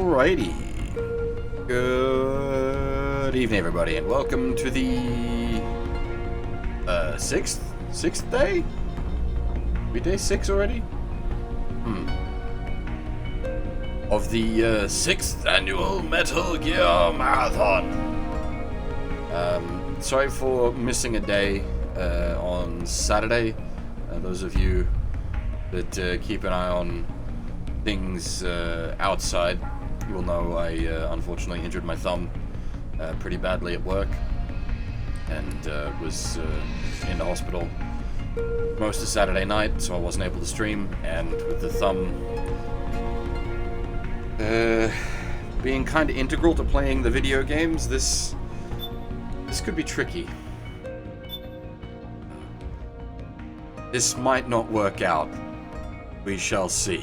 Alrighty. Good evening, everybody, and welcome to the sixth day? We day 6 already? Of the 6th annual Metal Gear Marathon. Sorry for missing a day on Saturday. Those of you that keep an eye on things outside, you will know I unfortunately injured my thumb pretty badly at work, and was in the hospital most of Saturday night, so I wasn't able to stream. And with the thumb being kind of integral to playing the video games, this could be tricky. This might not work out. We shall see.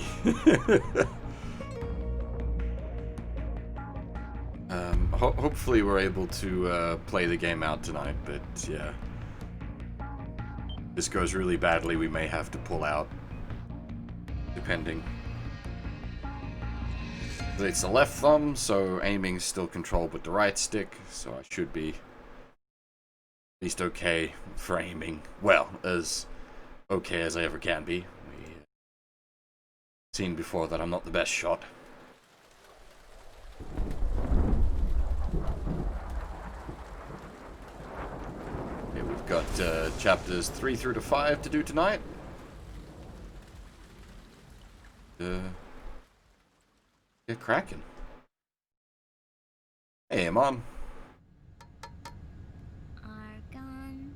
Hopefully we're able to play the game out tonight, but yeah. If this goes really badly, we may have to pull out, depending. It's the left thumb, so aiming's still controlled with the right stick, so I should be at least okay for aiming. Well, as okay as I ever can be. We've seen before that I'm not the best shot. Okay, we've got chapters 3 through to 5 to do tonight. Get cracking. Hey, Mom. Argon,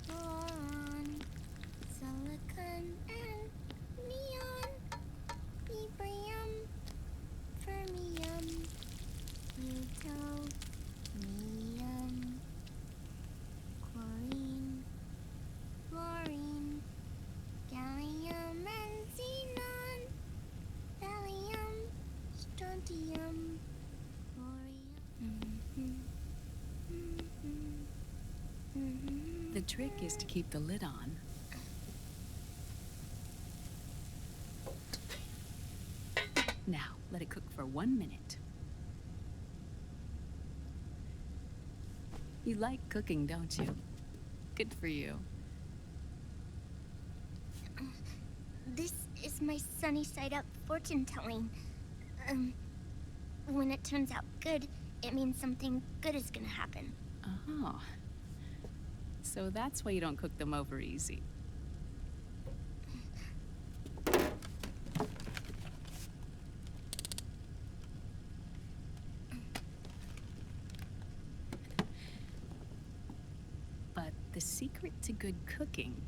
boron, silicon, and neon, librium, fermium, plutonium, chlorine, fluorine, gallium, and xenon, thallium, strontium, The trick is to keep the lid on. Now, let it cook for 1 minute. You like cooking, don't you? Good for you. This is my sunny side up fortune telling. When it turns out good, it means something good is gonna happen. Oh. So that's why you don't cook them over easy. But the secret to good cooking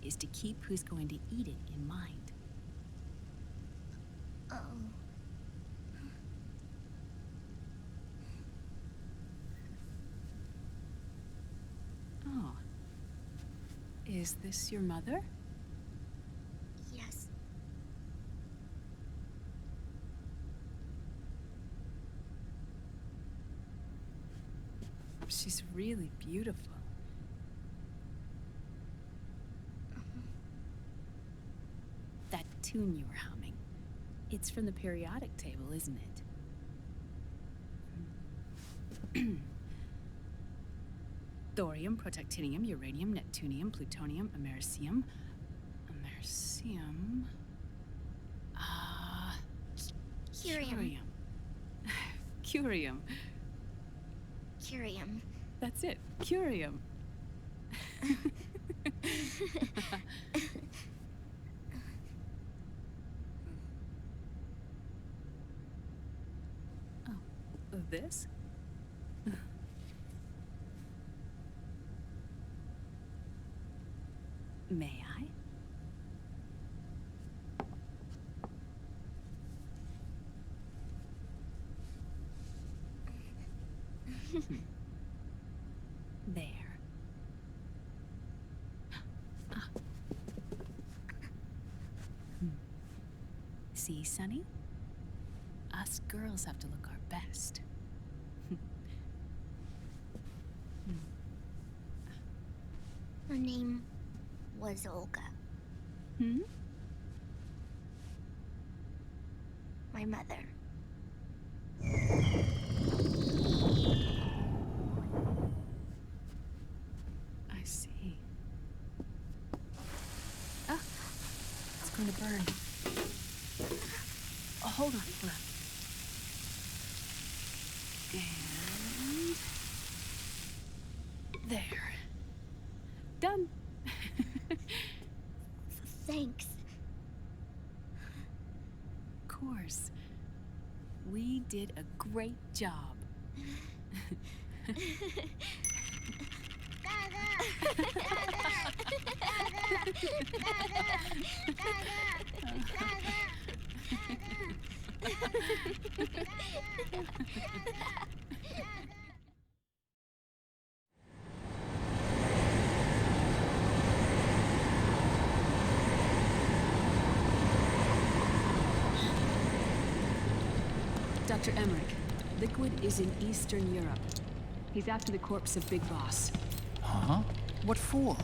is to keep who's going to eat it in mind. Oh. Oh. Is this your mother? Yes. She's really beautiful. That tune you were humming, it's from the periodic table, isn't it? Thorium, protactinium, uranium, neptunium, plutonium, americium. Curium. Curium. Curium. That's it. Curium. Oh, this? May I? There. See, Sonny? Us girls have to look our best. Her name was Olga. Hmm? my mother. I see. Ah, it's going to burn. Oh, hold on. And there. Done. Thanks. Of course. We did a great job. Dr. Emmerich, Liquid is in Eastern Europe. He's after the corpse of Big Boss. Huh? What for?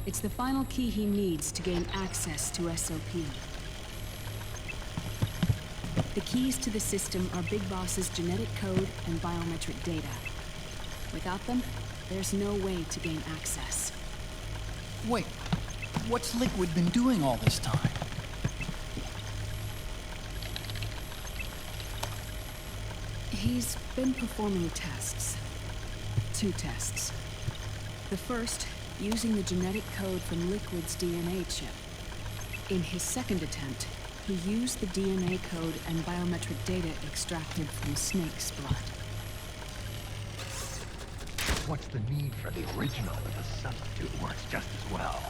It's the final key he needs to gain access to SOP. The keys to the system are Big Boss's genetic code and biometric data. Without them, there's no way to gain access. Wait, what's Liquid been doing all this time? He's been performing tests. 2 tests. The first, using the genetic code from Liquid's DNA chip. In his second attempt, he used the DNA code and biometric data extracted from Snake's blood. What's the need for the original if a substitute works just as well?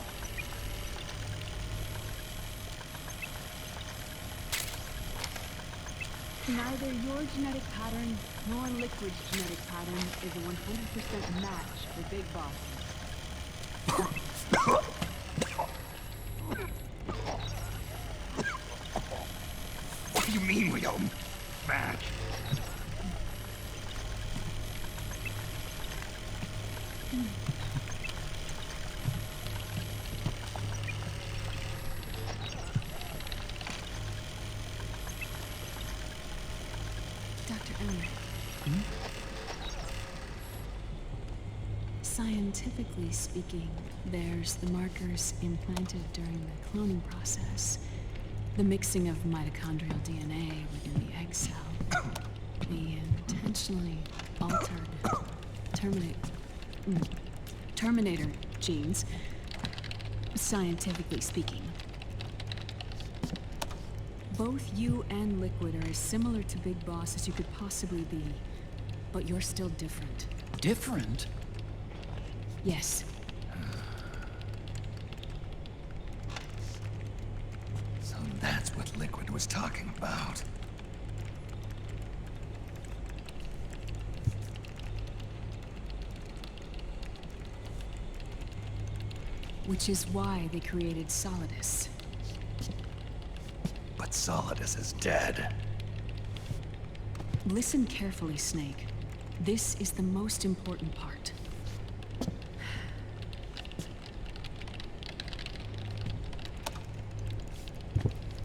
Neither your genetic pattern nor Liquid's genetic pattern is a 100% match for Big Boss. What do you mean we don't match? Dr. Emmerich. Scientifically speaking, there's the markers implanted during the cloning process. The mixing of mitochondrial DNA within the egg cell. The intentionally altered Terminator genes, scientifically speaking. Both you and Liquid are as similar to Big Boss as you could possibly be, but you're still different. Different? Yes. So that's what Liquid was talking about. Which is why they created Solidus. But Solidus is dead. Listen carefully, Snake. This is the most important part.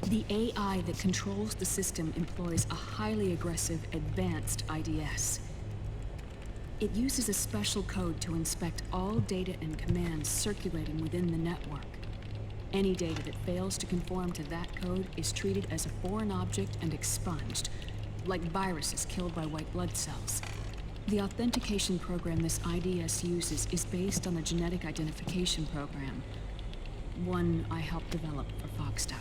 The AI that controls the system employs a highly aggressive, advanced IDS. It uses a special code to inspect all data and commands circulating within the network. Any data that fails to conform to that code is treated as a foreign object and expunged, like viruses killed by white blood cells. The authentication program this IDS uses is based on the genetic identification program, one I helped develop for Foxdie.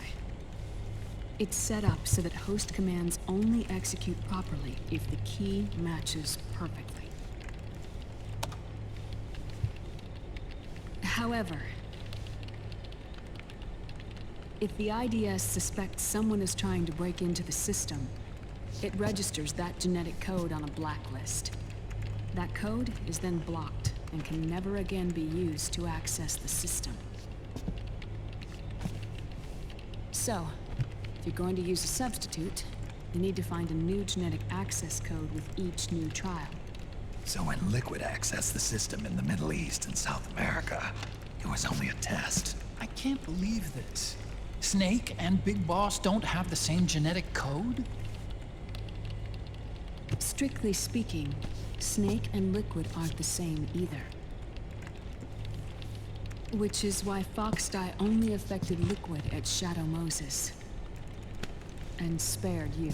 It's set up so that host commands only execute properly if the key matches perfectly. However, if the IDS suspects someone is trying to break into the system, it registers that genetic code on a blacklist. That code is then blocked and can never again be used to access the system. So, if you're going to use a substitute, you need to find a new genetic access code with each new trial. So when Liquid accessed the system in the Middle East and South America, it was only a test. I can't believe this. Snake and Big Boss don't have the same genetic code? Strictly speaking, Snake and Liquid aren't the same either. Which is why Foxdie only affected Liquid at Shadow Moses. And spared you.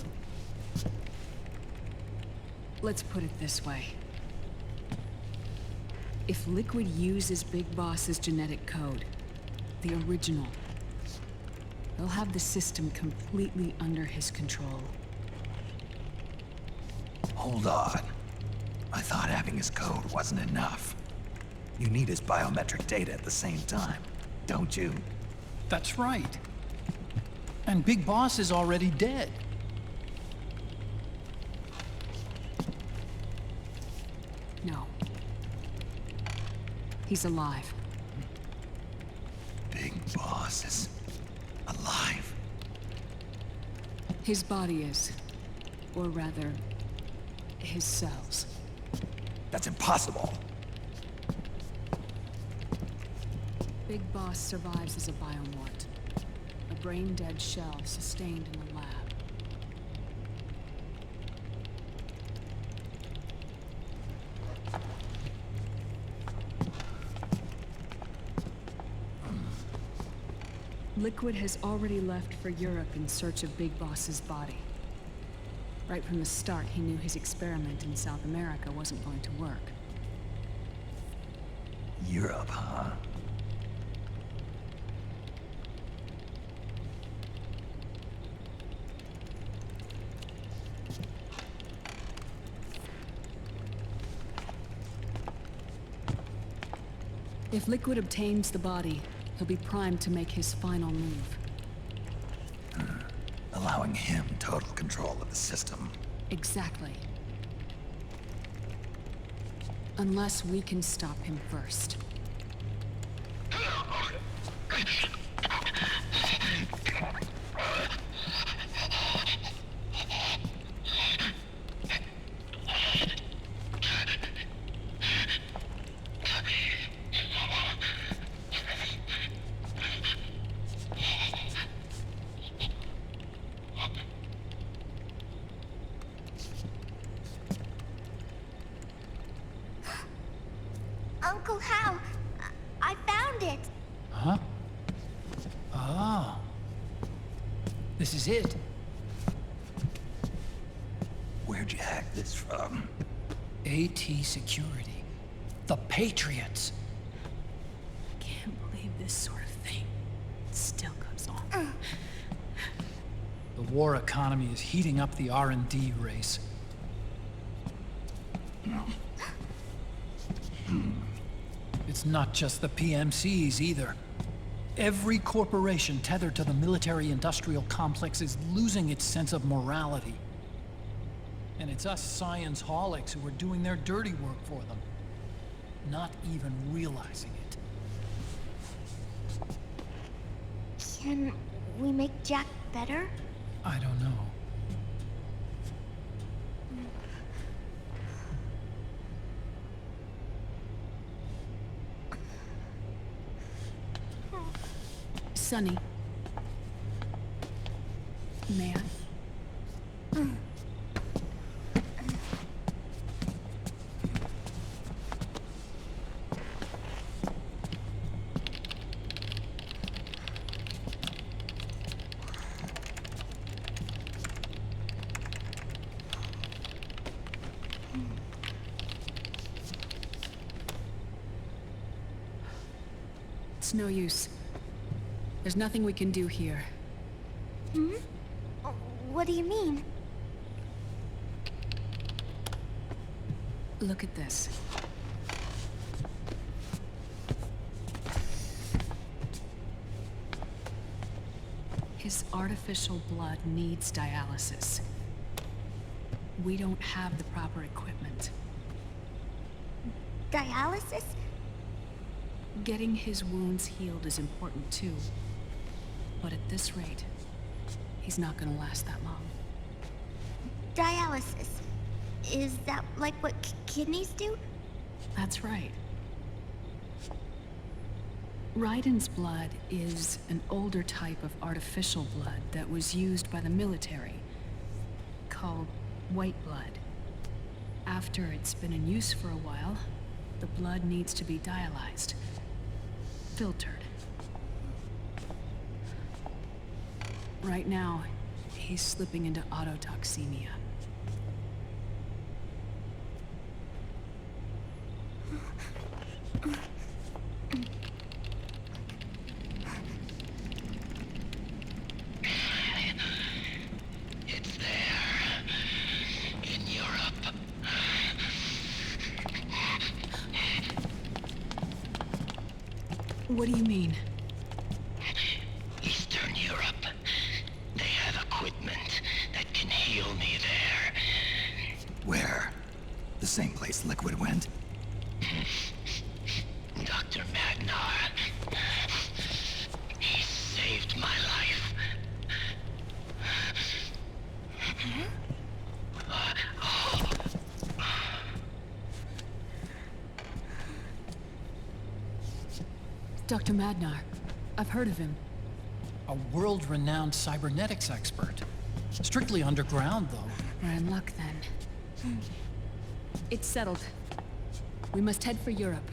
Let's put it this way. If Liquid uses Big Boss's genetic code, the original, he'll have the system completely under his control. Hold on. I thought having his code wasn't enough. You need his biometric data at the same time, don't you? That's right. And Big Boss is already dead. No. He's alive. Big Boss is alive. His body is. Or rather, his cells. That's impossible. Big Boss survives as a biomort. A brain-dead shell sustained in the lab. Liquid has already left for Europe in search of Big Boss's body. Right from the start, he knew his experiment in South America wasn't going to work. Europe, huh? If Liquid obtains the body, he'll be primed to make his final move. Allowing him total control of the system. Exactly. Unless we can stop him first. Uncle Hal, I found it. Huh? Oh. This is it. Where'd you hack this from? AT Security. The Patriots. Can't believe this sort of thing still goes on. The war economy is heating up the R&D race. It's not just the PMCs either. Every corporation tethered to the military-industrial complex is losing its sense of morality. And it's us science-holics who are doing their dirty work for them, not even realizing it. Can we make Jack better? I don't know. Sonny. May I? It's no use. There's nothing we can do here. Hmm? What do you mean? Look at this. His artificial blood needs dialysis. We don't have the proper equipment. Dialysis? Getting his wounds healed is important too. But at this rate, he's not gonna last that long. Dialysis. Is that like what kidneys do? That's right. Raiden's blood is an older type of artificial blood that was used by the military, called white blood. After it's been in use for a while, the blood needs to be dialyzed, filtered. Right now, he's slipping into autotoxemia. It's there. In Europe. What do you mean? Eastern Europe. They have equipment that can heal me there. Where? The same place Liquid went? Dr. Magnar. He saved my life. Dr. Madnar. I've heard of him. A world-renowned cybernetics expert. Strictly underground, though. We're in luck then. It's settled. We must head for Europe.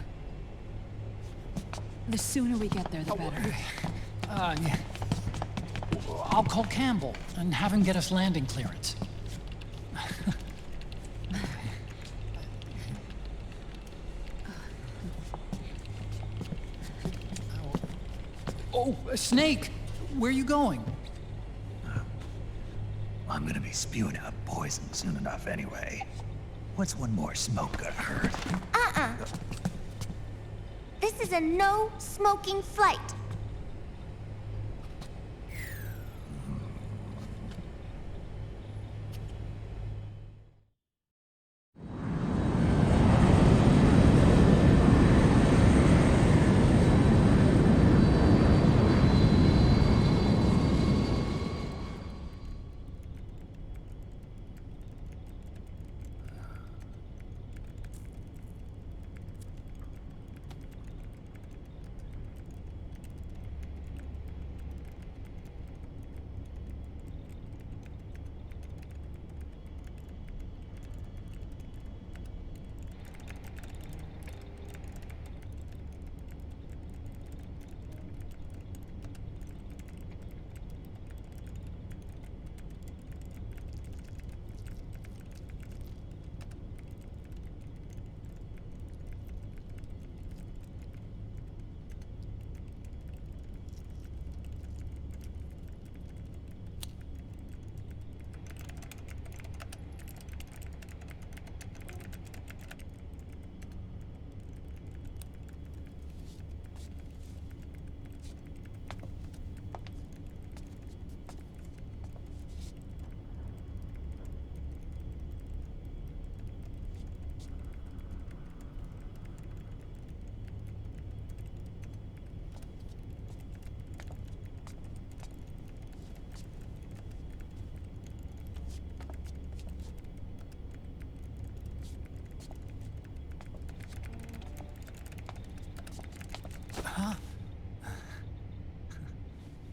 The sooner we get there, the better. Yeah. I'll call Campbell and have him get us landing clearance. Oh, Snake! Where are you going? I'm gonna be spewing out poison soon enough anyway. What's one more smoke gonna hurt? This is a no smoking flight.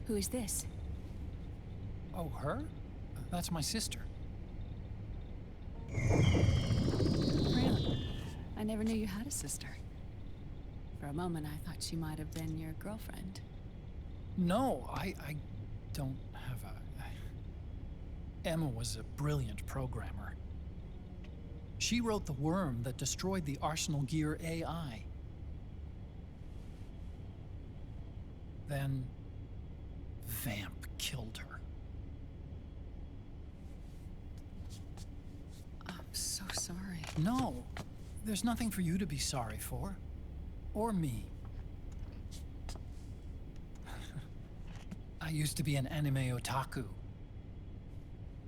Who is this? Oh, her? That's my sister. Really? I never knew you had a sister. For a moment, I thought she might have been your girlfriend. No, I don't have a... Emma was a brilliant programmer. She wrote the worm that destroyed the Arsenal Gear AI. Then... Vamp killed her. I'm so sorry. No, there's nothing for you to be sorry for. Or me. I used to be an anime otaku.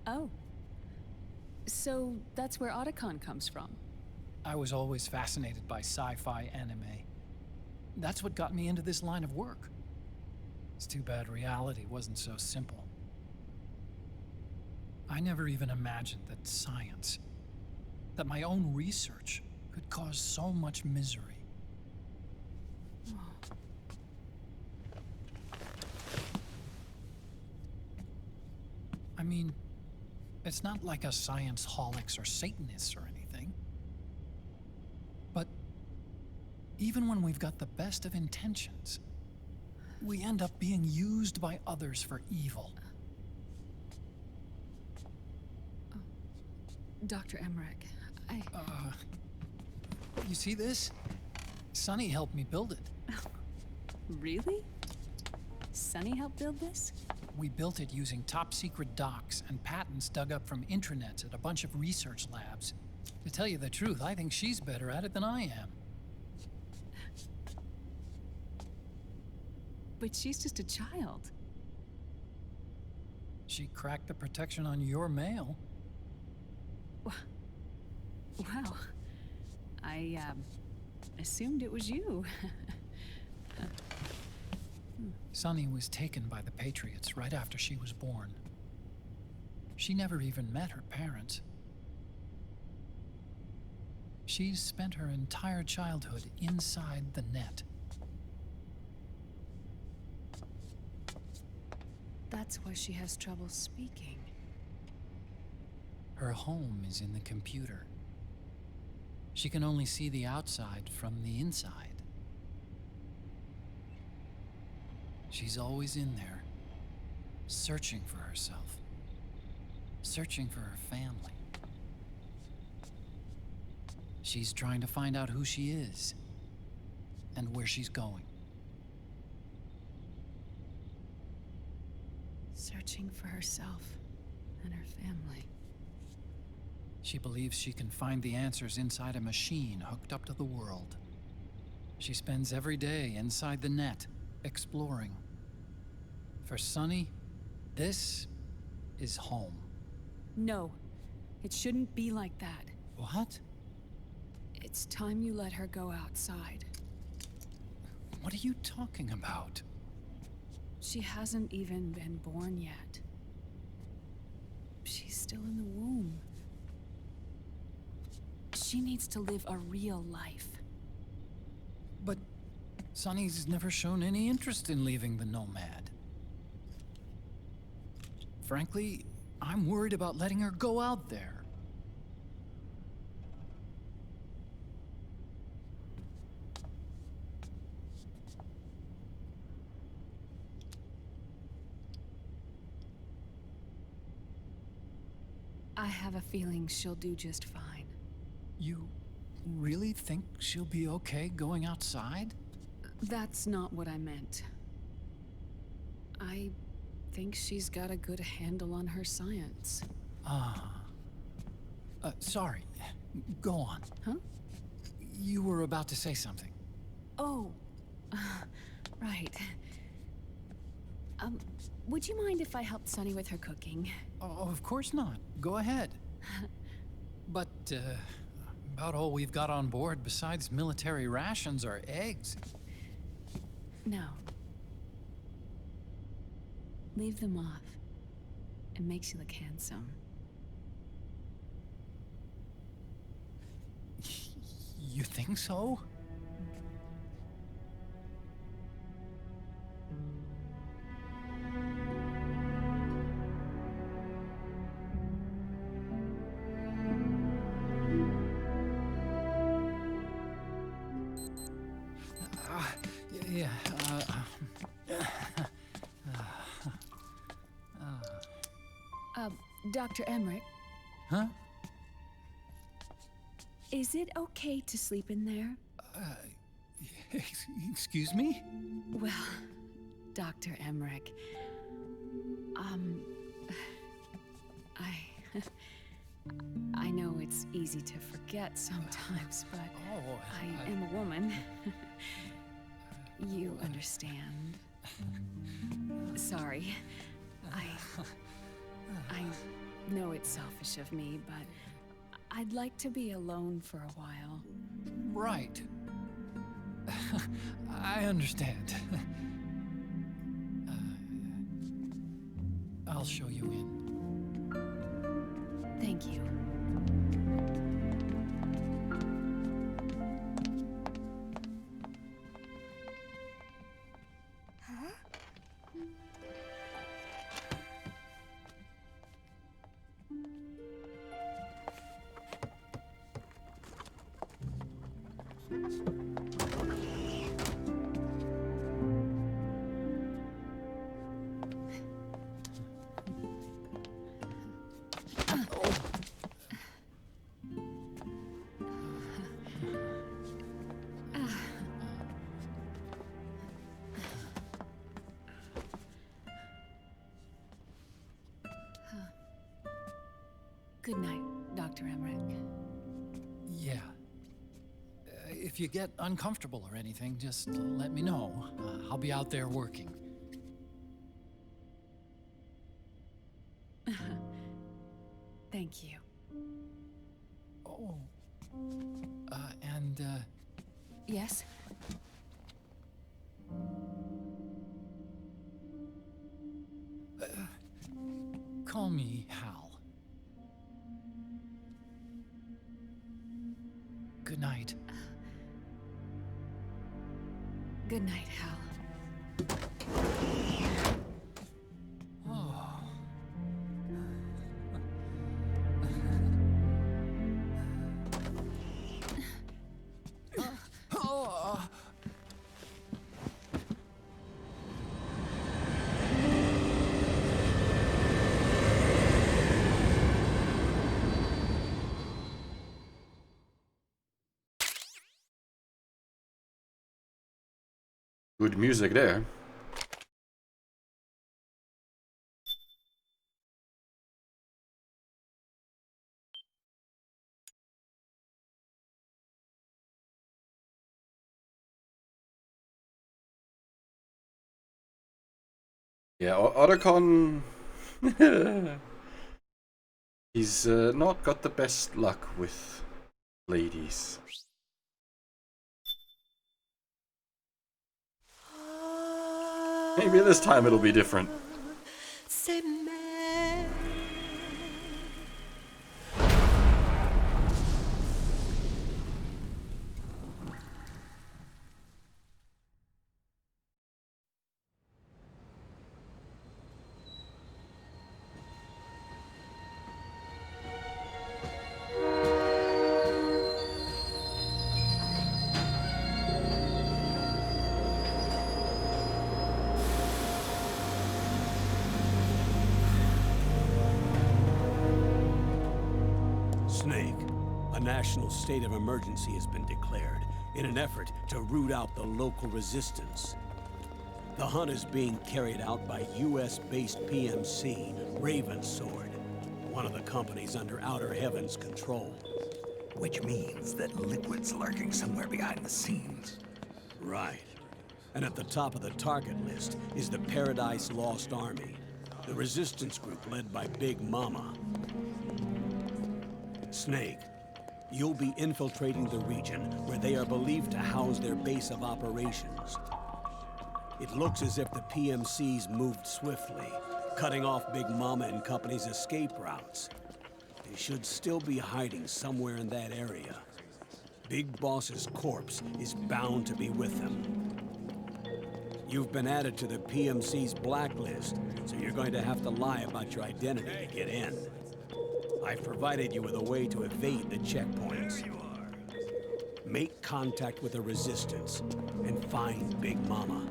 Oh. So that's where Otacon comes from. I was always fascinated by sci-fi anime. That's what got me into this line of work. It's too bad reality wasn't so simple. I never even imagined that science, that my own research, could cause so much misery. mean, it's not like us science holics or Satanists or anything. But even when we've got the best of intentions, we end up being used by others for evil. Dr. Emmerich, You see this? Sonny helped me build it. Really? Sonny helped build this? We built it using top-secret docs and patents dug up from intranets at a bunch of research labs. To tell you the truth, I think she's better at it than I am. But she's just a child. She cracked the protection on your mail. Wow. I assumed it was you. Sonny was taken by the Patriots right after she was born. She never even met her parents. She's spent her entire childhood inside the net. That's why she has trouble speaking. Her home is in the computer. She can only see the outside from the inside. She's always in there, searching for herself, searching for her family. She's trying to find out who she is and where she's going. Searching for herself and her family. She believes she can find the answers inside a machine hooked up to the world. She spends every day inside the net, exploring. For Sonny, this is home. No, it shouldn't be like that. What? It's time you let her go outside. What are you talking about? She hasn't even been born yet. She's still in the womb. She needs to live a real life. But Sonny's never shown any interest in leaving the Nomad. Frankly, I'm worried about letting her go out there. I have a feeling she'll do just fine. You really think she'll be okay going outside? That's not what I meant. I think she's got a good handle on her science. Sorry. Go on. Huh? You were about to say something. Oh, right. Would you mind if I helped Sunny with her cooking? Oh, of course not. Go ahead. But, about all we've got on board besides military rations are eggs. No. Leave them off. It makes you look handsome. You think so? Dr. Emmerich, Huh? is it okay to sleep in there? Excuse me? Well, Dr. Emmerich, I know it's easy to forget sometimes, but I am a woman. You understand. Sorry. I know it's selfish of me, but I'd like to be alone for a while. Right. I understand. I'll show you in. Thank you. Good night, Dr. Emmerich. Yeah. If you get uncomfortable or anything, just let me know. I'll be out there working. Thank you. Oh. Yes? Call me Hal. Good night. Good night, Hal. Good music there. Yeah, Otacon, he's not got the best luck with ladies. Maybe this time it'll be different. Snake, a national state of emergency has been declared in an effort to root out the local resistance. The hunt is being carried out by US-based PMC, Ravensword, one of the companies under Outer Heaven's control. Which means that Liquid's lurking somewhere behind the scenes. Right. And at the top of the target list is the Paradise Lost Army, the resistance group led by Big Mama. Snake, you'll be infiltrating the region where they are believed to house their base of operations. It looks as if the PMC's moved swiftly, cutting off Big Mama and company's escape routes. They should still be hiding somewhere in that area. Big Boss's corpse is bound to be with them. You've been added to the PMC's blacklist, so you're going to have to lie about your identity to get in. I've provided you with a way to evade the checkpoints. Make contact with the Resistance and find Big Mama.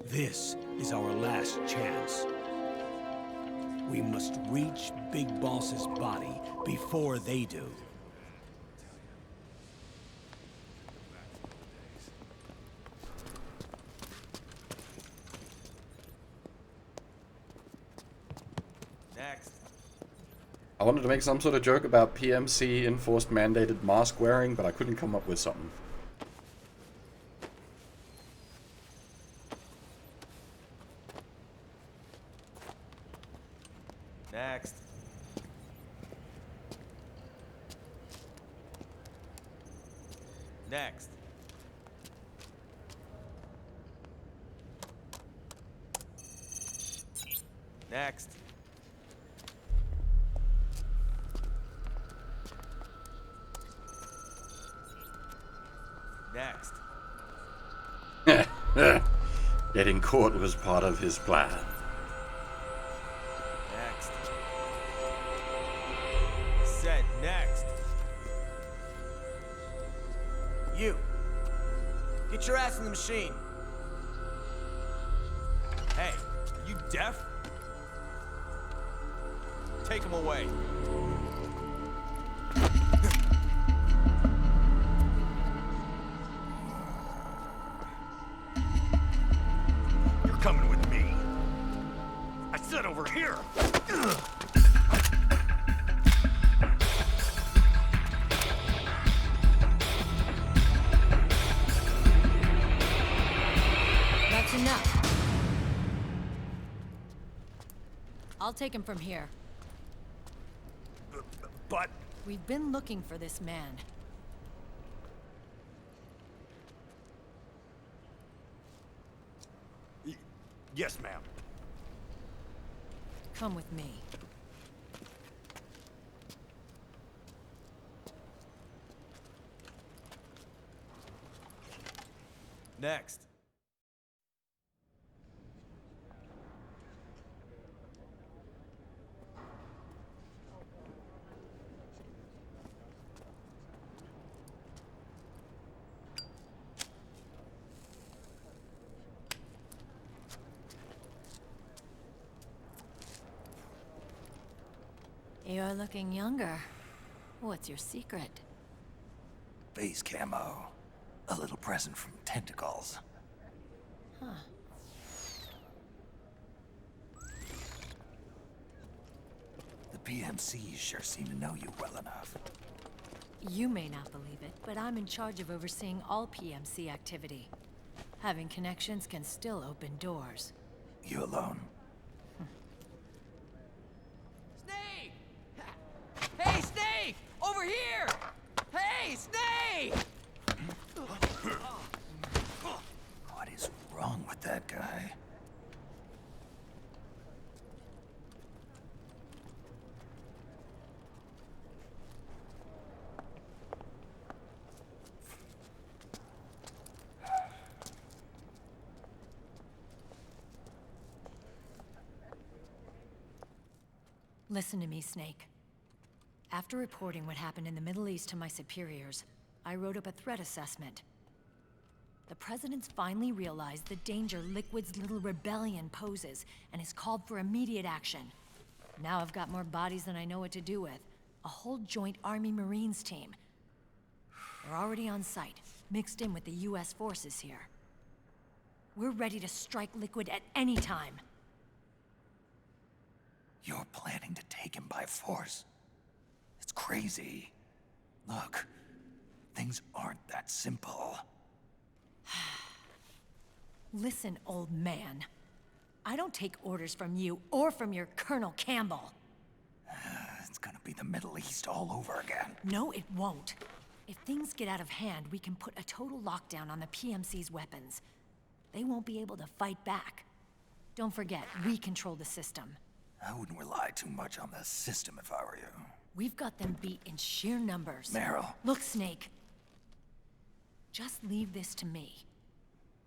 This is our last chance. We must reach Big Boss's body before they do. I wanted to make some sort of joke about PMC enforced mandated mask wearing, but I couldn't come up with something. Next. Next. Next. Next. Getting caught was part of his plan. Next. I said next. You. Get your ass in the machine. Hey, are you deaf? Take him away. Coming with me. I said over here. That's enough. I'll take him from here. But... We've been looking for this man. Yes, ma'am. Come with me. Next. You're looking younger. What's your secret? Base camo. A little present from tentacles. Huh. The PMCs sure seem to know you well enough. You may not believe it, but I'm in charge of overseeing all PMC activity. Having connections can still open doors. You alone? Snake! Hey, Snake! Over here! Hey, Snake! What is wrong with that guy? Listen to me, Snake. After reporting what happened in the Middle East to my superiors, I wrote up a threat assessment. The President's finally realized the danger Liquid's little rebellion poses and has called for immediate action. Now I've got more bodies than I know what to do with. A whole joint Army-Marines team. They're already on site, mixed in with the US forces here. We're ready to strike Liquid at any time. You're planning to take him by force? It's crazy. Look, things aren't that simple. Listen, old man. I don't take orders from you or from your Colonel Campbell. It's gonna be the Middle East all over again. No, it won't. If things get out of hand, we can put a total lockdown on the PMC's weapons. They won't be able to fight back. Don't forget, we control the system. I wouldn't rely too much on the system if I were you. We've got them beat in sheer numbers. Meryl. Look, Snake. Just leave this to me.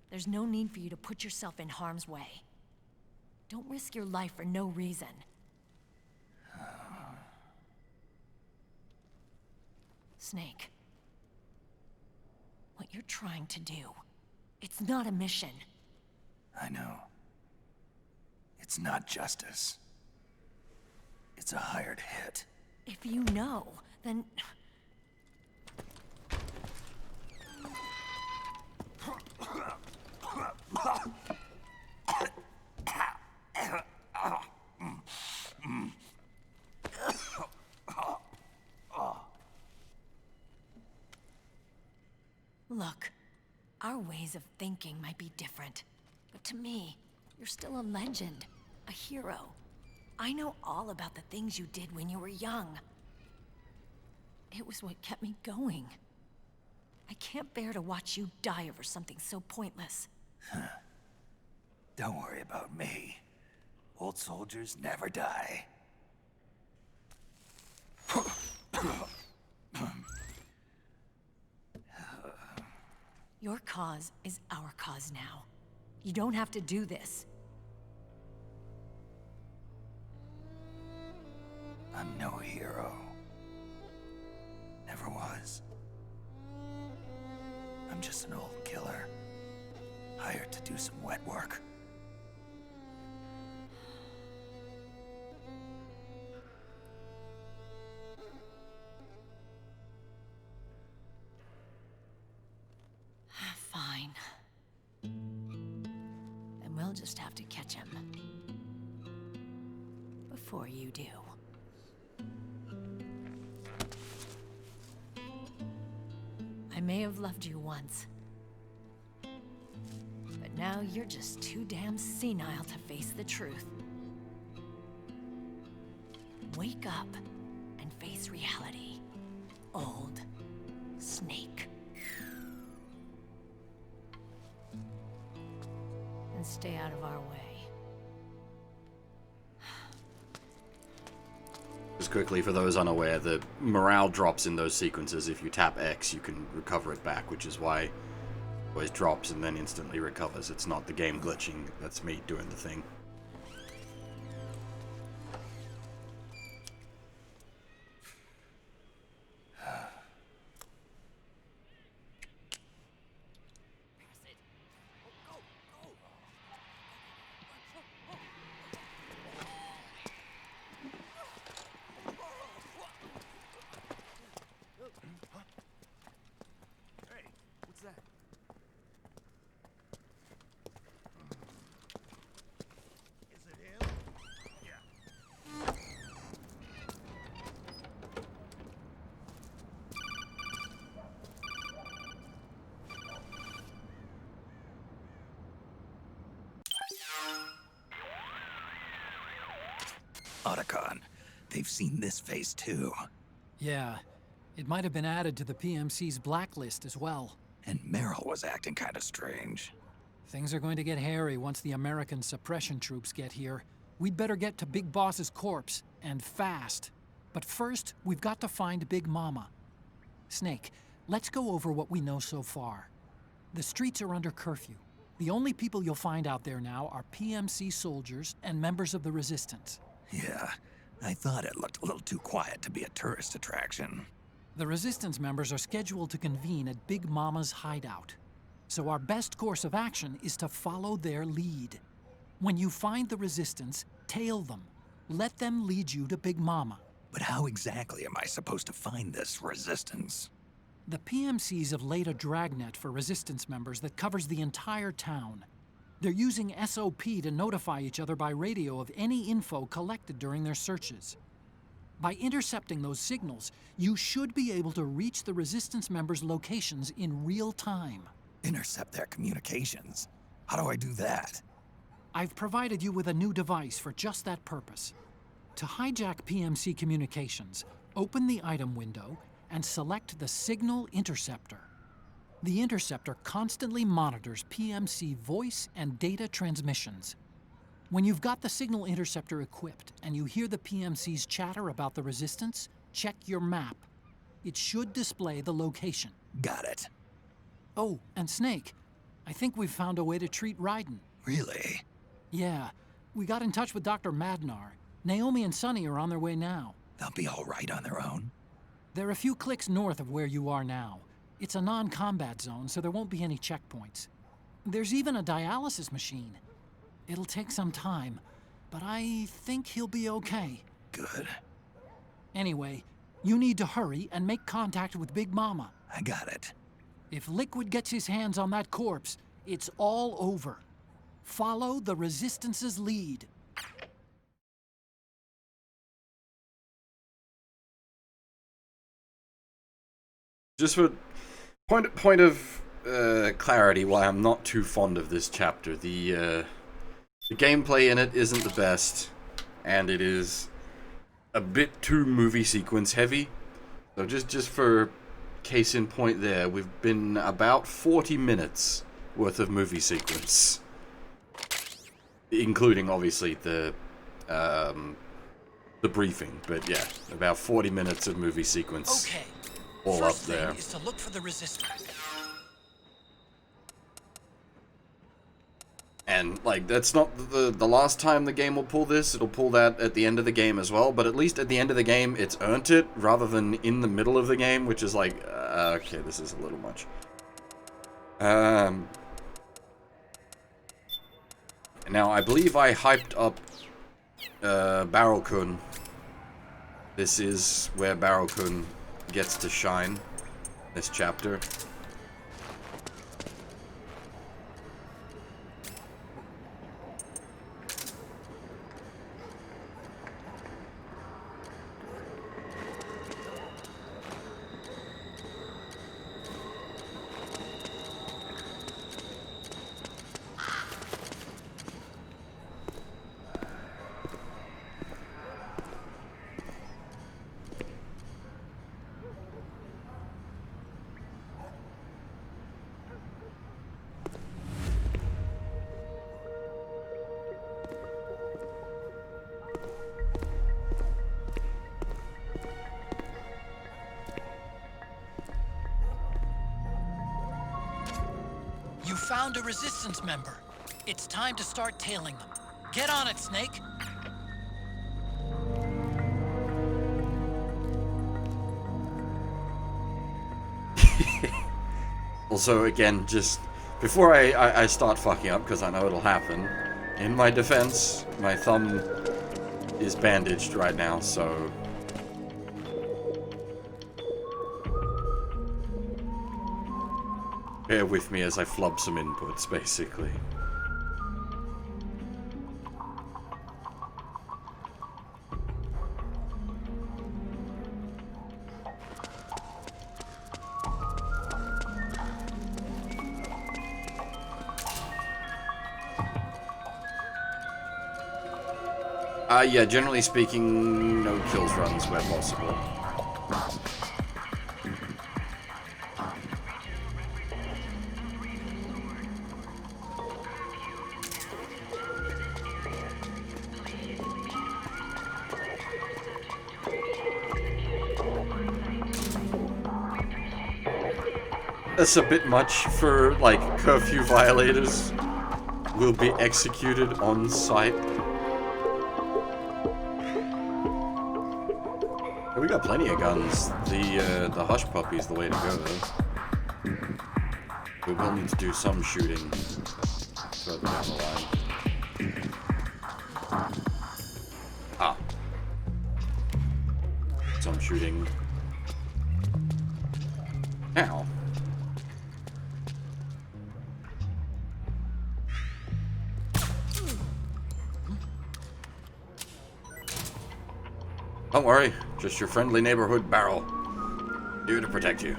There's no need for you to put yourself in harm's way. Don't risk your life for no reason. Snake. What you're trying to do, it's not a mission. I know. It's not justice. It's a hired hit. If you know, then... Look, our ways of thinking might be different, but to me, you're still a legend, a hero. I know all about the things you did when you were young. It was what kept me going. I can't bear to watch you die over something so pointless. Don't worry about me. Old soldiers never die. Your cause is our cause now. You don't have to do this. I'm no hero. Never was. I'm just an old killer. Hired to do some wet work. Fine. Then we'll just have to catch him. Before you do. I may have loved you once, but Now you're just too damn senile to face the truth. Wake up and face reality. Old Snake. And stay out of our way. Just quickly, for those unaware, the morale drops in those sequences. If you tap X, you can recover it back, which is why it always drops and then instantly recovers. It's not the game glitching, that's me doing the thing. Otacon, they've seen this face too. Yeah, it might have been added to the PMC's blacklist as well. And Meryl was acting kind of strange. Things are going to get hairy once the American suppression troops get here. We'd better get to Big Boss's corpse, and fast. But first, we've got to find Big Mama. Snake, let's go over what we know so far. The streets are under curfew. The only people you'll find out there now are PMC soldiers and members of the Resistance. Yeah, I thought it looked a little too quiet to be a tourist attraction. The Resistance members are scheduled to convene at Big Mama's hideout. So our best course of action is to follow their lead. When you find the Resistance, tail them. Let them lead you to Big Mama. But how exactly am I supposed to find this Resistance? The PMCs have laid a dragnet for Resistance members that covers the entire town. They're using SOP to notify each other by radio of any info collected during their searches. By intercepting those signals, you should be able to reach the Resistance members' locations in real time. Intercept their communications? How do I do that? I've provided you with a new device for just that purpose. To hijack PMC communications, open the item window and select the Signal Interceptor. The interceptor constantly monitors PMC voice and data transmissions. When you've got the Signal Interceptor equipped and you hear the PMC's chatter about the Resistance, check your map. It should display the location. Got it. Oh, and Snake, I think we've found a way to treat Raiden. Really? Yeah, we got in touch with Dr. Madnar. Naomi and Sonny are on their way now. They'll be all right on their own? They're a few clicks north of where you are now. It's a non-combat zone, so there won't be any checkpoints. There's even a dialysis machine. It'll take some time, but I think he'll be okay. Good. Anyway, you need to hurry and make contact with Big Mama. I got it. If Liquid gets his hands on that corpse, it's all over. Follow the Resistance's lead. Just for point of clarity, why I'm not too fond of this chapter. The gameplay in it isn't the best, and it is a bit too movie sequence heavy. So just for case in point there, we've been about 40 minutes worth of movie sequence. Including, obviously, the briefing. But yeah, about 40 minutes of movie sequence. Okay. All First up there. thing is to look for the Resistance. And, like, that's not the last time the game will pull this. It'll pull that at the end of the game as well. But at least at the end of the game, it's earned it, rather than in the middle of the game, which is like, okay, this is a little much. Now, I believe I hyped up Barrel-kun. This is where Barrel-kun gets to shine, this chapter. found a resistance member. It's time to start tailing them. Get on it, Snake. Also, again, just before I start fucking up, because I know it'll happen, in my defense, my thumb is bandaged right now, so... bear with me as I flub some inputs, basically. Yeah, generally speaking, no kills runs where possible. That's a bit much for, like, curfew violators will be executed on site. We got plenty of guns. The hush puppy's the way to go, though. We will need to do some shooting further down the line. Ah. Some shooting. Now. Don't worry, just your friendly neighborhood barrel. Here to protect you.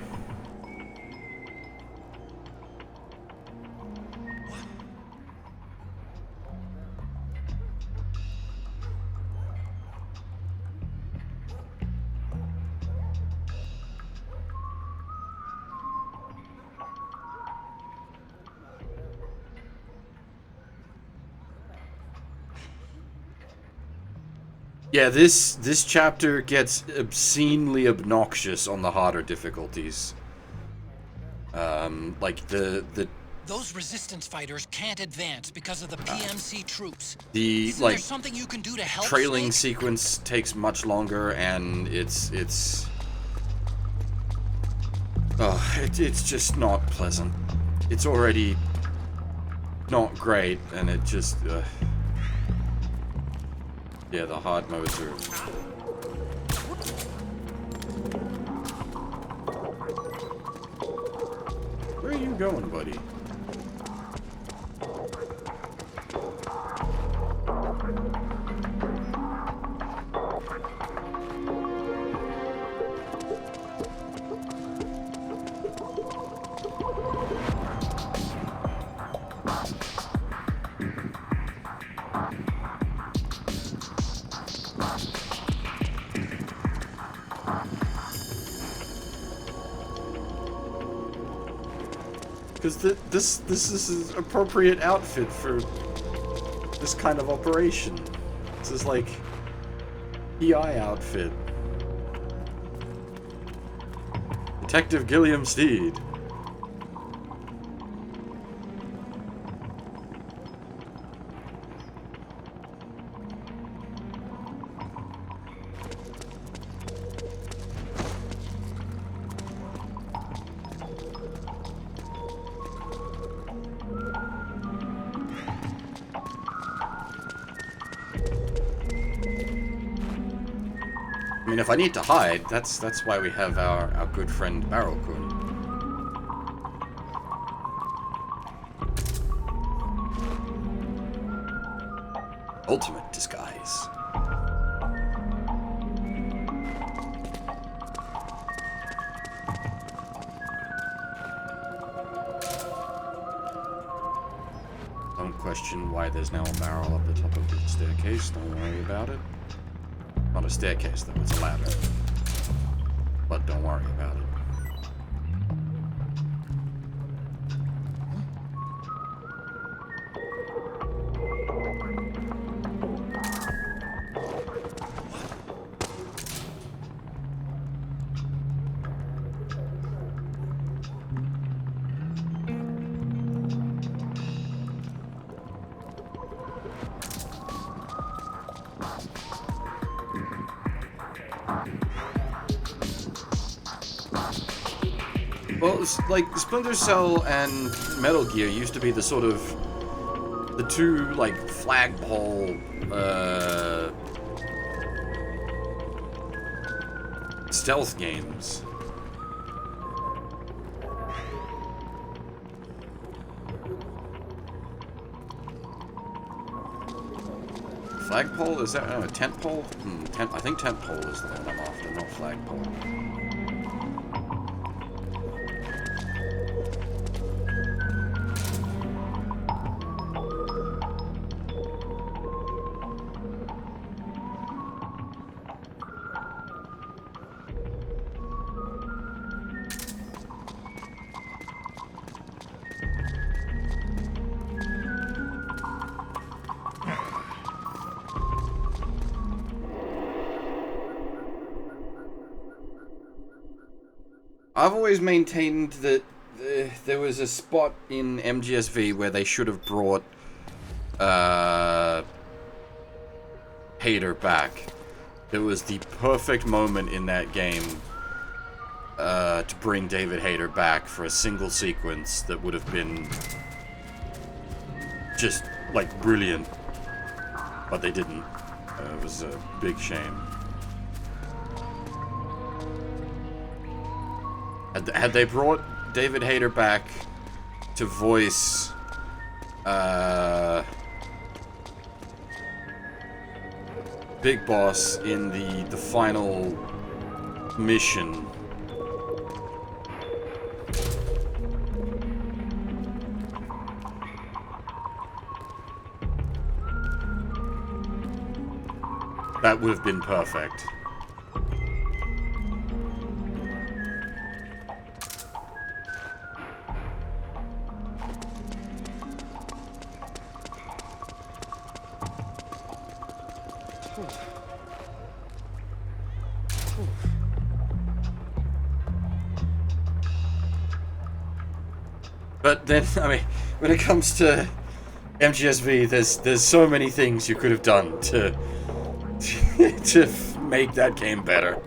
Yeah, this chapter gets obscenely obnoxious on the harder difficulties. Like those resistance fighters can't advance because of the PMC troops. The Isn't there something you can do to help, trailing Snake? sequence takes much longer, and it's just not pleasant. It's already not great, and it just yeah, the hard modes are... Where are you going, buddy? Because this is an appropriate outfit for this kind of operation. This is like PI outfit. Detective Gilliam Steed. I mean, if I need to hide, that's why we have our good friend Barrel-kun. Ultimate disguise. Don't question why there's now a barrel up the top of the staircase. Don't worry about it. Not a staircase, though. It's a ladder. But don't worry about it. Well, it's like Splinter Cell and Metal Gear used to be the sort of the two like flagpole stealth games. Flagpole? Is that a tent pole? I think tent pole is the one I'm after, not flagpole. I've always maintained that there was a spot in MGSV where they should have brought Hayter back. It was the perfect moment in that game to bring David Hayter back for a single sequence that would have been just, like, brilliant. But they didn't. It was a big shame. Had they brought David Hayter back to voice Big Boss in the final mission, that would have been perfect. But then, I mean, when it comes to MGSV, there's so many things you could have done to make that game better.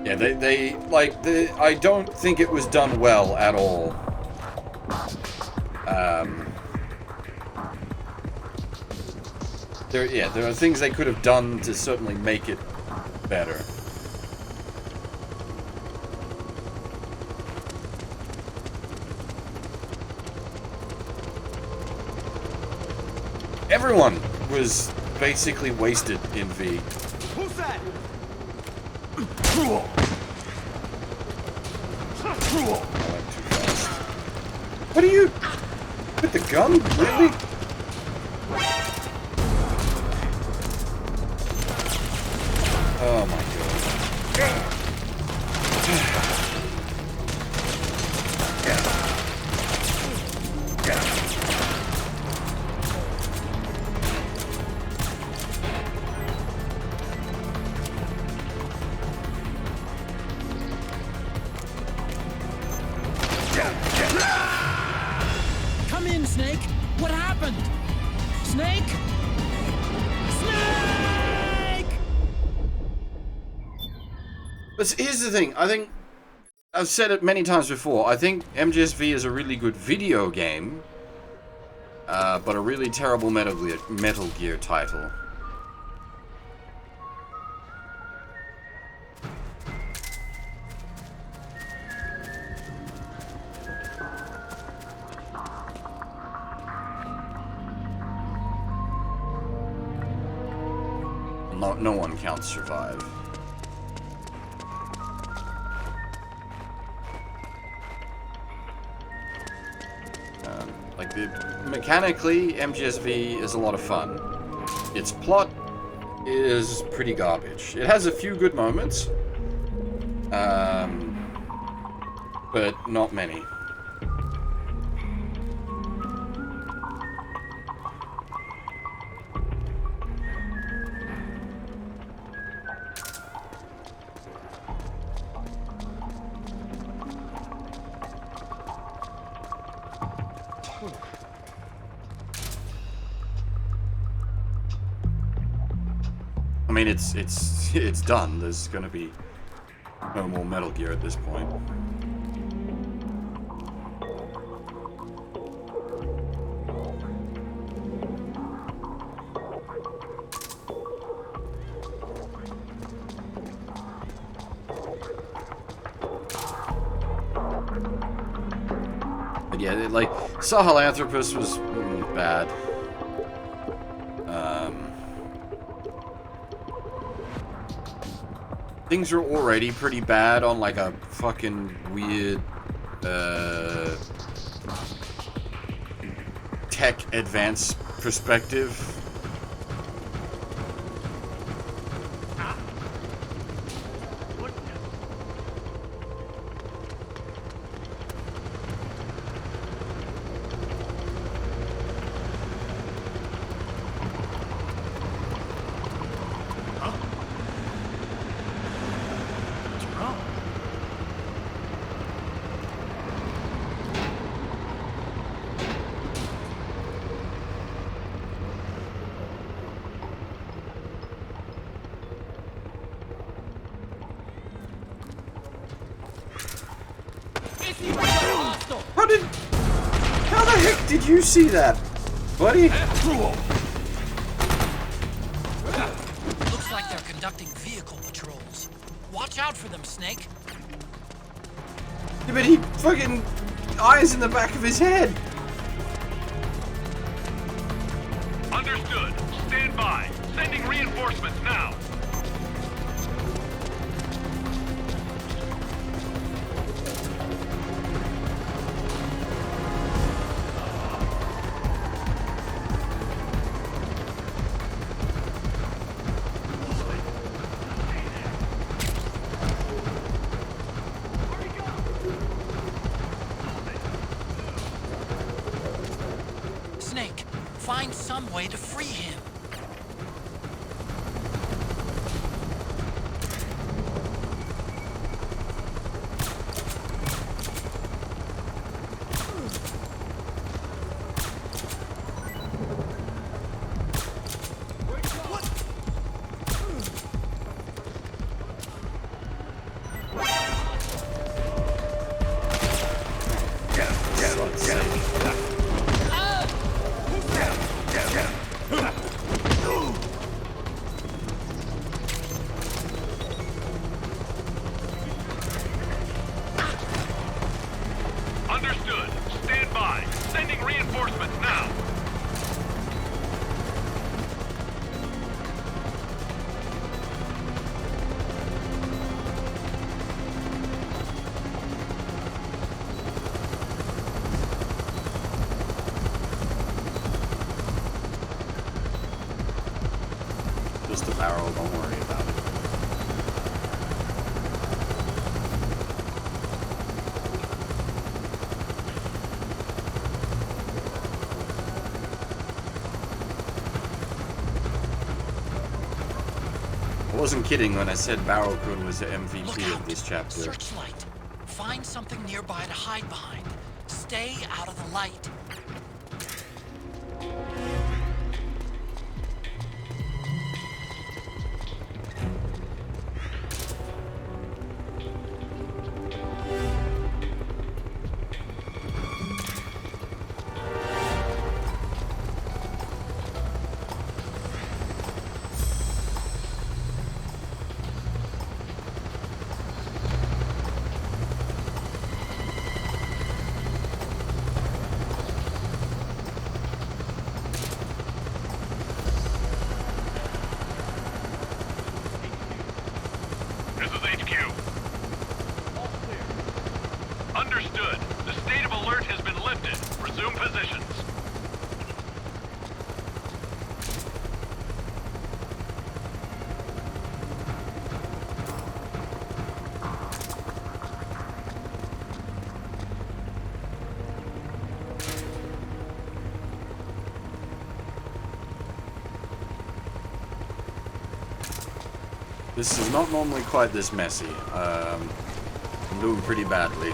Yeah, I don't think it was done well at all. There are things they could have done to certainly make it better. Everyone was basically wasted in V. Who's that? I went too fast. What are you? With the gun? Really? Oh my god. Come in, Snake! What happened? Snake? Snake! But here's the thing, I think, I've said it many times before, I think MGSV is a really good video game, but a really terrible Metal Gear title. No one counts Survive. Mechanically, MGSV is a lot of fun. Its plot is pretty garbage. It has a few good moments, but not many. I mean, it's done. There's gonna be no more Metal Gear at this point. But yeah, like Sahelanthropus was bad. Things are already pretty bad on like a fucking weird tech advance perspective. How the heck did you see that, buddy? Looks like they're conducting vehicle patrols. Watch out for them, Snake. Yeah, but he fucking eyes in the back of his head. Understood. Stand by. Sending reinforcements now. Snake, find some way to free him. Understood. Stand by. Sending reinforcements now. Just a barrel, don't worry about it. I wasn't kidding when I said Barrel Kun was the MVP of this chapter. Searchlight. Find something nearby to hide behind. Stay out of the light. This is HQ. All clear. Understood. The state of alert has been lifted. Resume positions. This is not normally quite this messy. I'm doing pretty badly.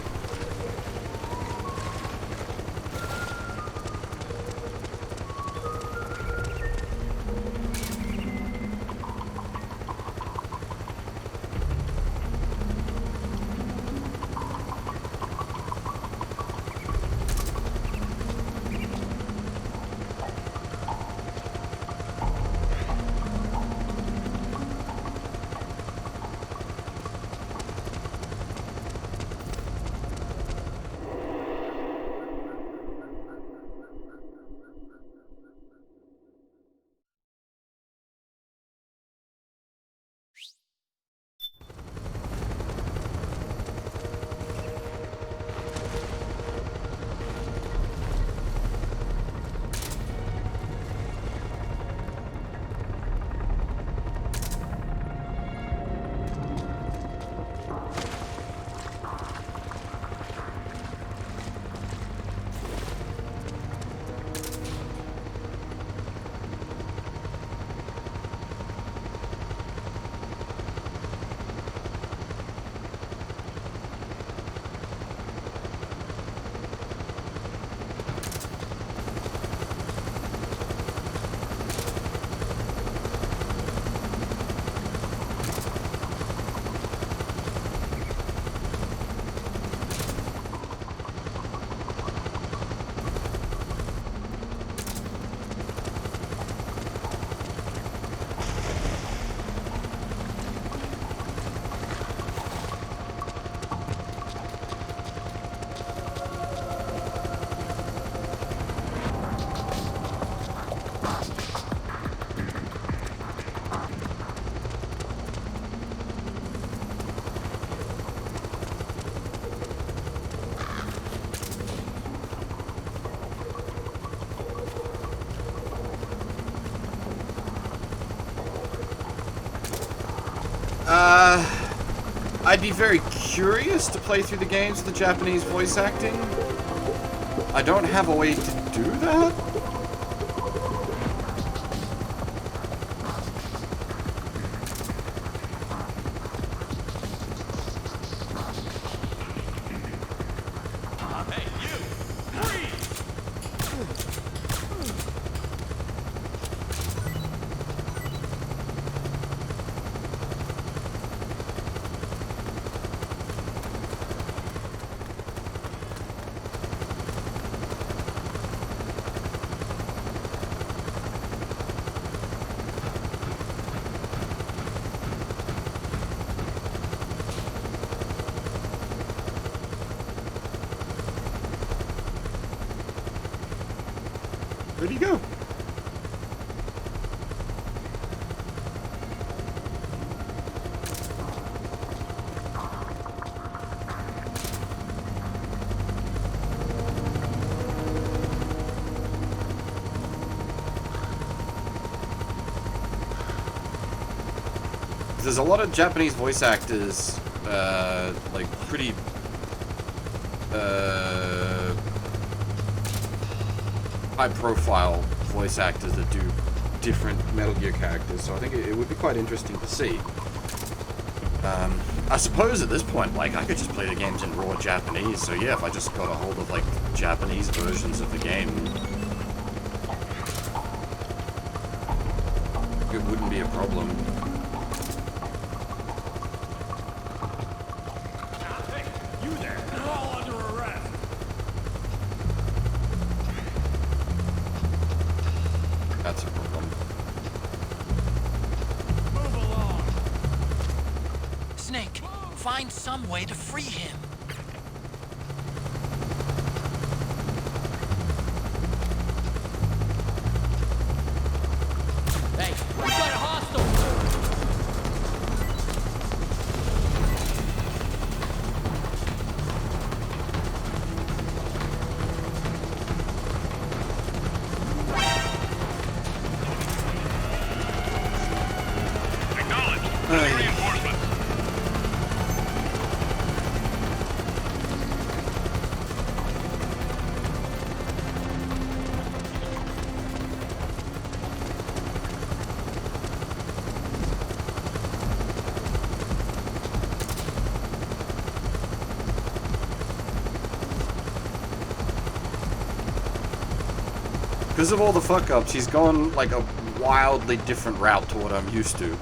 I'd be very curious to play through the games with the Japanese voice acting. I don't have a way to do that. Where'd he go? There's a lot of Japanese voice actors, like pretty, high-profile voice actors that do different Metal Gear characters, so I think it would be quite interesting to see. I suppose at this point, like, I could just play the games in raw Japanese, so yeah, if I just got a hold of, like, Japanese versions of the game, it wouldn't be a problem. That's a problem. Move along. Snake, find some way to free him. Hey, we've got a hostile. Because of all the fuck-ups, he's gone, like, a wildly different route to what I'm used to.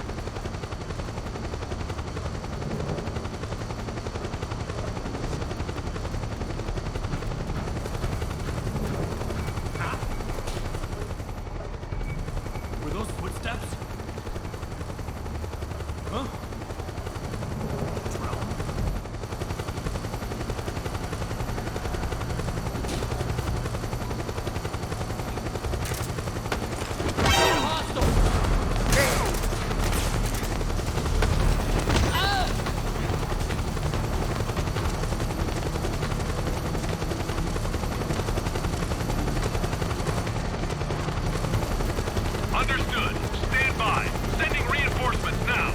Were those footsteps? Huh? Understood. Stand by. Sending reinforcements now.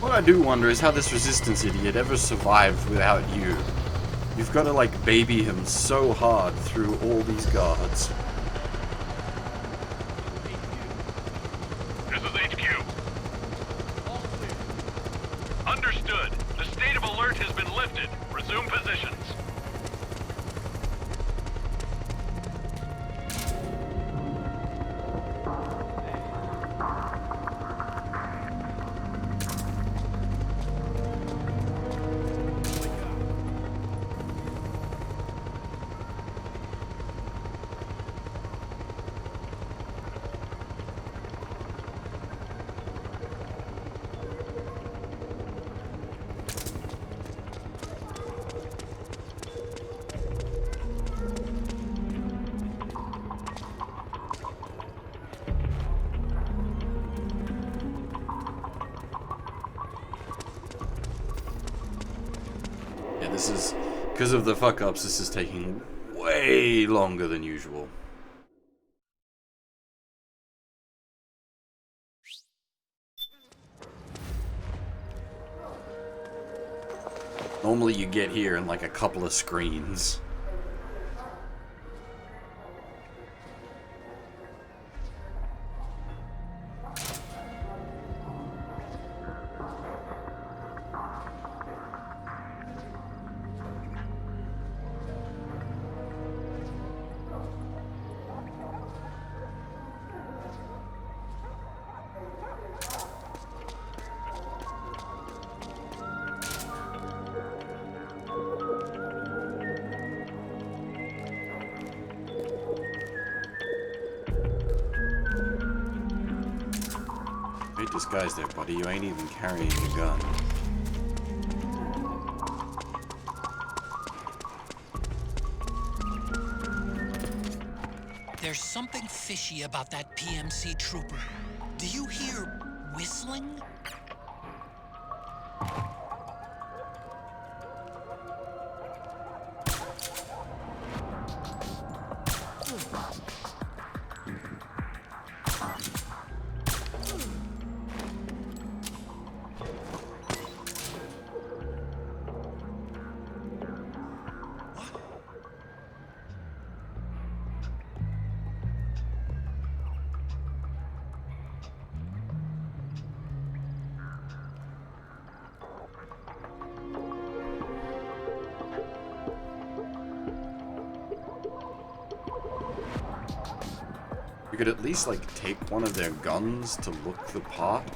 What I do wonder is how this Resistance idiot ever survived without you. You've got to, like, baby him so hard through all these guards. This is HQ. Understood. The state of alert has been lifted. Resume positions. This is, because of the fuck-ups, this is taking way longer than usual. Normally you get here in like a couple of screens. Great disguise there, buddy. You ain't even carrying a gun. There's something fishy about that PMC trooper. Do you hear whistling? You could at least, like, take one of their guns to look the part.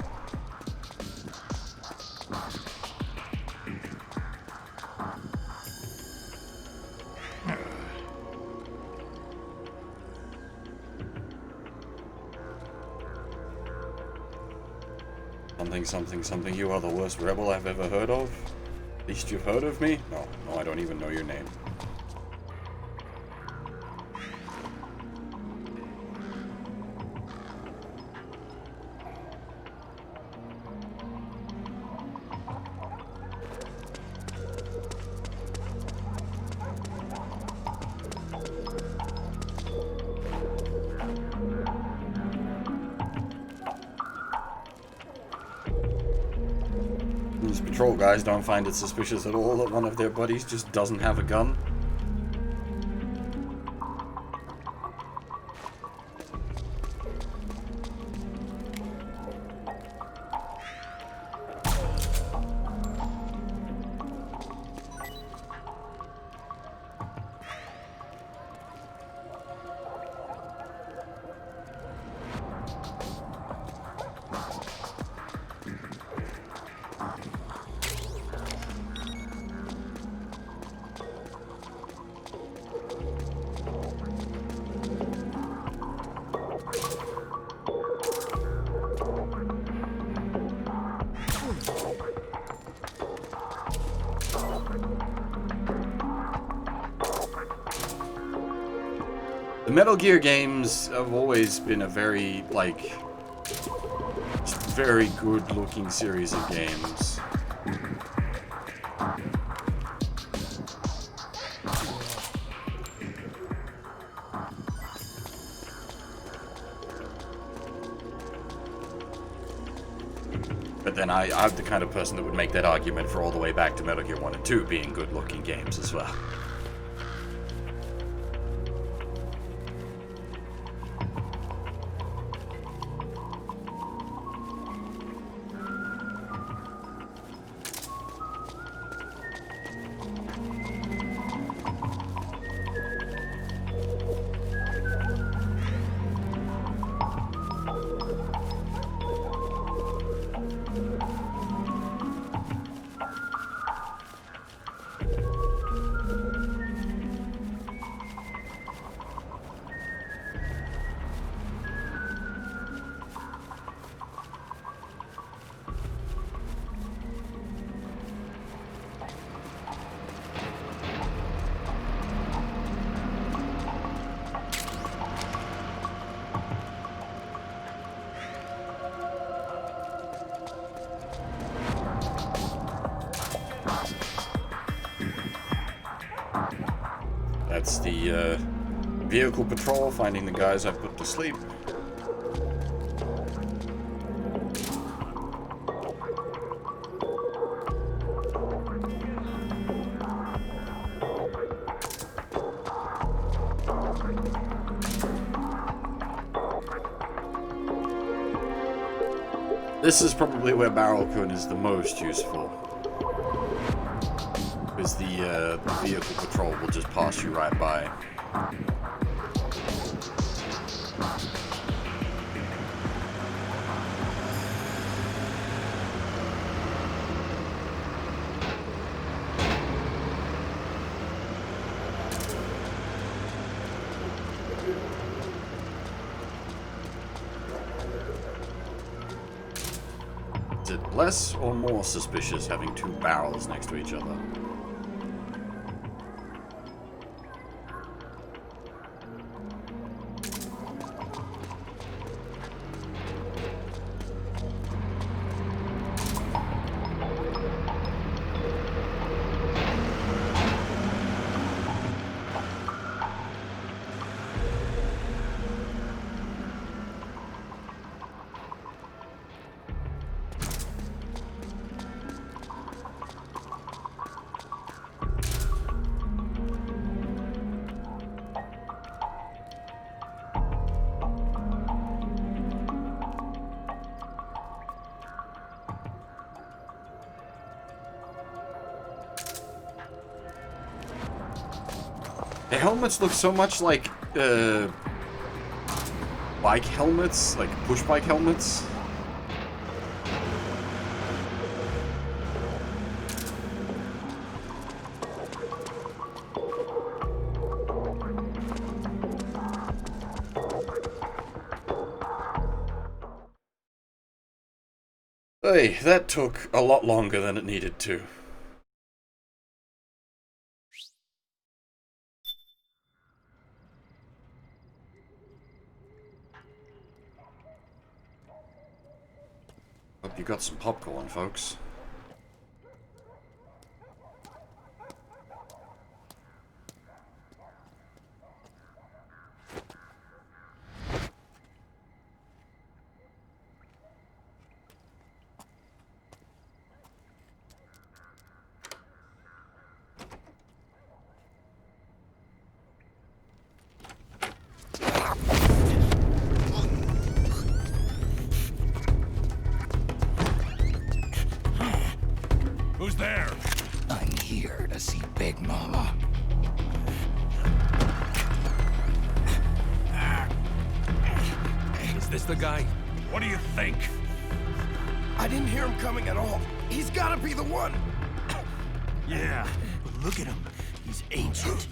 Something, you are the worst rebel I've ever heard of? Least you've heard of me? No, I don't even know your name. These patrol guys don't find it suspicious at all that one of their buddies just doesn't have a gun. The Metal Gear games have always been a very, like, very good-looking series of games. But then I'm the kind of person that would make that argument for all the way back to Metal Gear 1 and 2 being good-looking games as well. That's the vehicle patrol, finding the guys I've put to sleep. This is probably where Barrel Cone is the most useful. Because the vehicle patrol will just pass you right by. Is it less or more suspicious having two barrels next to each other? The helmets look so much like bike helmets, like push bike helmets. Hey, that took a lot longer than it needed to. Hope you got some popcorn, folks. Who's there? I'm here to see Big Mama. Is this the guy? What do you think? I didn't hear him coming at all. He's gotta be the one. Yeah, but look at him. He's ancient.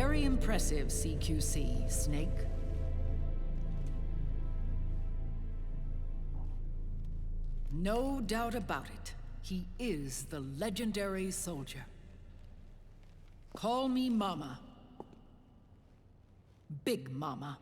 Very impressive, CQC, Snake. No doubt about it. He is the legendary soldier. Call me Mama. Big Mama.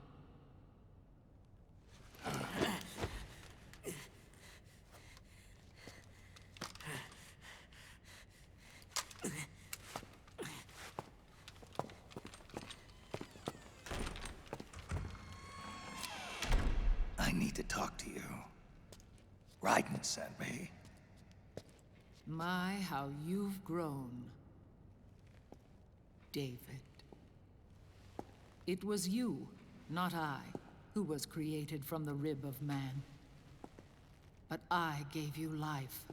I need to talk to you. Raiden sent me. My, how you've grown, David. It was you, not I, who was created from the rib of man. But I gave you life.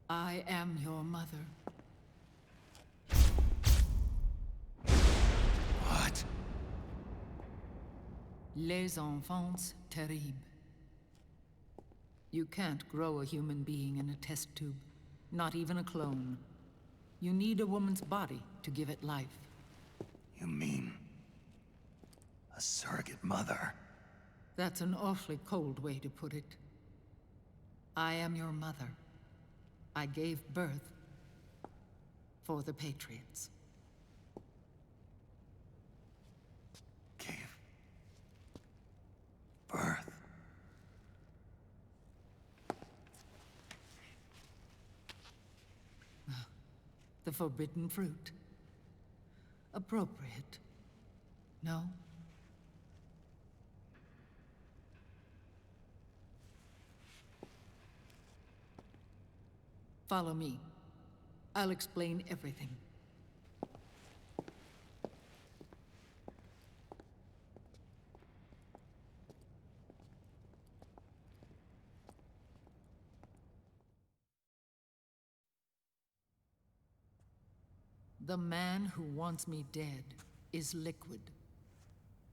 I am your mother. What? Les enfants terribles. You can't grow a human being in a test tube, not even a clone. You need a woman's body to give it life. You mean... a surrogate mother? That's an awfully cold way to put it. I am your mother. I gave birth for the Patriots. Gave birth? The forbidden fruit. Appropriate. No? Follow me. I'll explain everything. The man who wants me dead is Liquid,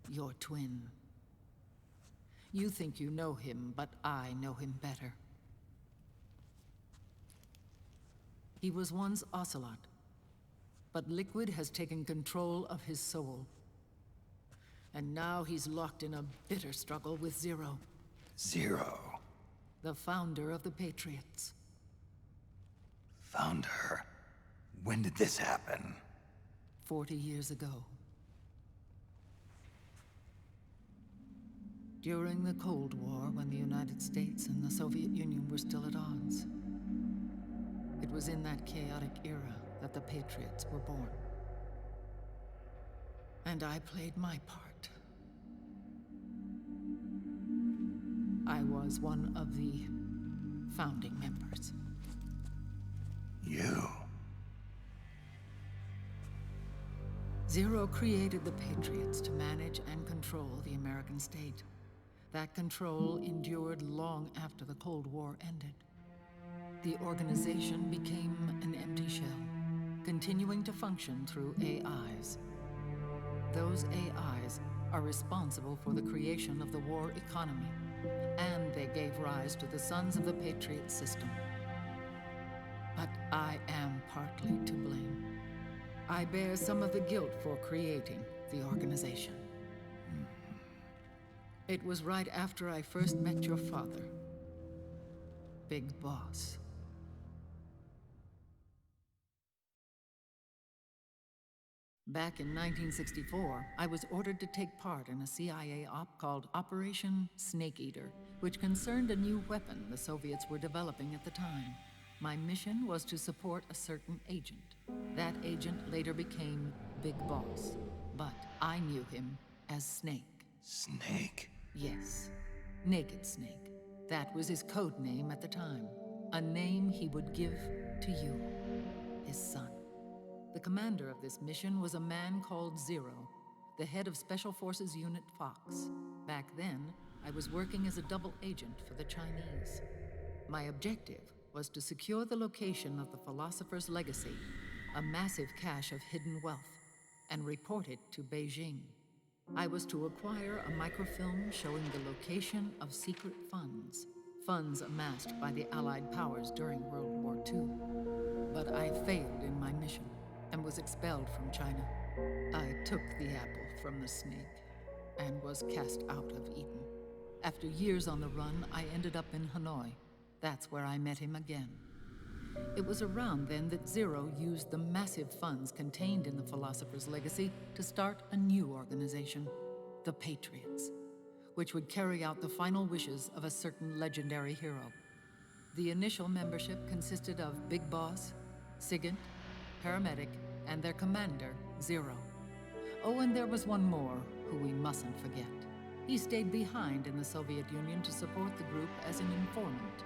your twin. You think you know him, but I know him better. He was once Ocelot, but Liquid has taken control of his soul. And now he's locked in a bitter struggle with Zero. Zero? The founder of the Patriots. Founder? When did this happen? 40 years ago. During the Cold War, when the United States and the Soviet Union were still at odds. It was in that chaotic era that the Patriots were born. And I played my part. I was one of the founding members. You? Zero created the Patriots to manage and control the American state. That control endured long after the Cold War ended. The organization became an empty shell, continuing to function through AIs. Those AIs are responsible for the creation of the war economy, and they gave rise to the Sons of the Patriot system. But I am partly to blame. I bear some of the guilt for creating the organization. It was right after I first met your father, Big Boss. Back in 1964, I was ordered to take part in a CIA op called Operation Snake Eater, which concerned a new weapon the Soviets were developing at the time. My mission was to support a certain agent. That agent later became Big Boss, but I knew him as Snake. Snake? Yes, Naked Snake. That was his code name at the time. A name he would give to you, his son. The commander of this mission was a man called Zero, the head of Special Forces Unit Fox. Back then, I was working as a double agent for the Chinese. My objective was to secure the location of the Philosopher's Legacy, a massive cache of hidden wealth, and report it to Beijing. I was to acquire a microfilm showing the location of secret funds, funds amassed by the Allied powers during World War II. But I failed in my mission and was expelled from China. I took the apple from the snake and was cast out of Eden. After years on the run, I ended up in Hanoi. That's where I met him again. It was around then that Zero used the massive funds contained in the Philosopher's Legacy to start a new organization, the Patriots, which would carry out the final wishes of a certain legendary hero. The initial membership consisted of Big Boss, Sigint, Paramedic, and their commander, Zero. Oh, and there was one more who we mustn't forget. He stayed behind in the Soviet Union to support the group as an informant,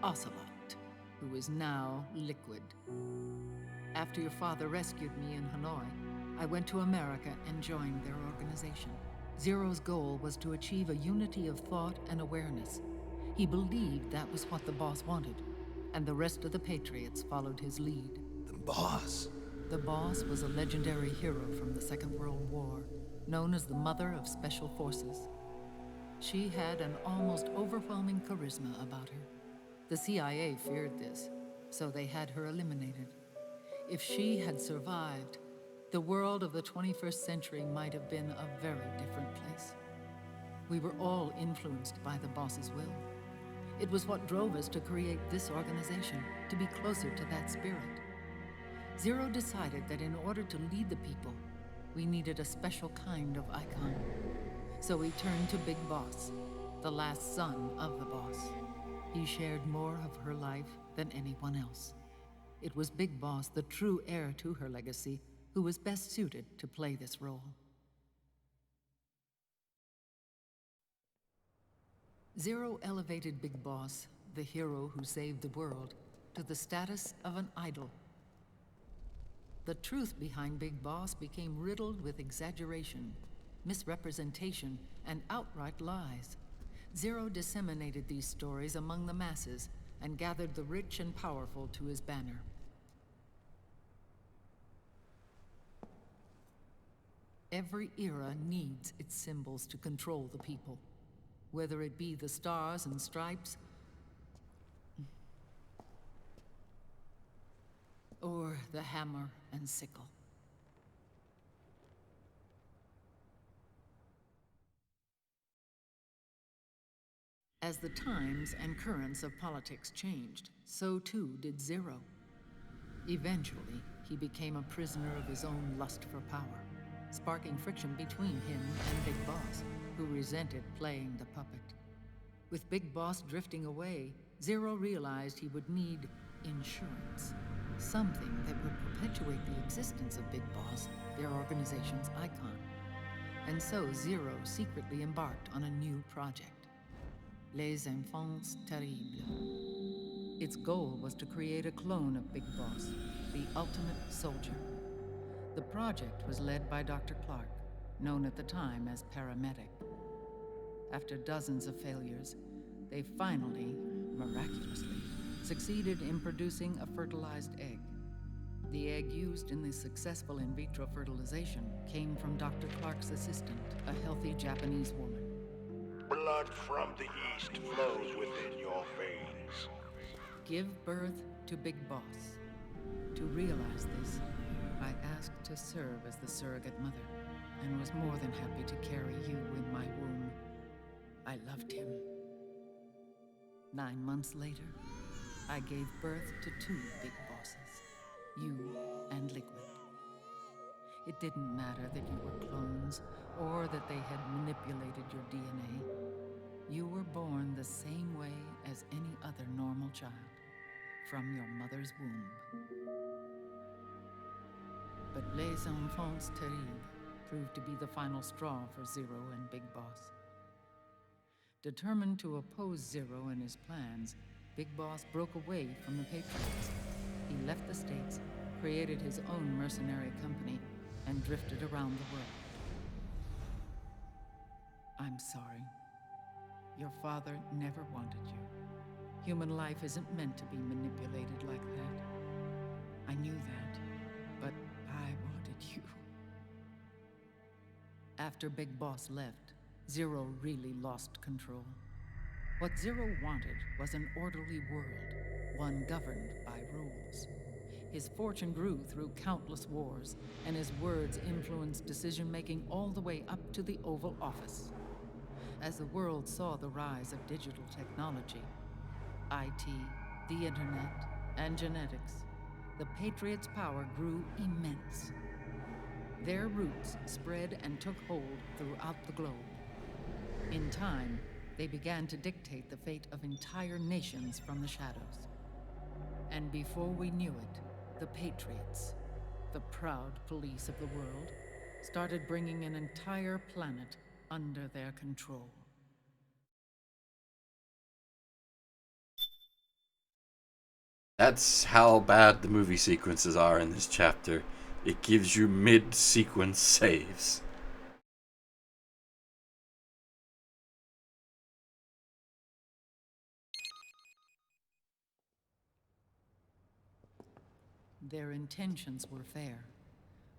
Ocelot, who is now Liquid. After your father rescued me in Hanoi, I went to America and joined their organization. Zero's goal was to achieve a unity of thought and awareness. He believed that was what the boss wanted, and the rest of the Patriots followed his lead. The boss? The boss was a legendary hero from the Second World War, known as the Mother of Special Forces. She had an almost overwhelming charisma about her. The CIA feared this, so they had her eliminated. If she had survived, the world of the 21st century might have been a very different place. We were all influenced by the boss's will. It was what drove us to create this organization, to be closer to that spirit. Zero decided that in order to lead the people, we needed a special kind of icon. So we turned to Big Boss, the last son of the boss. He shared more of her life than anyone else. It was Big Boss, the true heir to her legacy, who was best suited to play this role. Zero elevated Big Boss, the hero who saved the world, to the status of an idol. The truth behind Big Boss became riddled with exaggeration, misrepresentation, and outright lies. Zero disseminated these stories among the masses and gathered the rich and powerful to his banner. Every era needs its symbols to control the people, whether it be the stars and stripes, or the hammer and sickle. As the times and currents of politics changed, so too did Zero. Eventually, he became a prisoner of his own lust for power, sparking friction between him and Big Boss, who resented playing the puppet. With Big Boss drifting away, Zero realized he would need insurance, something that would perpetuate the existence of Big Boss, their organization's icon. And so Zero secretly embarked on a new project, Les Enfants Terribles. Its goal was to create a clone of Big Boss, the ultimate soldier. The project was led by Dr. Clark, known at the time as Paramedic. After dozens of failures, they finally, miraculously, succeeded in producing a fertilized egg. The egg used in the successful in vitro fertilization came from Dr. Clark's assistant, a healthy Japanese woman. Blood from the east flows within your veins. Give birth to Big Boss. To realize this, I asked to serve as the surrogate mother, and was more than happy to carry you in my womb. I loved him. 9 months later, I gave birth to 2 Big Bosses, you and Liquid. It didn't matter that you were clones, or that they had manipulated your DNA. You were born the same way as any other normal child, from your mother's womb. But Les Enfants Terribles proved to be the final straw for Zero and Big Boss. Determined to oppose Zero and his plans, Big Boss broke away from the Patriots. He left the States, created his own mercenary company, and drifted around the world. I'm sorry. Your father never wanted you. Human life isn't meant to be manipulated like that. I knew that, but I wanted you. After Big Boss left, Zero really lost control. What Zero wanted was an orderly world, one governed by rules. His fortune grew through countless wars, and his words influenced decision-making all the way up to the Oval Office. As the world saw the rise of digital technology, IT, the internet, and genetics, the Patriots' power grew immense. Their roots spread and took hold throughout the globe. In time, they began to dictate the fate of entire nations from the shadows. And before we knew it, the Patriots, the proud police of the world, started bringing an entire planet under their control. That's how bad the movie sequences are in this chapter. It gives you mid-sequence saves. Their intentions were fair,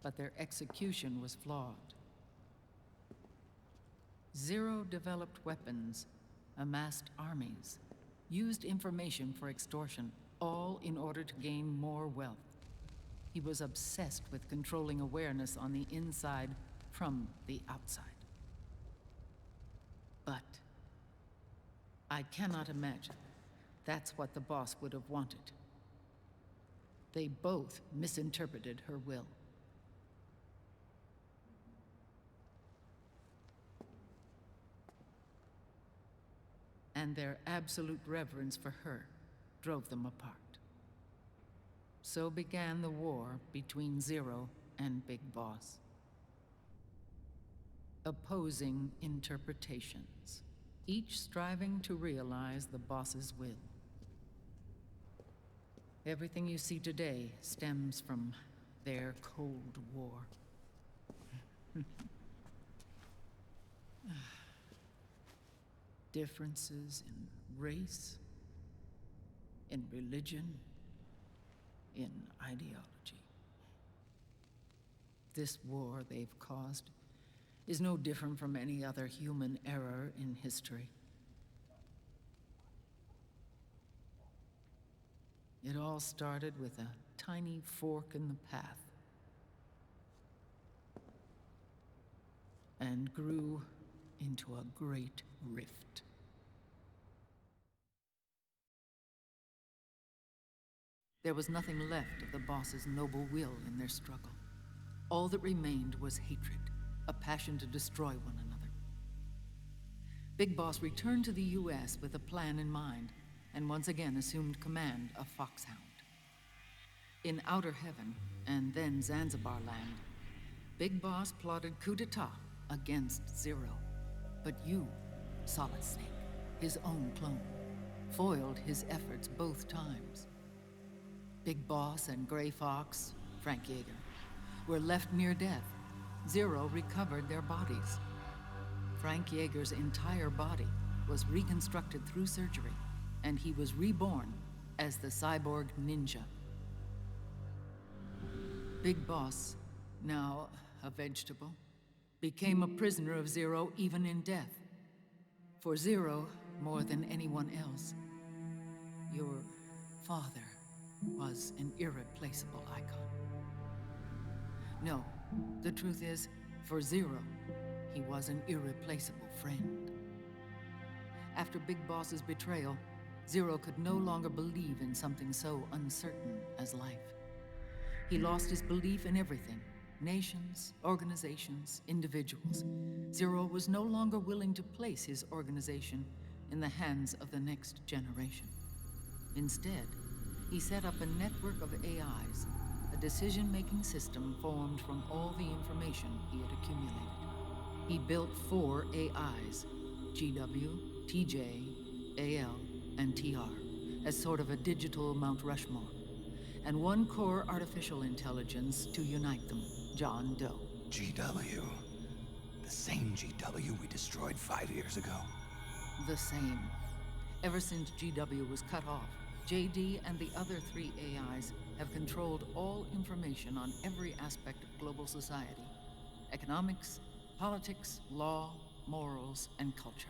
but their execution was flawed. Zero developed weapons, amassed armies, used information for extortion, all in order to gain more wealth. He was obsessed with controlling awareness on the inside from the outside. But I cannot imagine that's what the boss would have wanted. They both misinterpreted her will. And their absolute reverence for her drove them apart. So began the war between Zero and Big Boss. Opposing interpretations, each striving to realize the boss's will. Everything you see today stems from their Cold War. Differences in race, in religion, in ideology. This war they've caused is no different from any other human error in history. It all started with a tiny fork in the path and grew into a great rift. There was nothing left of the boss's noble will in their struggle. All that remained was hatred, a passion to destroy one another. Big Boss returned to the US with a plan in mind, and once again assumed command of Foxhound. In Outer Heaven, and then Zanzibar Land, Big Boss plotted coup d'etat against Zero. But you, Solid Snake, his own clone, foiled his efforts both times. Big Boss and Gray Fox, Frank Yeager, were left near death. Zero recovered their bodies. Frank Yeager's entire body was reconstructed through surgery, and he was reborn as the cyborg ninja. Big Boss, now a vegetable, became a prisoner of Zero even in death. For Zero, more than anyone else, your father was an irreplaceable icon. No, the truth is, for Zero, he was an irreplaceable friend. After Big Boss's betrayal, Zero could no longer believe in something so uncertain as life. He lost his belief in everything. Nations, organizations, individuals. Zero was no longer willing to place his organization in the hands of the next generation. Instead, he set up a network of AIs, a decision-making system formed from all the information he had accumulated. He built 4 AIs, GW, TJ, AL, and TR, as sort of a digital Mount Rushmore, and 1 core artificial intelligence to unite them, John Doe. GW. The same GW we destroyed 5 years ago. The same. Ever since GW was cut off, JD and the other 3 AIs have controlled all information on every aspect of global society. Economics, politics, law, morals, and culture.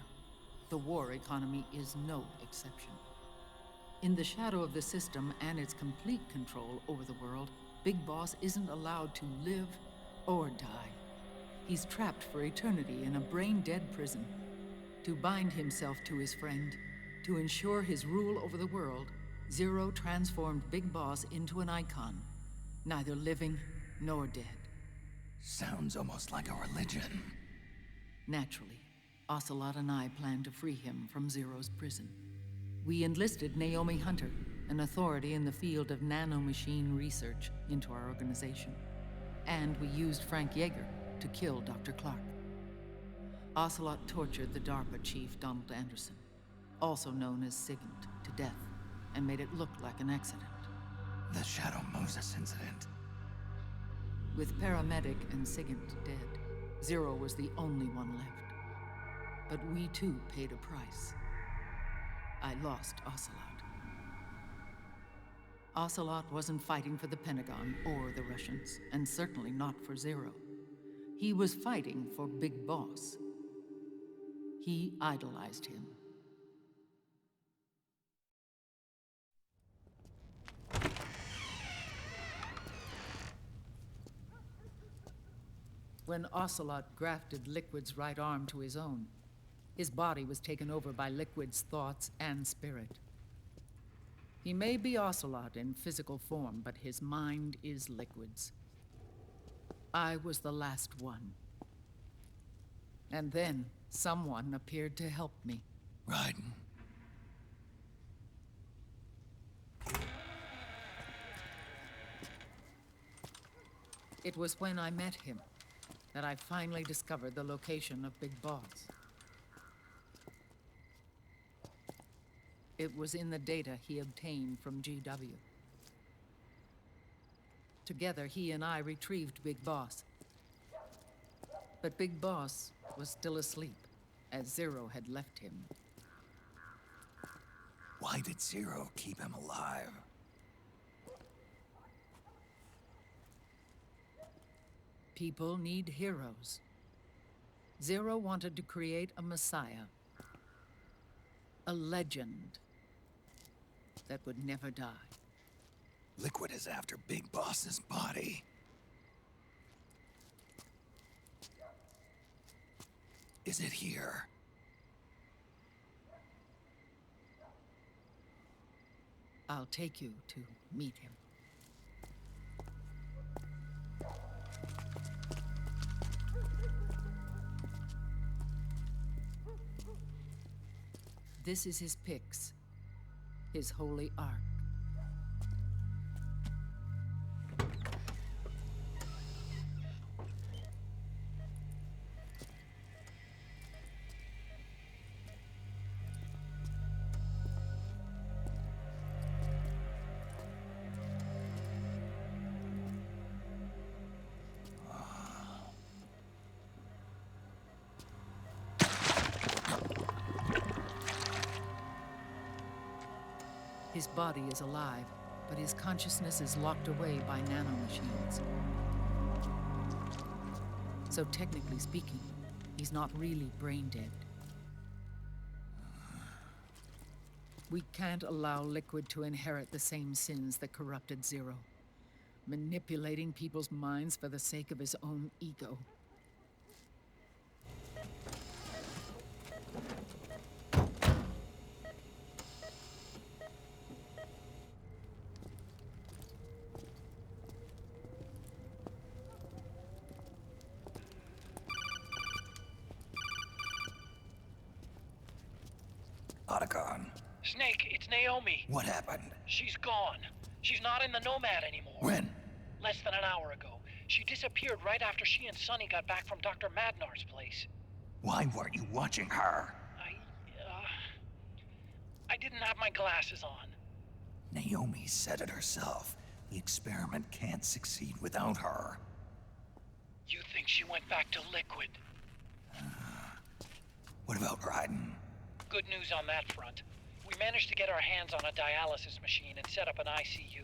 The war economy is no exception. In the shadow of the system and its complete control over the world, Big Boss isn't allowed to live or die. He's trapped for eternity in a brain-dead prison. To bind himself to his friend, to ensure his rule over the world, Zero transformed Big Boss into an icon, neither living nor dead. Sounds almost like a religion. Naturally, Ocelot and I plan to free him from Zero's prison. We enlisted Naomi Hunter, an authority in the field of nanomachine research, into our organization. And we used Frank Yeager to kill Dr. Clark. Ocelot tortured the DARPA chief, Donald Anderson, also known as Sigint, to death, and made it look like an accident. The Shadow Moses incident. With paramedic and Sigint dead, Zero was the only one left. But we too paid a price. I lost Ocelot. Ocelot wasn't fighting for the Pentagon or the Russians, and certainly not for Zero. He was fighting for Big Boss. He idolized him. When Ocelot grafted Liquid's right arm to his own, his body was taken over by Liquid's thoughts and spirit. He may be Ocelot in physical form, but his mind is Liquid's. I was the last one. And then someone appeared to help me. Raiden. It was when I met him that I finally discovered the location of Big Boss. It was in the data he obtained from GW. Together, he and I retrieved Big Boss. But Big Boss was still asleep, as Zero had left him. Why did Zero keep him alive? People need heroes. Zero wanted to create a messiah. A legend that would never die. Liquid is after Big Boss's body. Is it here? I'll take you to meet him. This is his pyx, his holy ark. His body is alive, but his consciousness is locked away by nanomachines. So technically speaking, he's not really brain dead. We can't allow Liquid to inherit the same sins that corrupted Zero, manipulating people's minds for the sake of his own ego. Otacon. Snake, it's Naomi. What happened? She's gone. She's not in the Nomad anymore. When? Less than an hour ago. She disappeared right after she and Sonny got back from Dr. Madnar's place. Why weren't you watching her? I didn't have my glasses on. Naomi said it herself. The experiment can't succeed without her. You think she went back to Liquid? What about Raiden? Good news on that front. We managed to get our hands on a dialysis machine and set up an ICU.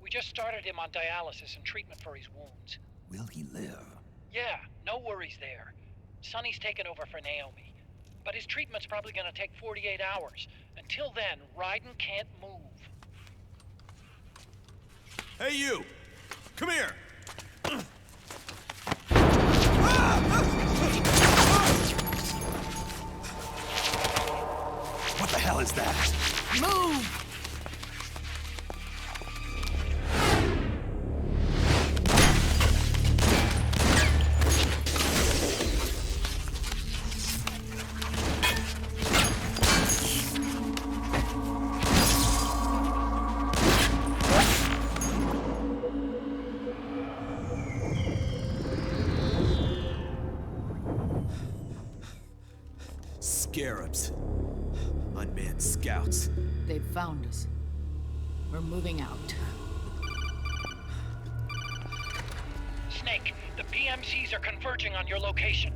We just started him on dialysis and treatment for his wounds. Will he live? Yeah, no worries there. Sonny's taken over for Naomi. But his treatment's probably gonna take 48 hours. Until then, Raiden can't move. Hey, you! Come here! What the hell is that? Move! Scarabs. Unmanned scouts. They've found us. We're moving out. Snake, the PMCs are converging on your location.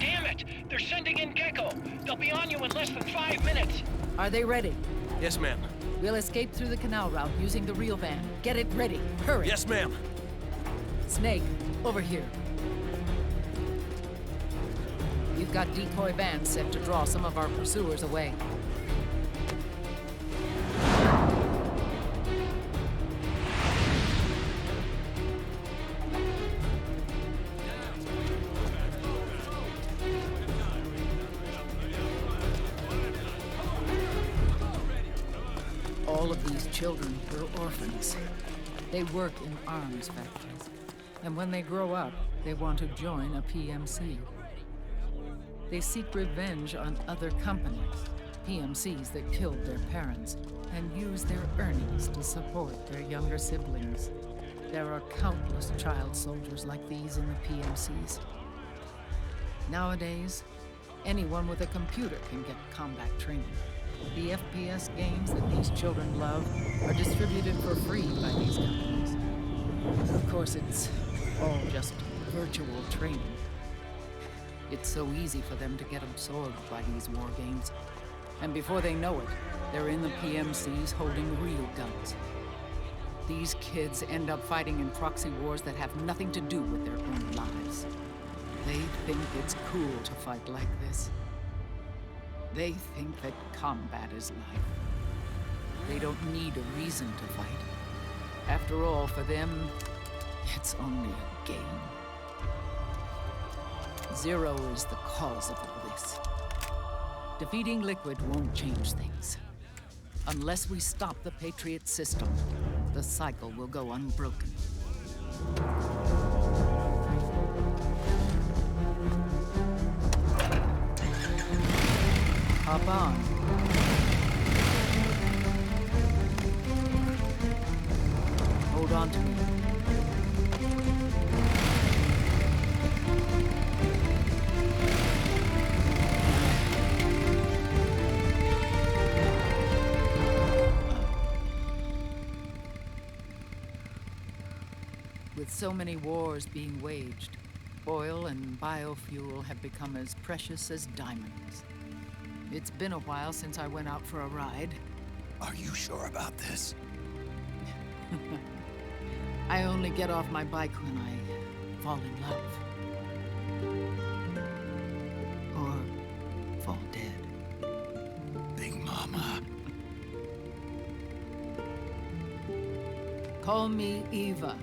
Damn it! They're sending in Gecko! They'll be on you in less than 5 minutes! Are they ready? Yes, ma'am. We'll escape through the canal route using the real van. Get it ready. Hurry. Yes, ma'am. Snake, over here. We've got decoy vans set to draw some of our pursuers away. All of these children were orphans. They work in arms factories. And when they grow up, they want to join a PMC. They seek revenge on other companies, PMCs that killed their parents, and use their earnings to support their younger siblings. There are countless child soldiers like these in the PMCs. Nowadays, anyone with a computer can get combat training. The FPS games that these children love are distributed for free by these companies. Of course, it's all just virtual training. It's so easy for them to get absorbed by these war games. And before they know it, they're in the PMCs holding real guns. These kids end up fighting in proxy wars that have nothing to do with their own lives. They think it's cool to fight like this. They think that combat is life. They don't need a reason to fight. After all, for them, it's only a game. Zero is the cause of all this. Defeating Liquid won't change things. Unless we stop the Patriot system, the cycle will go unbroken. Hop on. Hold on to me. With so many wars being waged, oil and biofuel have become as precious as diamonds. It's been a while since I went out for a ride. Are you sure about this? I only get off my bike when I fall in love. Or fall dead. Big Mama. Call me Eva.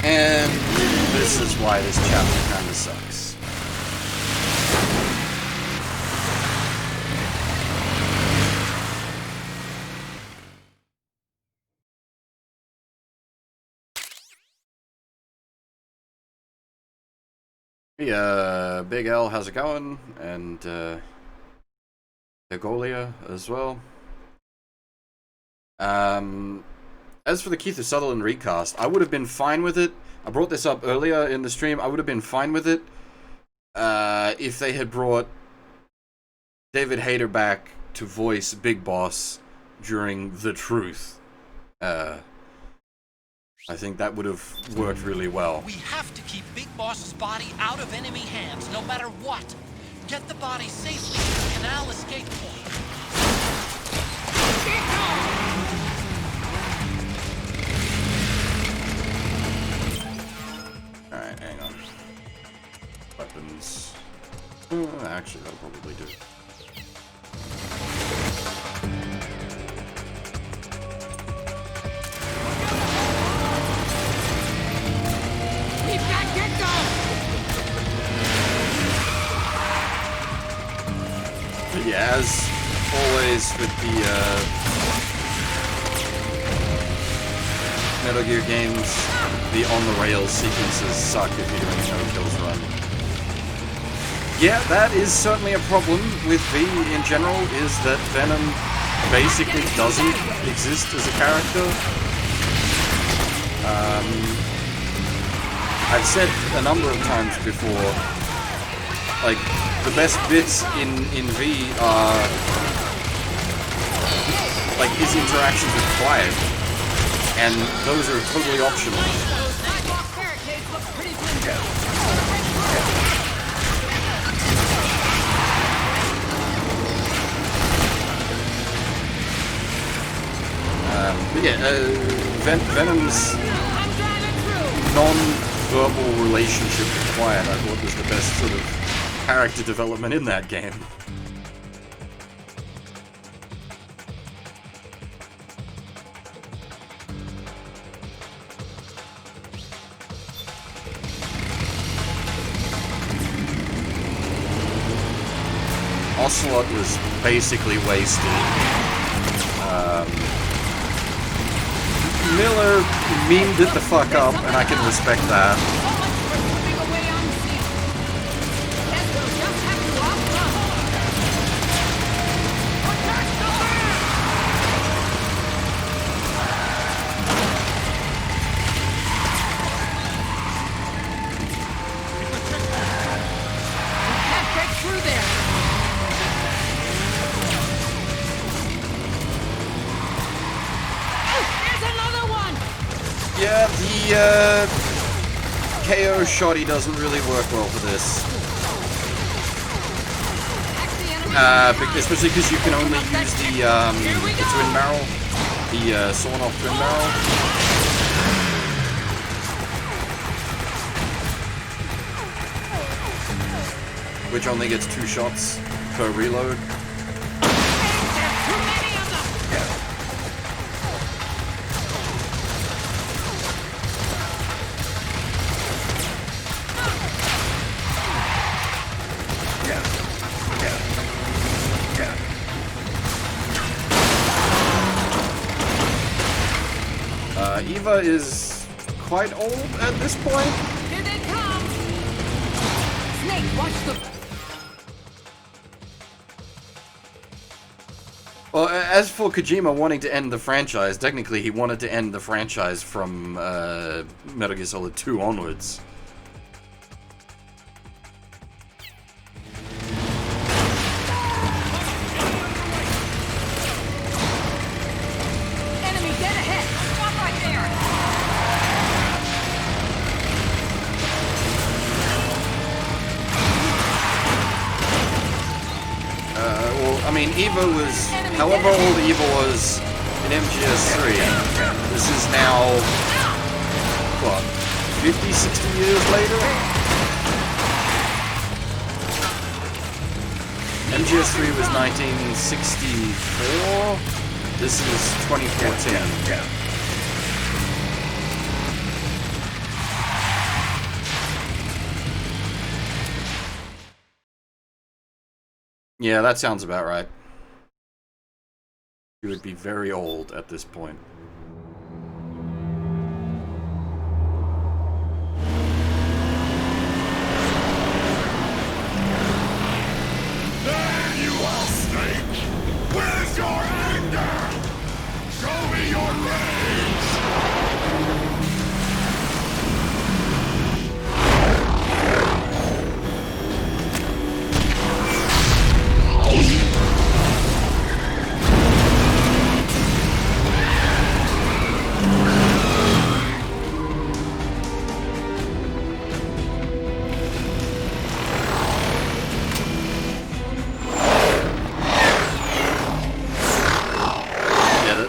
And this is why this chapter kinda sucks. Hey, Big L, how's it going? And, Degolia as well. as for the Kiefer Sutherland recast, I would have been fine with it. I brought this up earlier in the stream. I would have been fine with it if they had brought David Hayter back to voice Big Boss during The Truth. I think that would have worked really well. We have to keep Big Boss's body out of enemy hands, no matter what. Get the body safely to the canal escape point. Alright, hang on. Weapons. Actually, that'll probably do. We've got Gecko! But yeah, as always with the Metal Gear games, the on-the-rails sequences suck if you're doing a no-kills run. Yeah, that is certainly a problem with V in general, is that Venom basically doesn't exist as a character. I've said a number of times before, like, the best bits in V are, like, his interactions with Quiet, and those are totally optional. But yeah, Venom's non-verbal relationship with Quiet, I thought, was the best sort of character development in that game. Ocelot was basically wasted. Miller memed it the fuck up, and I can respect that. Yeah, the KO shotty doesn't really work well for this. Especially because you can only use the twin barrel, the sawn-off twin barrel. Which only gets 2 shots per reload. Eva is quite old at this point. Here they come! Snake, watch the... Well, as for Kojima wanting to end the franchise, technically he wanted to end the franchise from Metal Gear Solid 2 onwards. I mean, Eva was, however old Eva was in MGS3, this is now, what, 50, 60 years later? MGS3 was 1964, this is 2014. Yeah, that sounds about right. He would be very old at this point. There you are, Snake! Where's your anger? Show me your rage!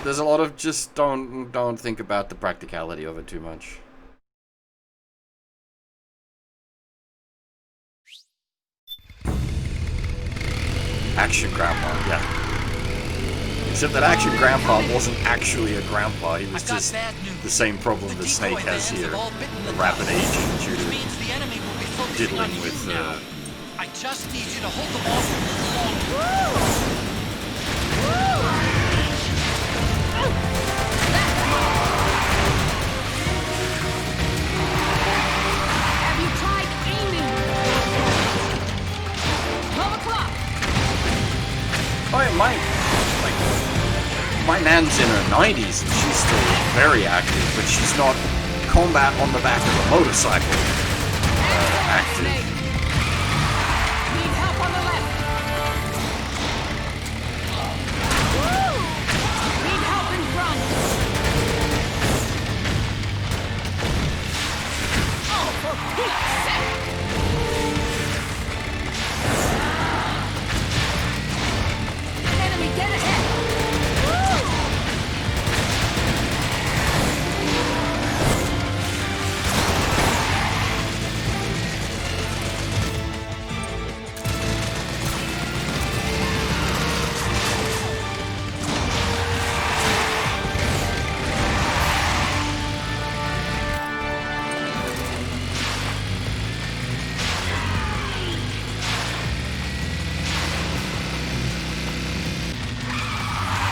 there's a lot of just don't think about the practicality of it too much. Action Grandpa, yeah. Except that Action Grandpa wasn't actually a grandpa, he was just the same problem that Snake has here. The rapid aging due to diddling with, I just need you to hold them off a little longer. Have you tried aiming? 12 o'clock. My nan's in her 90s and she's still very active, but she's not combat on the back of a motorcycle active. Need help on the left. Need help in front. Oh, for Pete's sake! Enemy, get ahead!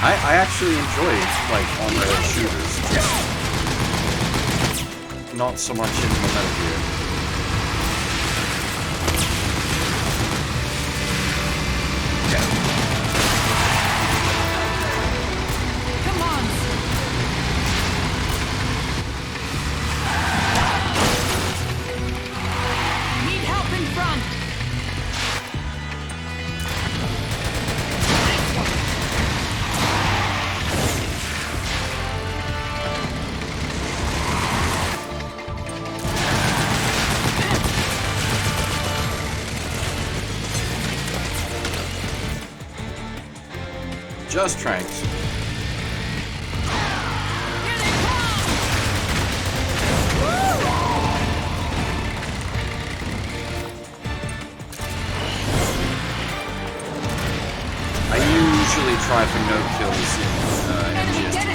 I actually enjoy, like, on-rail shooters. Just not so much in the Metal Gear. Come on! Need help in front! Just Tranks. I usually try for no kills in MGS2.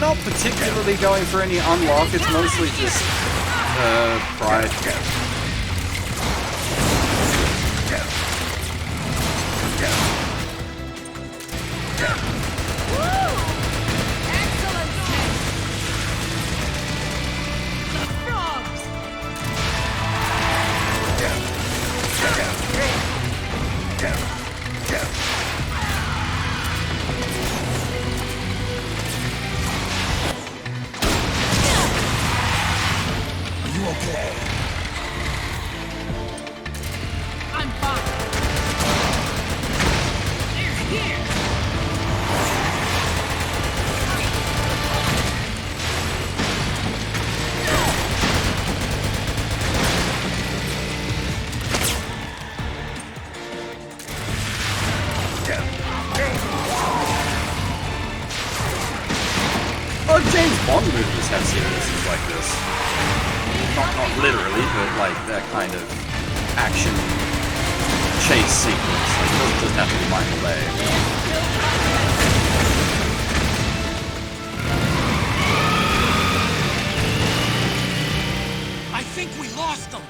Not particularly going for any unlock, it's mostly just, pride. James Bond movies have sequences like this. Not literally, but like that kind of action chase sequence. Like, it doesn't just have to be Michael Bay. I think we lost them.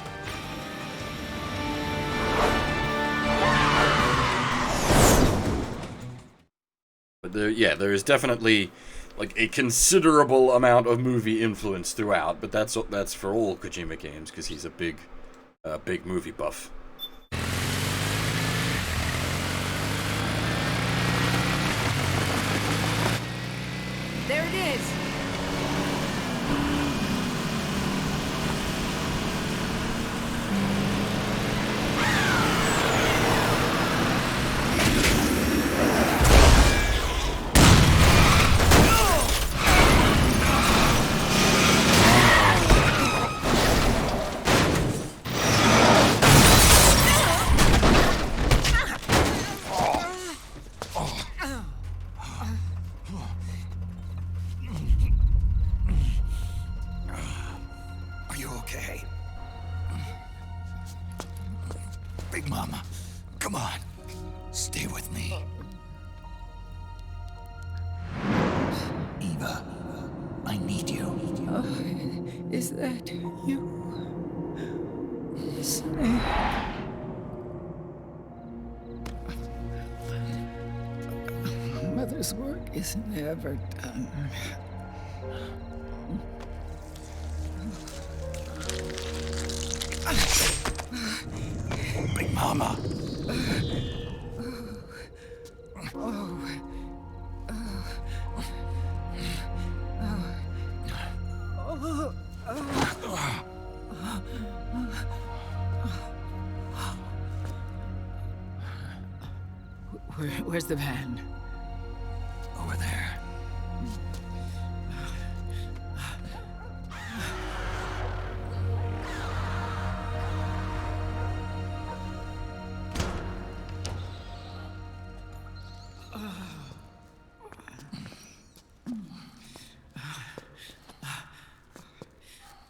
But there is definitely like a considerable amount of movie influence throughout, but that's for all Kojima games because he's a big movie buff. There it is. Are you okay? Big Mama, come on. Stay with me. Eva, I need you. Oh, is that you? Snake. Mother's work is never done. Big Mama. Where's the van? Over there.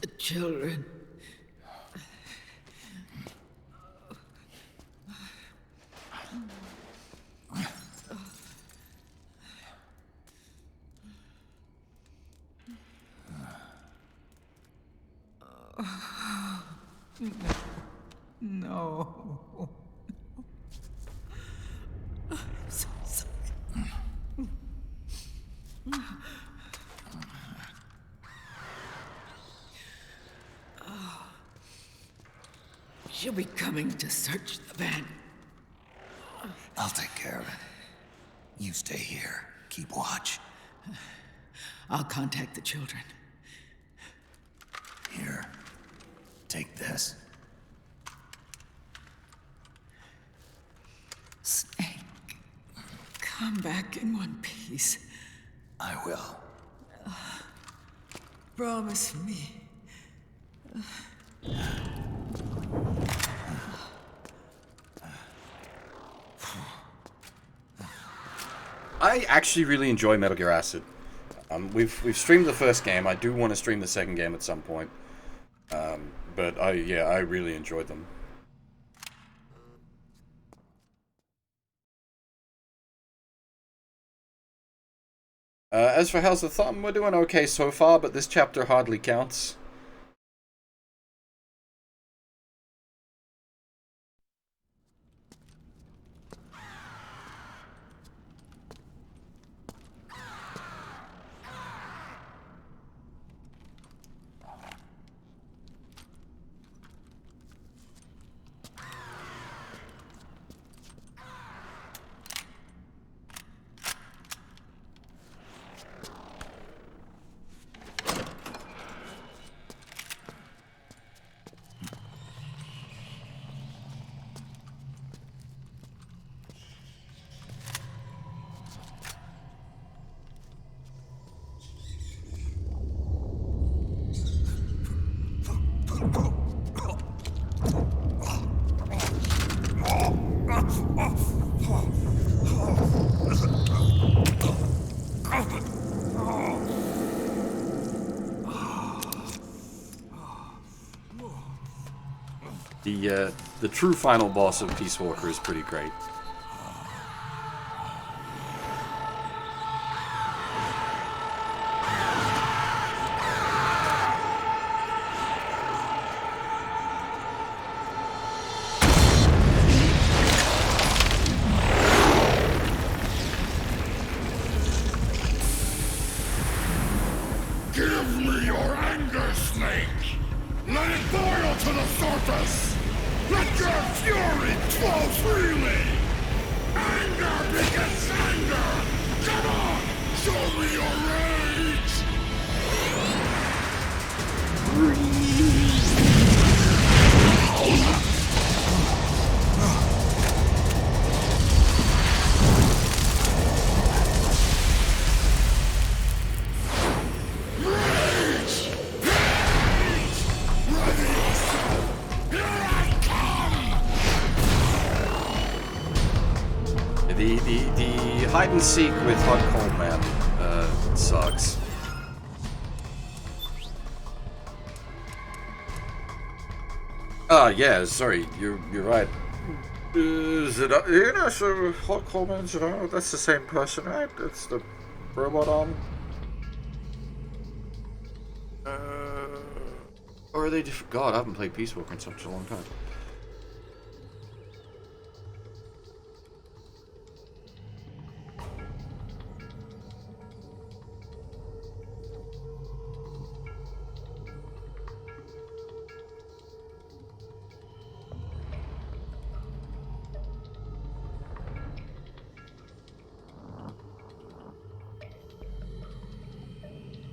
The children. No. I'm so sorry. She'll be coming to search the van. I'll take care of it. You stay here. Keep watch. I'll contact the children. Here. Take this. Snake, come back in one piece. I will. Promise me. I actually really enjoy Metal Gear Acid. We've streamed the first game. I do want to stream the second game at some point. But I really enjoyed them. As for How's the Thumb, we're doing okay so far, but this chapter hardly counts. The true final boss of Peace Walker is pretty great. Give me your anger, Snake! Let it boil to the surface! Let your fury flow freely! Anger begets anger! Come on! Show me your rage! The hide and seek with Hot Cold Man sucks. Yeah, sorry, you're right. Is it, so hot comments, that's the same person, right? That's the robot arm. Or are they different? God, I haven't played Peace Walker in such a long time.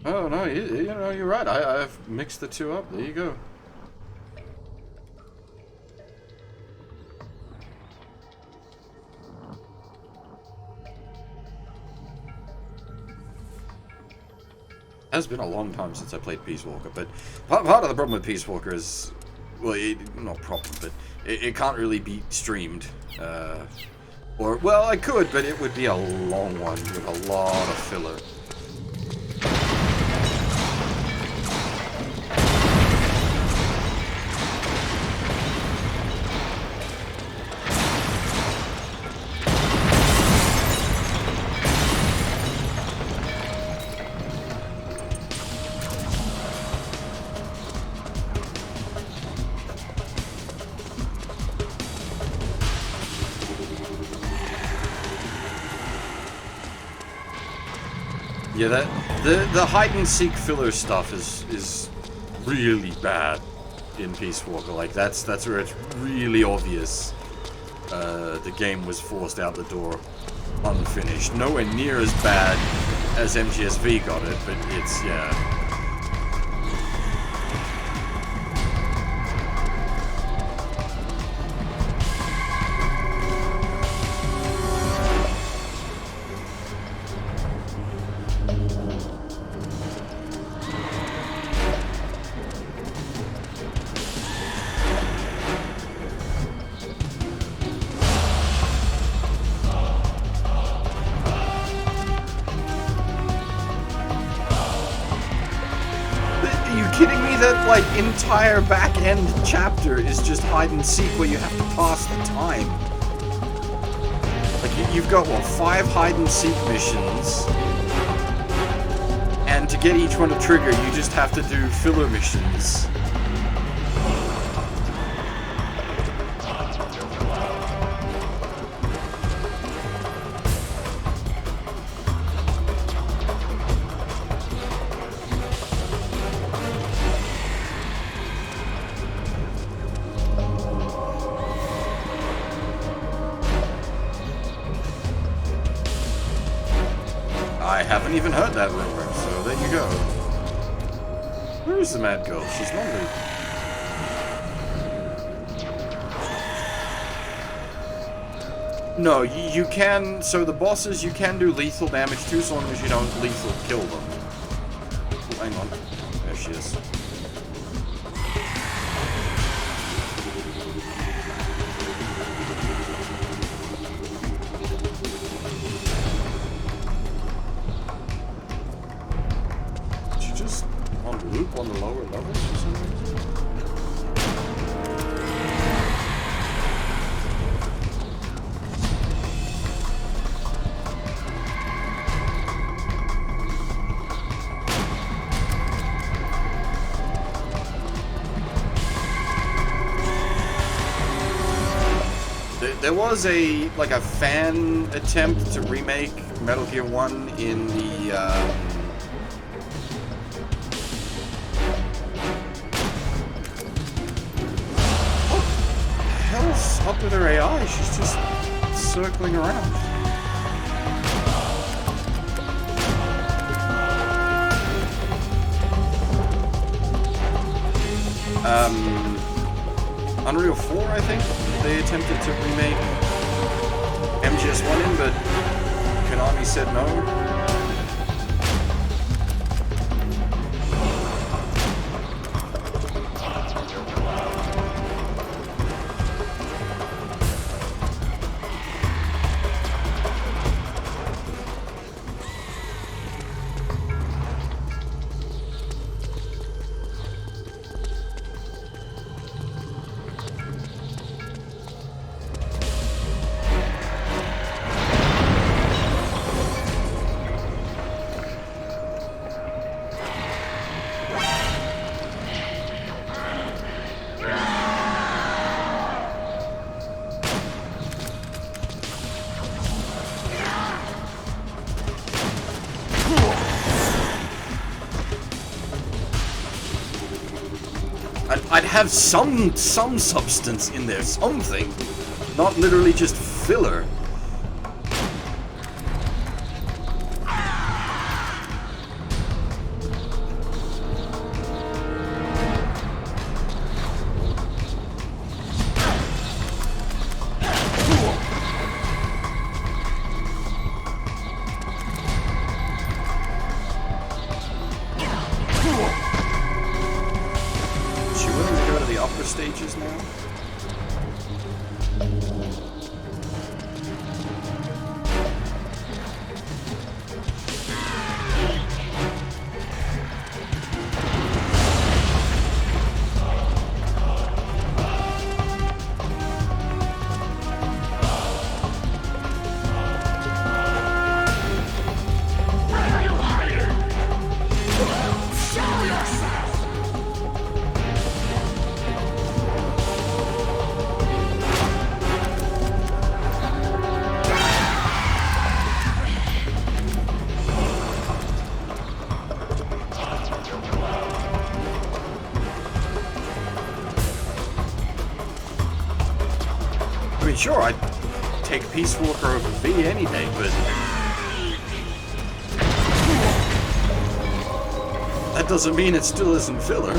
Oh no, you know, you're right. I've mixed the two up. There you go. It has been a long time since I played Peace Walker, but part of the problem with Peace Walker is, well, not problem, but it can't really be streamed. Or, well, I could, but it would be a long one with a lot of filler. Yeah, the hide and seek filler stuff is really bad in Peace Walker. Like that's where it's really obvious the game was forced out the door unfinished. Nowhere near as bad as MGSV got it, but it's yeah. Like entire back end chapter is just hide and seek where you have to pass the time. Like you've got what, 5 hide and seek missions, and to get each one to trigger you just have to do filler missions. I haven't even heard that rumor, so there you go. Where is the mad girl? She's lovely. No, you can, so the bosses you can do lethal damage to, so long as you don't lethal kill them. Oh, hang on. There she is. Loop on the lower levels for some reason? There was a fan attempt to remake Metal Gear 1 in the up with her AI, she's just circling around. Unreal 4, I think, they attempted to remake MGS1 in, but Konami said no. I'd have some substance in there, something. Not literally just filler. Stages now. Sure, I'd take Peace Walker over V any day, but that doesn't mean it still isn't filler.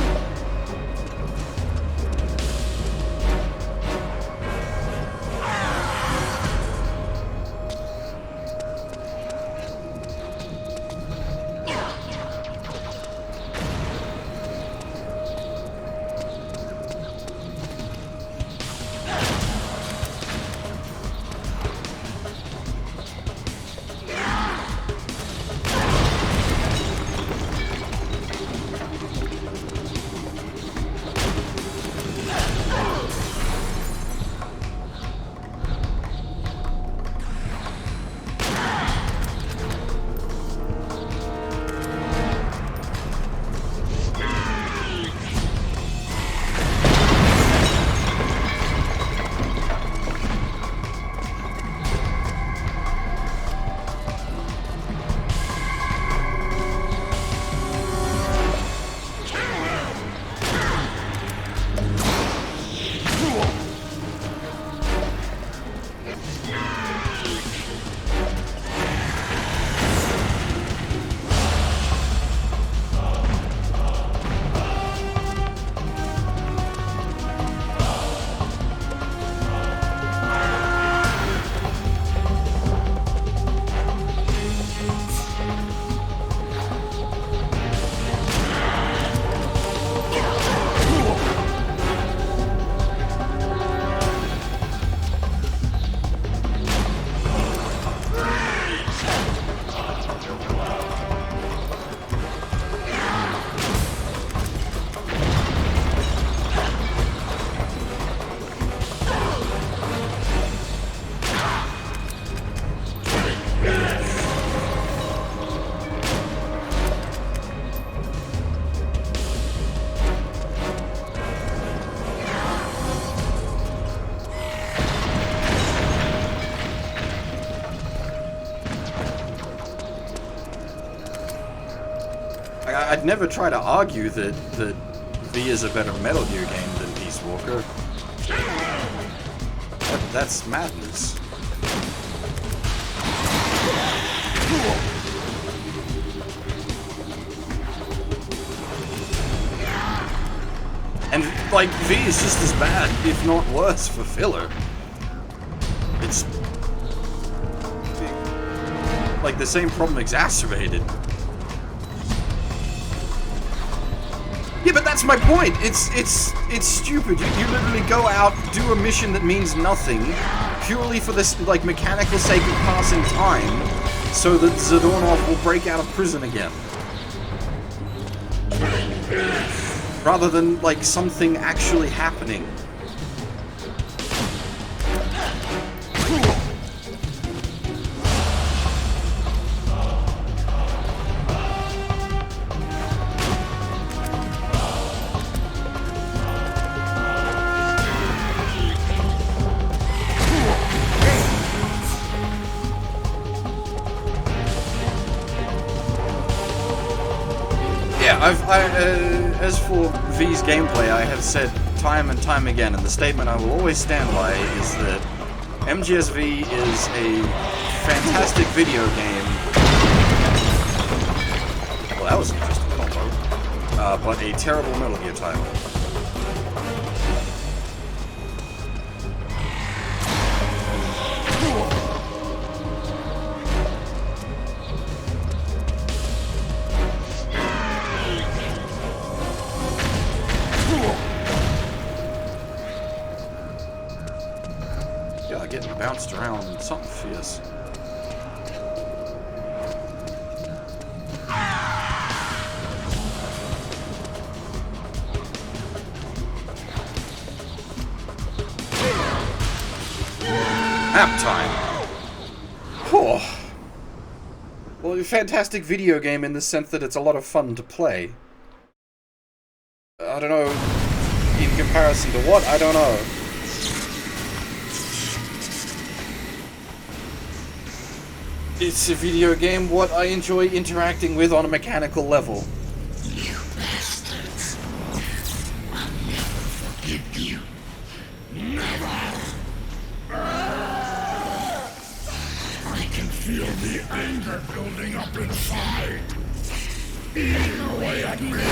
I'd never try to argue that V is a better Metal Gear game than Peace Walker. That's madness. And, like, V is just as bad, if not worse, for filler. It's like the same problem exacerbated. Yeah, but that's my point. It's stupid. You literally go out, do a mission that means nothing, purely for this like mechanical sake of passing time, so that Zadornov will break out of prison again. Rather than like something actually happening. as for V's gameplay, I have said time and time again, and the statement I will always stand by is that MGSV is a fantastic video game. Well, that was an interesting combo. But a terrible Metal Gear title. Yeah, getting bounced around something fierce. Nap time. Oh. Well, a fantastic video game in the sense that it's a lot of fun to play. I don't know, in comparison to what? I don't know. It's a video game what I enjoy interacting with on a mechanical level. You bastards. I'll never forgive you. Never. I can feel the anger building up inside. Eating away at me.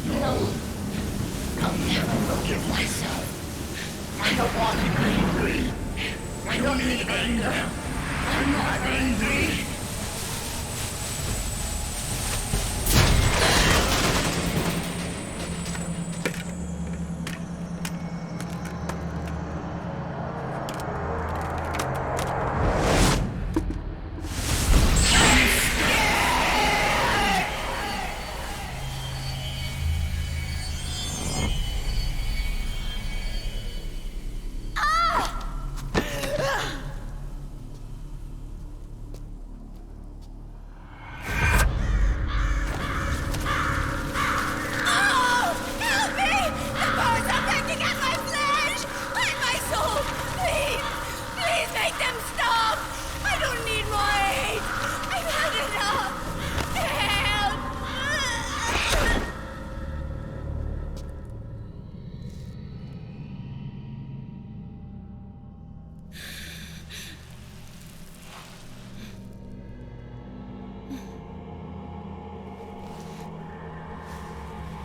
No. I'll never forgive myself. I don't want to be angry. I don't need anger. I'm not angry.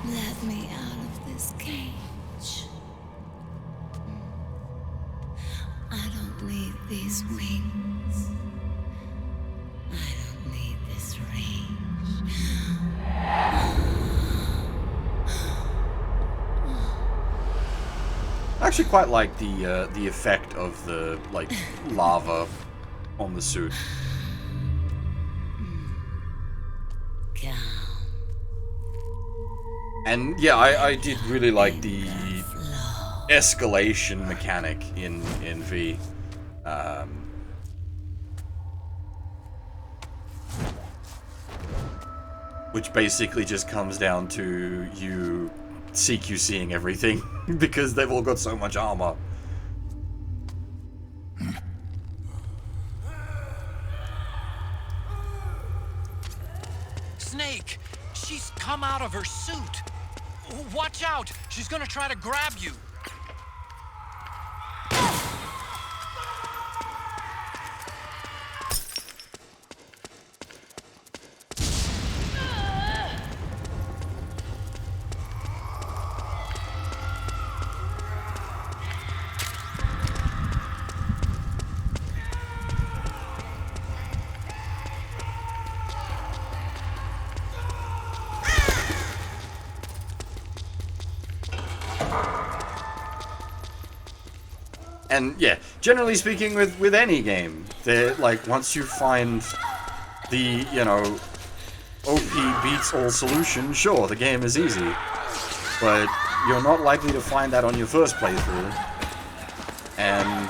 Let me out of this cage. I don't need these wings. I don't need this range. I actually quite like the effect of the like lava on the suit. And yeah, I did really like the escalation mechanic in V. Which basically just comes down to you CQCing everything because they've all got so much armor. Snake! She's come out of her suit! Watch out! She's gonna try to grab you! And yeah, generally speaking, with any game, they're like once you find the, you know, OP beats all solution, sure, the game is easy. But you're not likely to find that on your first playthrough. And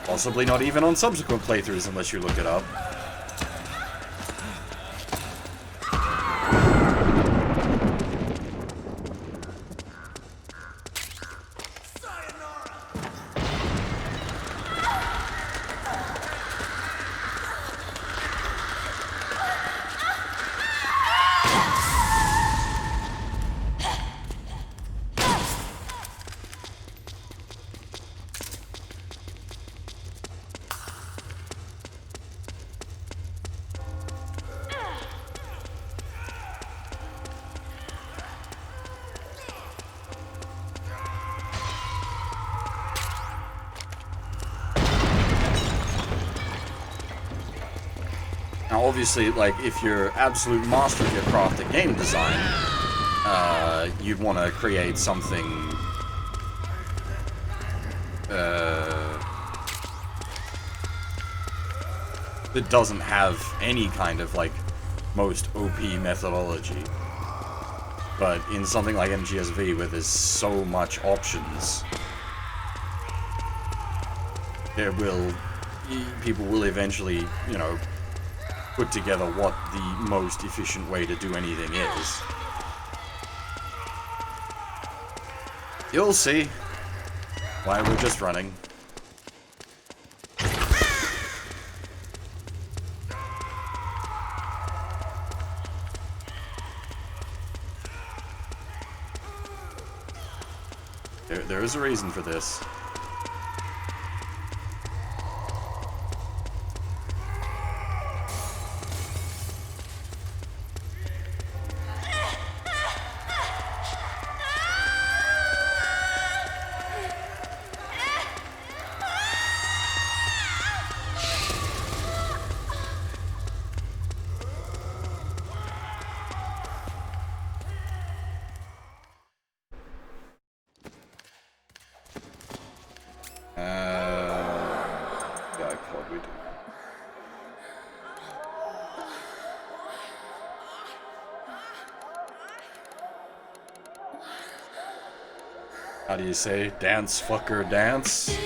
possibly not even on subsequent playthroughs unless you look it up. obviously, like, if you're absolute master of your craft at game design, you'd want to create something that doesn't have any kind of, like, most OP methodology. But in something like MGSV, where there's so much options, people will eventually, you know, put together what the most efficient way to do anything is. You'll see why we're just running. There is a reason for this. Yeah, what we do. How do you say? Dance, fucker, dance?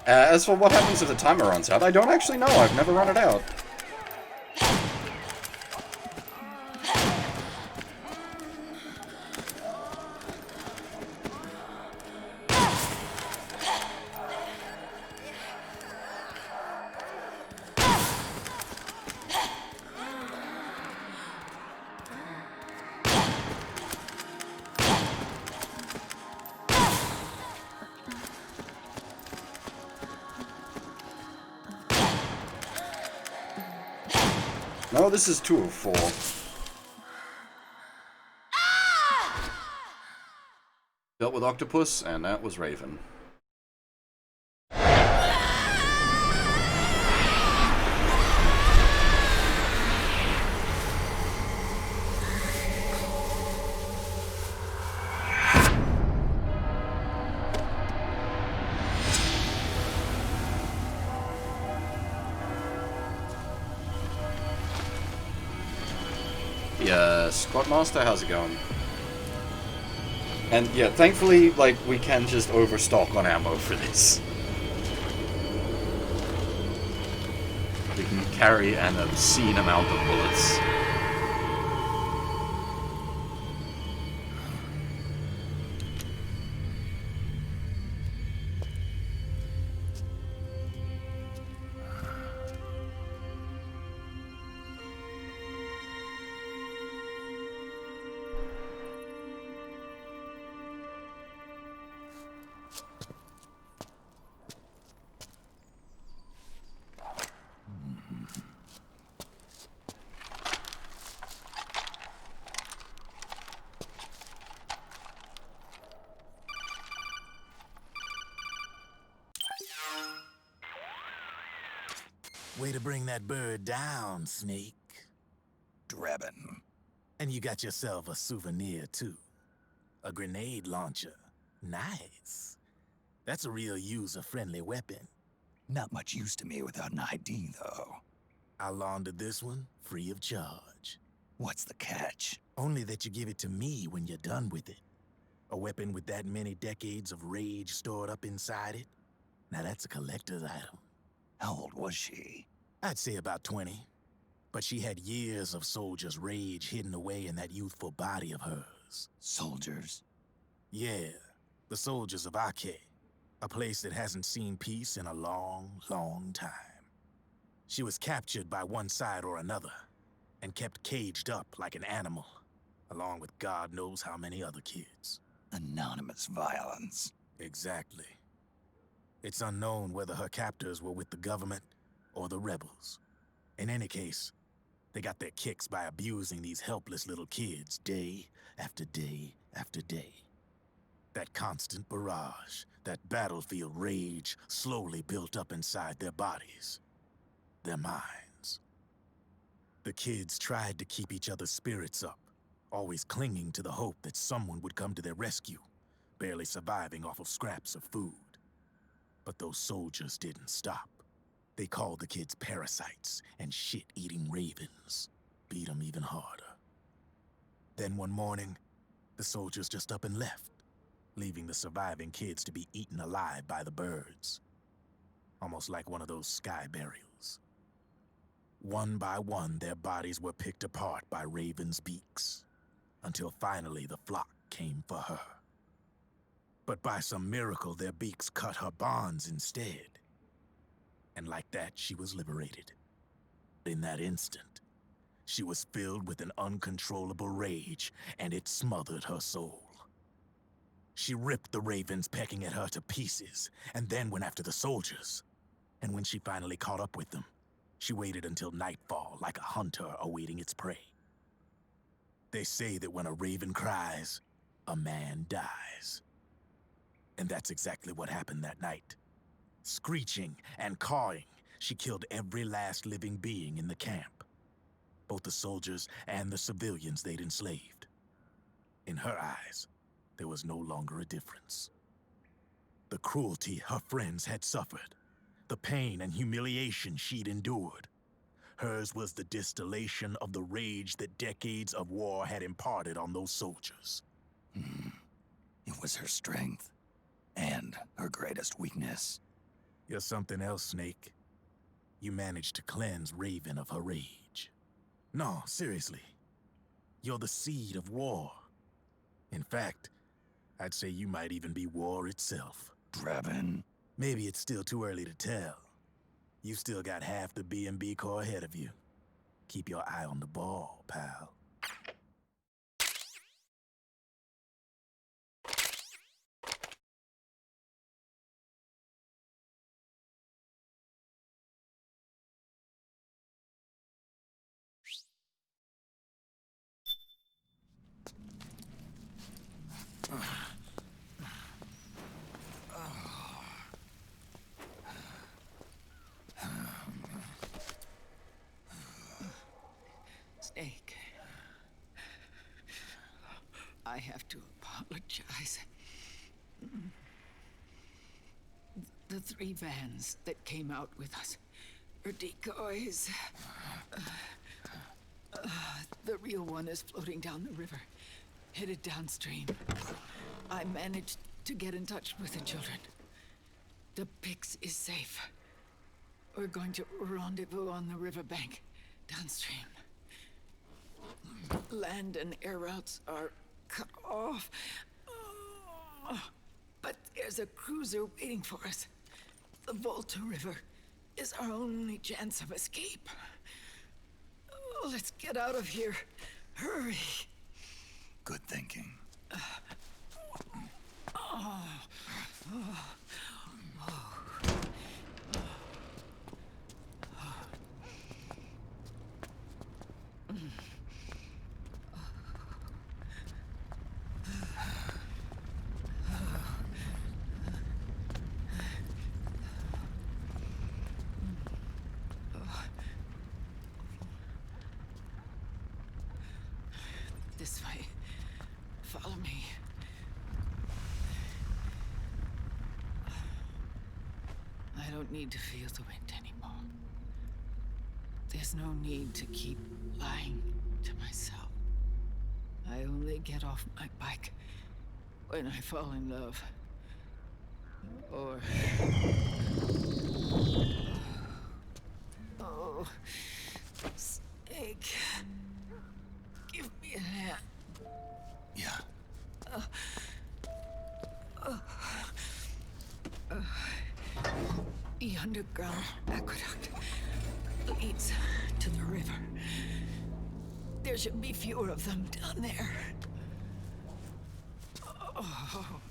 As for what happens if the timer runs out, I don't actually know. I've never run it out. No, this is 2 of 4. Dealt with Octopus, and that was Raven. Yeah, Squad Master, how's it going? And yeah, thankfully, like, we can just overstock on ammo for this. We can carry an obscene amount of bullets. Way to bring that bird down, Snake. Drebin. And you got yourself a souvenir, too. A grenade launcher. Nice. That's a real user-friendly weapon. Not much use to me without an ID, though. I'll launder this one free of charge. What's the catch? Only that you give it to me when you're done with it. A weapon with that many decades of rage stored up inside it? Now that's a collector's item. How old was she? I'd say about 20. But she had years of soldiers' rage hidden away in that youthful body of hers. Soldiers? Yeah, the soldiers of Ake. A place that hasn't seen peace in a long, long time. She was captured by one side or another, and kept caged up like an animal, along with God knows how many other kids. Anonymous violence. Exactly. It's unknown whether her captors were with the government or the rebels. In any case, they got their kicks by abusing these helpless little kids day after day after day. That constant barrage, that battlefield rage slowly built up inside their bodies, their minds. The kids tried to keep each other's spirits up, always clinging to the hope that someone would come to their rescue, barely surviving off of scraps of food. But those soldiers didn't stop. They called the kids parasites and shit-eating ravens, beat them even harder. Then one morning, the soldiers just up and left, leaving the surviving kids to be eaten alive by the birds. Almost like one of those sky burials. One by one, their bodies were picked apart by ravens' beaks, until finally the flock came for her. But by some miracle, their beaks cut her bonds instead. And like that, she was liberated. In that instant, she was filled with an uncontrollable rage, and it smothered her soul. She ripped the ravens pecking at her to pieces, and then went after the soldiers. And when she finally caught up with them, she waited until nightfall like a hunter awaiting its prey. They say that when a raven cries, a man dies. And that's exactly what happened that night. Screeching and cawing, she killed every last living being in the camp. Both the soldiers and the civilians they'd enslaved. In her eyes, there was no longer a difference. The cruelty her friends had suffered, the pain and humiliation she'd endured. Hers was the distillation of the rage that decades of war had imparted on those soldiers. It was her strength, and her greatest weakness. You're something else, Snake. You managed to cleanse Raven of her rage. No, seriously. You're the seed of war. In fact, I'd say you might even be war itself. Draven? Maybe it's still too early to tell. You've still got half the B&B Corps ahead of you. Keep your eye on the ball, pal. Snake. I have to apologize. The 3 vans that came out with us are decoys. The real one is floating down the river, headed downstream. I managed to get in touch with the children. The Pix is safe. We're going to rendezvous on the riverbank, downstream. Land and air routes are cut off. But there's a cruiser waiting for us. The Volta River is our only chance of escape. Let's get out of here. Hurry. Good thinking. This way. Follow me. I don't need to feel the wind anymore. There's no need to keep lying to myself. I only get off my bike when I fall in love. Or... Oh, Snake. Give me a hand. Yeah. The underground aqueduct leads to the river. There should be fewer of them down there. Oh.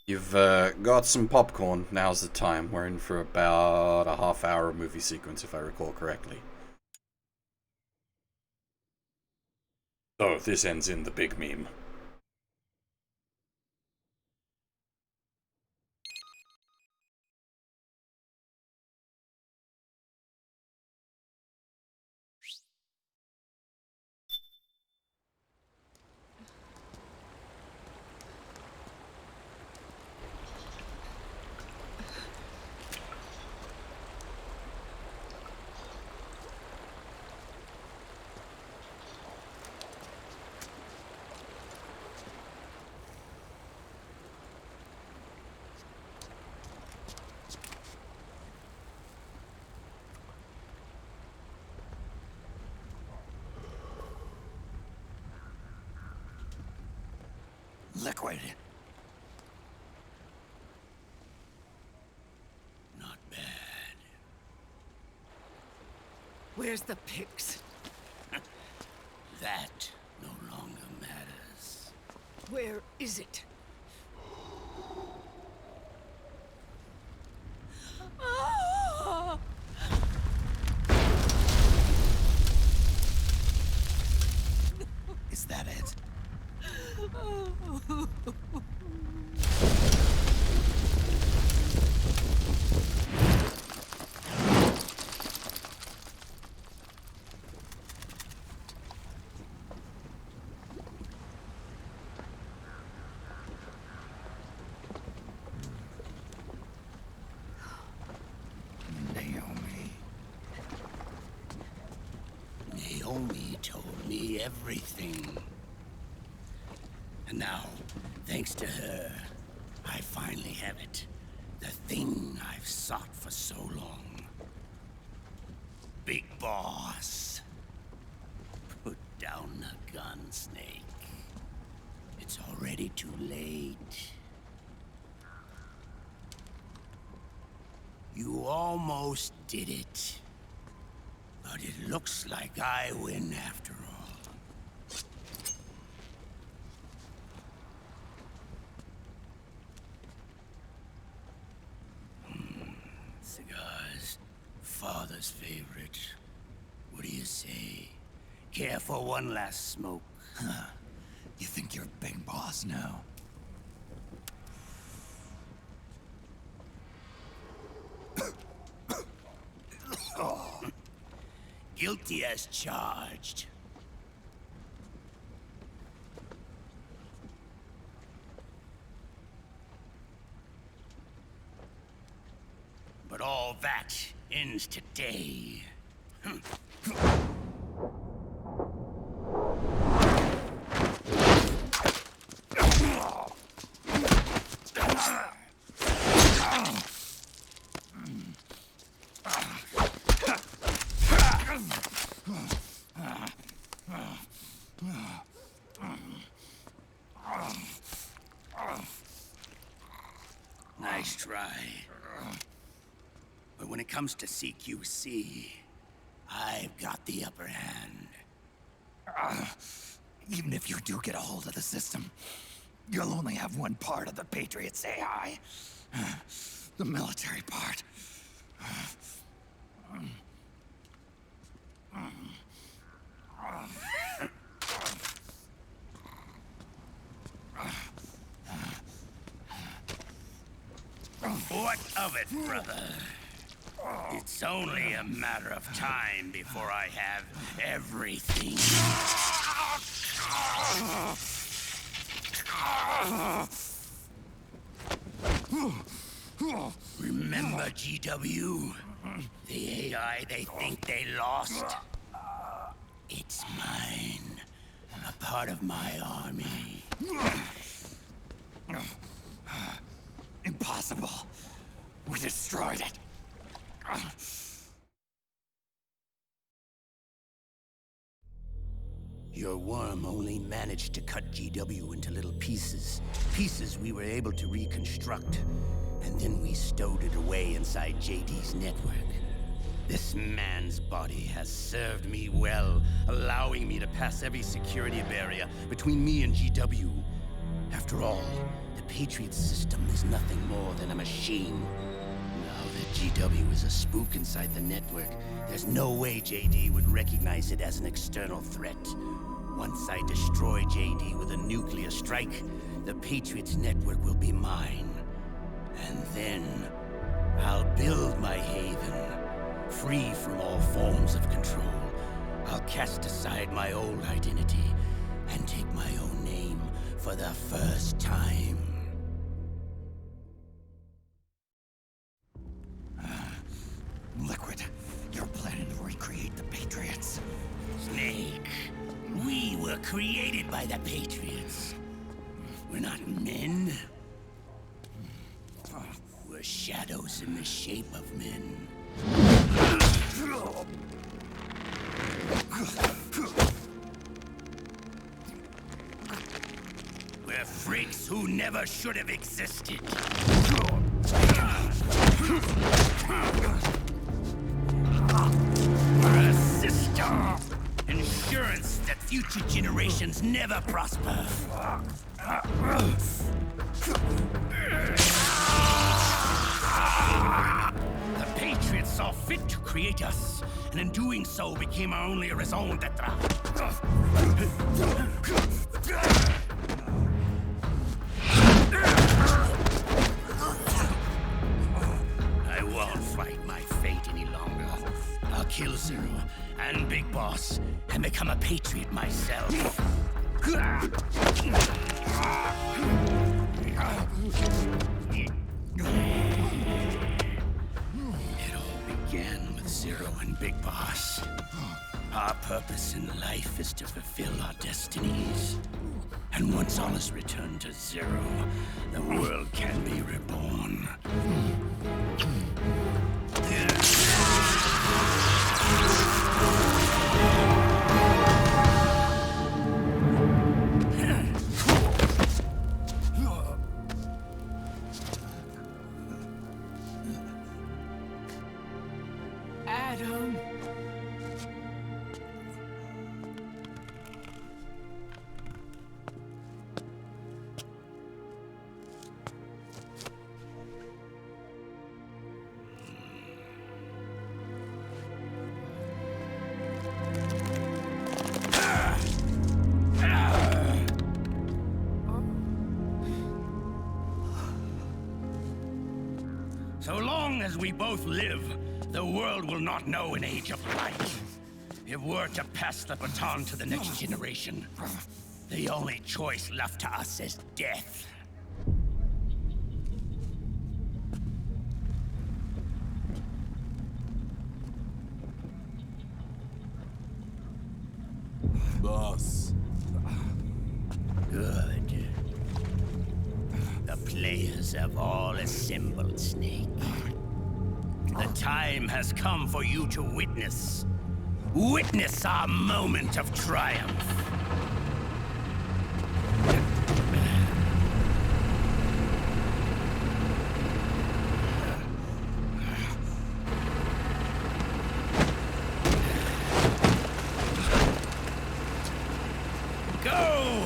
You've got some popcorn. Now's the time. We're in for about a half-hour movie sequence, if I recall correctly. So this ends in the big meme. Liquid. Not bad. Where's the pigs? That no longer matters. Where is it? Is that it? Naomi told me everything. And now, thanks to her, I finally have it. The thing I've sought for so long. Big Boss. Put down the gun, Snake. It's already too late. You almost did it. But it looks like I win after all. Cigars. Father's favorite. What do you say? Care for one last smoke? Huh. You think you're Big Boss now? Oh. Guilty as charged. But all that ends today. Nice try. But when it comes to CQC, I've got the upper hand. Even if you do get a hold of the system, you'll only have one part of the Patriots AI. The military part. What of it, brother? It's only a matter of time before I have everything. Remember, GW? The AI they think they lost? It's mine. A part of my army. Impossible. We destroyed it. Your worm only managed to cut GW into little pieces. Pieces we were able to reconstruct. And then we stowed it away inside JD's network. This man's body has served me well, allowing me to pass every security barrier between me and GW. After all, the Patriots system is nothing more than a machine. Now that GW is a spook inside the network, there's no way JD would recognize it as an external threat. Once I destroy JD with a nuclear strike, the Patriots network will be mine. And then, I'll build my haven, free from all forms of control. I'll cast aside my old identity and take my own name for the first time. Liquid, you're planning to recreate the Patriots. Snake, we were created by the Patriots. We're not men. We're shadows in the shape of men. We're freaks who never should have existed. We're a system. Insurance that future generations never prosper. The Patriots saw fit to create us, and in doing so became our only raison d'etre. I won't fight my fate any longer. I'll kill Zero and Big Boss and become a Patriot myself. It all began with Zero and Big Boss. Our purpose in life is to fulfill our destinies. And once all is returned to Zero, the world can be reborn. Adam. So long as we both live, the world will not know an age of light. If we're to pass the baton to the next generation, the only choice left to us is death. Boss. Good. The players have all assembled, Snake. The time has come for you to witness. Witness our moment of triumph. Go!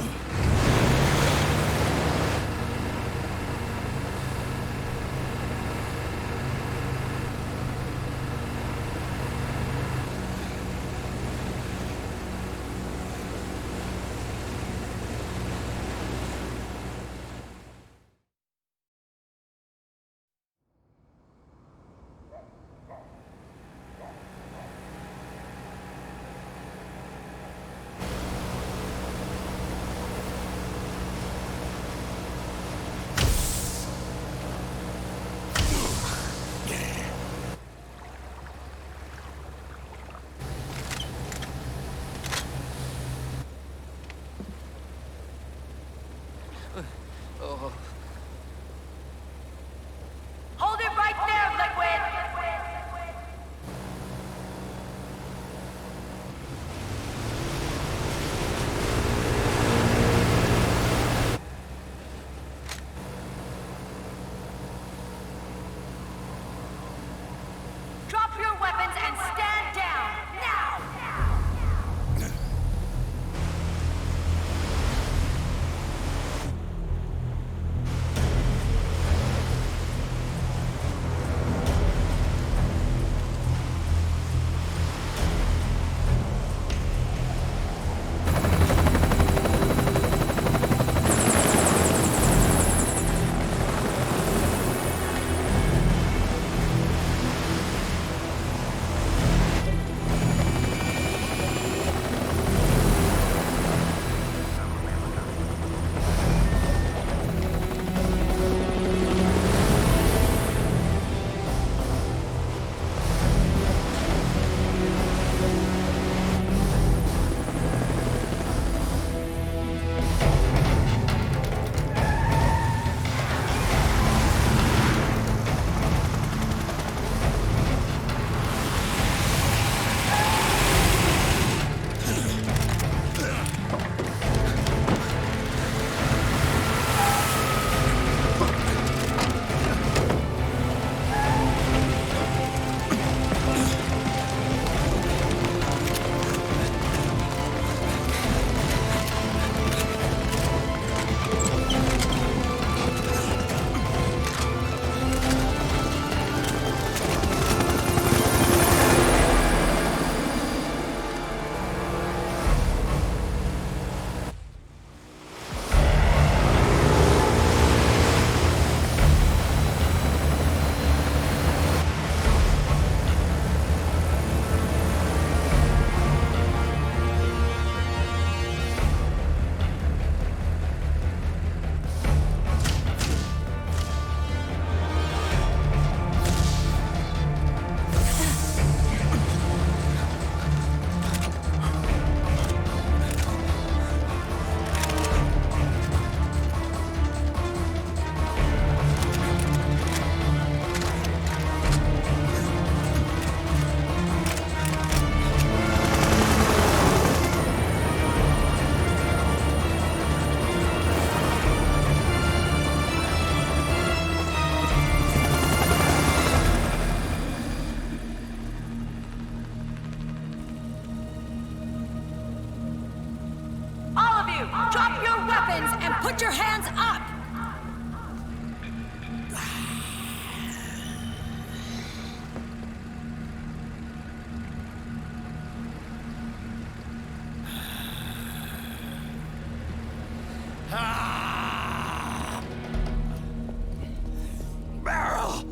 Drop your weapons and put your hands up! Barrel!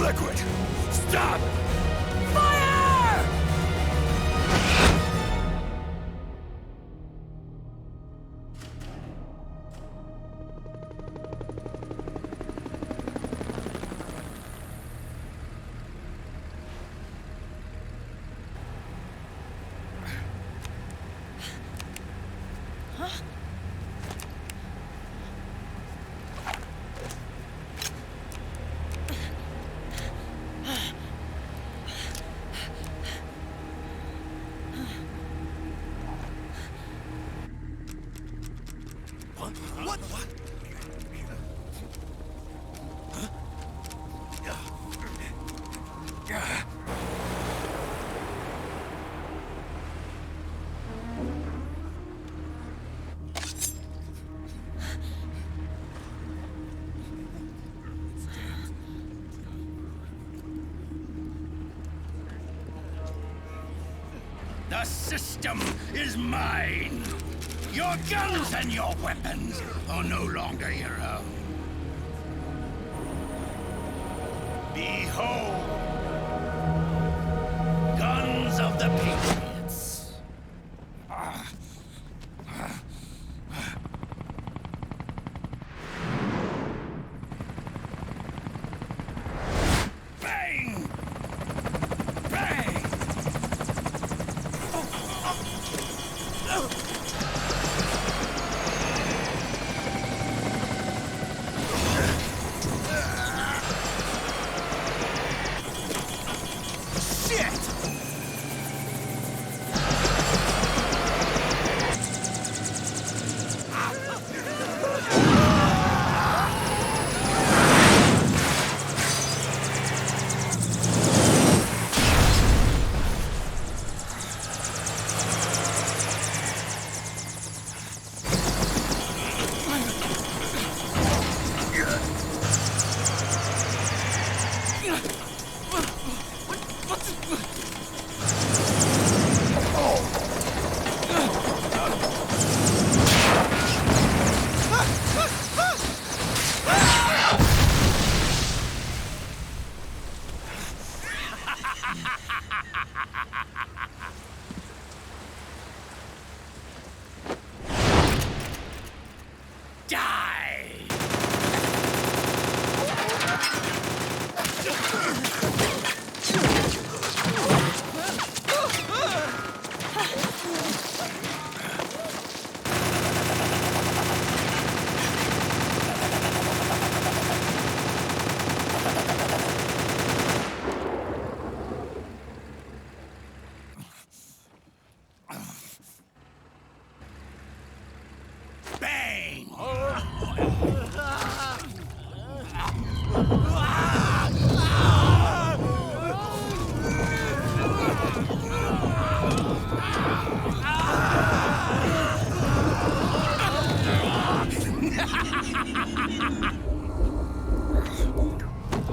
Liquid! Stop! Fire! What? What? The system is mine. Your guns and your weapons are no longer your own. Behold, guns of the Patriots. Bang! Bang!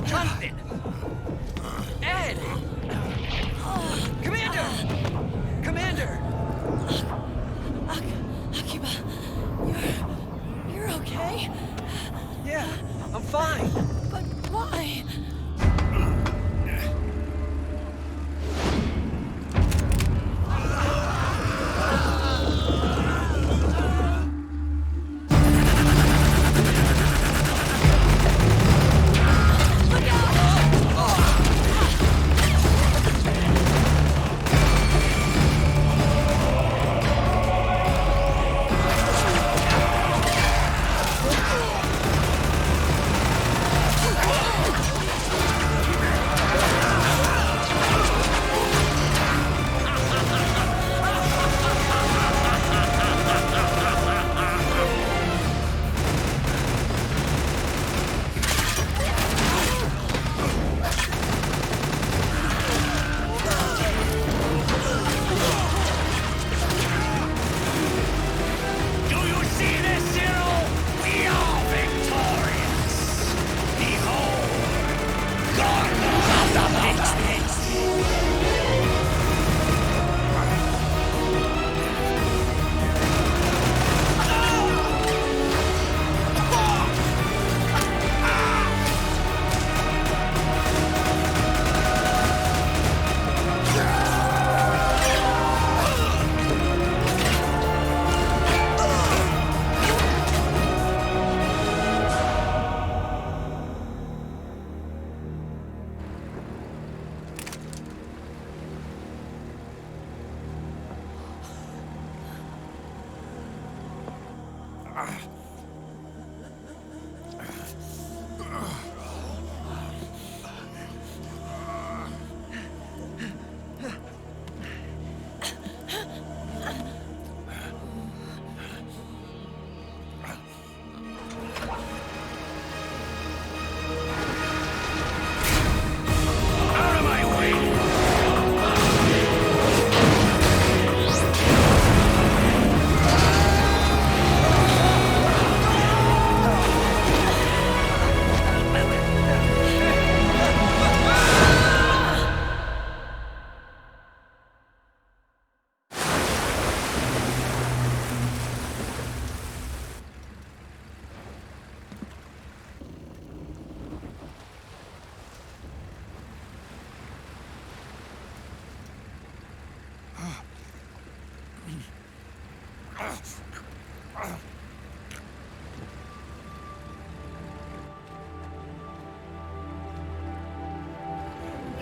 Jonathan! Ed! Commander! Commander! Akiba, you're okay? Yeah, I'm fine. But why?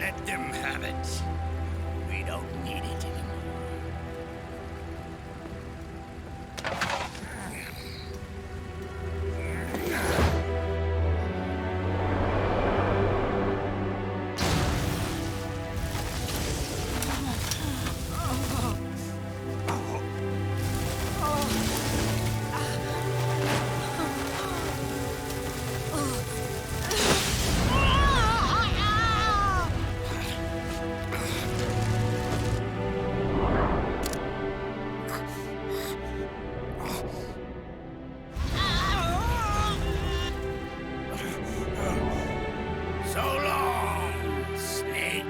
Let them have it. We don't need it anymore. So long, Snake.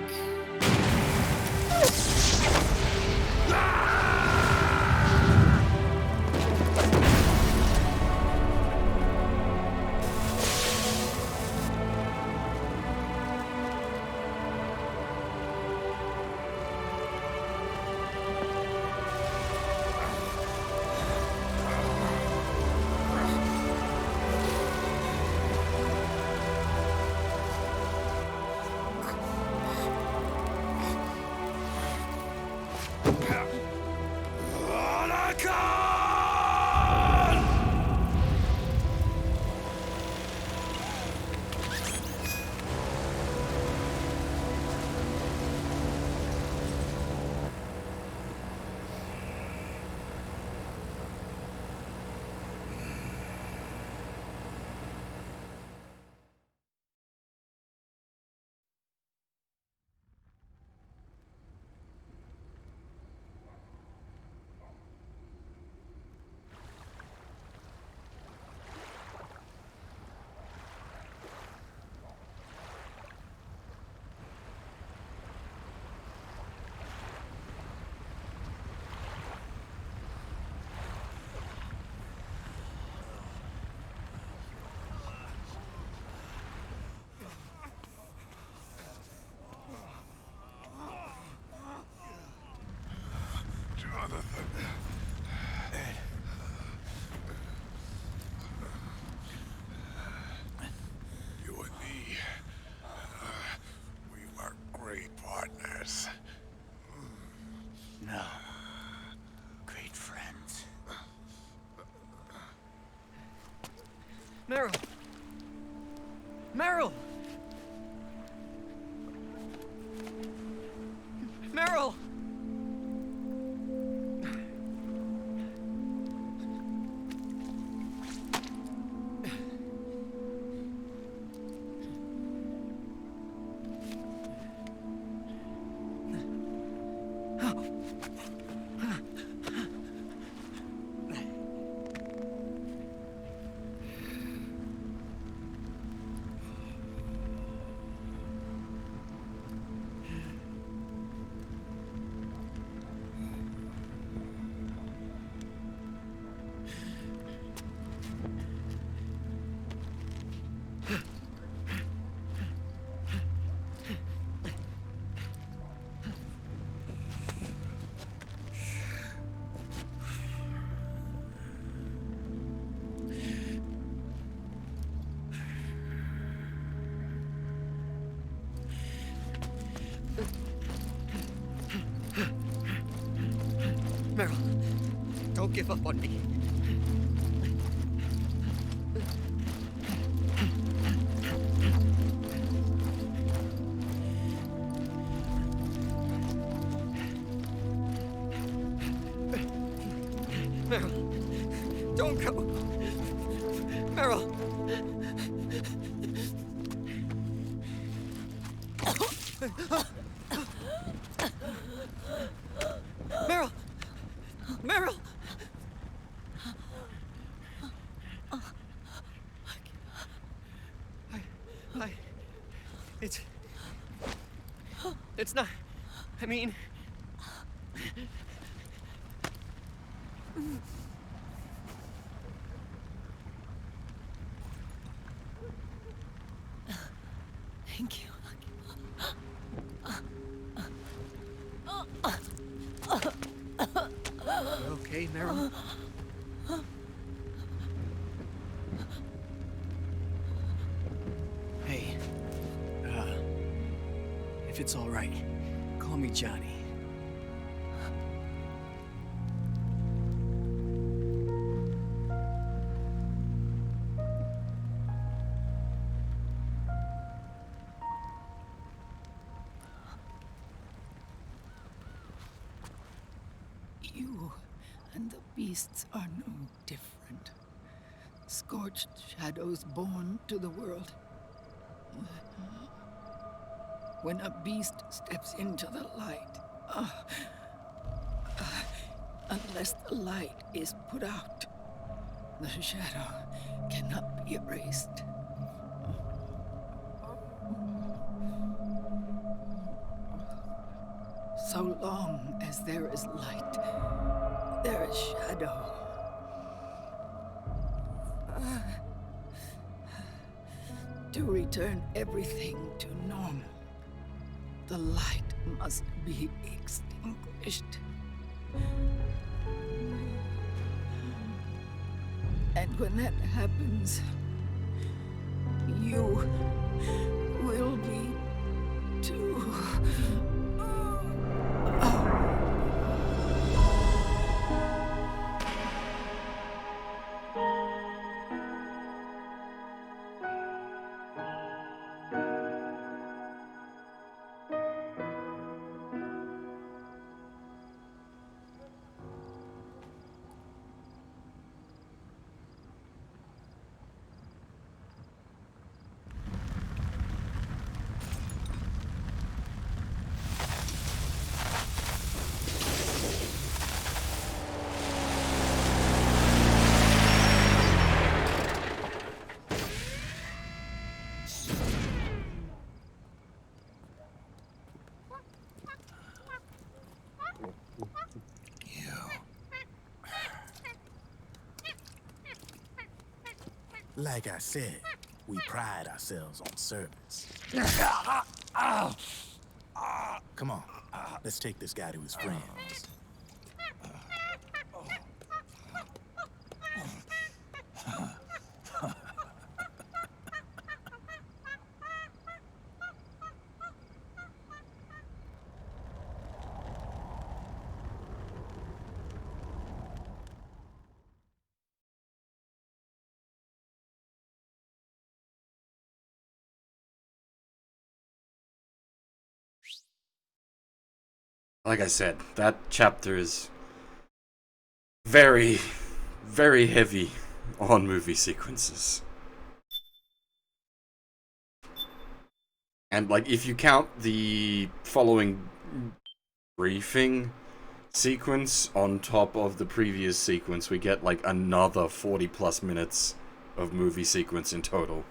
You and me, we were great partners. No. Great friends. Meryl! Meryl! Meryl! Meryl, don't give up on me. Meryl, don't go. Meryl. Meryl! Meryl! It's not... I mean... Thank you. Okay, Meryl? Hey, If it's all right, call me Johnny. You and the beasts are no different. Scorched shadows born to the world. When a beast steps into the light, unless the light is put out, the shadow cannot be erased. So long as there is light, there is shadow. To return everything to normal, the light must be extinguished. And when that happens, you will be too. Like I said, we pride ourselves on service. Come on, let's take this guy to his friends. Like I said, that chapter is very, very heavy on movie sequences. And, like, if you count the following briefing sequence on top of the previous sequence, we get, like, another 40 plus minutes of movie sequence in total.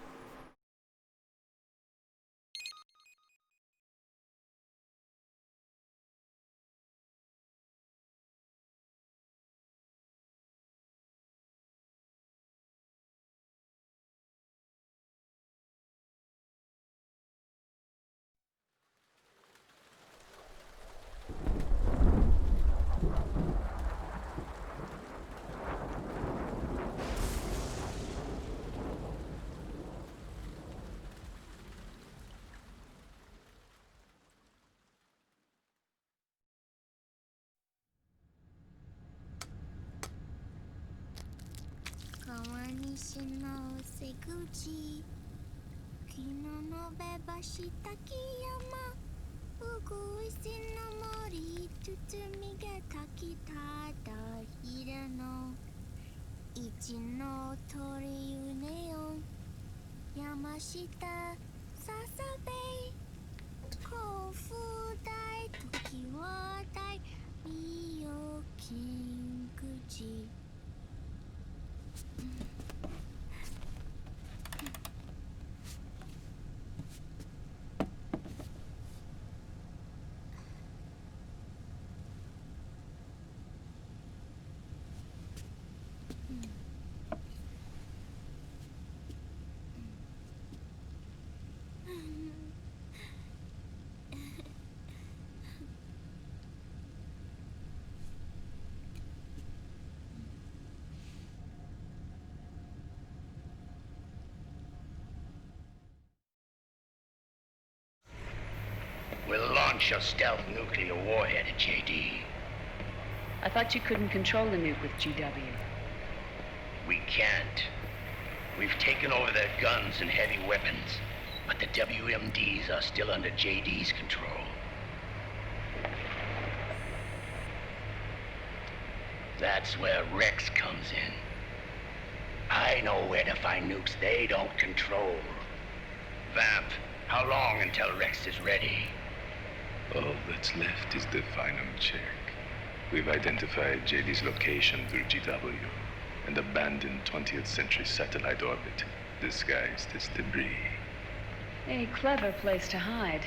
launch your stealth nuclear warhead at JD. I thought you couldn't control the nuke with GW. We can't. We've taken over their guns and heavy weapons, but the WMDs are still under JD's control. That's where Rex comes in. I know where to find nukes they don't control. Vamp, how long until Rex is ready? All that's left is the final check. We've identified JD's location through GW, and abandoned 20th century satellite orbit, disguised as debris. A clever place to hide.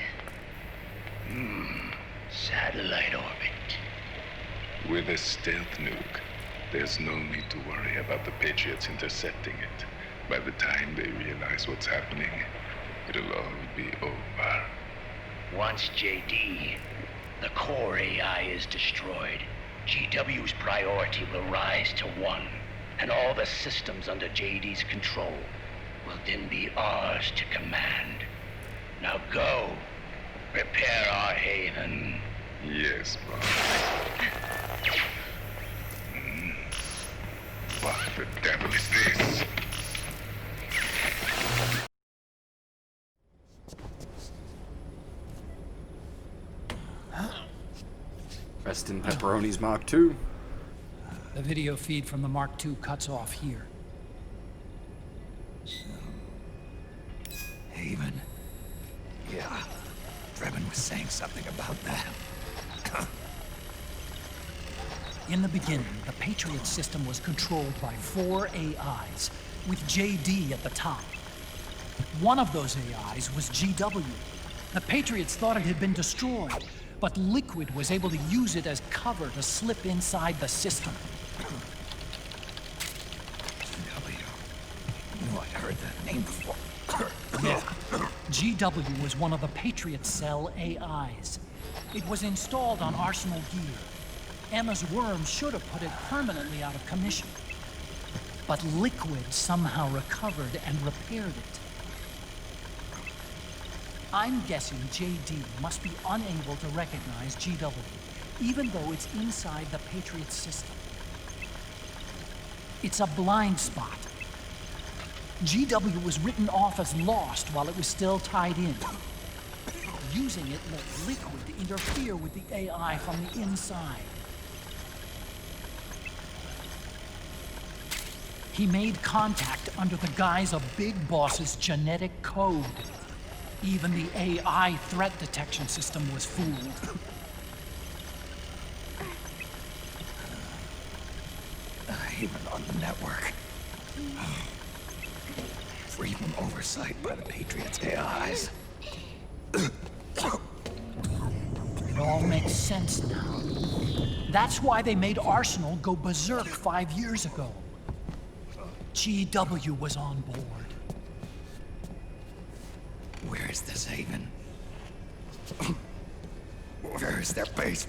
Satellite orbit. With a stealth nuke, there's no need to worry about the Patriots intercepting it. By the time they realize what's happening, it'll all be over. Once JD, the core AI is destroyed, GW's priority will rise to 1, and all the systems under JD's control will then be ours to command. Now go, prepare our haven. Yes, boss. What the devil is this? Rest in Pepperoni's Mark II. The video feed from the Mark II cuts off here. Haven. Yeah. Drebin was saying something about that. In the beginning, the Patriot system was controlled by 4 AIs, with JD at the top. One of those AIs was GW. The Patriots thought it had been destroyed, but Liquid was able to use it as cover to slip inside the system. GW. I knew I'd heard that name before. Yeah. GW was one of the Patriot Cell AIs. It was installed on Arsenal gear. Emma's worm should have put it permanently out of commission. But Liquid somehow recovered and repaired it. I'm guessing JD must be unable to recognize GW, even though it's inside the Patriot system. It's a blind spot. GW was written off as lost while it was still tied in. Using it let Liquid interfere with the AI from the inside. He made contact under the guise of Big Boss's genetic code. Even the AI threat detection system was fooled. Even on the network. Free from oversight by the Patriots' AIs. It all makes sense now. That's why they made Arsenal go berserk 5 years ago. GW was on board. Where is this haven? Where is their base?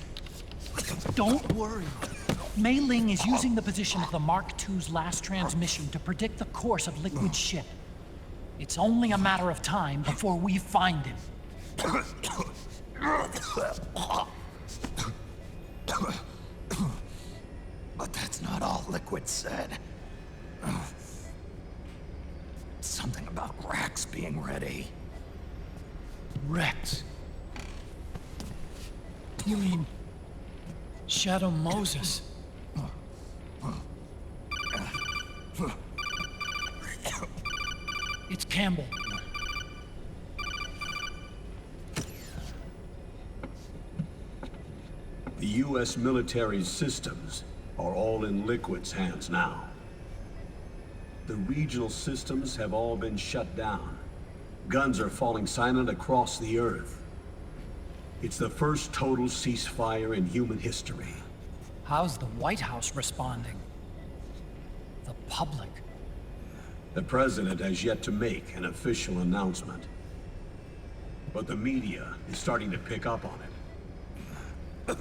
Don't worry. Mei Ling is using the position of the Mark II's last transmission to predict the course of Liquid's ship. It's only a matter of time before we find him. But that's not all Liquid said. Something about Rex being ready. Rex? You mean Shadow Moses? It's Campbell. The U.S. military systems are all in Liquid's hands now. The regional systems have all been shut down. Guns are falling silent across the Earth. It's the first total ceasefire in human history. How's the White House responding? The public? The president has yet to make an official announcement. But the media is starting to pick up on it.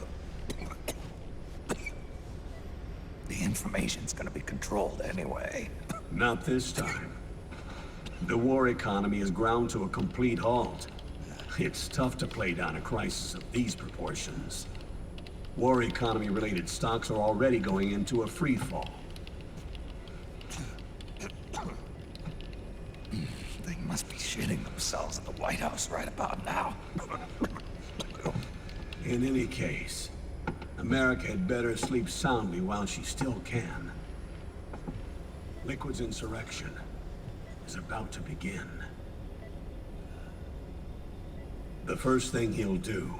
The information's gonna be controlled anyway. Not this time. The war economy is ground to a complete halt. It's tough to play down a crisis of these proportions. War economy-related stocks are already going into a free fall. They must be shitting themselves at the White House right about now. In any case, America had better sleep soundly while she still can. Liquid's insurrection is about to begin. The first thing he'll do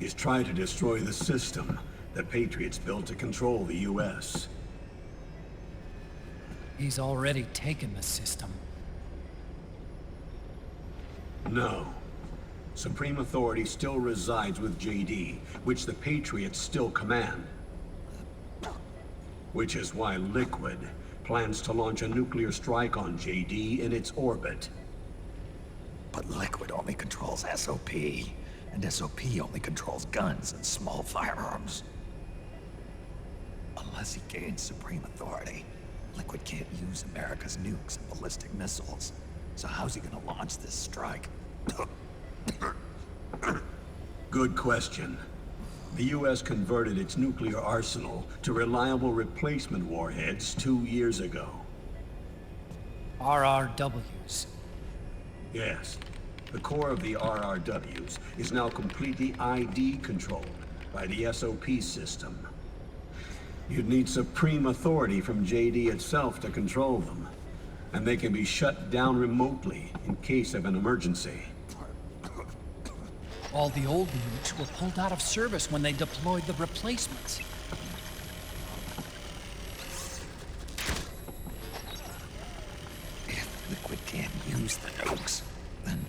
is try to destroy the system the Patriots built to control the U.S. He's already taken the system. No. Supreme authority still resides with JD, which the Patriots still command. Which is why Liquid plans to launch a nuclear strike on JD in its orbit. But Liquid only controls SOP, and SOP only controls guns and small firearms. Unless he gains supreme authority, Liquid can't use America's nukes and ballistic missiles. So how's he gonna launch this strike? Good question. The U.S. converted its nuclear arsenal to reliable replacement warheads 2 years ago. RRWs. Yes. The core of the RRWs is now completely ID controlled by the SOP system. You'd need supreme authority from JD itself to control them, and they can be shut down remotely in case of an emergency. All the old nukes were pulled out of service when they deployed the replacements. If Liquid can't use the nukes, then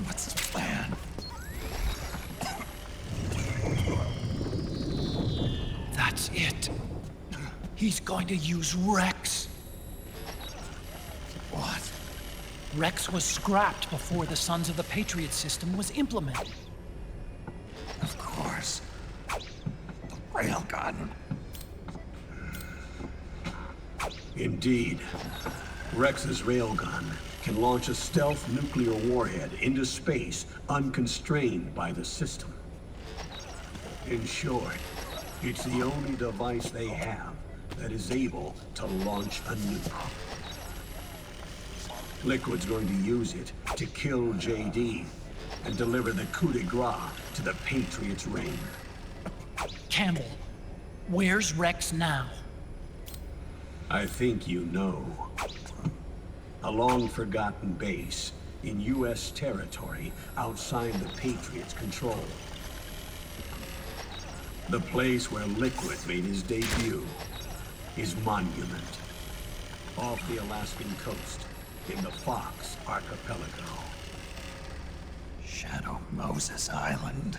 what's his plan? That's it. He's going to use Rex. What? Rex was scrapped before the Sons of the Patriot system was implemented. Of course. The railgun. Indeed. Rex's railgun can launch a stealth nuclear warhead into space unconstrained by the system. In short, it's the only device they have that is able to launch a nuke. Liquid's going to use it to kill JD and deliver the coup de grace to the Patriots' reign. Campbell, where's Rex now? I think you know. A long-forgotten base in U.S. territory outside the Patriots' control. The place where Liquid made his debut is Monument, off the Alaskan coast in the Fox Archipelago. Shadow Moses Island.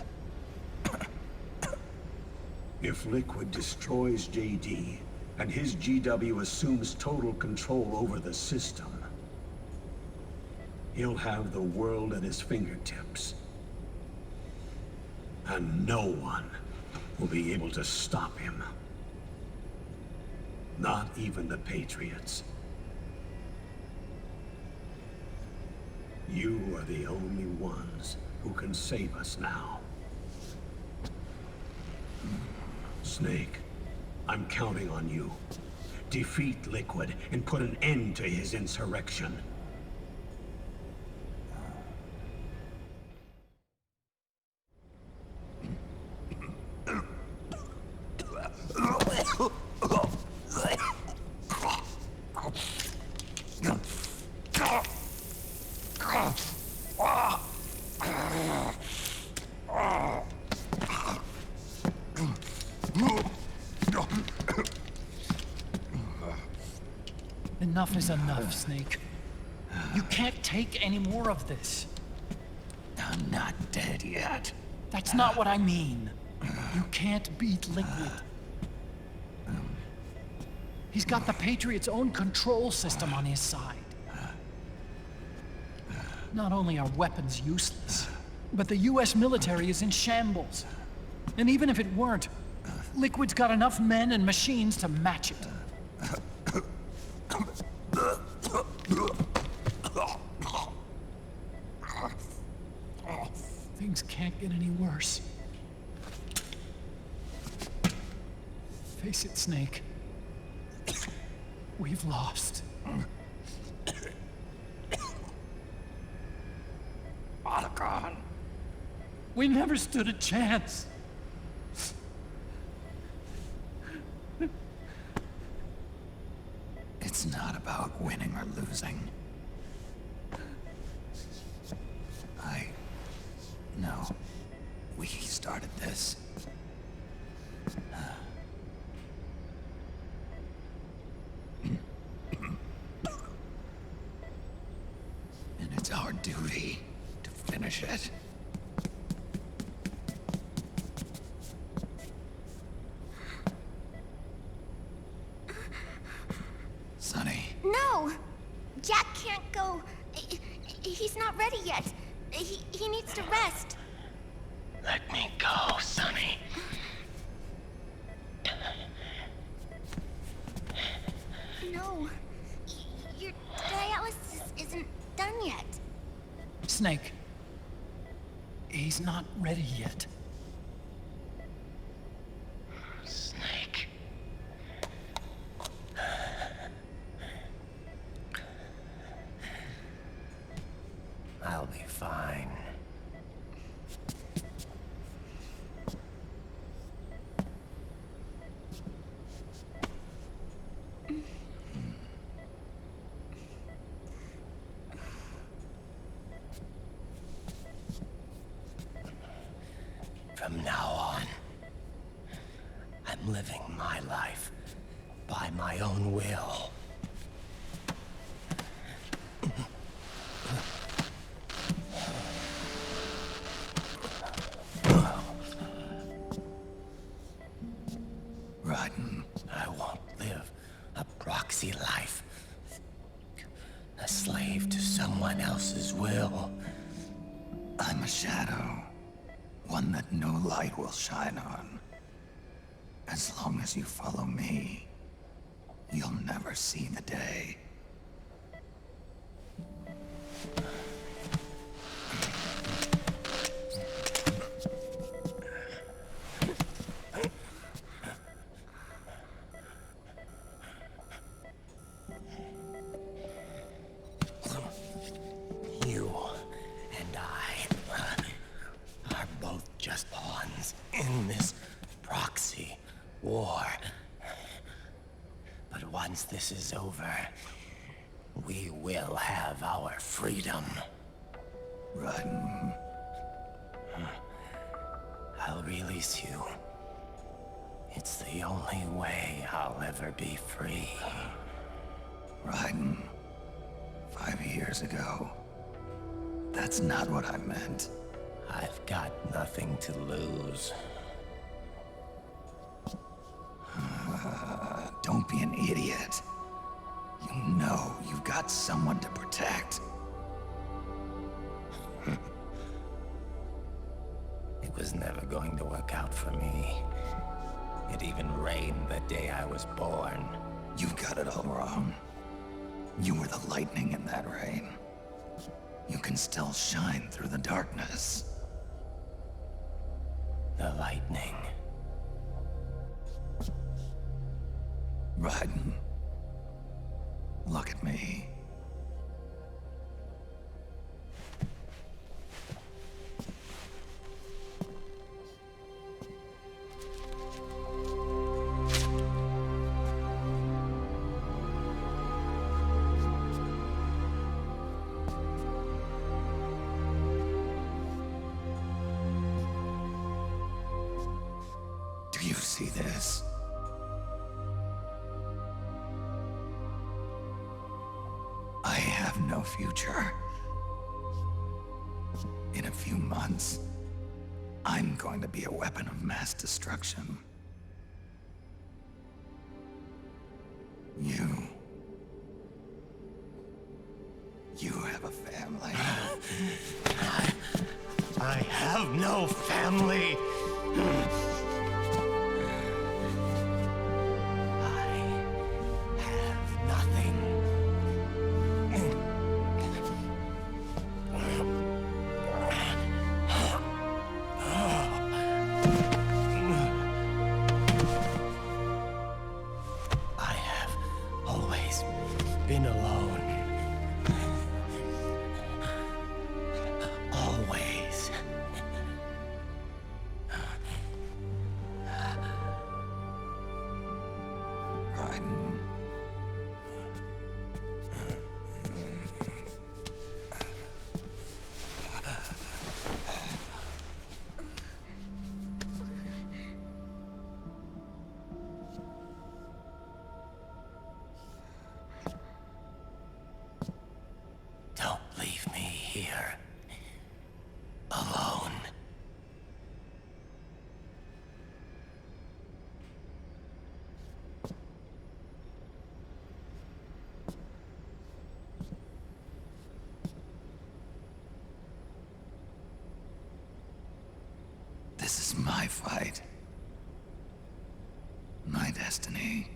If Liquid destroys JD and his GW assumes total control over the system, he'll have the world at his fingertips. And no one will be able to stop him. Not even the Patriots. You are the only ones who can save us now. Snake, I'm counting on you. Defeat Liquid and put an end to his insurrection. Enough is enough, Snake. You can't take any more of this. I'm not dead yet. That's not what I mean. You can't beat Liquid. He's got the Patriots' own control system on his side. Not only are weapons useless, but the US military is in shambles. And even if it weren't, Liquid's got enough men and machines to match it. Face it, Snake. We've lost. Otacon. We never stood a chance. It's not about winning or losing. No. We started this. And it's our duty to finish it. Sonny. No! Jack can't go. He's not ready yet. He needs to rest. Let me go, Sonny. No. Your dialysis isn't done yet. Snake. He's not ready yet. Snake. I'll be fine. From now on, I'm living my life by my own will. Rotten. I won't live a proxy life. A slave to someone else's will. I'm a shadow. One that no light will shine on. As long as you follow me, you'll never see the day. You and I are both just pawns in this proxy war. But once this is over, we will have our freedom. Run. I'll release you. It's the only way I'll ever be free. Raiden, 5 years ago. That's not what I meant. I've got nothing to lose. Don't be an idiot. You know you've got someone to protect. It was never going to work out for me. It even rained the day I was born. You've got it all wrong. You were the lightning in that rain. You can still shine through the darkness. The lightning. Raiden, look at me. Do you see this? I have no future. In a few months, I'm going to be a weapon of mass destruction. You have a family. I have no family. been alone. Always. Raiden. Don't leave me here. Alone. This is my fight. My destiny.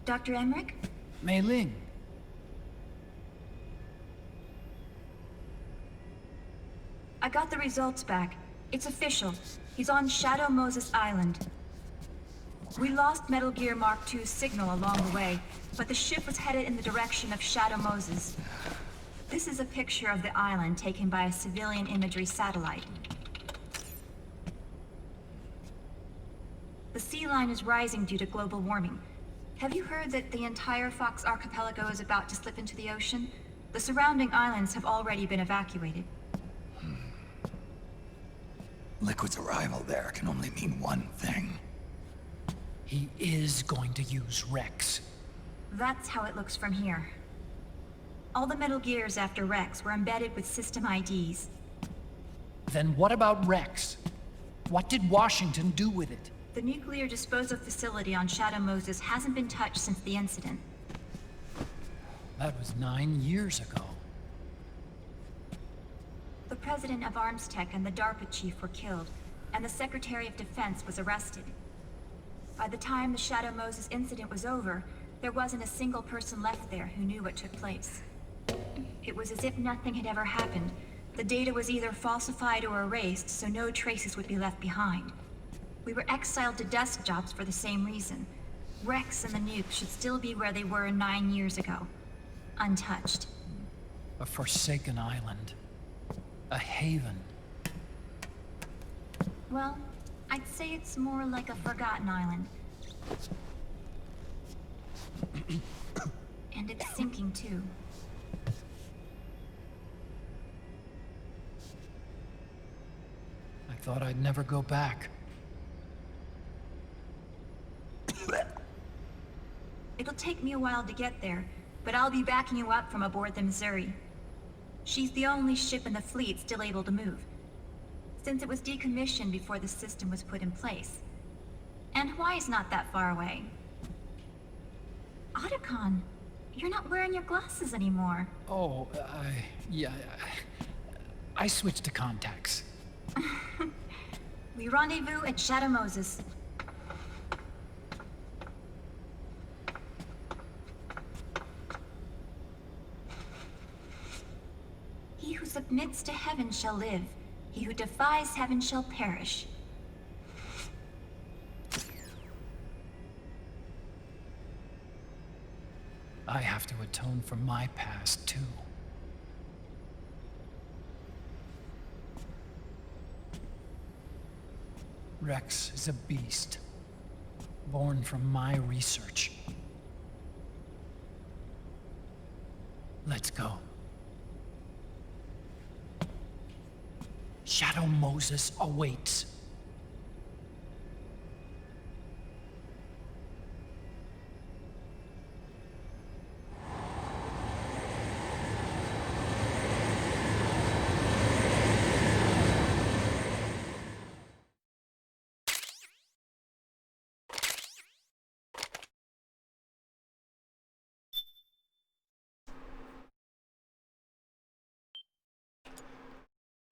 Dr. Emmerich? Mei Ling. I got the results back. It's official. He's on Shadow Moses Island. We lost Metal Gear Mark II's signal along the way, but the ship was headed in the direction of Shadow Moses. This is a picture of the island taken by a civilian imagery satellite. The sea line is rising due to global warming. Have you heard that the entire Fox Archipelago is about to slip into the ocean? The surrounding islands have already been evacuated. Liquid's arrival there can only mean one thing. He is going to use Rex. That's how it looks from here. All the Metal Gears after Rex were embedded with system IDs. Then what about Rex? What did Washington do with it? The nuclear disposal facility on Shadow Moses hasn't been touched since the incident. That was 9 years ago. The president of Armstech and the DARPA chief were killed, and the Secretary of Defense was arrested. By the time the Shadow Moses incident was over, there wasn't a single person left there who knew what took place. It was as if nothing had ever happened. The data was either falsified or erased, so no traces would be left behind. We were exiled to desk jobs for the same reason. Rex and the nukes should still be where they were 9 years ago. Untouched. A forsaken island. A haven. Well, I'd say it's more like a forgotten island. And it's sinking too. I thought I'd never go back. It'll take me a while to get there, but I'll be backing you up from aboard the Missouri. She's the only ship in the fleet still able to move, since it was decommissioned before the system was put in place. And Hawaii's not that far away. Otacon, you're not wearing your glasses anymore. Oh, yeah, I switched to contacts. We rendezvous at Shadow Moses. He who submits to heaven shall live. He who defies heaven shall perish. I have to atone for my past, too. Rex is a beast, born from my research. Let's go. Shadow Moses awaits.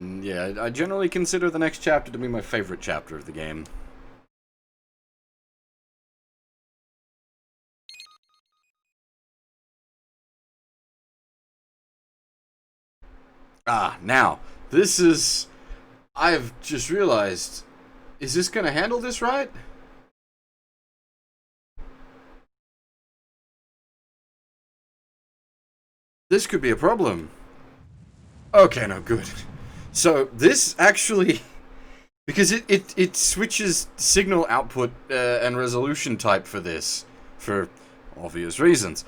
Yeah, I generally consider the next chapter to be my favorite chapter of the game. Now, this is... I've just realized... Is this gonna handle this right? This could be a problem. Okay, no, good. So, this actually... Because it switches signal output and resolution type for this. For obvious reasons.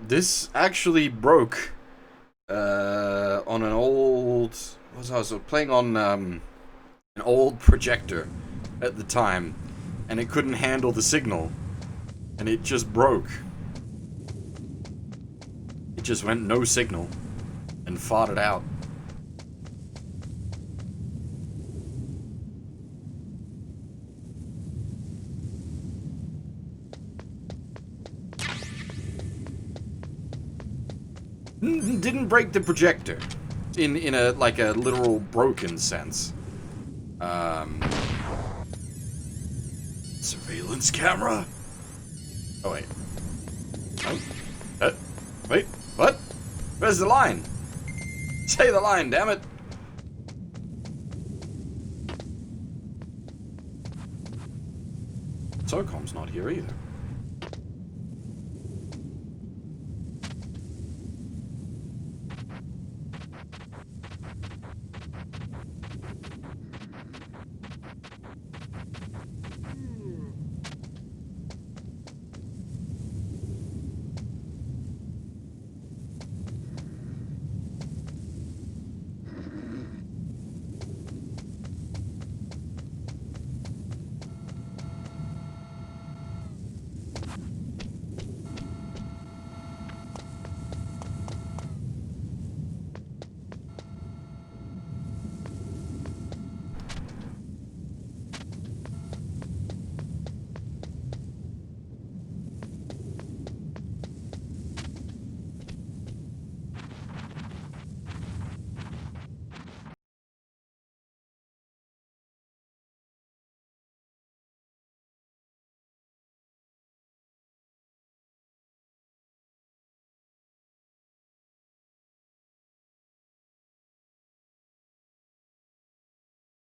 This actually broke... on an old... What was I playing on an old projector at the time, and it couldn't handle the signal, and it just broke. It just went no signal and farted out. Didn't break the projector in a like a literal broken sense. Surveillance camera? Oh wait. Oh. Wait, what? Where's the line? Say the line, damn it. SOCOM's not here either.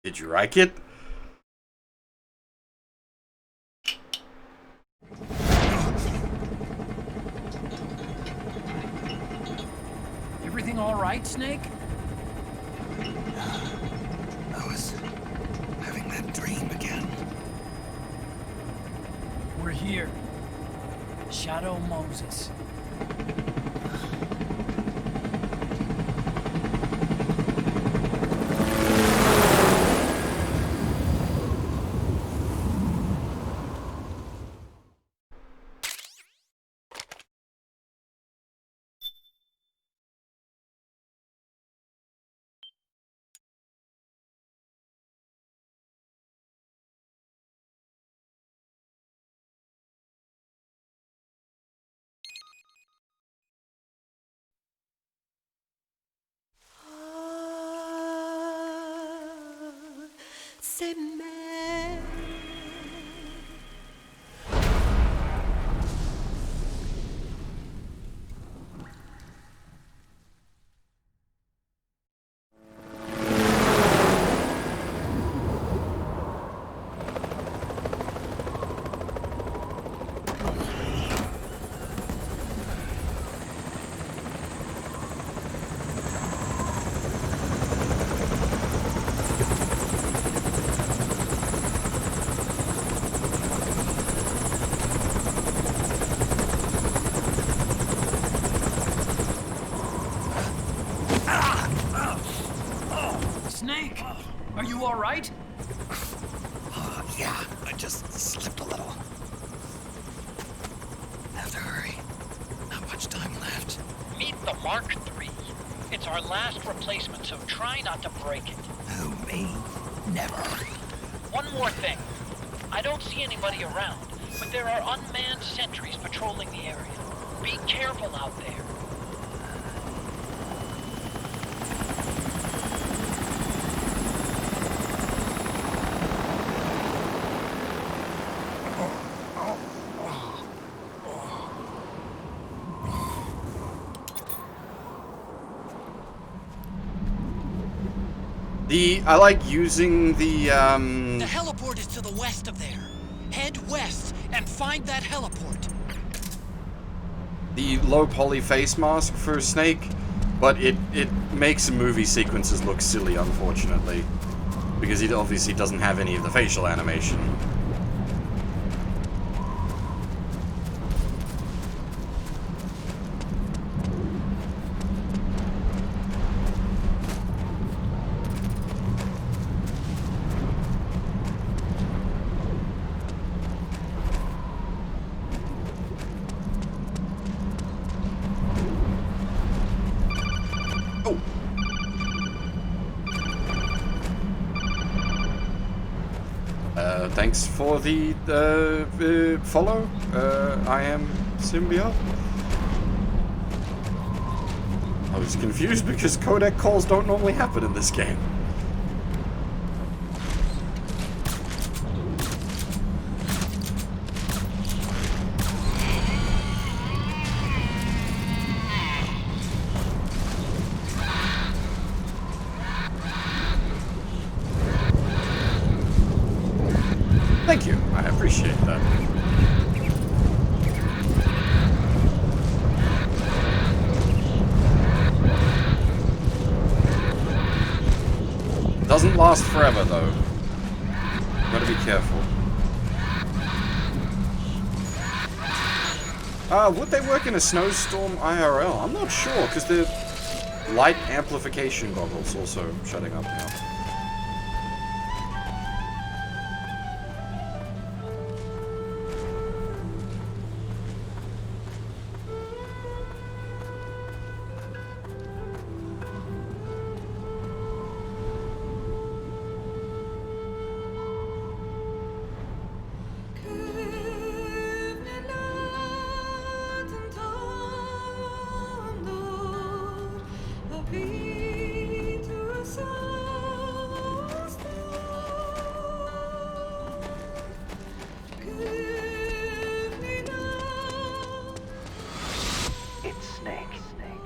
Did you like it? Everything all right, Snake? I was having that dream again. We're here. Shadow Moses. C'est mère. Snake, are you all right? Yeah, I just slipped a little. Have to hurry. Not much time left. Meet the Mark III. It's our last replacement, so try not to break it. Who, me? Never. One more thing. I don't see anybody around, but there are unmanned sentries patrolling the area. Be careful out there. I like using the The heliport is to the west of there. Head west and find that heliport. The low poly face mask for Snake, but it makes movie sequences look silly, unfortunately, because he obviously doesn't have any of the facial animation. Thanks for the follow. I am Symbiote. I was confused because codec calls don't normally happen in this game. Thank you. I appreciate that. Doesn't last forever, though. Gotta be careful. Would they work in a snowstorm IRL? I'm not sure, because the light amplification goggles also shutting up now.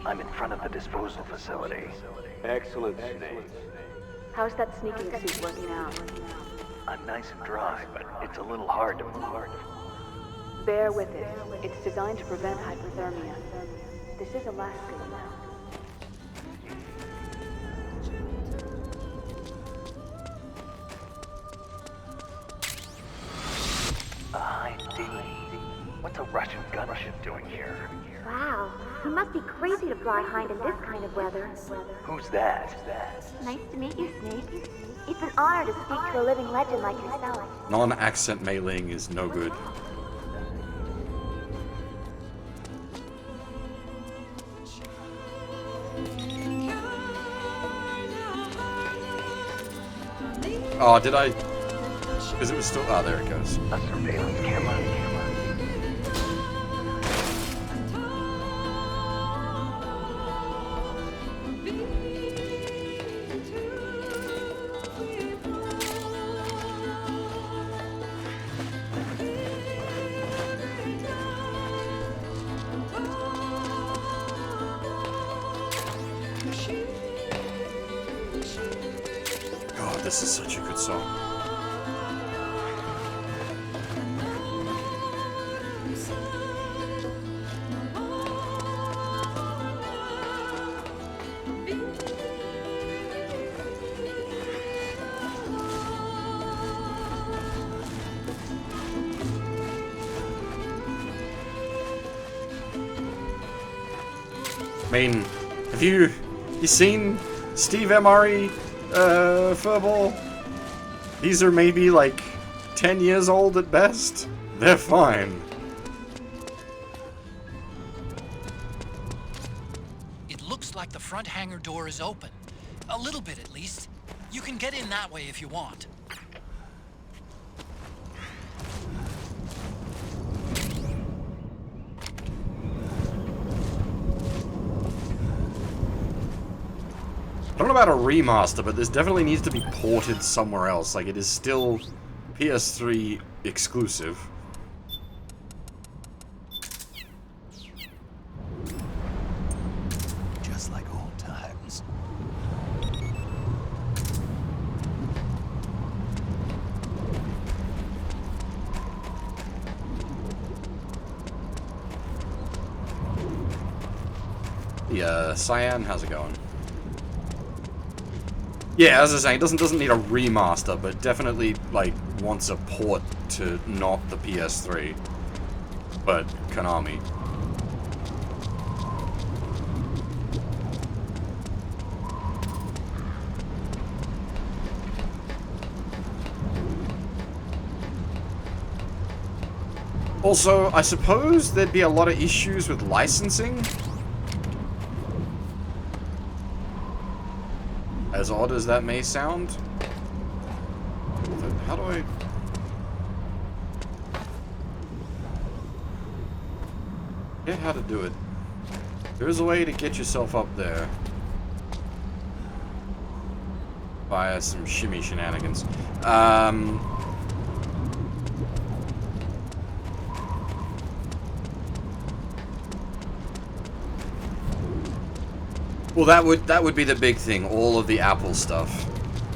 I'm in front of the disposal facility. Excellent, Snake. How's that sneaking suit working out? I'm nice and dry, but it's a little hard to move. Bear with it. It's designed to prevent hypothermia. This is Alaska, you know. A high D. What's a Russian gunship doing here? Wow, he must be crazy to fly Hind in this kind of weather. Who's that? Nice to meet you, Snake. It's an honor to speak to a living legend like yourself. Non-accent mailing is no good. Oh, did I? Because it was still. Oh, there it goes. A surveillance camera. God, this is such a good song. I mean, have you seen Steve MRE Furball? These are maybe like 10 years old at best. They're fine. It looks like the front hangar door is open. A little bit at least. You can get in that way if you want. I don't know about a remaster, but this definitely needs to be ported somewhere else. Like, it is still PS3 exclusive. Just like old times. Hey, Cyan, how's it going? Yeah, as I was saying, it doesn't need a remaster, but definitely, like, wants a port to not the PS3. But Konami. Also, I suppose there'd be a lot of issues with licensing. As odd as that may sound. How do I... Get how to do it. There's a way to get yourself up there. Via some shimmy shenanigans. Well, that would be the big thing. All of the Apple stuff,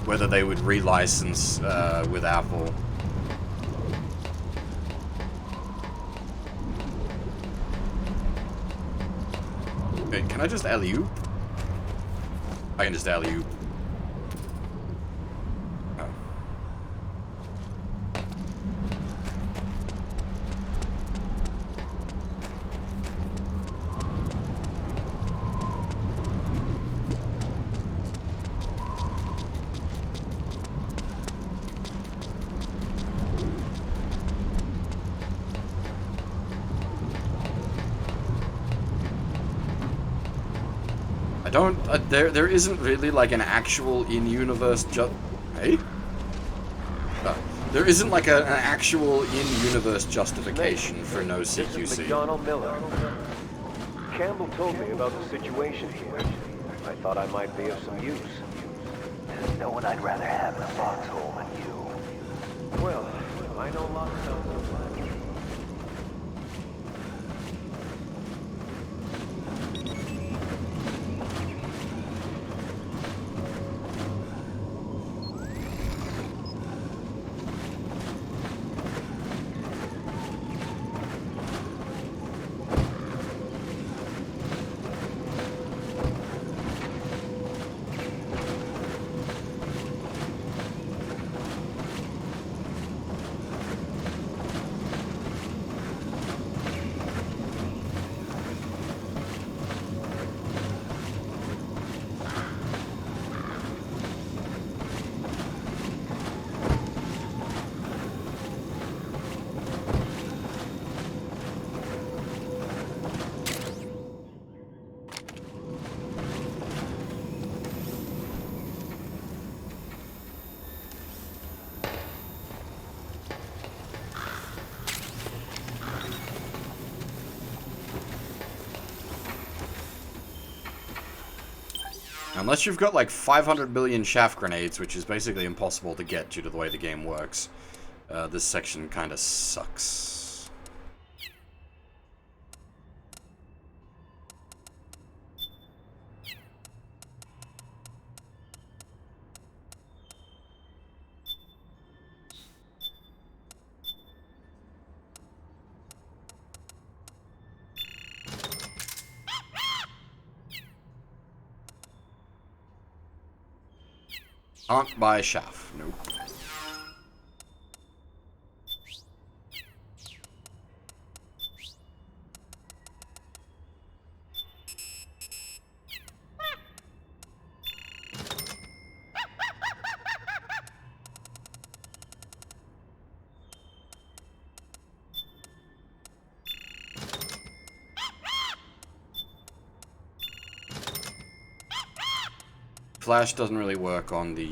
whether they would relicense with Apple. Wait, can I just alley-oop? I can just alley-oop. There isn't really like an actual in-universe Hey? There isn't like an actual in-universe justification for no CQC. This is McDonald Miller. Campbell told me about the situation here. I thought I might be of some use. There's no one I'd rather have in a foxhole than you. Well, I know lots of them. Unless you've got like 500 billion chaff grenades, which is basically impossible to get due to the way the game works, this section kind of sucks. Can't buy chaff. Nope. Flash doesn't really work on the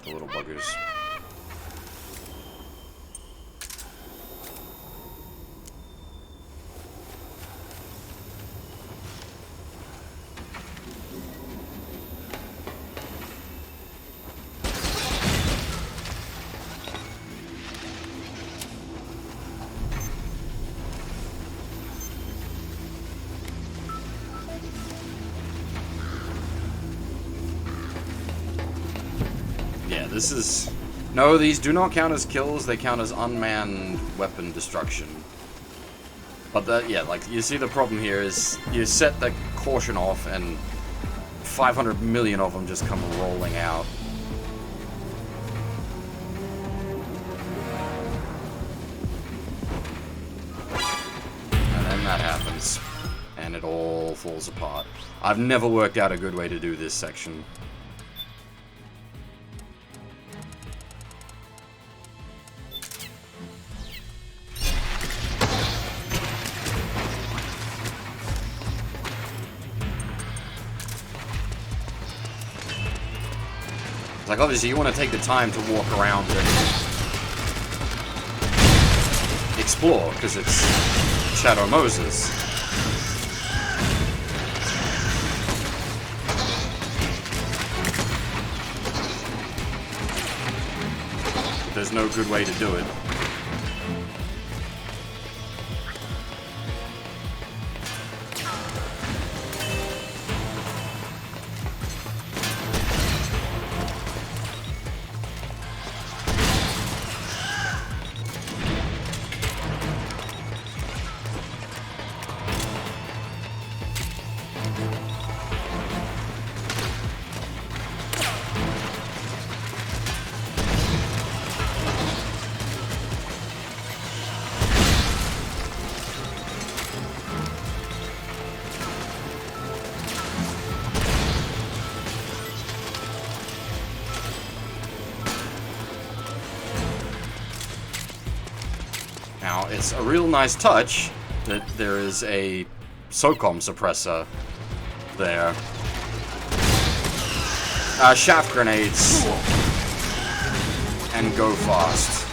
little buggers. This is... No, these do not count as kills, they count as unmanned weapon destruction. But yeah, like, you see the problem here is you set the caution off, and 500 million of them just come rolling out. And then that happens, and it all falls apart. I've never worked out a good way to do this section. Like, obviously, you want to take the time to walk around and explore, because it's Shadow Moses. But there's no good way to do it. Now, it's a real nice touch that there is a SOCOM suppressor there. Shaft grenades. And go fast.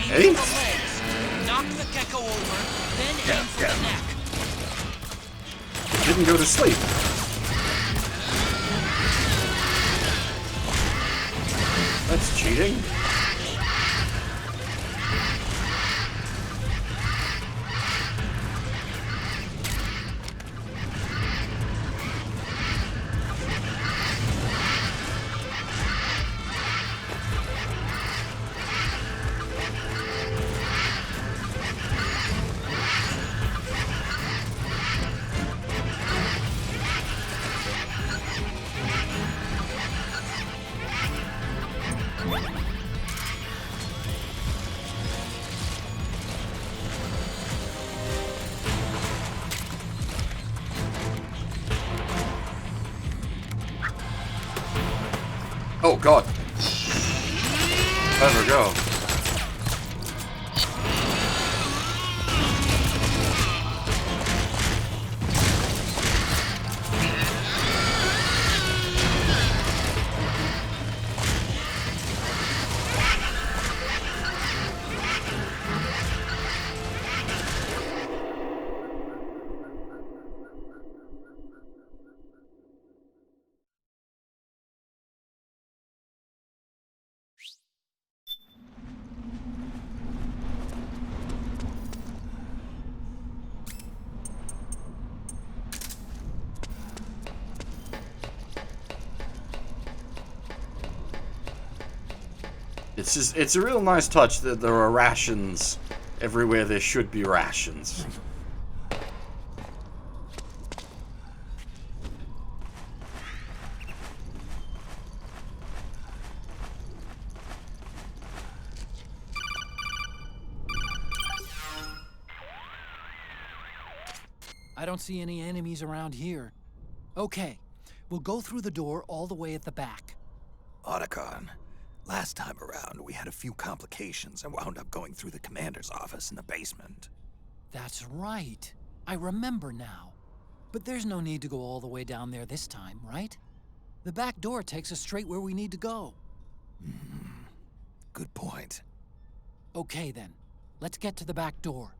Hey? Knock the gecko over, then aim for the neck. It didn't go to sleep. That's cheating. Oh god. Let her go. It's a real nice touch that there are rations everywhere there should be rations. I don't see any enemies around here. Okay, we'll go through the door all the way at the back. Otacon, Last time around, we had a few complications and wound up going through the commander's office in the basement. That's right. I remember now. But there's no need to go all the way down there this time, right? The back door takes us straight where we need to go. Good point. Okay then, let's get to the back door.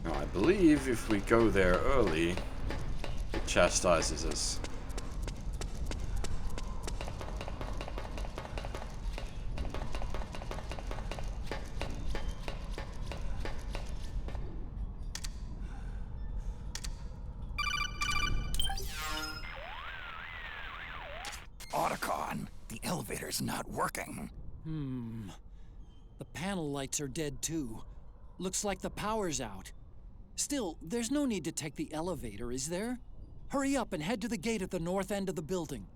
Now, I believe if we go there early, it chastises us. Otacon, the elevator's not working. The panel lights are dead too. Looks like the power's out. Still, there's no need to take the elevator, is there? Hurry up and head to the gate at the north end of the building.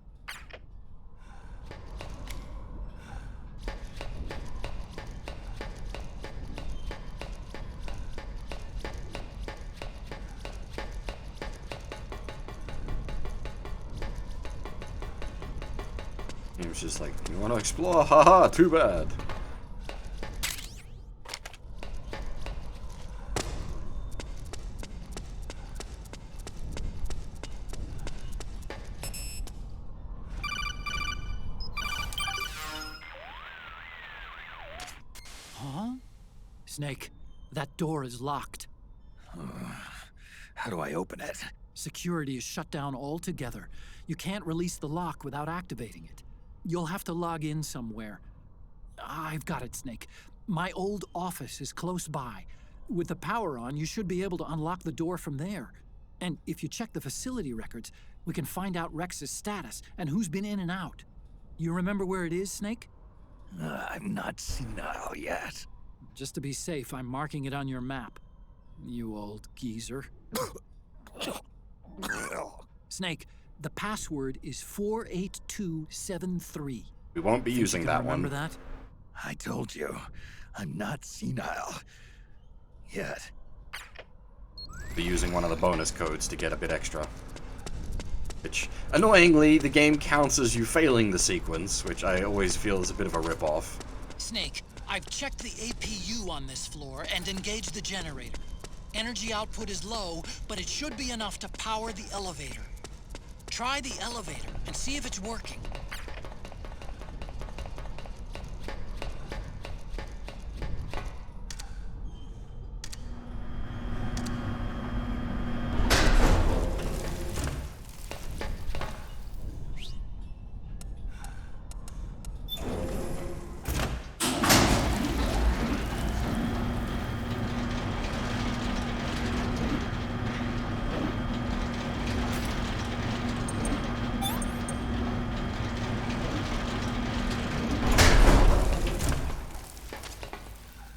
He was just like, you want to explore? Haha, too bad. Huh? Snake, that door is locked. How do I open it? Security is shut down altogether. You can't release the lock without activating it. You'll have to log in somewhere. I've got it, Snake. My old office is close by. With the power on, you should be able to unlock the door from there. And if you check the facility records, we can find out Rex's status and who's been in and out. You remember where it is, Snake? I'm not senile yet. Just to be safe, I'm marking it on your map. You old geezer. Snake, the password is 48273. We won't be using that one. Remember that? I told you, I'm not senile. Yet. Be using one of the bonus codes to get a bit extra. Which, annoyingly, the game counts as you failing the sequence, which I always feel is a bit of a rip-off. Snake, I've checked the APU on this floor and engaged the generator. Energy output is low, but it should be enough to power the elevator. Try the elevator and see if it's working.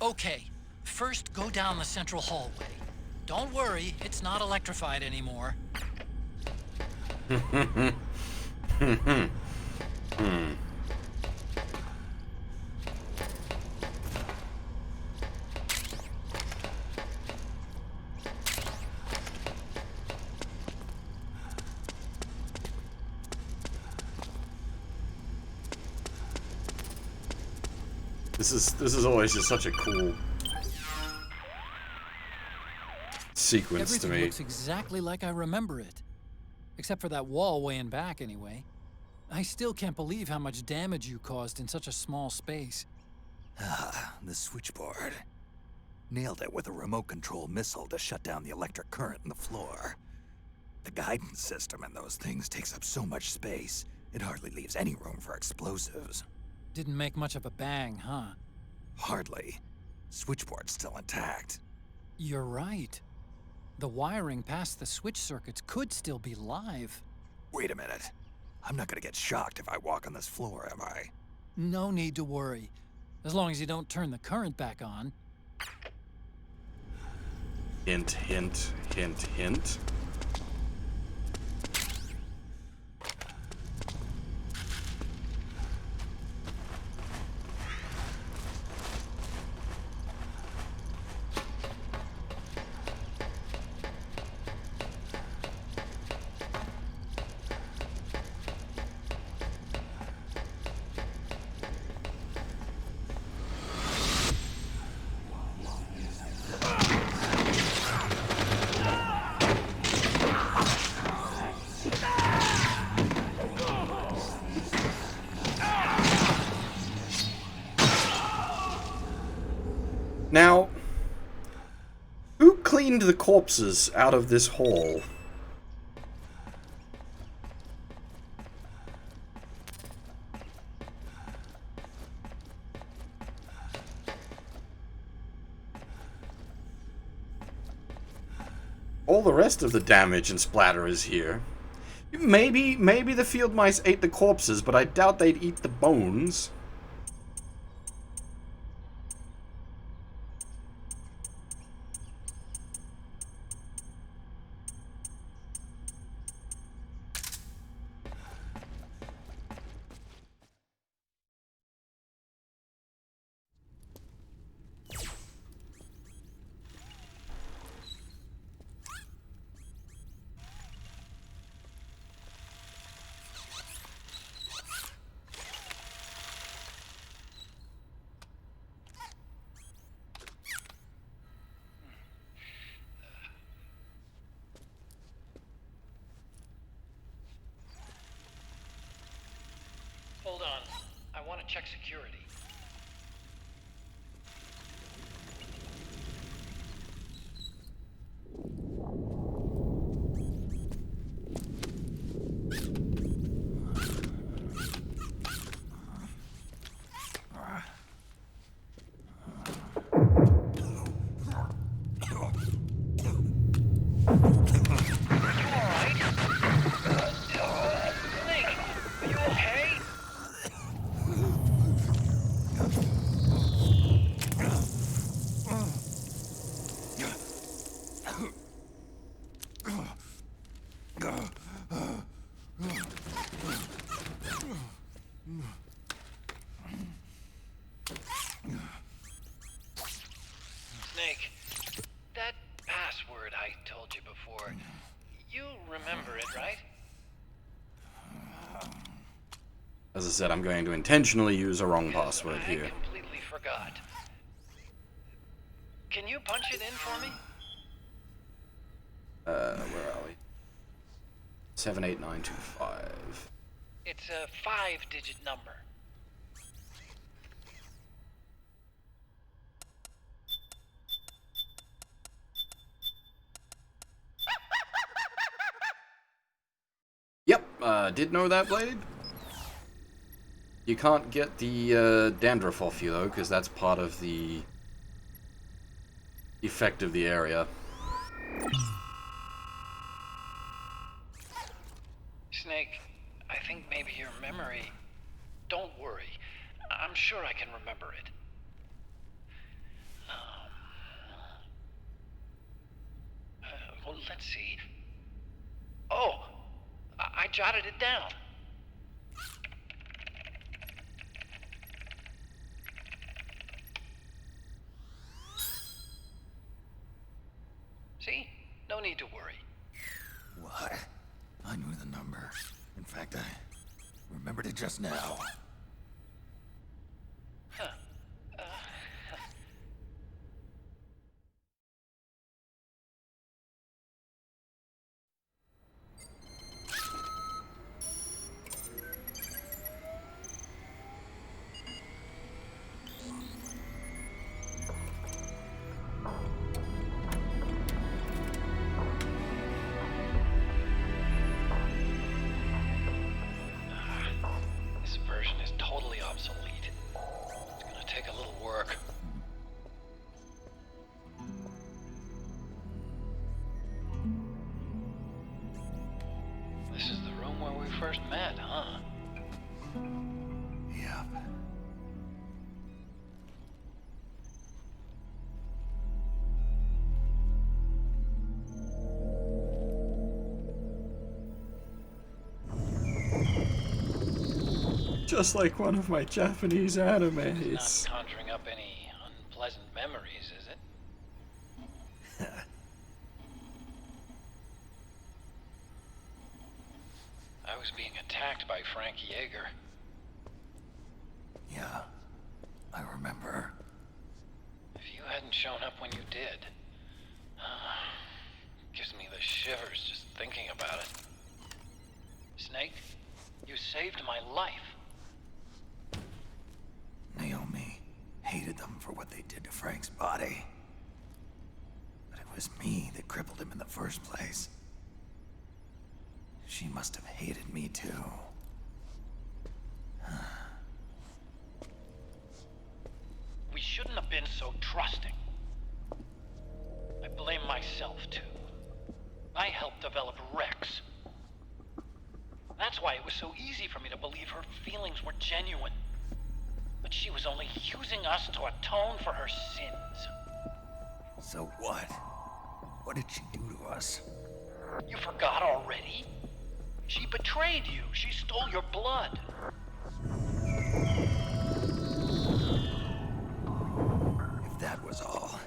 Okay, first go down the central hallway. Don't worry, it's not electrified anymore. This is always just such a cool sequence to me. Everything looks exactly like I remember it. Except for that wall way in back, anyway. I still can't believe how much damage you caused in such a small space. The switchboard. Nailed it with a remote control missile to shut down the electric current in the floor. The guidance system in those things takes up so much space, it hardly leaves any room for explosives. Didn't make much of a bang, huh? Hardly. Switchboard's still intact. You're right. The wiring past the switch circuits could still be live. Wait a minute. I'm not gonna get shocked if I walk on this floor, am I? No need to worry. As long as you don't turn the current back on. Hint, hint, hint, hint. Now, who cleaned the corpses out of this hall? All the rest of the damage and splatter is here. Maybe the field mice ate the corpses, but I doubt they'd eat the bones. Hold on. I want to check security. Snake, that password I told you before, you remember it, right? As I said, I'm going to intentionally use a wrong password here. I completely forgot. Can you punch it in for me? Where are we? 78925. It's a 5-digit number. Yep, did know that, Blade. You can't get the dandruff off you, though, because that's part of the effect of the area. Snake, I think maybe your memory... Don't worry. I'm sure I can remember it. Well, let's see. Oh! I jotted it down. See? No need to worry. What? I knew the number. In fact, I remembered it just now. Huh. This version is totally obsolete. It's gonna take a little work. This is the room where we first met, huh? Yep. Just like one of my Japanese animes. It's not conjuring up any unpleasant memories, is it? I was being attacked by Frank Yeager. Yeah, I remember. If you hadn't shown up when you did, gives me the shivers just thinking about it. Snake, you saved my life. Naomi hated them for what they did to Frank's body. But it was me that crippled him in the first place. She must have hated me too. We shouldn't have been so trusting. I blame myself too. I helped develop Rex. That's why it was so easy for me to believe her feelings were genuine. But she was only using us to atone for her sins. So what? What did she do to us? You forgot already? She betrayed you. She stole your blood. If that was all,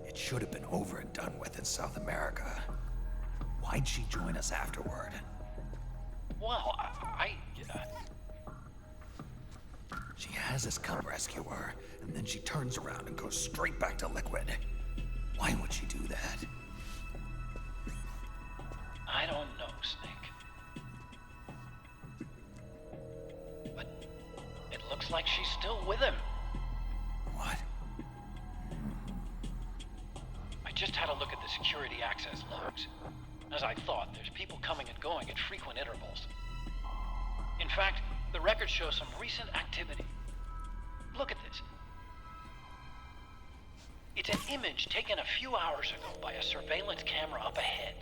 it should have been over and done with in South America. Why'd she join us afterward? Well, She has us come rescue her, and then she turns around and goes straight back to Liquid. Why would she do that? I don't know, Snake. But it looks like she's still with him. What? I just had a look at the security access logs. As I thought, there's people coming and going at frequent intervals. In fact, the record shows some recent activity. Look at this. It's an image taken a few hours ago by a surveillance camera up ahead.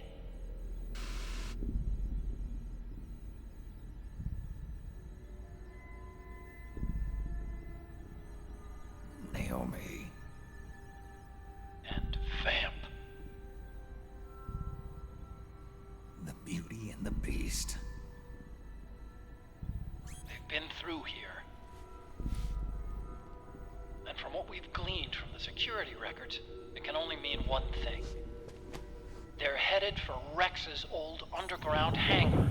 Naomi. And Vamp. The Beauty and the Beast. They've been through here. And from what we've gleaned from the security records, it can only mean one thing. They're headed for Rex's old underground hangar.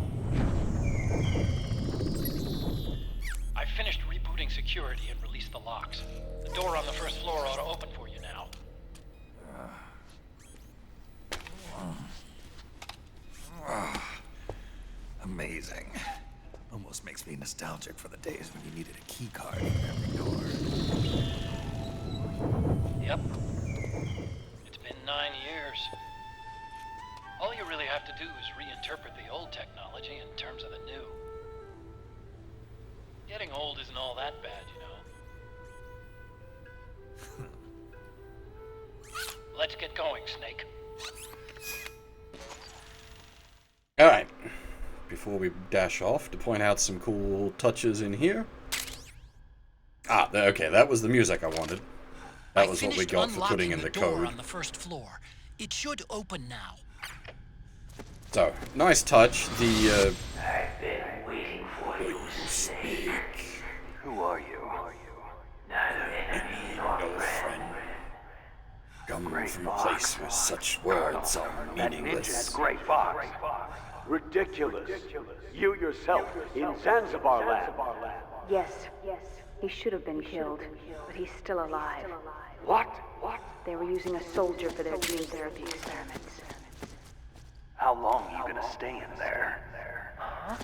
I finished rebooting security and released the locks. The door on the first floor ought to open for you now. Amazing. Almost makes me nostalgic for the days when you needed a key card for every door. Yep. It's been 9 years. All you really have to do is reinterpret the old technology in terms of the new. Getting old isn't all that bad, you know. Let's get going, Snake. Alright. Before we dash off, to point out some cool touches in here. Ah, okay, that was the music I wanted. That was what we got for putting in the code. On the first floor. It should open now. So, nice touch. The, I've been waiting for you, Snake. Who are you? Neither enemy nor friend. Come from a place where such words are meaningless. Great Fox. Ridiculous. You yourself in Zanzibar land. Yes. He should have been killed, but he's still alive. What? They were using a soldier for their gene therapy experiments. How long are you gonna stay in there? Huh?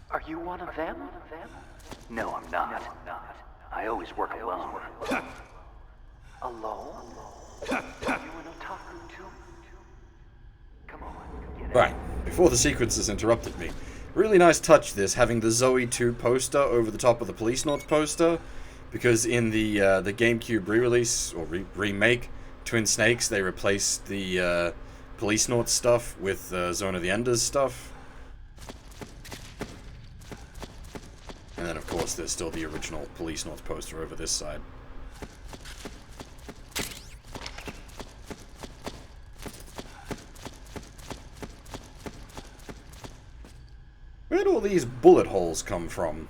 Are you one of them? No, I'm not. I always work alone. Alone? Are you an otaku too? Come on, get Right, before the sequences interrupted me. Really nice touch this, having the Zoe 2 poster over the top of the Police Noughts poster. Because in the GameCube re-release, or remake, Twin Snakes, they replaced the Police Noughts stuff with Zone of the Enders stuff. And then, of course, there's still the original Police Noughts poster over this side. Where'd all these bullet holes come from?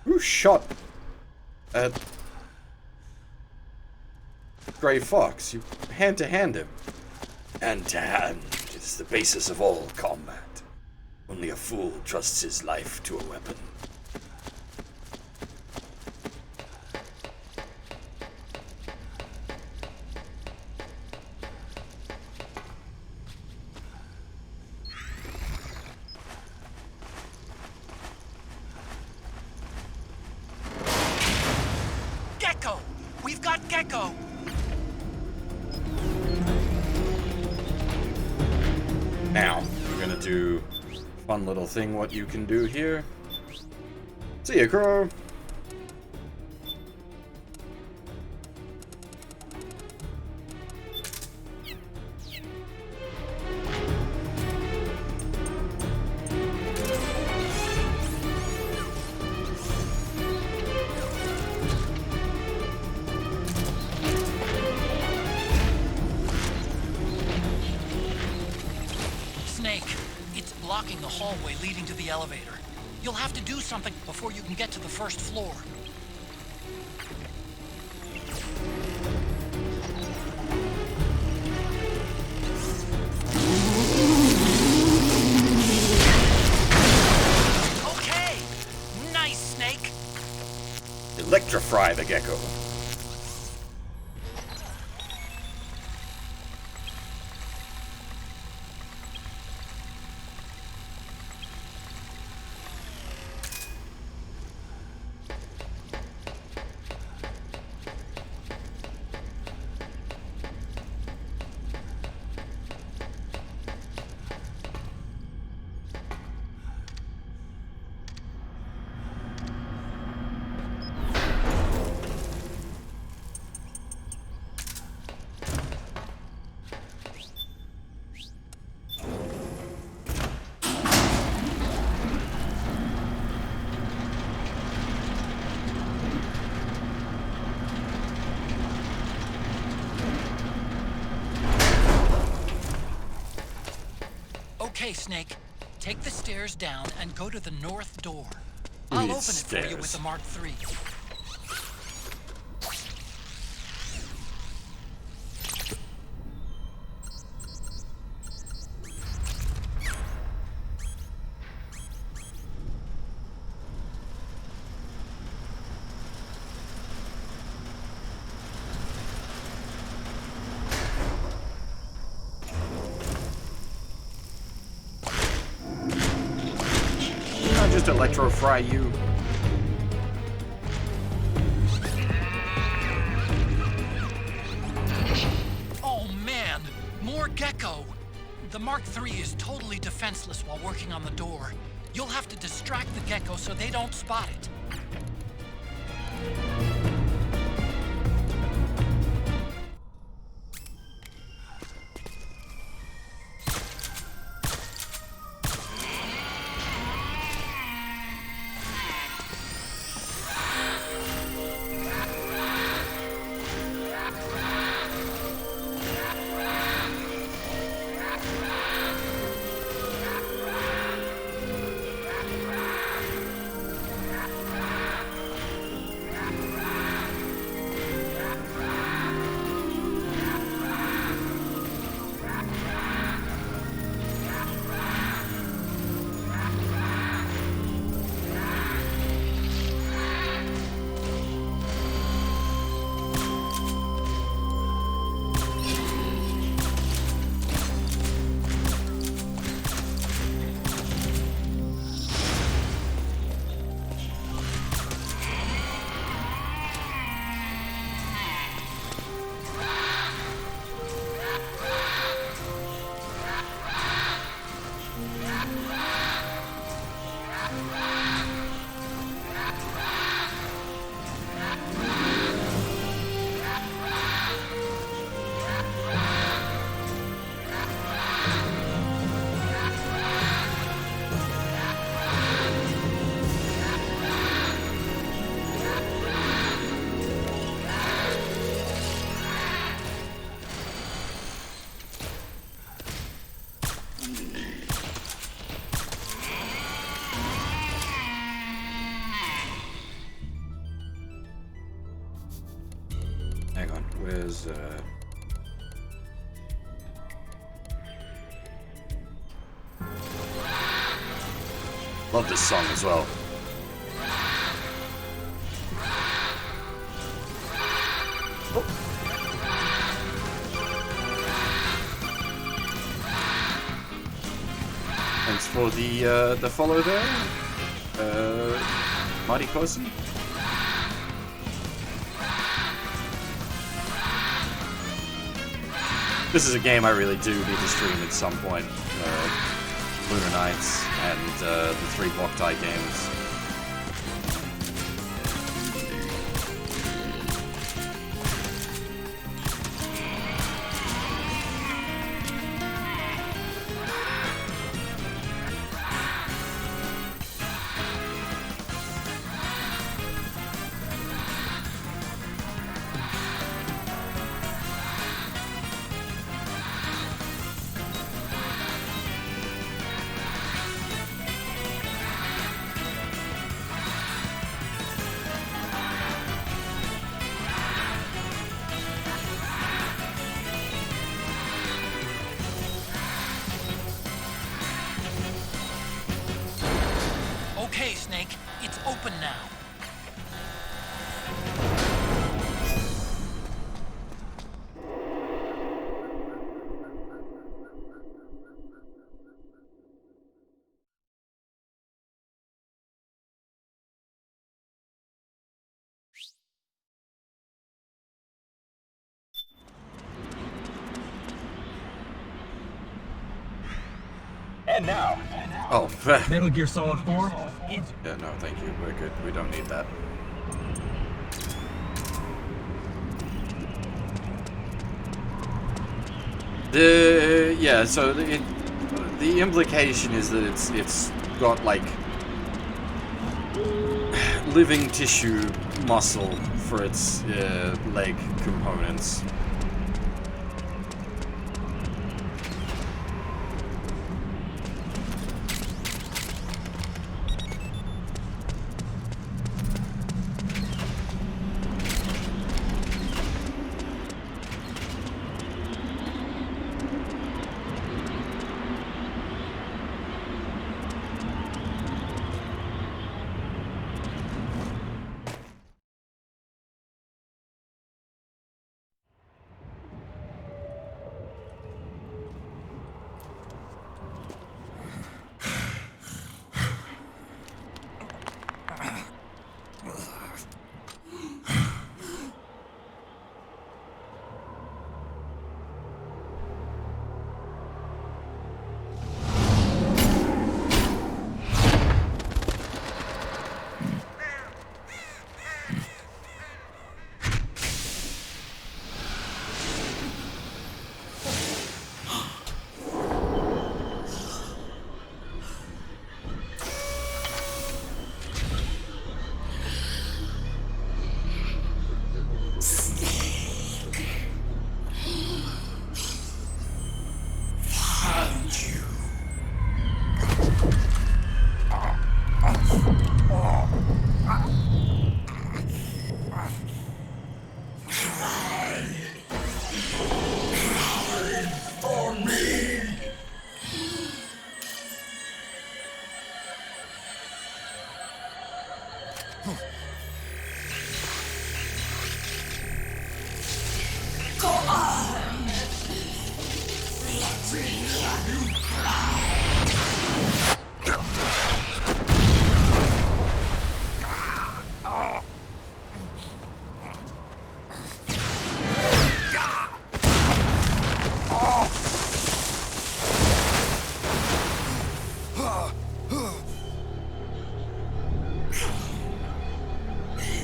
Who shot at Gray Fox? You hand to hand him. Hand to hand is the basis of all combat. Only a fool trusts his life to a weapon. We've got Gecko! Now, we're gonna do a fun little thing what you can do here. See ya, Crow! Blocking the hallway leading to the elevator. You'll have to do something before you can get to the first floor. Okay! Nice, Snake! Electrify the Gecko. Okay, Snake. Take the stairs down and go to the north door. I'll open it for you with the Mark III. Just electro-fry you. Oh man, more Gecko! The Mark III is totally defenseless while working on the door. You'll have to distract the Gecko so they don't spot it. Hang on, where's Love this song as well. Thanks for the follow there, Marty Cosi. This is a game I really do need to stream at some point. Lunar Nights and the 3 Boktai games. Okay, Snake, it's open now. And now, oh, Metal Gear Solid 4. Yeah, no, thank you. We're good. We don't need that. So the implication is that it's got like living tissue muscle for its leg components.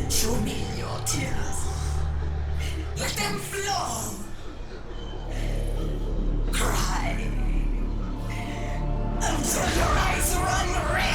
Show me your tears. Let them flow. Cry until your eyes run red.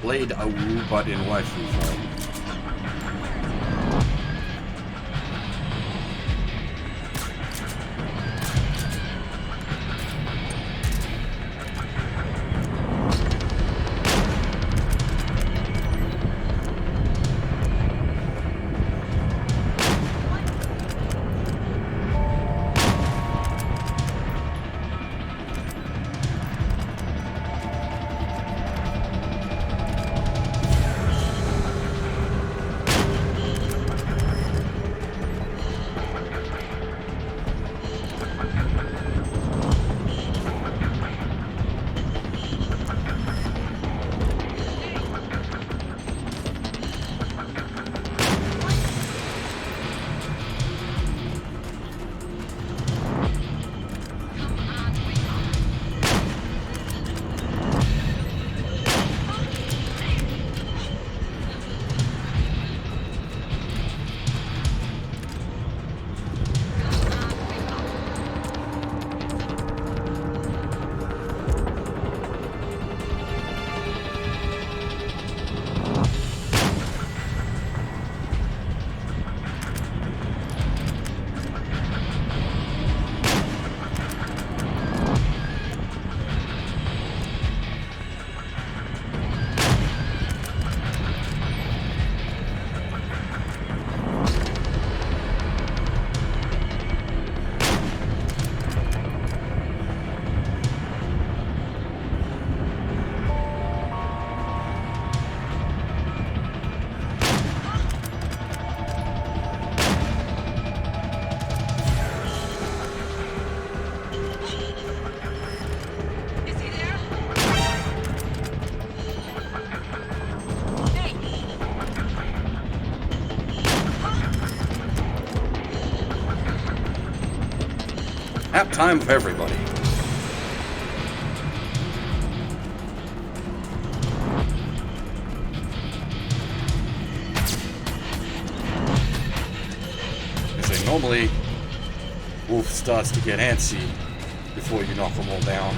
Blade Awu, but in waifu form. Nap time for everybody. Because normally, Wolf starts to get antsy before you knock them all down.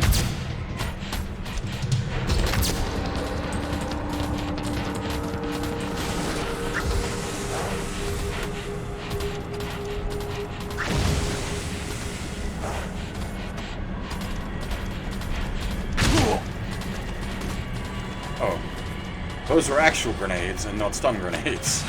Oh, those are actual grenades and not stun grenades.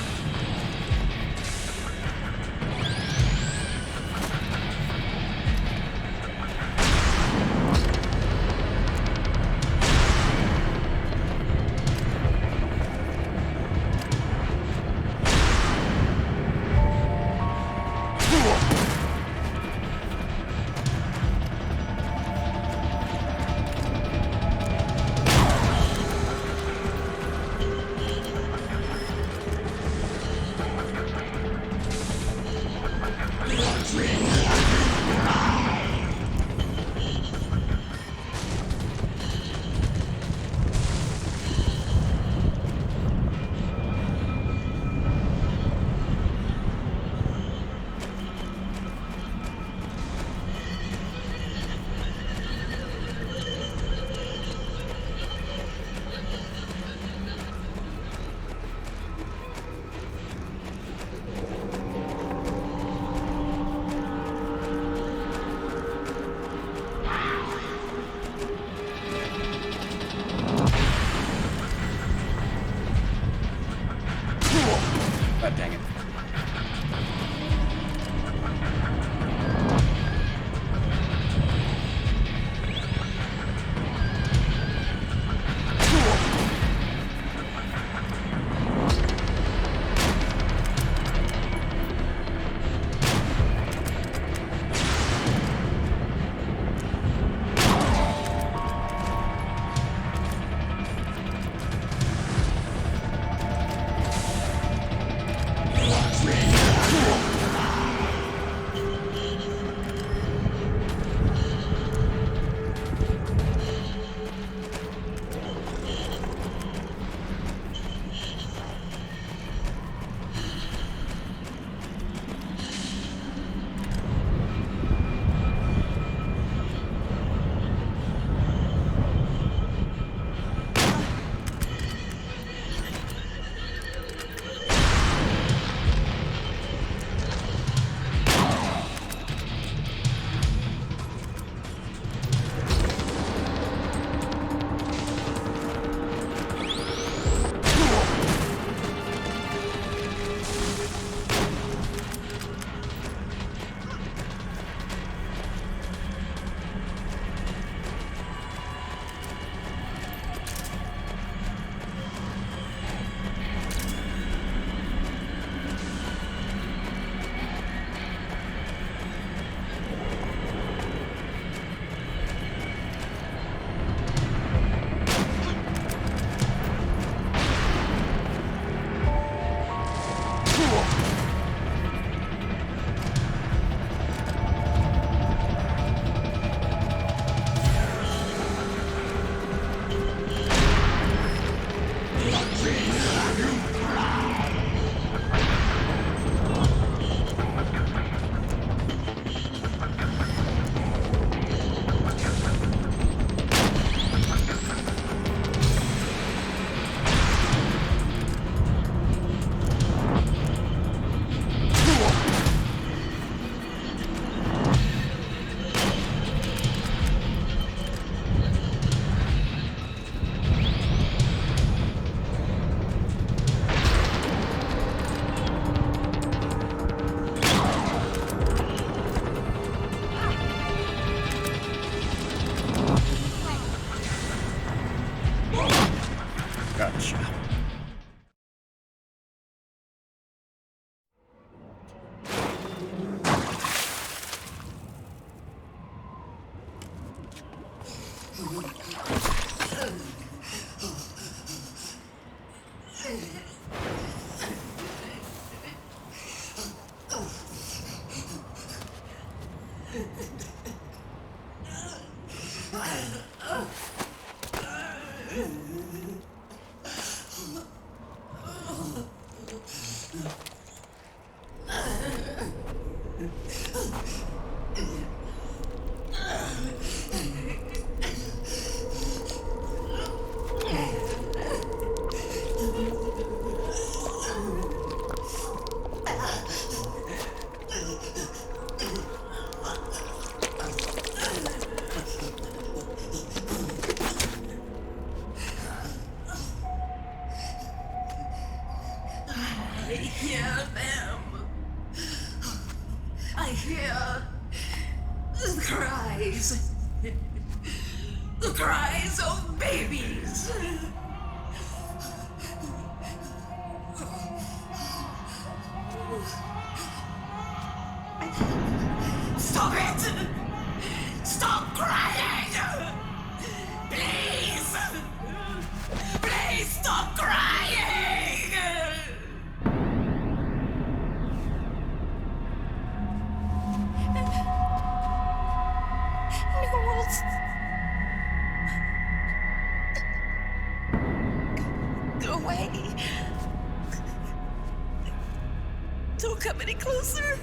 God dang it. Gotcha. I hear them. I hear the cries. The cries of babies. Stop it! Stop crying! Please! Please stop crying! Go away. Don't come any closer.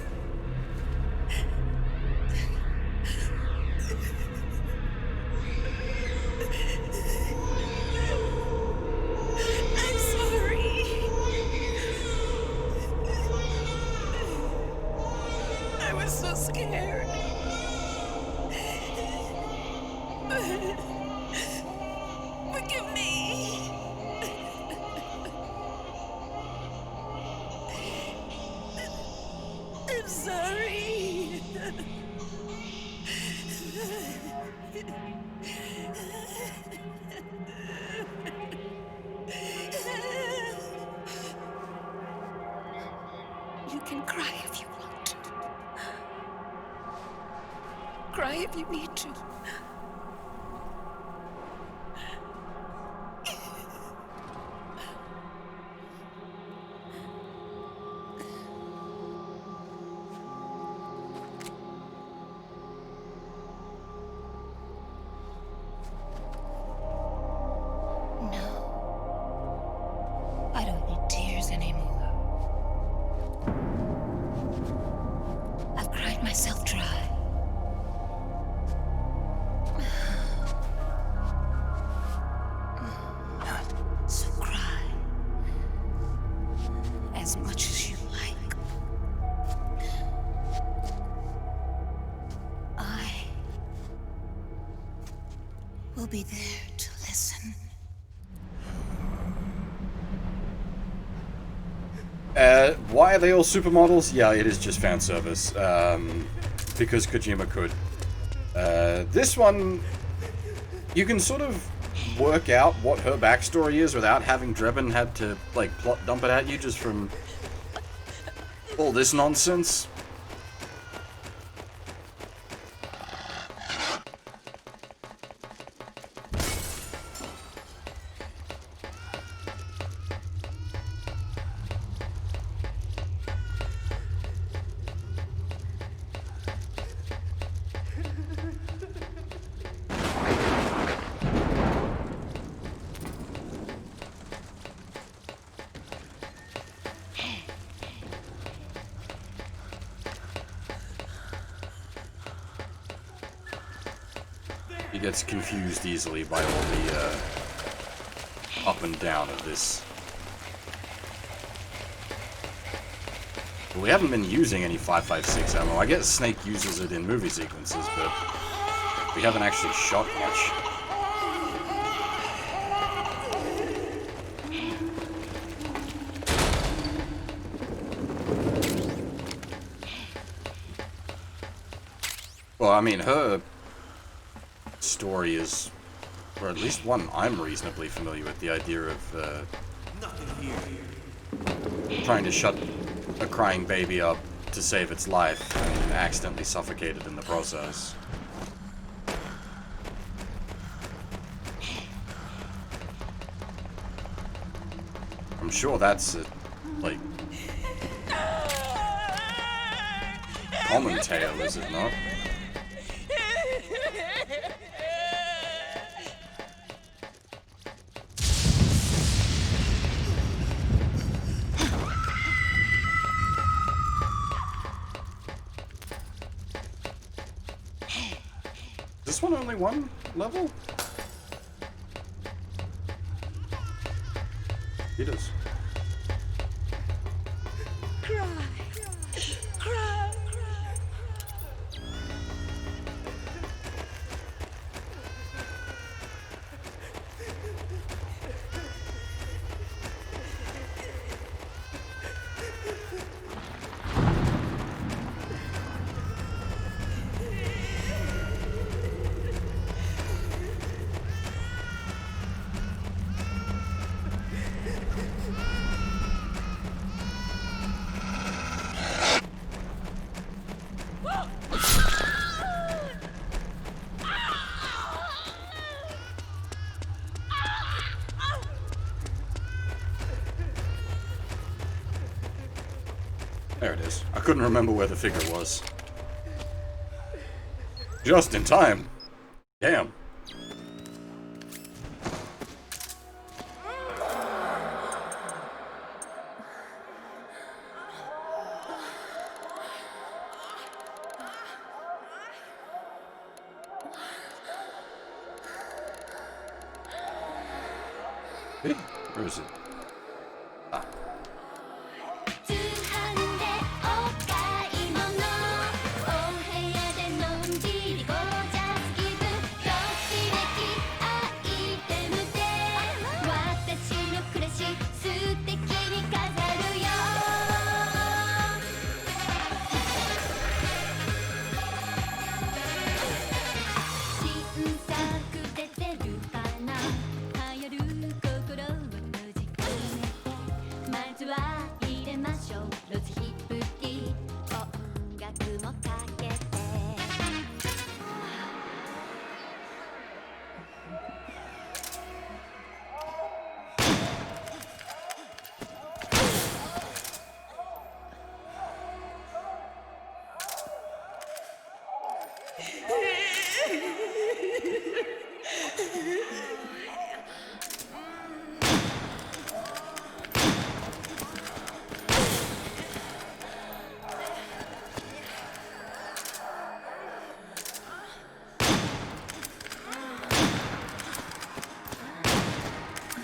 I'm sorry. I was so scared. Forgive me. I'm sorry. You can cry if you want. Cry if you need to. I don't need tears anymore. I've cried myself dry. So cry as much as you like. I will be there to listen. Why are they all supermodels? Yeah, it is just fan service. Because Kojima could. This one, you can sort of work out what her backstory is without having Drebin had to, like, plot dump it at you just from all this nonsense. He gets confused easily by all the up and down of this. Well, we haven't been using any 5.56 ammo. I guess Snake uses it in movie sequences, but we haven't actually shot much. Well, I mean, her story is, or at least one I'm reasonably familiar with, the idea of trying to shut a crying baby up to save its life and accidentally suffocated in the process. I'm sure that's a, like, common tale, is it not? this one only one level? It is. Cry. Cry. There it is. I couldn't remember where the figure was. Just in time. Damn. Hey, where is it? Ah.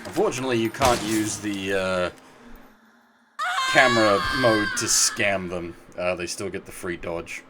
Unfortunately, you can't use the camera mode to scam them. They still get the free dodge.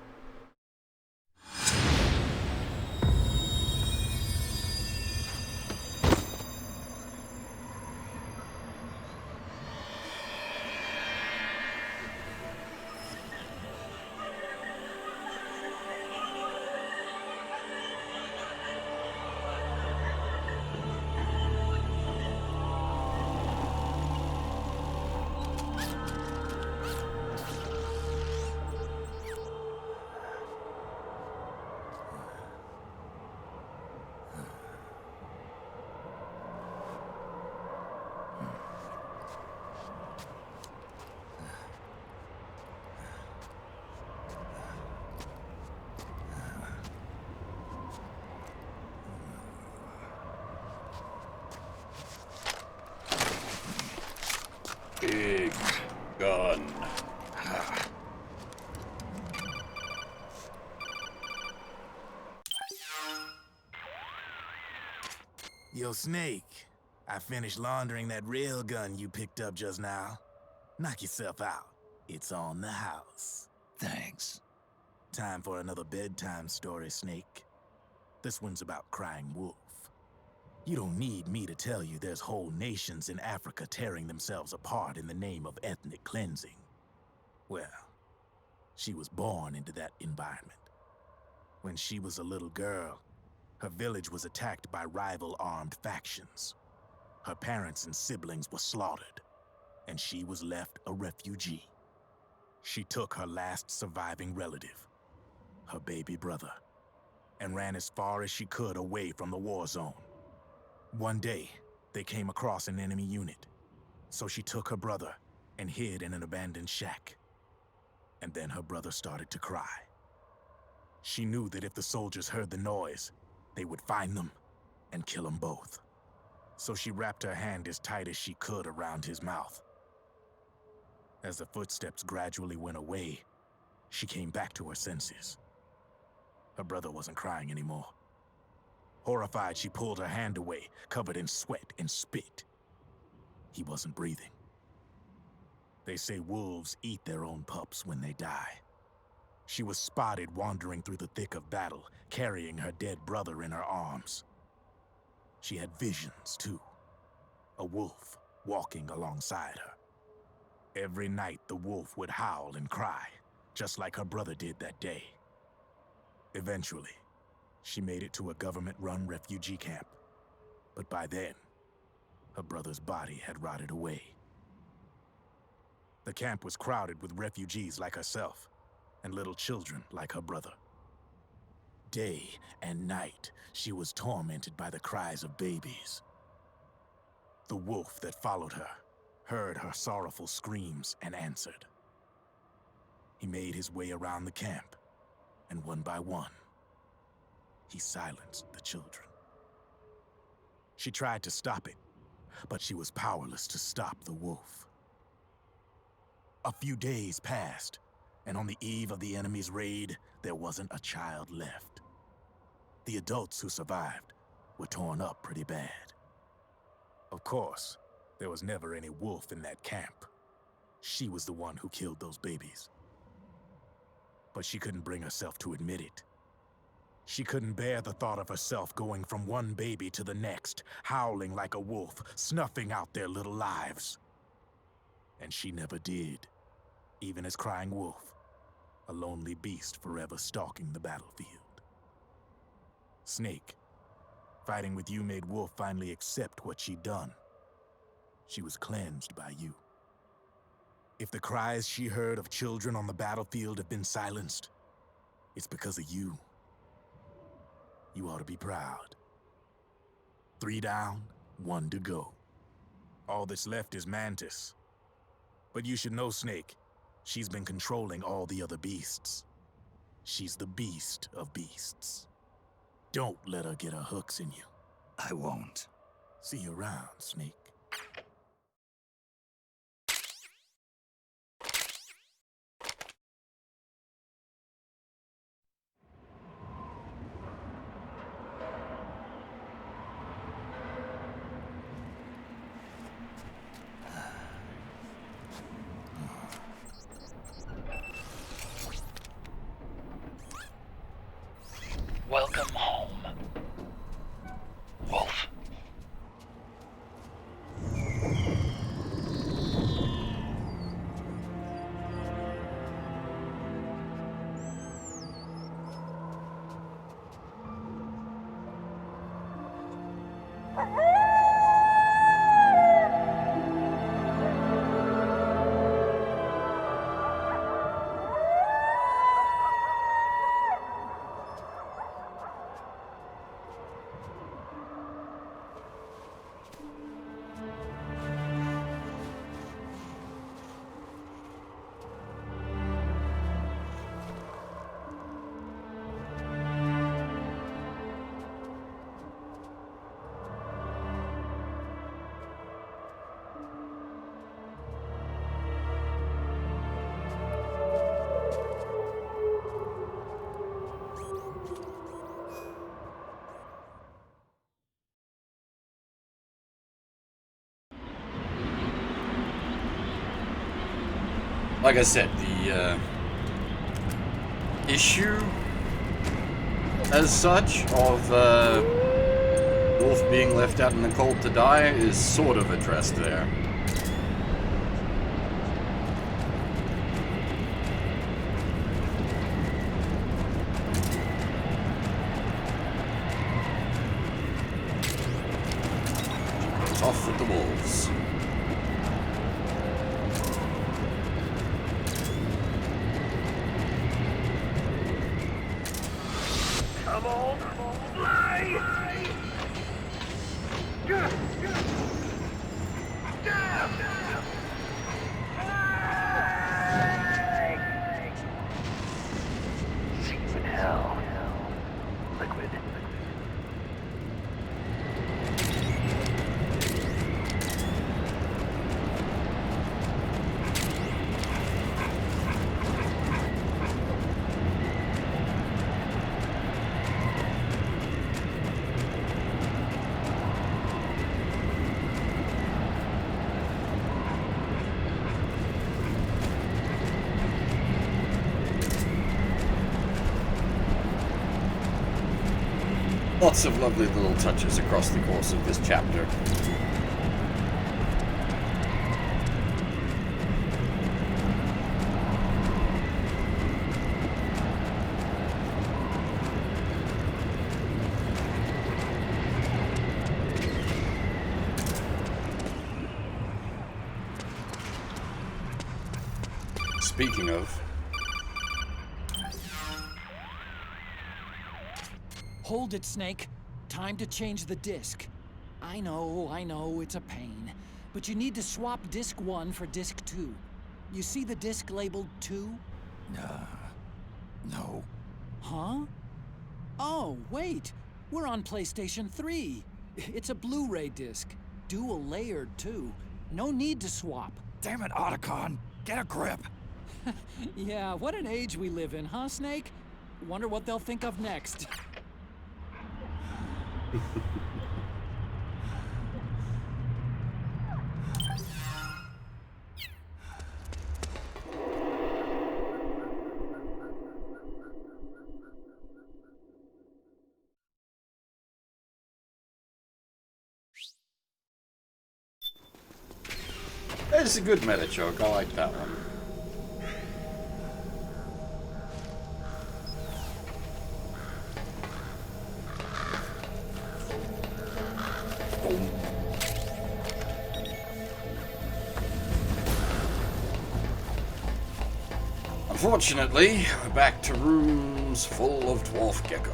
Big gun. Yo, Snake, I finished laundering that rail gun you picked up just now. Knock yourself out. It's on the house. Thanks. Time for another bedtime story, Snake. This one's about crying wolf. You don't need me to tell you there's whole nations in Africa tearing themselves apart in the name of ethnic cleansing. Well, she was born into that environment. When she was a little girl, her village was attacked by rival armed factions. Her parents and siblings were slaughtered, and she was left a refugee. She took her last surviving relative, her baby brother, and ran as far as she could away from the war zone. One day, they came across an enemy unit, so she took her brother and hid in an abandoned shack. And then her brother started to cry. She knew that if the soldiers heard the noise, they would find them and kill them both. So she wrapped her hand as tight as she could around his mouth. As the footsteps gradually went away, she came back to her senses. Her brother wasn't crying anymore. Horrified, she pulled her hand away, covered in sweat and spit. He wasn't breathing. They say wolves eat their own pups when they die. She was spotted wandering through the thick of battle, carrying her dead brother in her arms. She had visions, too. A wolf walking alongside her. Every night, the wolf would howl and cry, just like her brother did that day. Eventually, she made it to a government-run refugee camp. But by then, her brother's body had rotted away. The camp was crowded with refugees like herself, and little children like her brother. Day and night, she was tormented by the cries of babies. The wolf that followed her heard her sorrowful screams and answered. He made his way around the camp, and one by one, he silenced the children. She tried to stop it, but she was powerless to stop the wolf. A few days passed, and on the eve of the enemy's raid, there wasn't a child left. The adults who survived were torn up pretty bad. Of course, there was never any wolf in that camp. She was the one who killed those babies. But she couldn't bring herself to admit it. She couldn't bear the thought of herself going from one baby to the next, howling like a wolf, snuffing out their little lives. And she never did, even as crying wolf, a lonely beast forever stalking the battlefield. Snake, fighting with you made Wolf finally accept what she'd done. She was cleansed by you. If the cries she heard of children on the battlefield have been silenced, it's because of you. You ought to be proud. 3 down, 1 to go. All that's left is Mantis. But you should know, Snake, she's been controlling all the other beasts. She's the beast of beasts. Don't let her get her hooks in you. I won't. See you around, Snake. Welcome home, Wolf. Like I said, the issue as such of Wolf being left out in the cold to die is sort of addressed there. It's off with the wolves. Come on, fly! See you in hell, Liquid. Lots of lovely little touches across the course of this chapter. Speaking of... Hold it, Snake. Time to change the disc. I know, it's a pain. But you need to swap disc 1 for disc 2. You see the disc labeled 2? No. Huh? Oh, wait. We're on PlayStation 3. It's a Blu-ray disc. Dual layered, too. No need to swap. Damn it, Otacon! Get a grip! Yeah, what an age we live in, huh, Snake? Wonder what they'll think of next. It's a good meta joke, I like that one. Unfortunately, we're back to rooms full of dwarf gecko.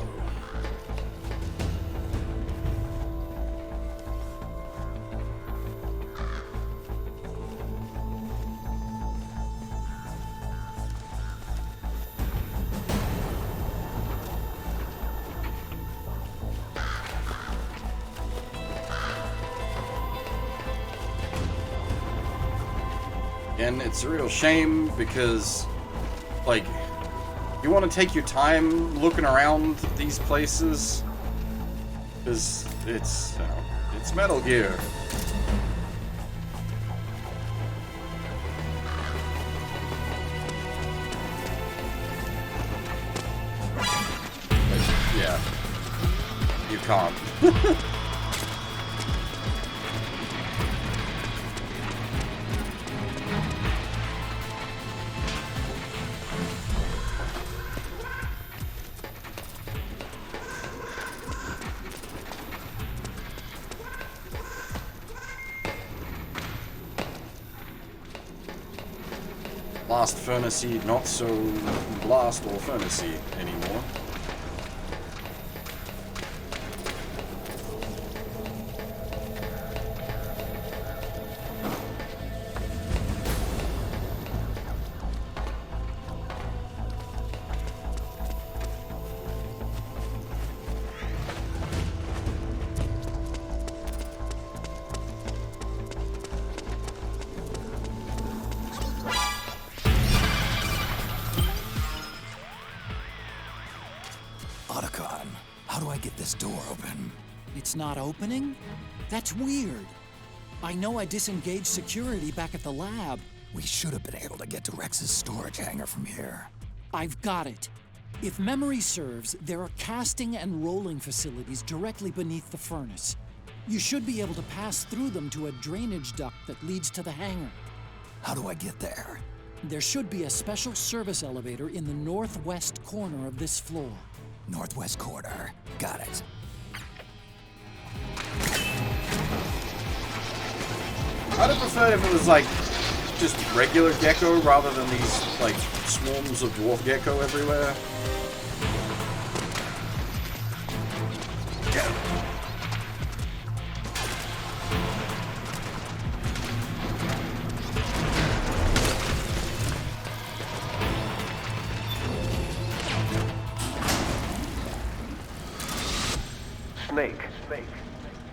And it's a real shame because, like, you want to take your time looking around these places because it's, you know, it's Metal Gear. But, yeah, you can't. Blast Furnace-y, not so blast or furnace-y anymore. Otacon, how do I get this door open? It's not opening? That's weird. I know I disengaged security back at the lab. We should have been able to get to Rex's storage hangar from here. I've got it. If memory serves, there are casting and rolling facilities directly beneath the furnace. You should be able to pass through them to a drainage duct that leads to the hangar. How do I get there? There should be a special service elevator in the northwest corner of this floor. Northwest corner. Got it. I'd have preferred if it was like just regular gecko rather than these like swarms of dwarf gecko everywhere. Yeah. Snake.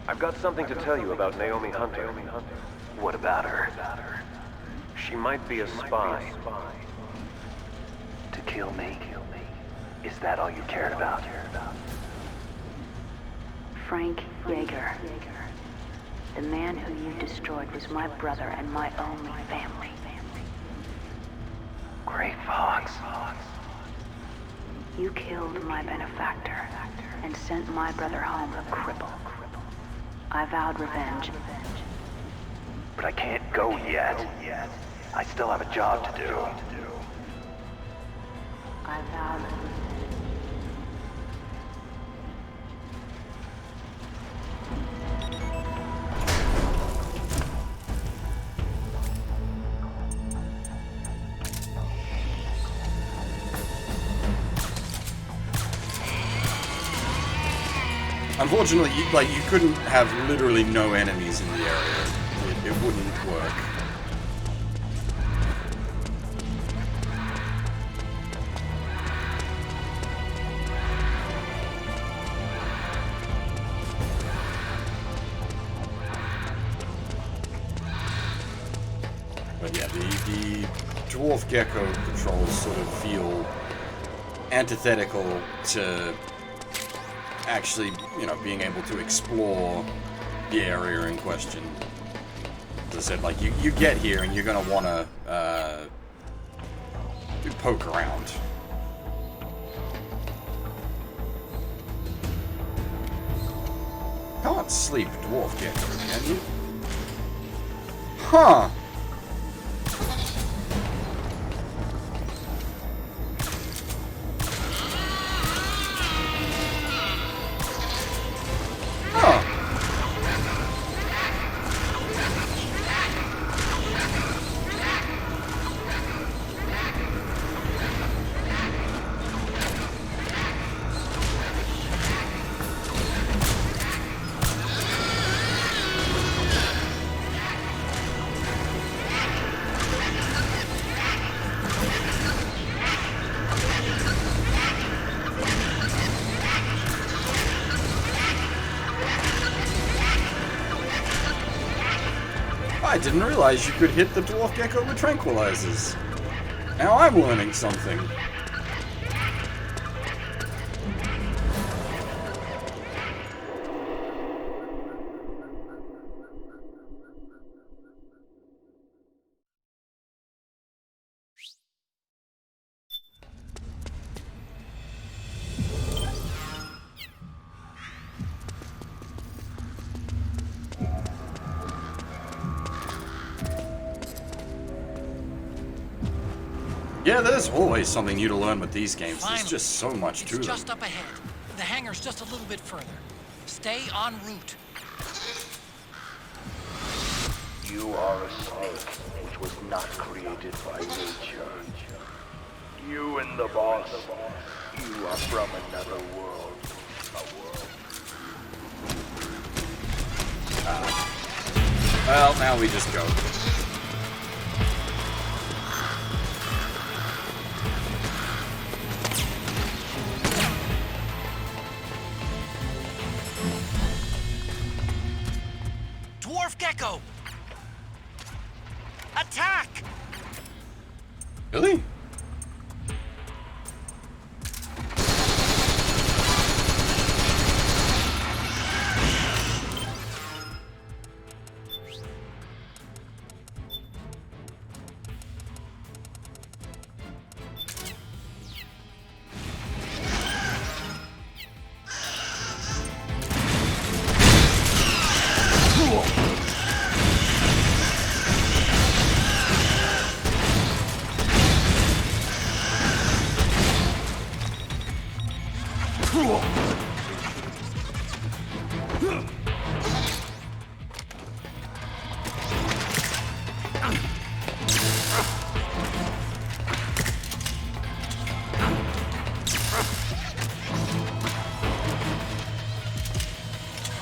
I've got something to tell you about Naomi Hunter. What about her? She might be a spy. To kill me? Is that all you cared about? Frank Yeager. The man who you destroyed was my brother and my only family. Grey Fox. You killed my benefactor. and sent my brother home a cripple. I vowed revenge. But I can't go yet. I still have a job to do. I vowed revenge. Unfortunately, you couldn't have literally no enemies in the area. It wouldn't work. But yeah, the dwarf gecko patrols sort of feel antithetical to actually, you know, being able to explore the area in question. As I said, like, you get here and you're gonna wanna poke around. Can't sleep, dwarf gecko, can you? Huh. I didn't realize you could hit the dwarf gecko with tranquilizers. Now I'm learning something. Yeah, there's always something new to learn with these games. Finally, there's just so much to them. It's just up ahead. The hangar's just a little bit further. Stay en route. You are a snake which was not created by nature. You and the boss, you are from another world. Well, now we just go. Dwarf gecko! Attack! Really?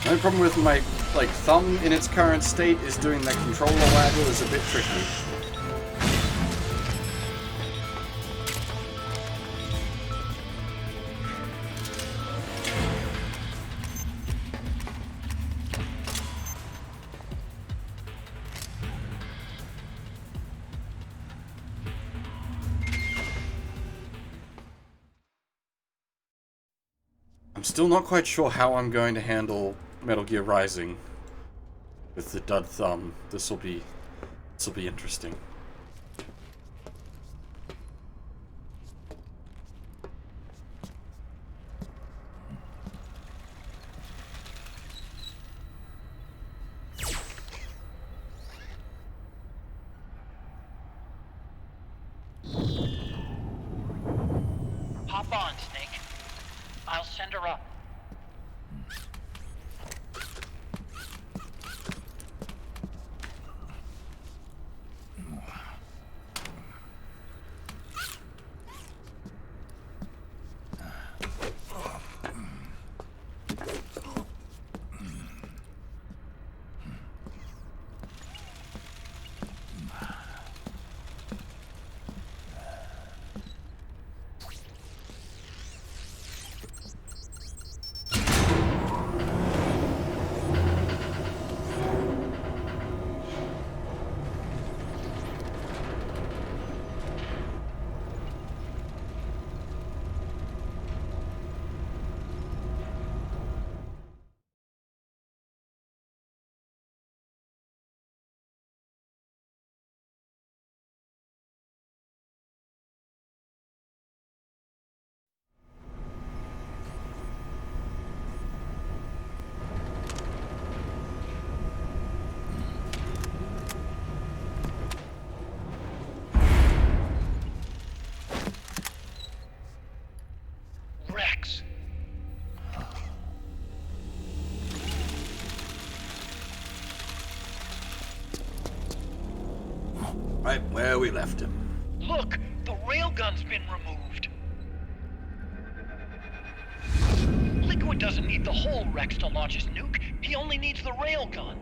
The only problem with my, thumb in its current state is doing that controller waggle is a bit tricky. I'm still not quite sure how I'm going to handle Metal Gear Rising with the dud thumb. This'll be interesting. right where we left him. Look, the railgun's been removed. Liquid doesn't need the whole Rex to launch his nuke. He only needs the railgun.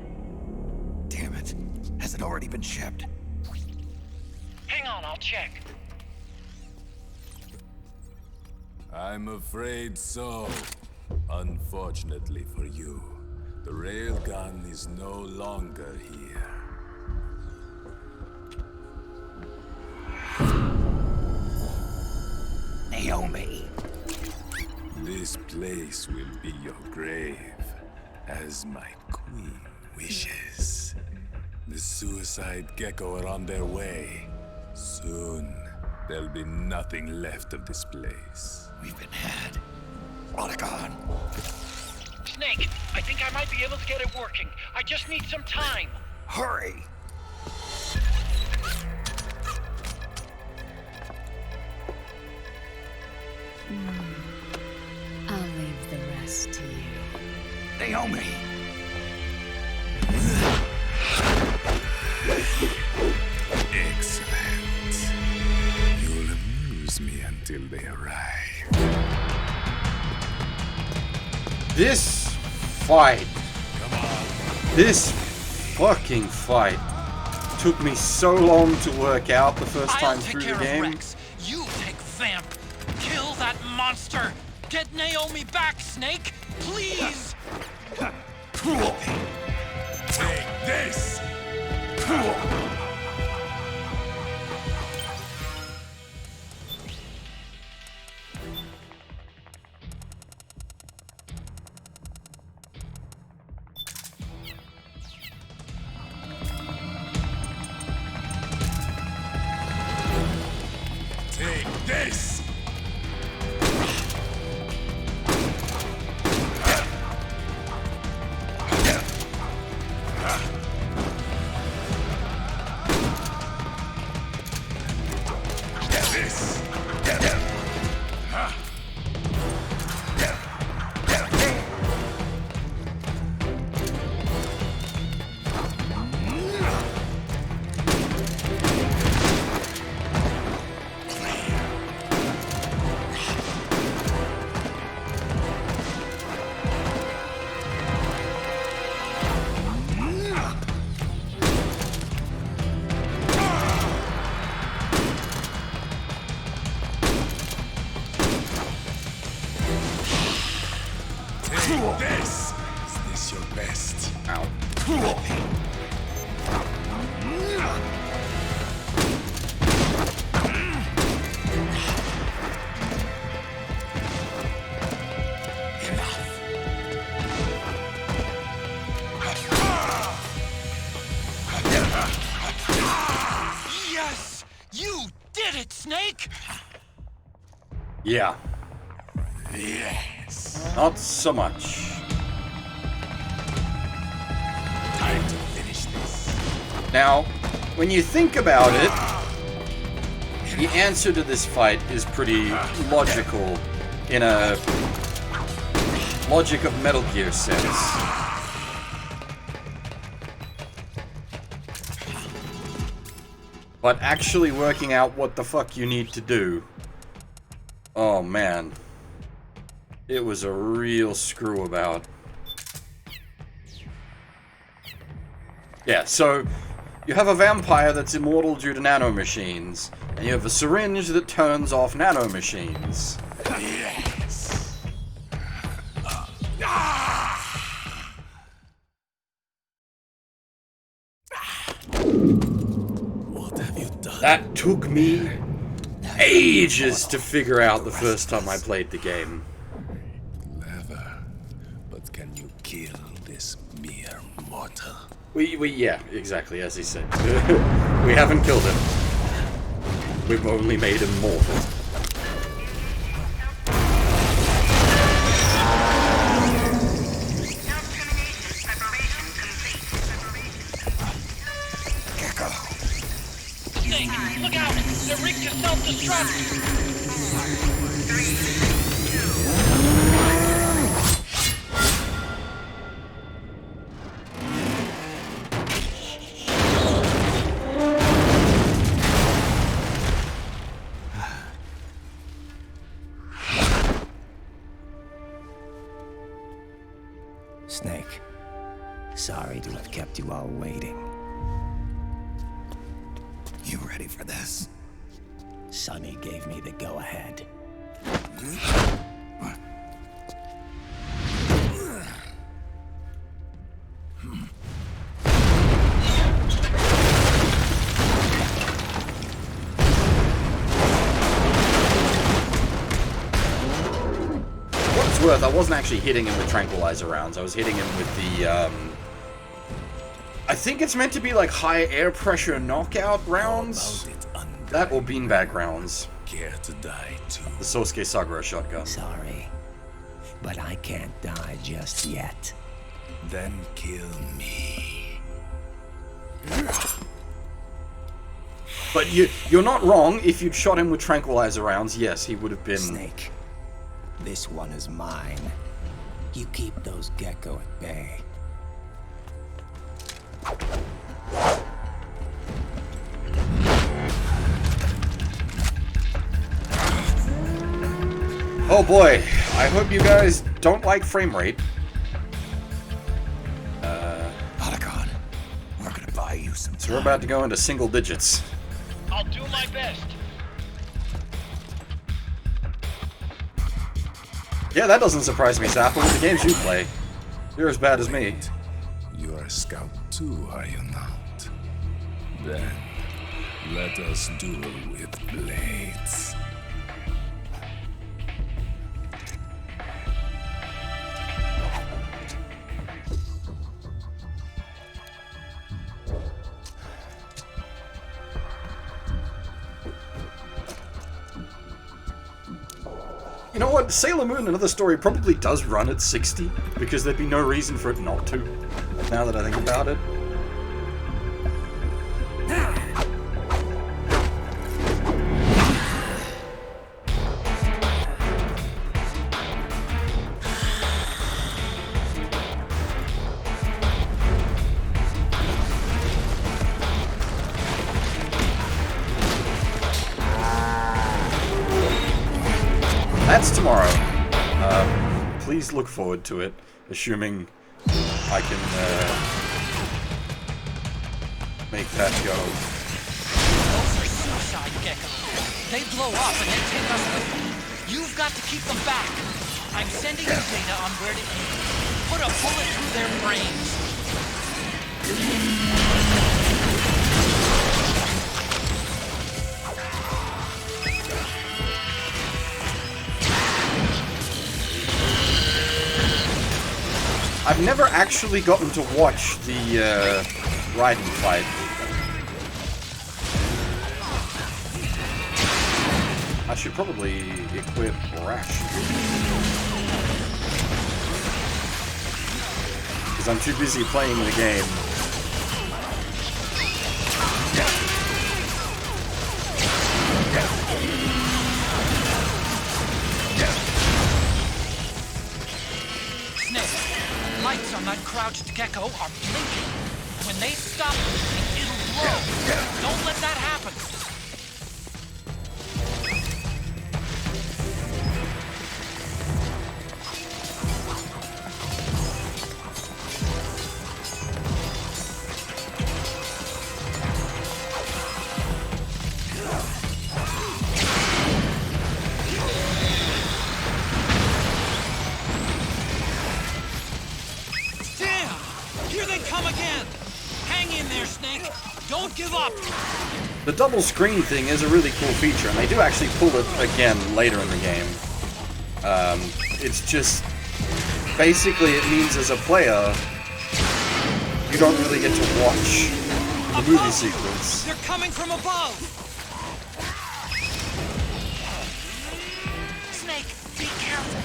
Damn it. Has it already been shipped? Hang on, I'll check. I'm afraid so. Unfortunately for you, the railgun is no longer here. Naomi. This place will be your grave, as my queen wishes. The suicide gecko are on their way. Soon, there'll be nothing left of this place. We've been had. Rodigon. Snake, I think I might be able to get it working. I just need some time. Hurry! I'll leave the rest to you. Naomi! Excellent. You'll amuse me until they arrive. This fight. This fucking fight took me so long to work out the first time through the game. Rex. You take Vamp. Kill that monster. Get Naomi back, Snake. Please. Take this. Take this! This! Is this your best? Ow. Yes! You did it, Snake! Yeah. Yes. Not so much. Time to finish this. Now, when you think about it, the answer to this fight is pretty logical in a logic of Metal Gear sense. But actually working out what the fuck you need to do, oh man, it was a real screw about. Yeah, so you have a vampire that's immortal due to nanomachines, and you have a syringe that turns off nanomachines. Yes. What have you done? That took me ages to figure out the first time I played the game. Clever. But can you kill this mere mortal? Yeah, exactly, as he said. We haven't killed him. We've only made him mortal. Snake, look out! They're rigged to self-destruct! 3, 2... sorry to have kept you all waiting. You ready for this? Sonny gave me the go-ahead. What it's worth, I wasn't actually hitting him with tranquilizer rounds. I was hitting him with the, I think it's meant to be like high air pressure knockout rounds. That or beanbag rounds. Care to die too? The Sosuke Sagura shotgun. Sorry, but I can't die just yet. Then kill me. But you're not wrong. If you'd shot him with tranquilizer rounds, yes, he would have been... Snake, this one is mine. You keep those gecko at bay. Oh boy, I hope you guys don't like frame rate. Otacon, we're gonna buy you some time. So we're about to go into single digits. I'll do my best. Yeah, that doesn't surprise me, Zappa, with the games you play. You're as bad as me. You are a scout too, are you not? Then, let us duel with blades. You know what? Sailor Moon, Another Story, probably does run at 60, because there'd be no reason for it not to, now that I think about it. That's tomorrow. Please look forward to it, assuming I can make that go. Those are suicide geckos. They blow up and they take us with them. You've got to keep them back. I'm sending you data on where to aim. Put a bullet through their brains. I've never actually gotten to watch the Raiden fight. I should probably equip Rash. Because I'm too busy playing the game. Lights on that crouched gecko are blinking. When they stop moving, it'll blow. Don't let that happen. The double screen thing is a really cool feature, and they do actually pull it again later in the game. It's just... basically it means as a player, you don't really get to watch the movie sequence. They're coming from above! Snake, be careful!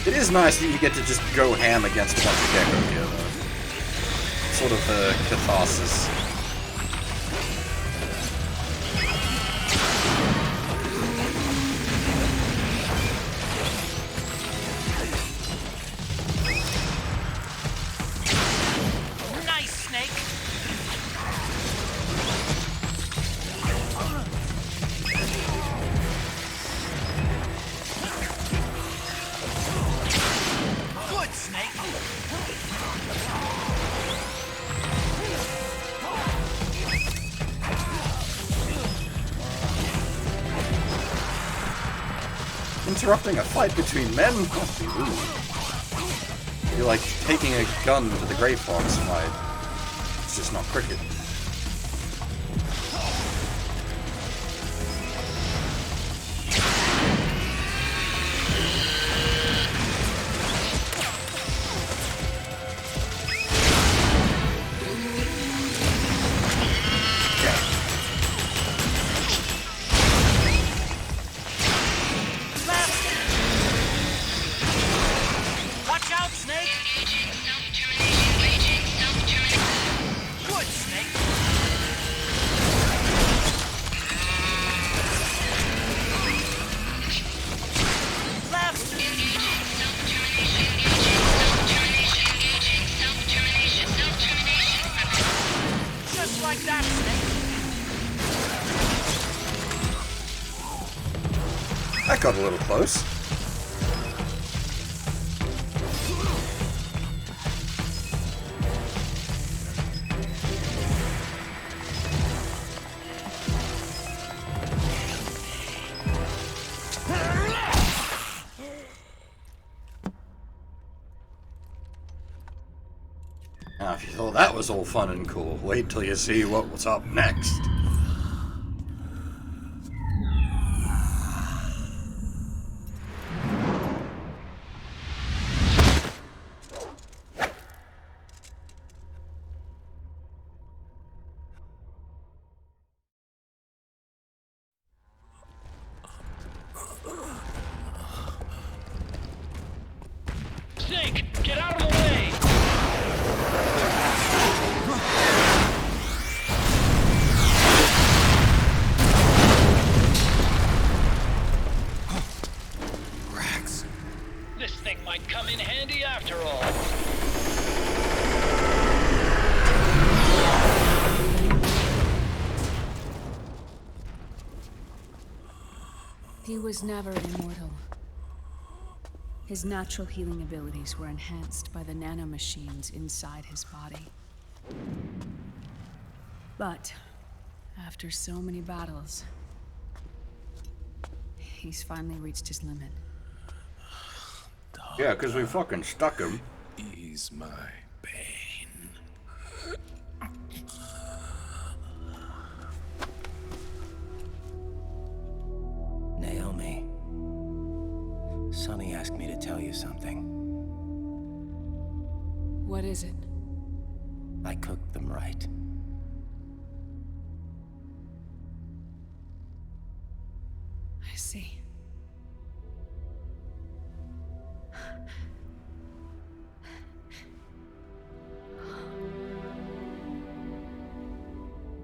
It is nice that you get to just go ham against a bunch of gecko here, though. Sort of catharsis. Nice, Snake! Interrupting a fight between men? Must be rude. You're like taking a gun to the Grey Fox fight. It's just not cricket. That got a little close. Now, if you thought that was all fun and cool, wait till you see what's up next. Snake, get out of the way! Rex. This thing might come in handy after all. He was never immortal. His natural healing abilities were enhanced by the nanomachines inside his body. But after so many battles, he's finally reached his limit. Yeah, because we fucking stuck him. Ease my pain. Naomi. Sonny asked me to tell you something. What is it? I cooked them right. I see.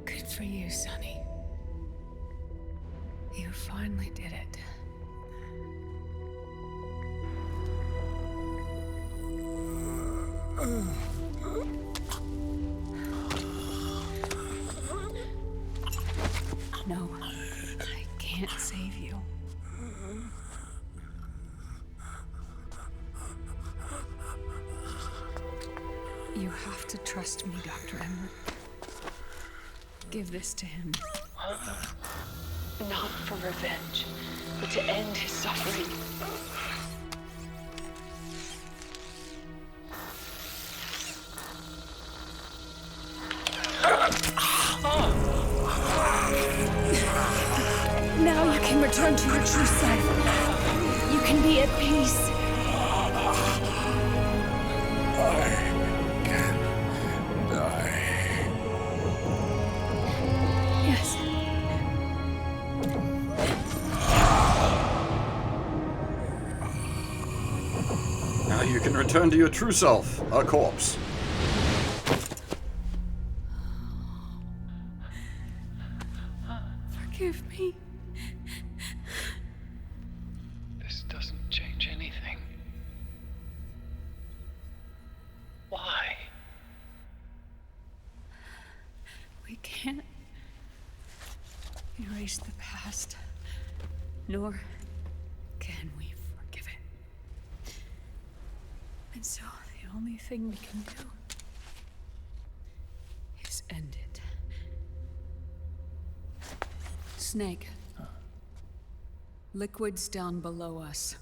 Good for you, Sonny. You finally did it. No, I can't save you. You have to trust me, Dr. Emmer. Give this to him. Not for revenge, but to end his suffering. Now you can return to your true self. You can be at peace. I can die. Yes. Now you can return to your true self, a corpse. Forgive me. This doesn't change anything. Why? We can't erase the past, nor can we forgive it. And so the only thing we can do is end it. Snake. Liquid's down below us.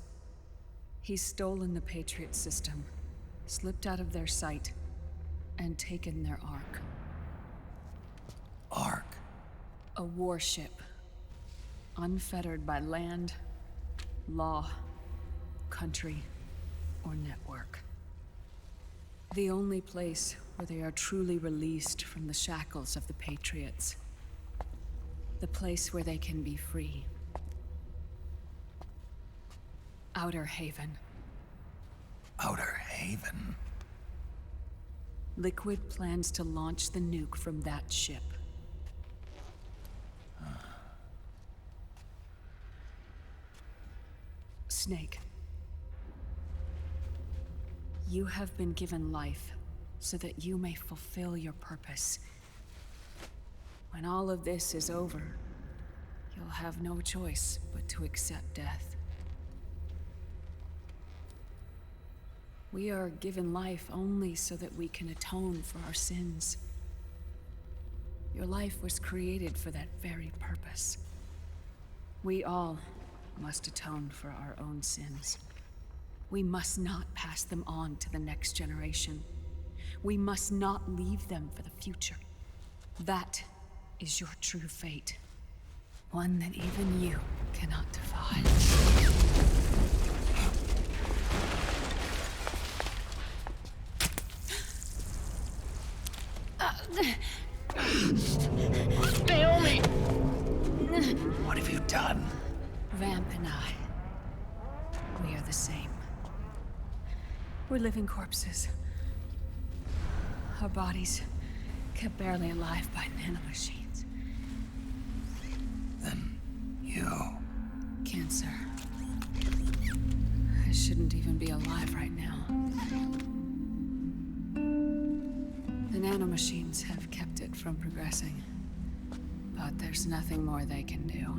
He's stolen the Patriot system, slipped out of their sight, and taken their Ark. Ark? A warship. Unfettered by land, law, country, or network. The only place where they are truly released from the shackles of the Patriots. The place where they can be free. Outer Haven. Outer Haven? Liquid plans to launch the nuke from that ship. Snake. You have been given life so that you may fulfill your purpose. When all of this is over, you'll have no choice but to accept death. We are given life only so that we can atone for our sins. Your life was created for that very purpose. We all must atone for our own sins. We must not pass them on to the next generation. We must not leave them for the future. That is your true fate. One that even you cannot defy. Naomi! What have you done? Vamp and I, we are the same. We're living corpses. Our bodies kept barely alive by nanomachines. Then you... Cancer. I shouldn't even be alive right now. The nanomachines have kept it from progressing. But there's nothing more they can do.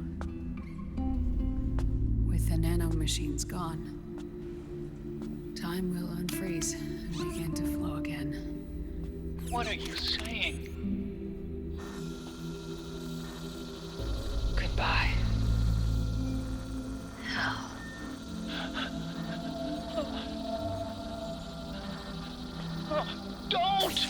With the nanomachines gone, time will unfreeze and begin to flow again. What are you saying? Goodbye. Hell. Don't!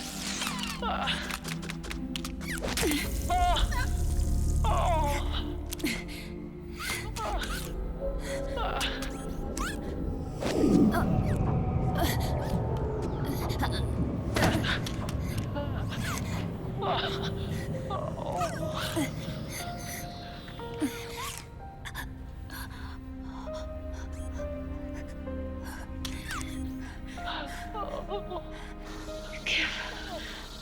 Give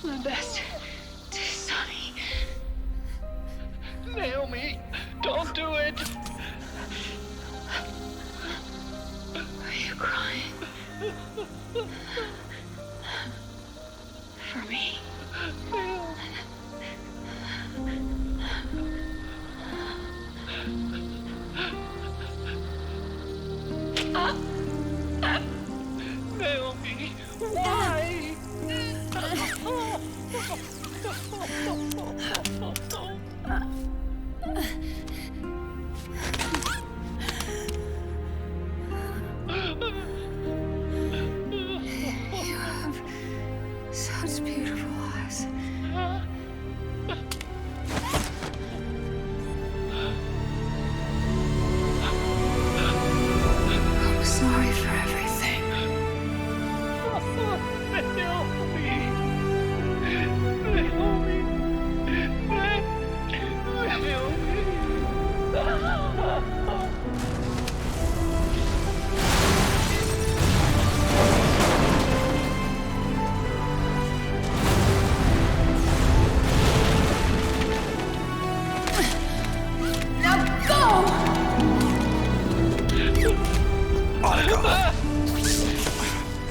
my best to Sonny. Naomi, don't do it! Are you crying? For me? Naomi, why? You have such beautiful eyes. I'm sorry for everything.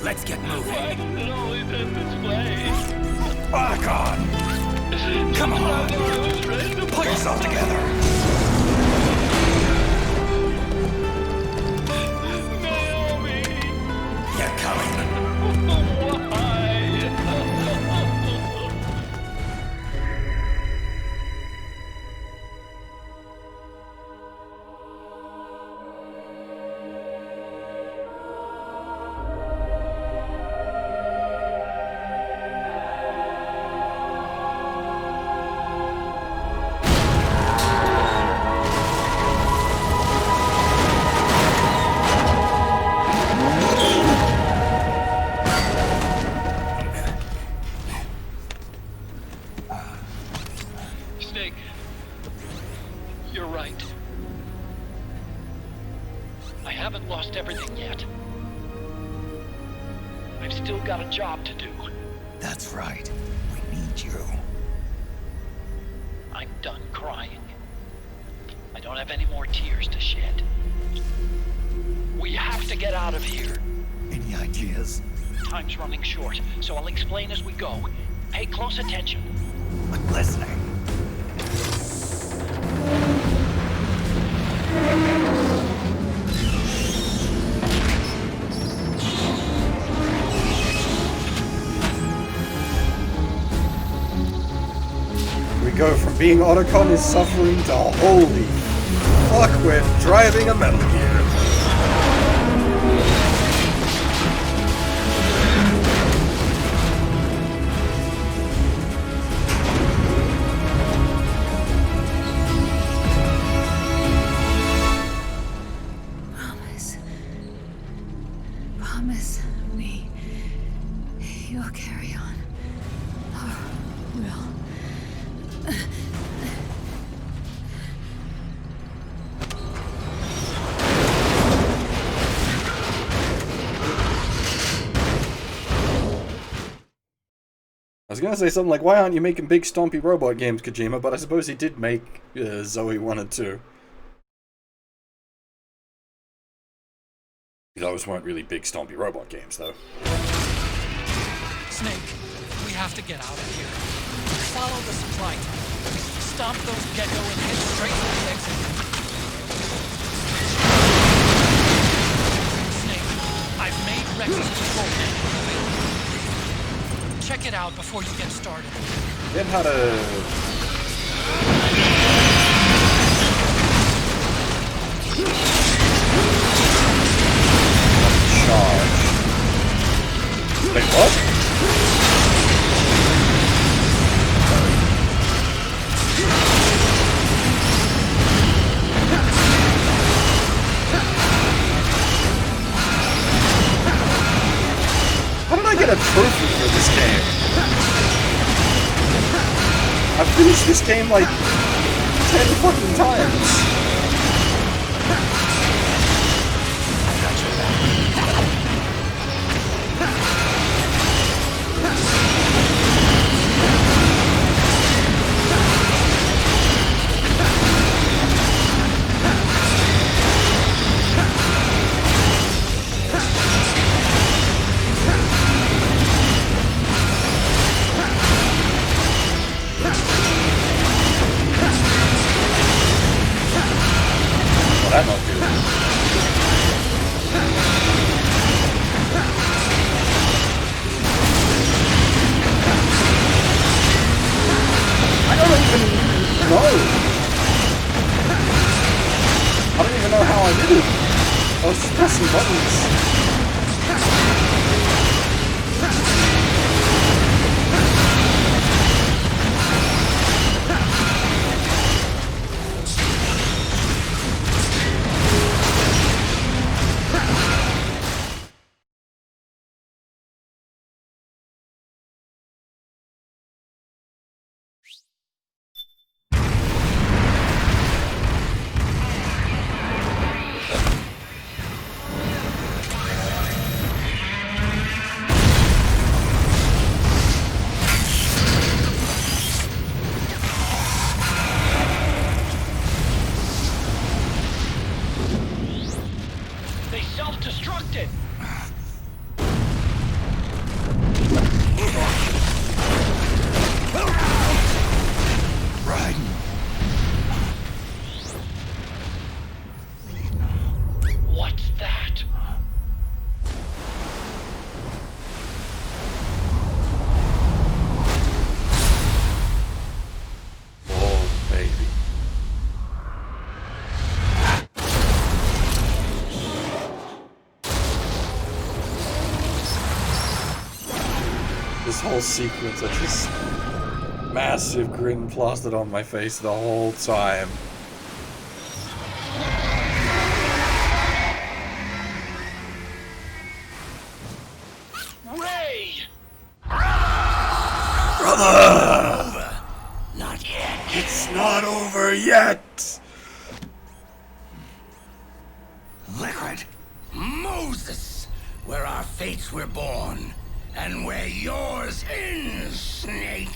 Let's get moving. Why does it always end this way? Otacon! Come on! Pull yourself together! Naomi! They're coming! Why? haven't lost everything yet. I've still got a job to do. That's right. We need you. I'm done crying. I don't have any more tears to shed. We have to get out of here. Any ideas? Time's running short, so I'll explain as we go. Pay close attention. I'm listening. We go from being Otacon is suffering to holy fuck, we're driving a Metal Gear. Promise me you'll carry on. Or will. I was gonna say something like, why aren't you making big stompy robot games, Kojima? But I suppose he did make Zoe 1 and 2. Those weren't really big stompy robot games, though. Snake, we have to get out of here. Follow the supply tunnel. Stop those gecko and head straight for the exit. Snake, I've made Rex's control panel available. Check it out before you get started. Then how to... charge. Wait, what? How did I get a trophy for this game? I've finished this game like 10 fucking times. That not good. I don't even know. I don't even know how I did it. I was just pressing buttons. They self-destructed! Right. What's that? Oh, baby. This whole sequence, I just massive grin plastered on my face the whole time. Ray! Brother! Not yet. It's not over yet! Liquid. Moses, where our fates were born, and where yours ends, Snake.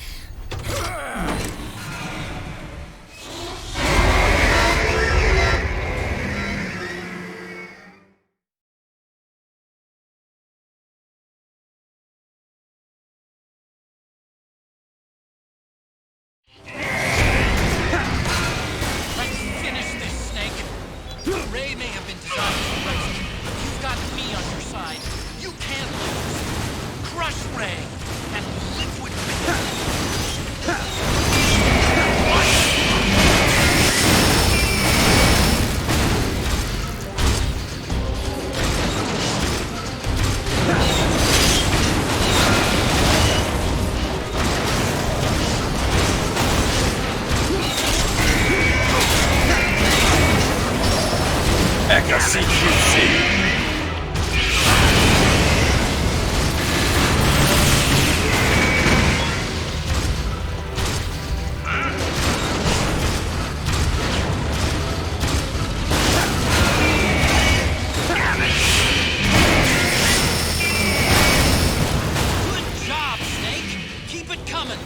Let's finish this, Snake. Ray may have been designed for rescue, but you've got me on your side. You can't lose. Crush Ray and liquid Echo CQC. Good job, Snake. Keep it coming.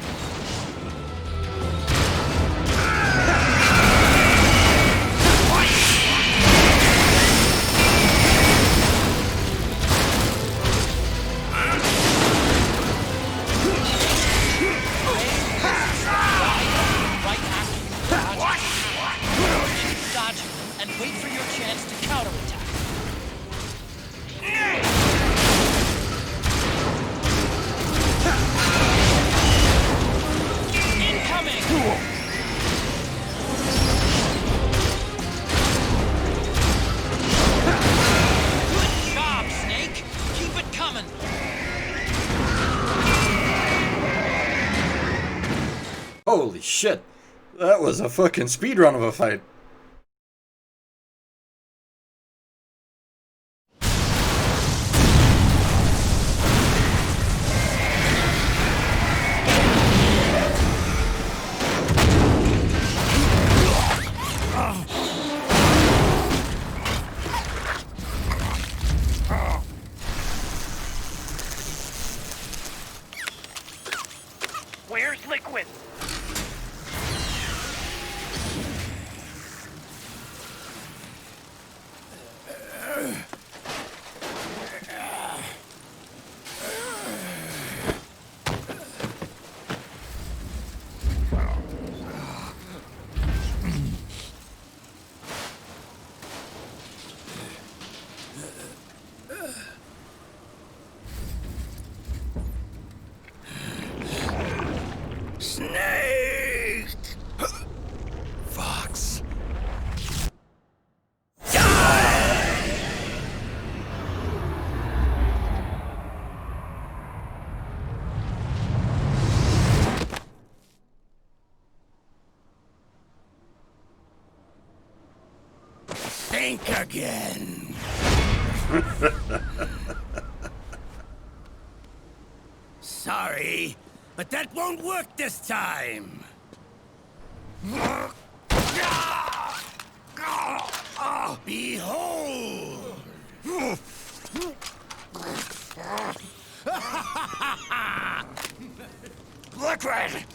Keep dodging and wait for your chance to counterattack. Incoming! Good job, Snake. Keep it coming. Holy shit. That was a fucking speedrun of a fight. Where's Liquid? Snake! Fox. Think again. Sorry, but that won't work this time. Behold! Liquid!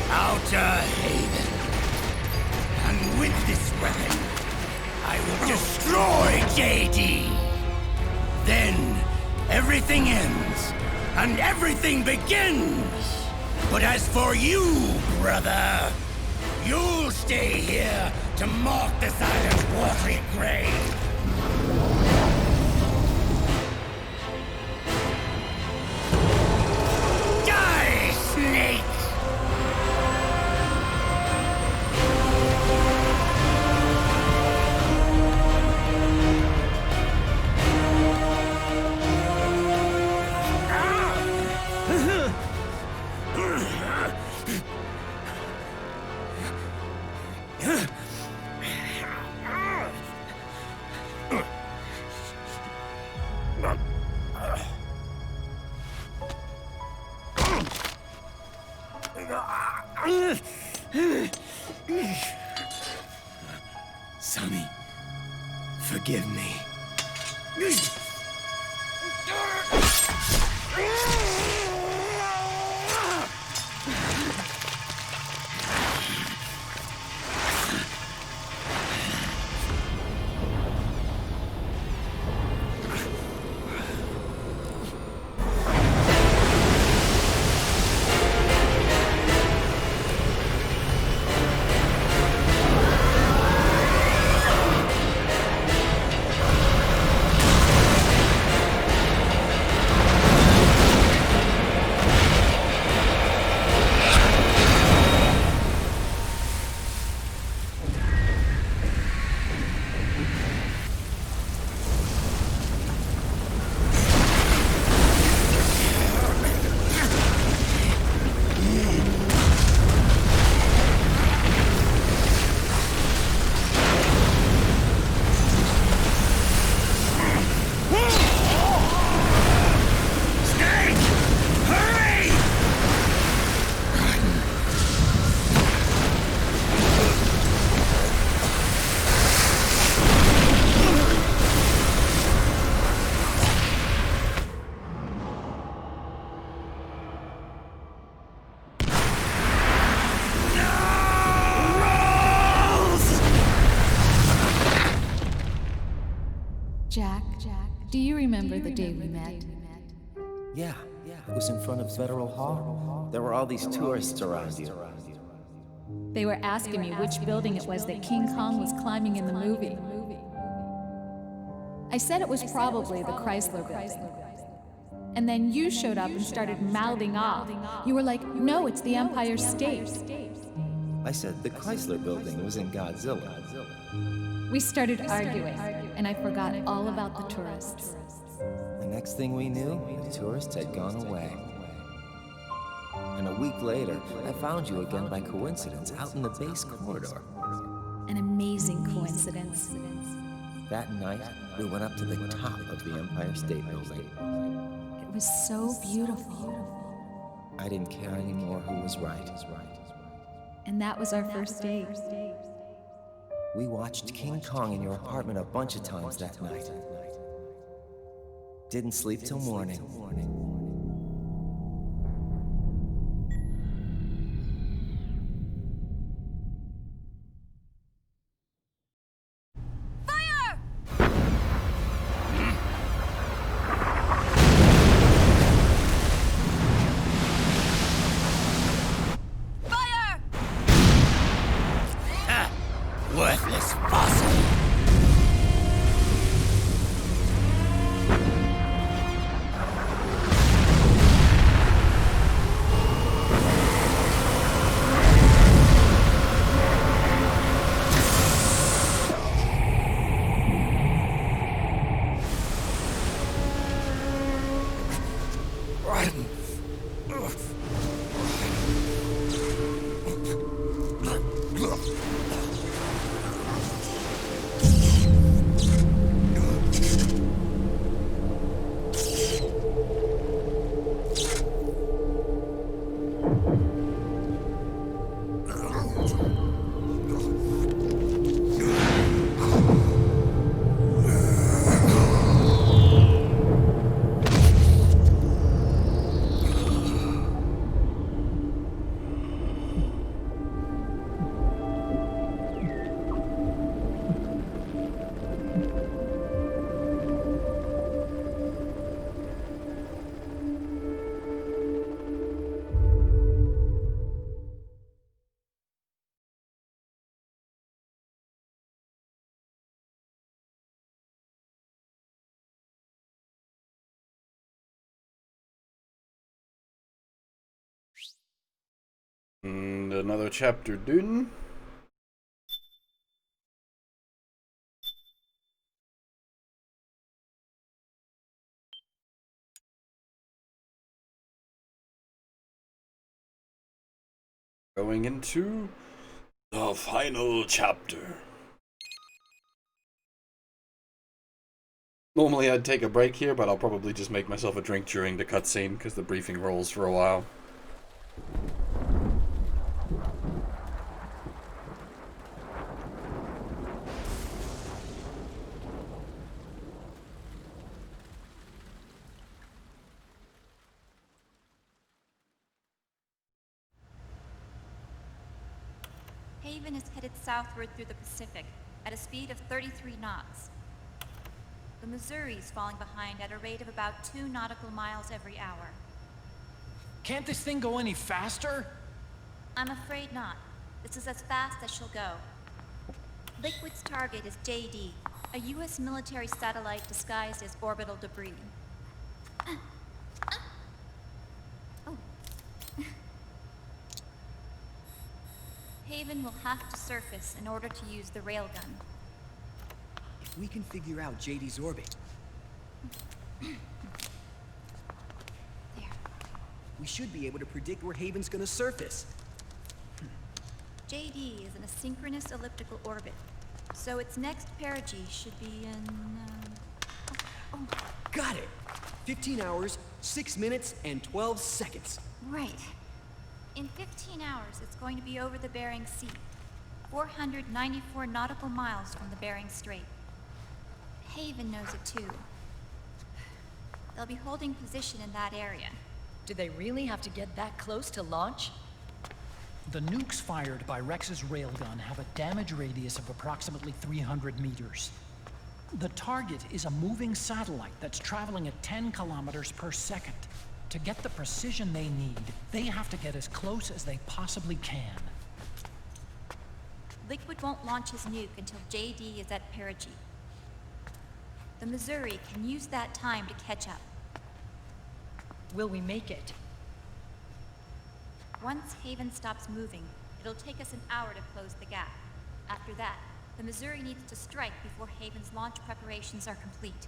Outer Haven. And with this weapon, I will destroy JD. Then, everything ends, and everything begins. But as for you, brother, You'll stay here to mark the silent watery grave. Die, snake! Sonny, forgive me. Jack, do you remember the day we met? Yeah. It was in front of Federal Hall. There were all these tourists around you. They were asking me which building it was that King Kong was climbing in the movie. I said it was probably the Chrysler building. And then you showed up and started mouthing off. You were like, no, it's the Empire State. I said the Chrysler building was in Godzilla. We started arguing, and I forgot all about the tourists. The next thing we knew, the tourists had gone away. And a week later, I found you again by coincidence out in the base corridor. An amazing coincidence. That night, we went up to the top of the Empire State Building. It was so beautiful. I didn't care anymore who was right. And that was our first date. We watched King Kong in your apartment a bunch of times that night. Didn't sleep till morning. Worthless fossil! And another chapter done. Going into the final chapter. Normally I'd take a break here, but I'll probably just make myself a drink during the cutscene because the briefing rolls for a while. Haven is headed southward through the Pacific at a speed of 33 knots. The Missouri is falling behind at a rate of about 2 nautical miles every hour. Can't this thing go any faster? I'm afraid not. This is as fast as she'll go. Liquid's target is JD, a U.S. military satellite disguised as orbital debris. Oh. Haven will have to surface in order to use the railgun. If we can figure out JD's orbit, we should be able to predict where Haven's gonna surface. JD is in a synchronous elliptical orbit, so its next perigee should be in... Got it! 15 hours, 6 minutes, and 12 seconds. Right. In 15 hours, it's going to be over the Bering Sea, 494 nautical miles from the Bering Strait. Haven knows it too. They'll be holding position in that area. Do they really have to get that close to launch? The nukes fired by Rex's railgun have a damage radius of approximately 300 meters. The target is a moving satellite that's traveling at 10 kilometers per second. To get the precision they need, they have to get as close as they possibly can. Liquid won't launch his nuke until JD is at perigee. The Missouri can use that time to catch up. Will we make it? Once Haven stops moving, it'll take us an hour to close the gap. After that, the Missouri needs to strike before Haven's launch preparations are complete.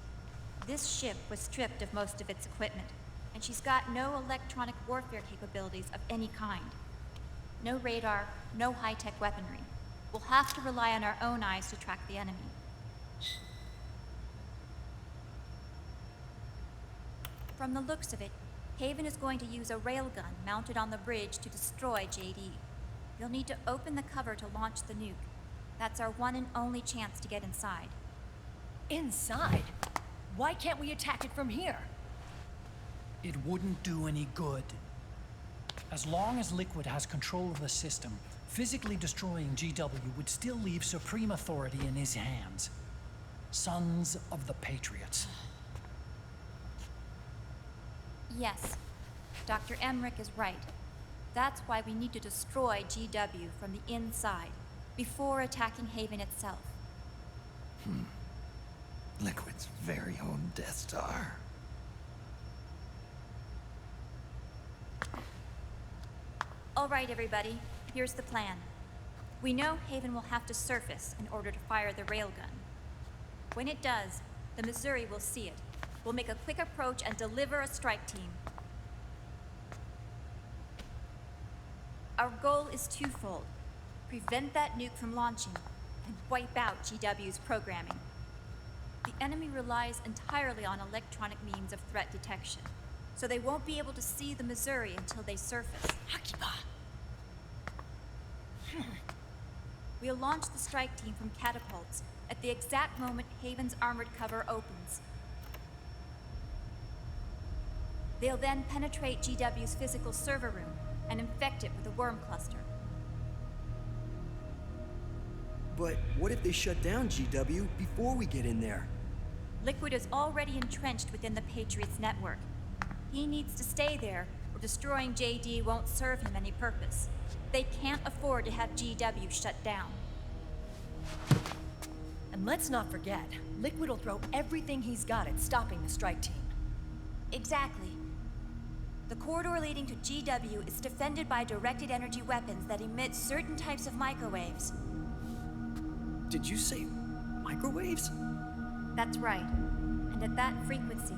This ship was stripped of most of its equipment, and she's got no electronic warfare capabilities of any kind. No radar, no high-tech weaponry. We'll have to rely on our own eyes to track the enemy. From the looks of it, Haven is going to use a railgun mounted on the bridge to destroy JD. You'll need to open the cover to launch the nuke. That's our one and only chance to get inside. Inside? Why can't we attack it from here? It wouldn't do any good. As long as Liquid has control of the system, physically destroying GW would still leave supreme authority in his hands. Sons of the Patriots. Yes, Dr. Emmerich is right. That's why we need to destroy GW from the inside, before attacking Haven itself. Liquid's very own Death Star. All right, everybody, here's the plan. We know Haven will have to surface in order to fire the railgun. When it does, the Missouri will see it. We'll make a quick approach and deliver a strike team. Our goal is twofold. Prevent that nuke from launching, and wipe out GW's programming. The enemy relies entirely on electronic means of threat detection, so they won't be able to see the Missouri until they surface. We'll launch the strike team from catapults at the exact moment Haven's armored cover opens. They'll then penetrate GW's physical server room and infect it with a worm cluster. But what if they shut down GW before we get in there? Liquid is already entrenched within the Patriots network. He needs to stay there, or destroying JD won't serve him any purpose. They can't afford to have GW shut down. And let's not forget, Liquid will throw everything he's got at stopping the strike team. Exactly. The corridor leading to GW is defended by directed energy weapons that emit certain types of microwaves. Did you say microwaves? That's right. And at that frequency,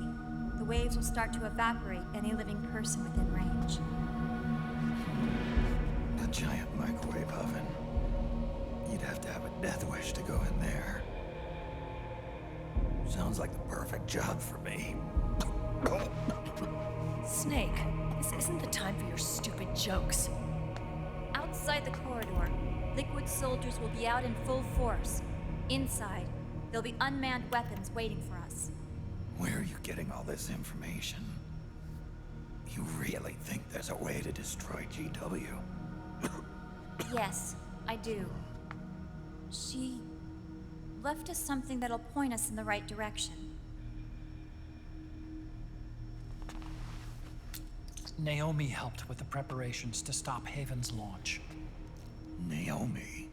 the waves will start to evaporate any living person within range. A giant microwave oven. You'd have to have a death wish to go in there. Sounds like the perfect job for me. Snake, this isn't the time for your stupid jokes. Outside the corridor, liquid soldiers will be out in full force. Inside, there'll be unmanned weapons waiting for us. Where are you getting all this information? You really think there's a way to destroy GW? Yes, I do. She left us something that'll point us in the right direction. Naomi helped with the preparations to stop Haven's launch. Naomi?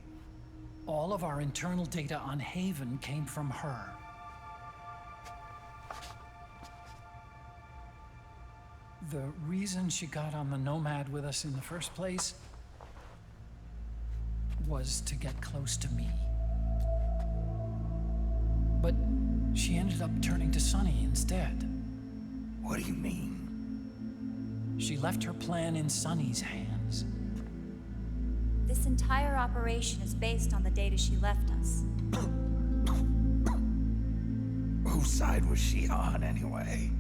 All of our internal data on Haven came from her. The reason she got on the Nomad with us in the first place was to get close to me. But she ended up turning to Sunny instead. What do you mean? She left her plan in Sunny's hands. This entire operation is based on the data she left us. Whose side was she on, anyway?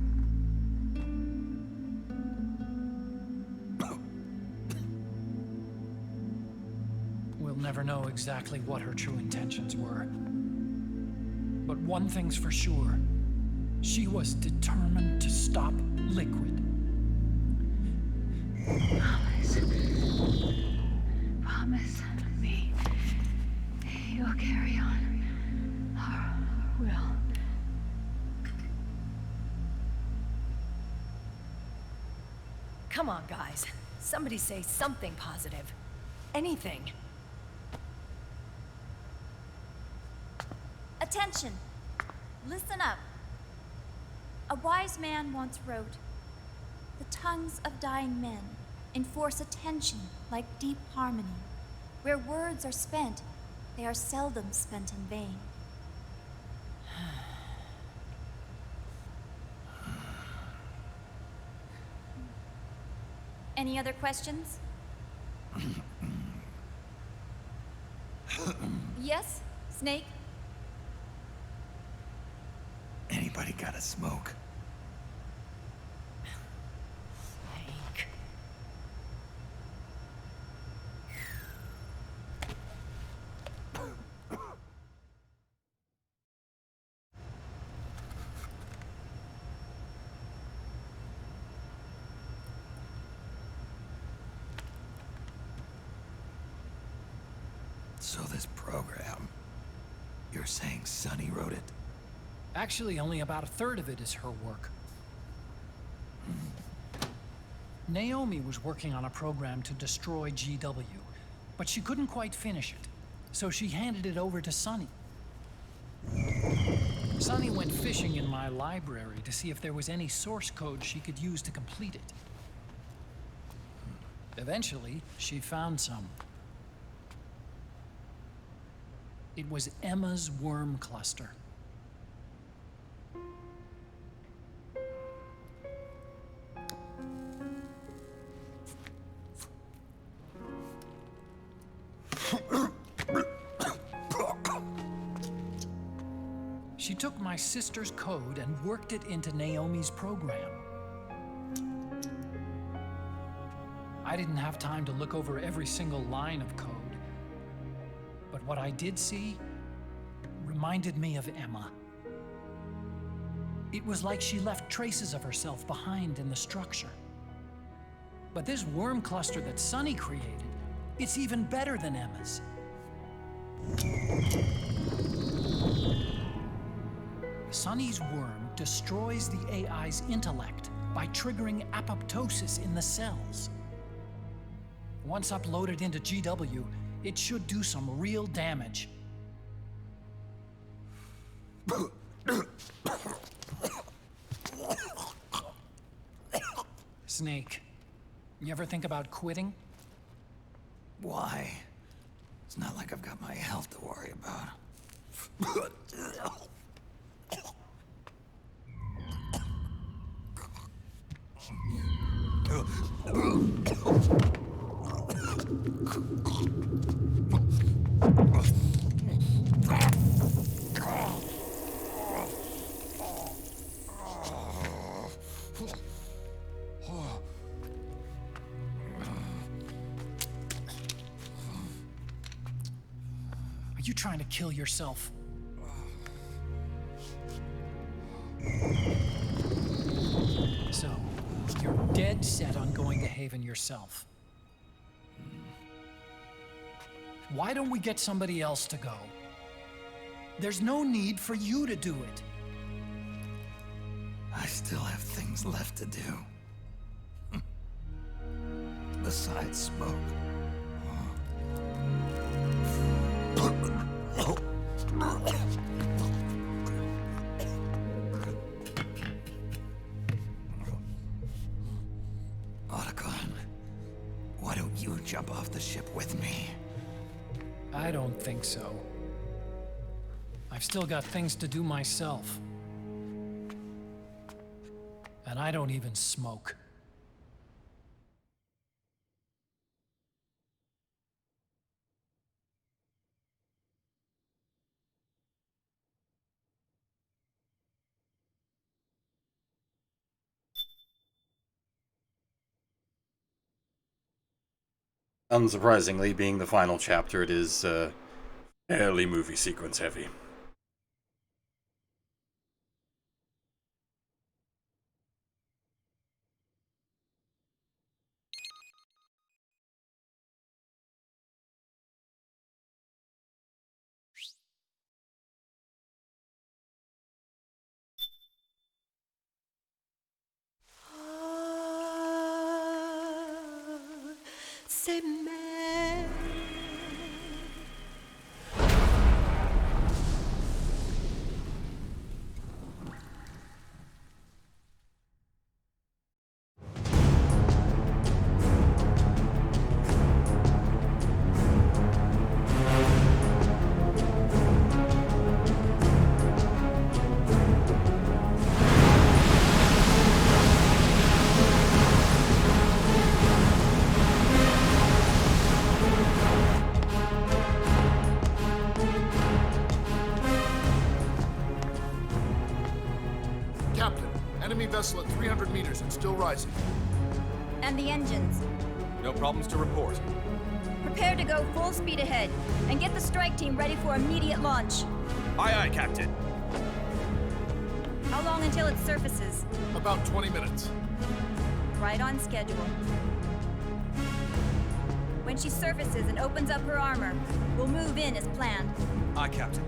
We'll never know exactly what her true intentions were. But one thing's for sure. She was determined to stop Liquid. Promise me you'll carry on. Or will. Come on, guys. Somebody say something positive. Anything. Attention! Listen up. A wise man once wrote, "The tongues of dying men enforce attention like deep harmony. Where words are spent, they are seldom spent in vain." Any other questions? Yes, Snake? Anybody got a smoke? Snake. So this program, you're saying Sunny wrote it? Actually, only about a third of it is her work. Naomi was working on a program to destroy GW, but she couldn't quite finish it, so she handed it over to Sunny. Sunny went fishing in my library to see if there was any source code she could use to complete it. Eventually, she found some. It was Emma's worm cluster. She took my sister's code and worked it into Naomi's program. I didn't have time to look over every single line of code, but what I did see reminded me of Emma. It was like she left traces of herself behind in the structure. But this worm cluster that Sunny created, it's even better than Emma's. Sunny's worm destroys the AI's intellect by triggering apoptosis in the cells. Once uploaded into GW, it should do some real damage. Snake. You ever think about quitting? Why? It's not like I've got my health to worry about. Are you trying to kill yourself? So, you're dead set on going to Haven yourself. Why don't we get somebody else to go? There's no need for you to do it. I still have things left to do. Besides smoke. Otacon, why don't you jump off the ship with me? I don't think so. I've still got things to do myself. And I don't even smoke. Unsurprisingly, being the final chapter, it is fairly movie sequence heavy. C'est mère. Vessel at 300 meters and still rising. And the engines? No problems to report. Prepare to go full speed ahead, and get the strike team ready for immediate launch. Aye, aye, Captain. How long until it surfaces? About 20 minutes. Right on schedule. When she surfaces and opens up her armor, we'll move in as planned. Aye, Captain.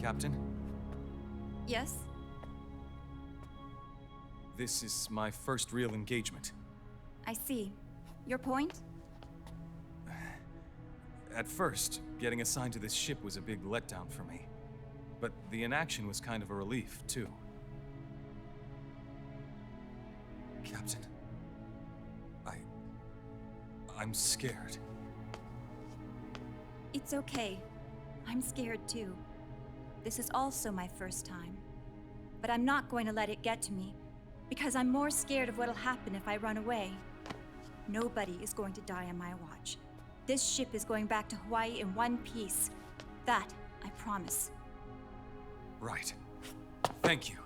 Captain? Yes? This is my first real engagement. I see. Your point? At first, getting assigned to this ship was a big letdown for me. But the inaction was kind of a relief, too. Captain, I'm scared. It's okay. I'm scared too. This is also my first time. But I'm not going to let it get to me, because I'm more scared of what'll happen if I run away. Nobody is going to die on my watch. This ship is going back to Hawaii in one piece. That, I promise. Right. Thank you.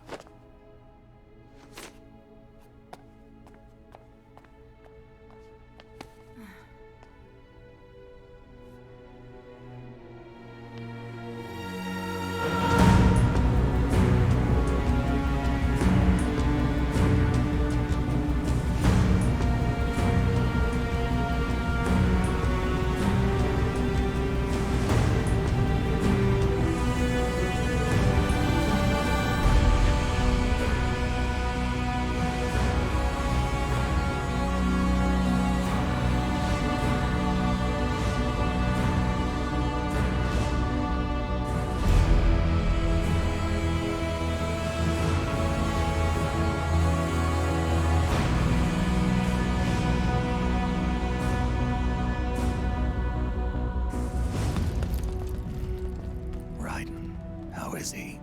is he?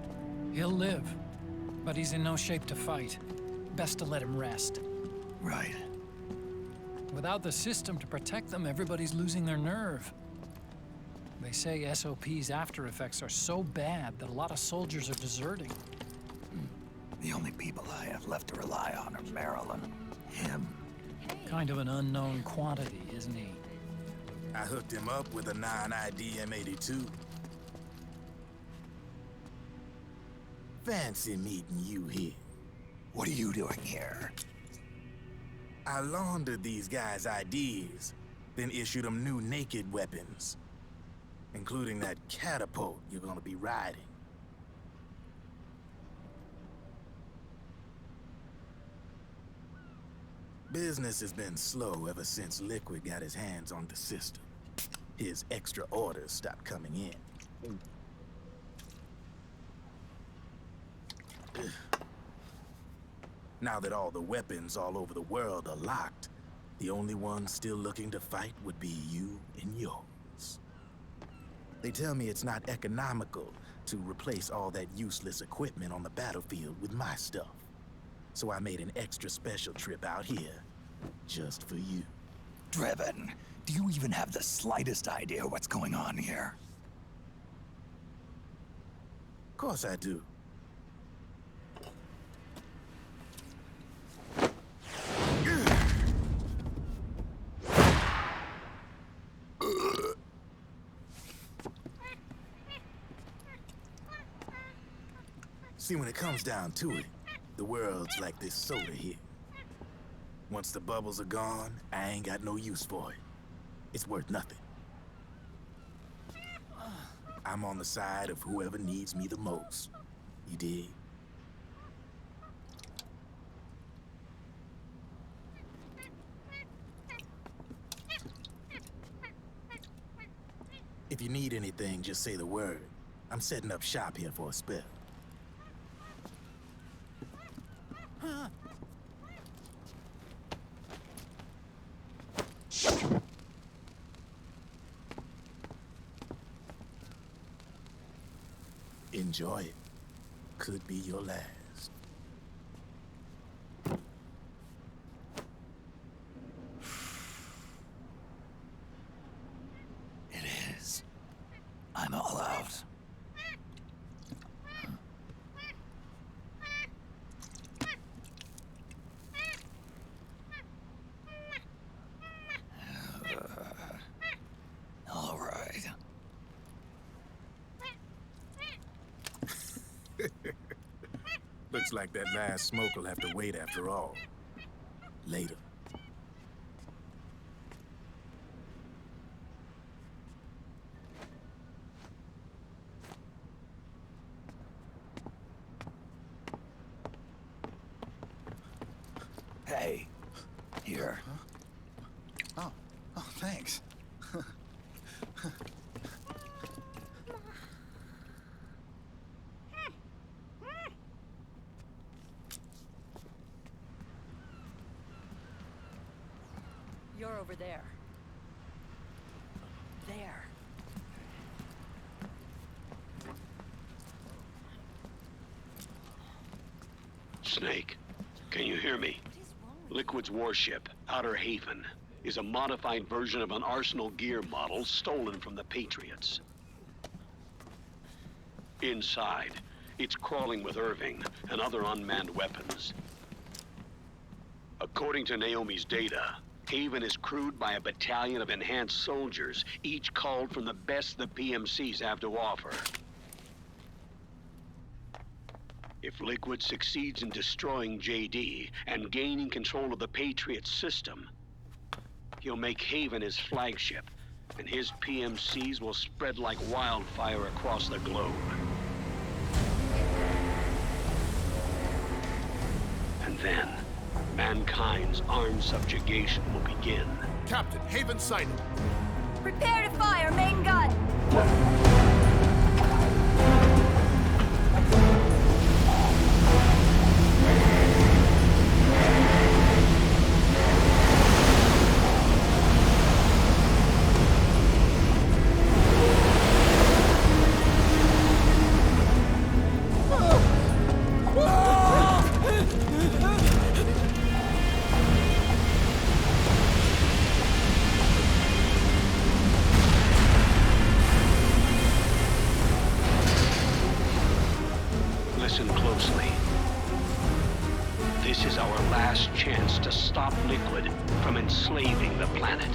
He'll live, but he's in no shape to fight. Best to let him rest. Right. Without the system to protect them, everybody's losing their nerve. They say SOP's after effects are so bad that a lot of soldiers are deserting. The only people I have left to rely on are Marilyn, him. Kind of an unknown quantity, isn't he? I hooked him up with a non-ID M82. Fancy meeting you here. What are you doing here? I laundered these guys' IDs, then issued them new naked weapons, including that catapult you're gonna be riding. Business has been slow ever since Liquid got his hands on the system. His extra orders stopped coming in. Now that all the weapons all over the world are locked, the only ones still looking to fight would be you and yours. They tell me it's not economical to replace all that useless equipment on the battlefield with my stuff. So I made an extra special trip out here, just for you. Driven, do you even have the slightest idea what's going on here? Of course I do. See, when it comes down to it, the world's like this soda here. Once the bubbles are gone, I ain't got no use for it. It's worth nothing. I'm on the side of whoever needs me the most. You dig? If you need anything, just say the word. I'm setting up shop here for a spell. Enjoy it. Could be your last. It is. I'm all out. All right. Looks like that last smoke will have to wait after all. Later. Hey, here. Oh, thanks. You're over there. There. Snake, can you hear me? Liquid's warship, Outer Haven, is a modified version of an Arsenal gear model stolen from the Patriots. Inside, it's crawling with Irving and other unmanned weapons. According to Naomi's data, Haven is crewed by a battalion of enhanced soldiers, each called from the best the PMCs have to offer. If Liquid succeeds in destroying JD and gaining control of the Patriots system, he'll make Haven his flagship, and his PMCs will spread like wildfire across the globe. And then, mankind's armed subjugation will begin. Captain, Haven sighted. Prepare to fire, main gun! last chance to stop Liquid from enslaving the planet.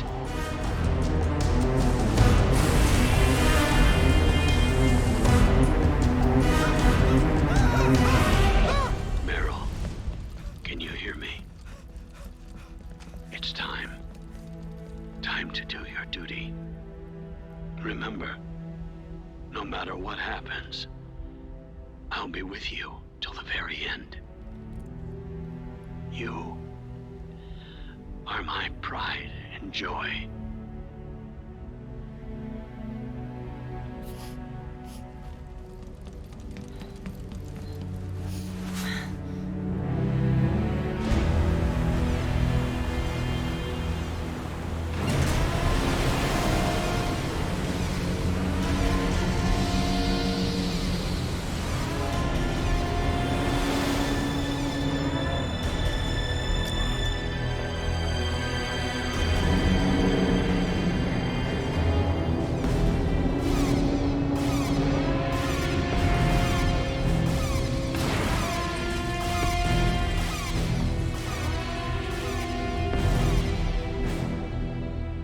Meryl, can you hear me? It's time. Time to do your duty. Remember, no matter what happens, I'll be with you till the very end. You are my pride and joy.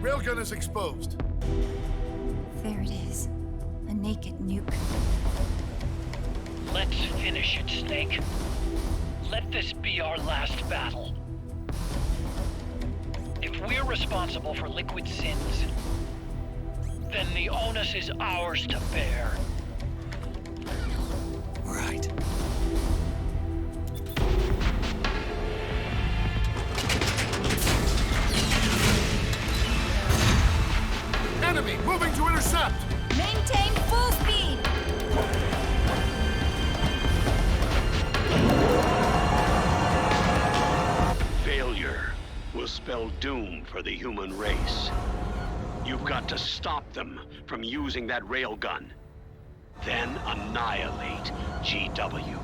Railgun is exposed. There it is. A naked nuke. Let's finish it, Snake. Let this be our last battle. If we're responsible for Liquid's sins, then the onus is ours to bear. Right. Enemy moving to intercept! Maintain full speed! Failure will spell doom for the human race. You've got to stop them from using that railgun. Then annihilate GW.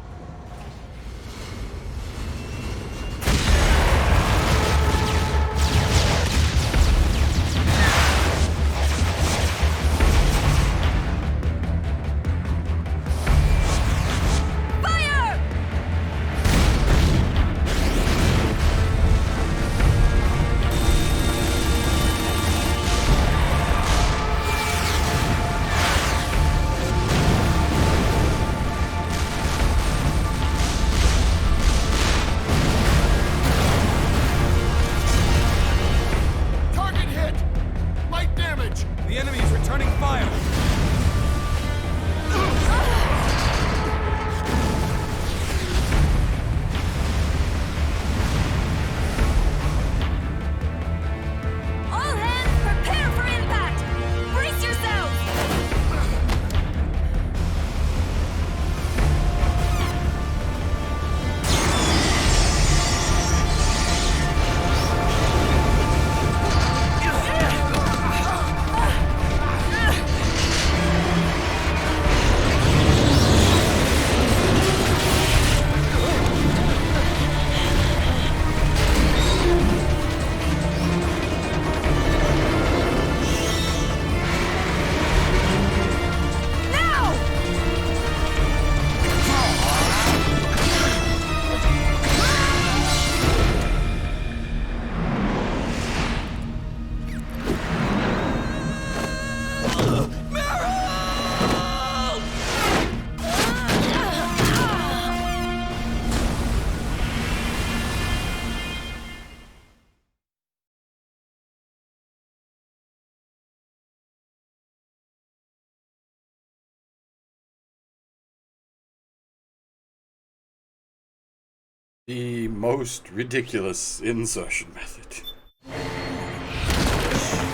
The most ridiculous insertion method.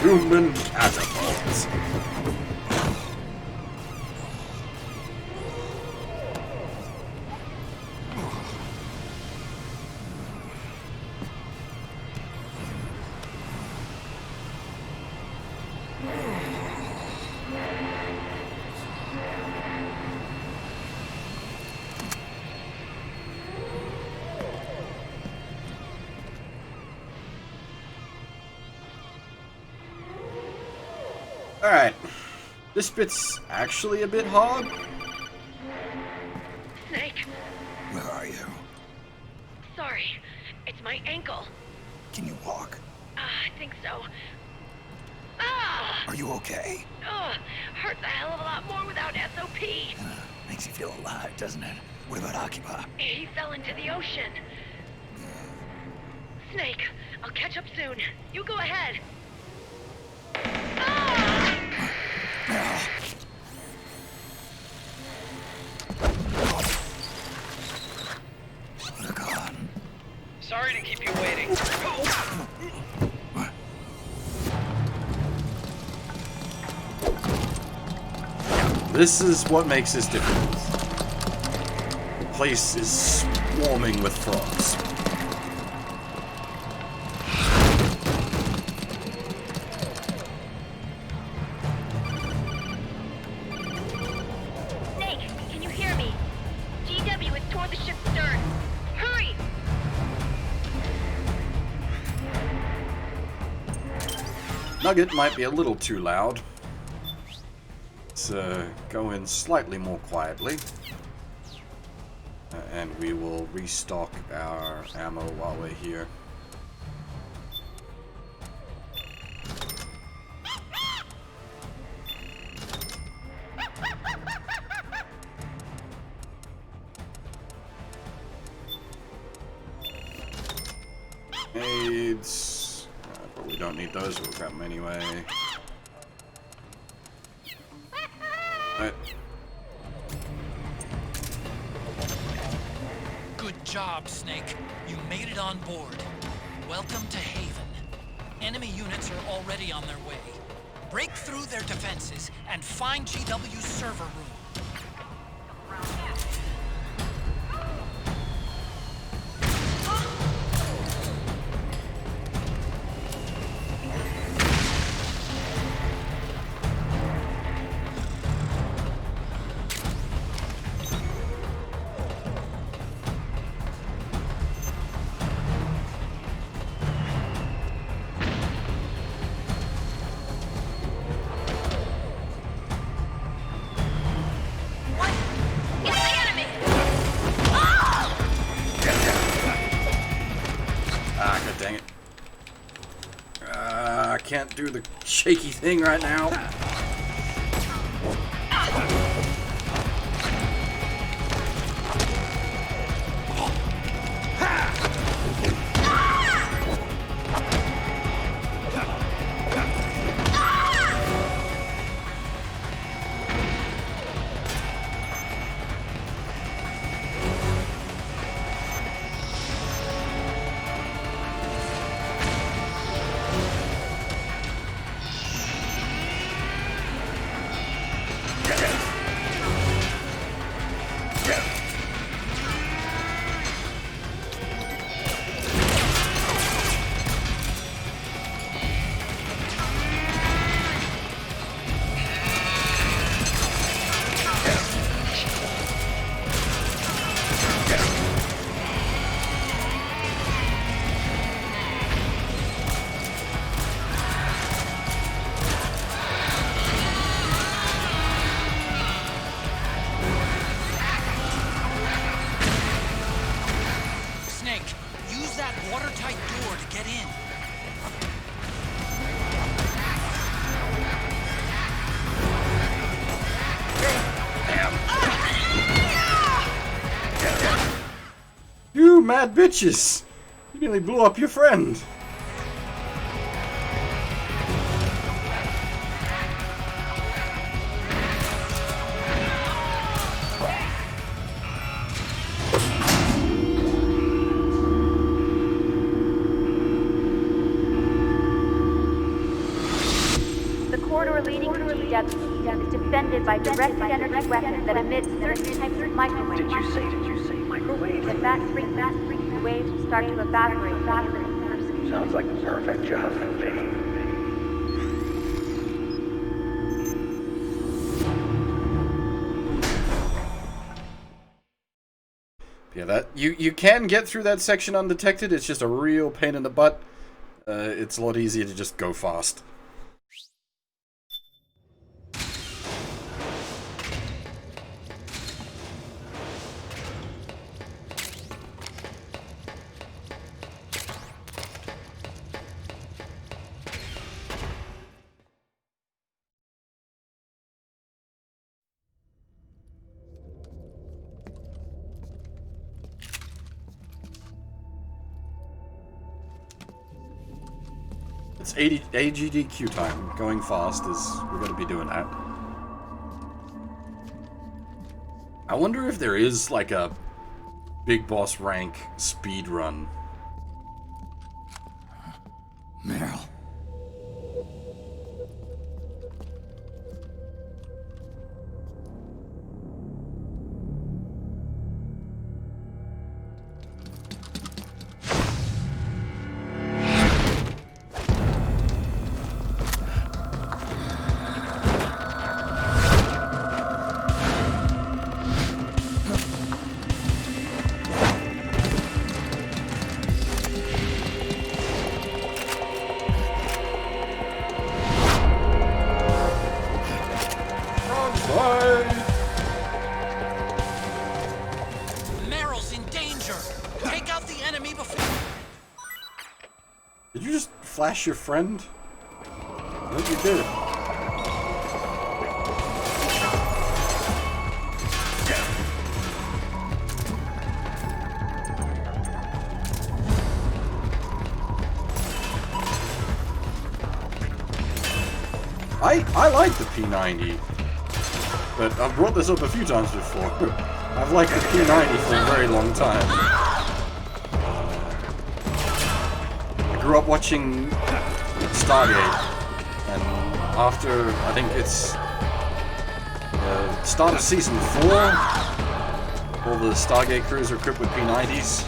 Human catapults. Alright, this bit's actually a bit hard. Snake, Where are you? sorry. It's my ankle. Can you walk? I think so. Ah! Are you okay? Hurts a hell of a lot more without SOP. Makes you feel alive, doesn't it? What about Occupy? He fell into the ocean. Snake, I'll catch up soon. You go ahead. They're gone. Sorry to keep you waiting. This is what makes this difficult. The place is swarming with frogs. Snake, can you hear me? GW is toward the ship's stern. Hurry! Nugget might be a little too loud. Let's go in slightly more quietly. And we will restock our ammo while we're here. Aids. Probably don't need those, we'll grab them anyway. Right. Good job, Snake. You made it on board. Welcome to Haven. Enemy units are already on their way. Break through their defenses and find GW's server room. Dang it. I can't do the shaky thing right now. You mad bitches! You nearly blew up your friend! The corridor leading to GW is defended by directed energy weapons that emit certain types of microwaves. Did you say microwaves? The fast waves will start to evaporate. Sounds like the perfect job for me. Yeah, that you can get through that section undetected. It's just a real pain in the butt. It's a lot easier to just go fast. It's AGDQ time. Going fast is we're going to be doing that. I wonder if there is like a big boss rank speed run. Meryl. Meryl's in danger. Take out the enemy before. Did you just flash your friend? I think you did. I like the P90, but I've brought this up a few times before. I've liked the P90 for a very long time. I grew up watching Stargate, and after, I think it's the start of season 4, all the Stargate crews are equipped with P90s.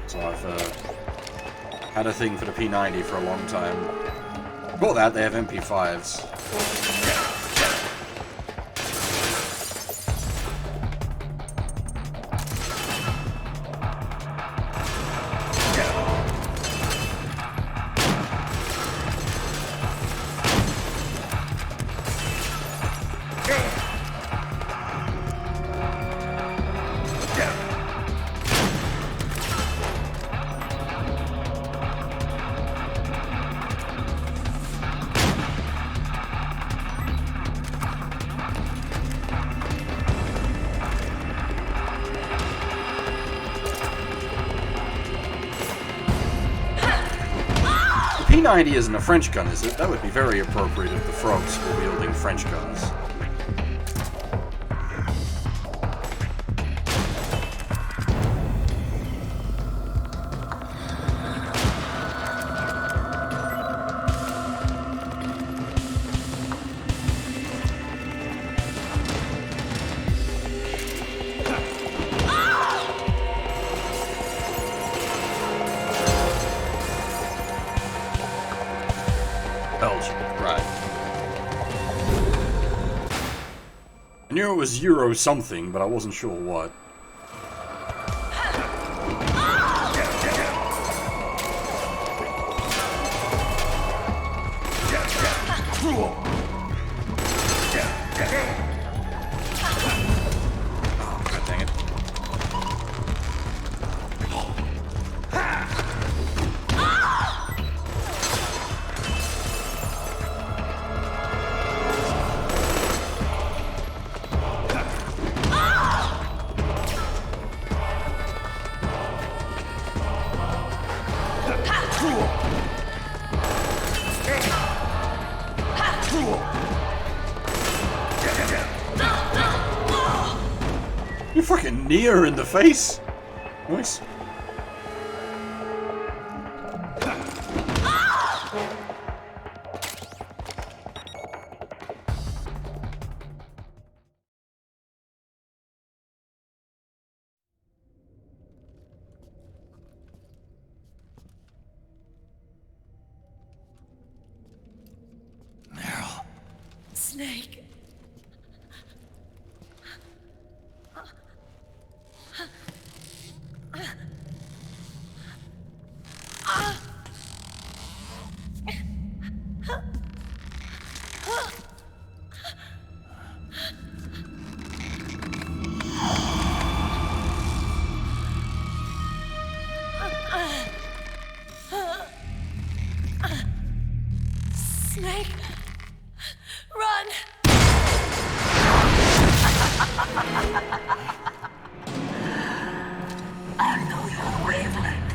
So I've had a thing for the P90 for a long time. Before that, they have MP5s. P90 isn't a French gun, is it? That would be very appropriate if the frogs were wielding French guns. I knew it was Euro something, but I wasn't sure what. Oh, God dang it. You fucking knee her in the face. Nice. Snake. Snake, run! I know your wavelength.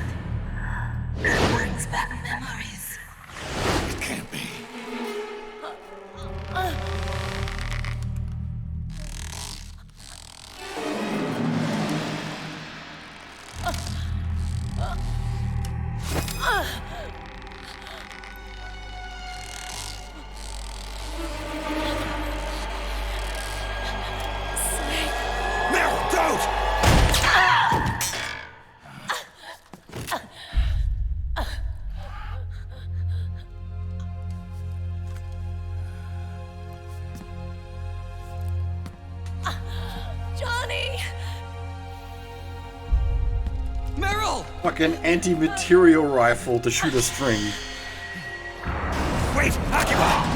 fucking anti-material rifle to shoot a string. Wait, Akiba!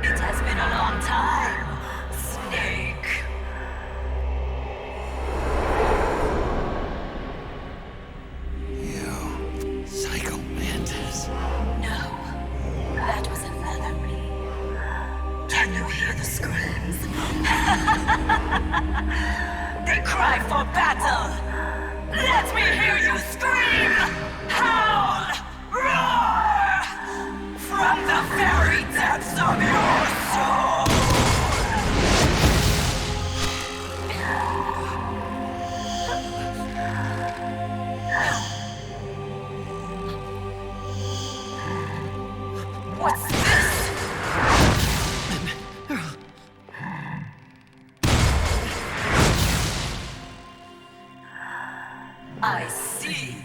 It has been a long time, Snake. You, Psycho Mantis. No, that was another me. Can you hear the screams? They cry for battle. Let me hear you scream! Howl! Roar! From the very depths of your soul! What's this? I see.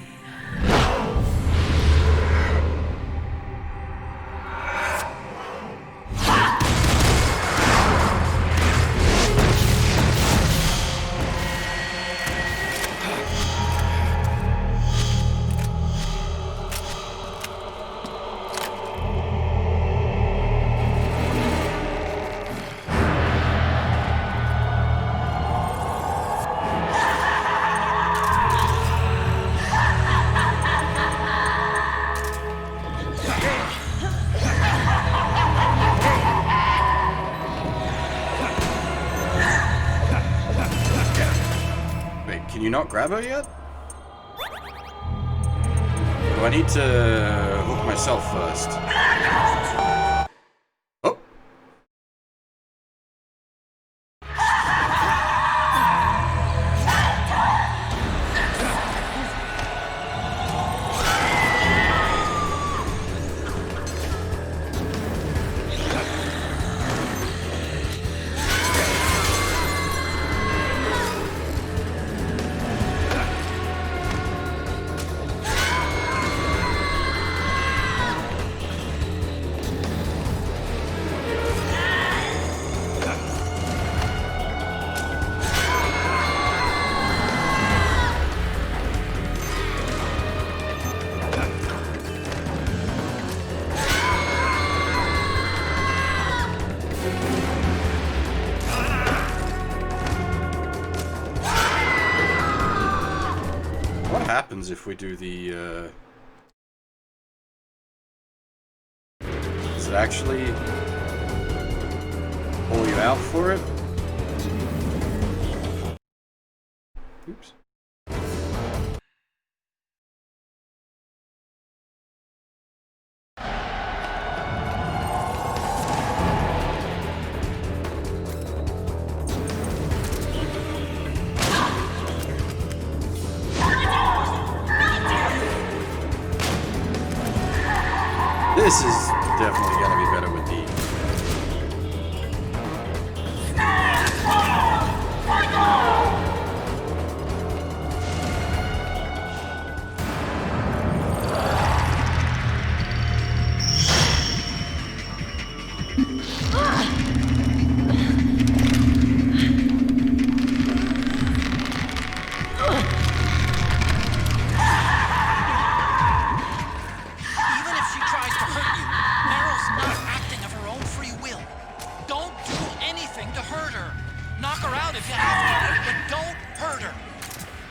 Can you not grab her yet? Do I need to hook myself first? Oh. If we do the does it actually pull you out for it? Oops. This is definitely gonna be better with the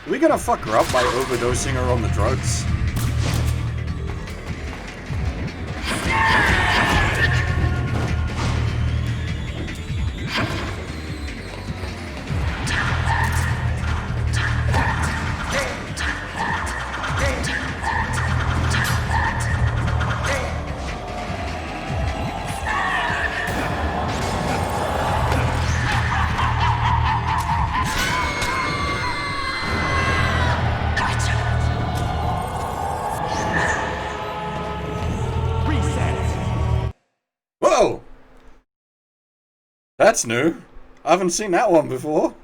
Are we gonna fuck her up by overdosing her on the drugs? Whoa! That's new. I haven't seen that one before.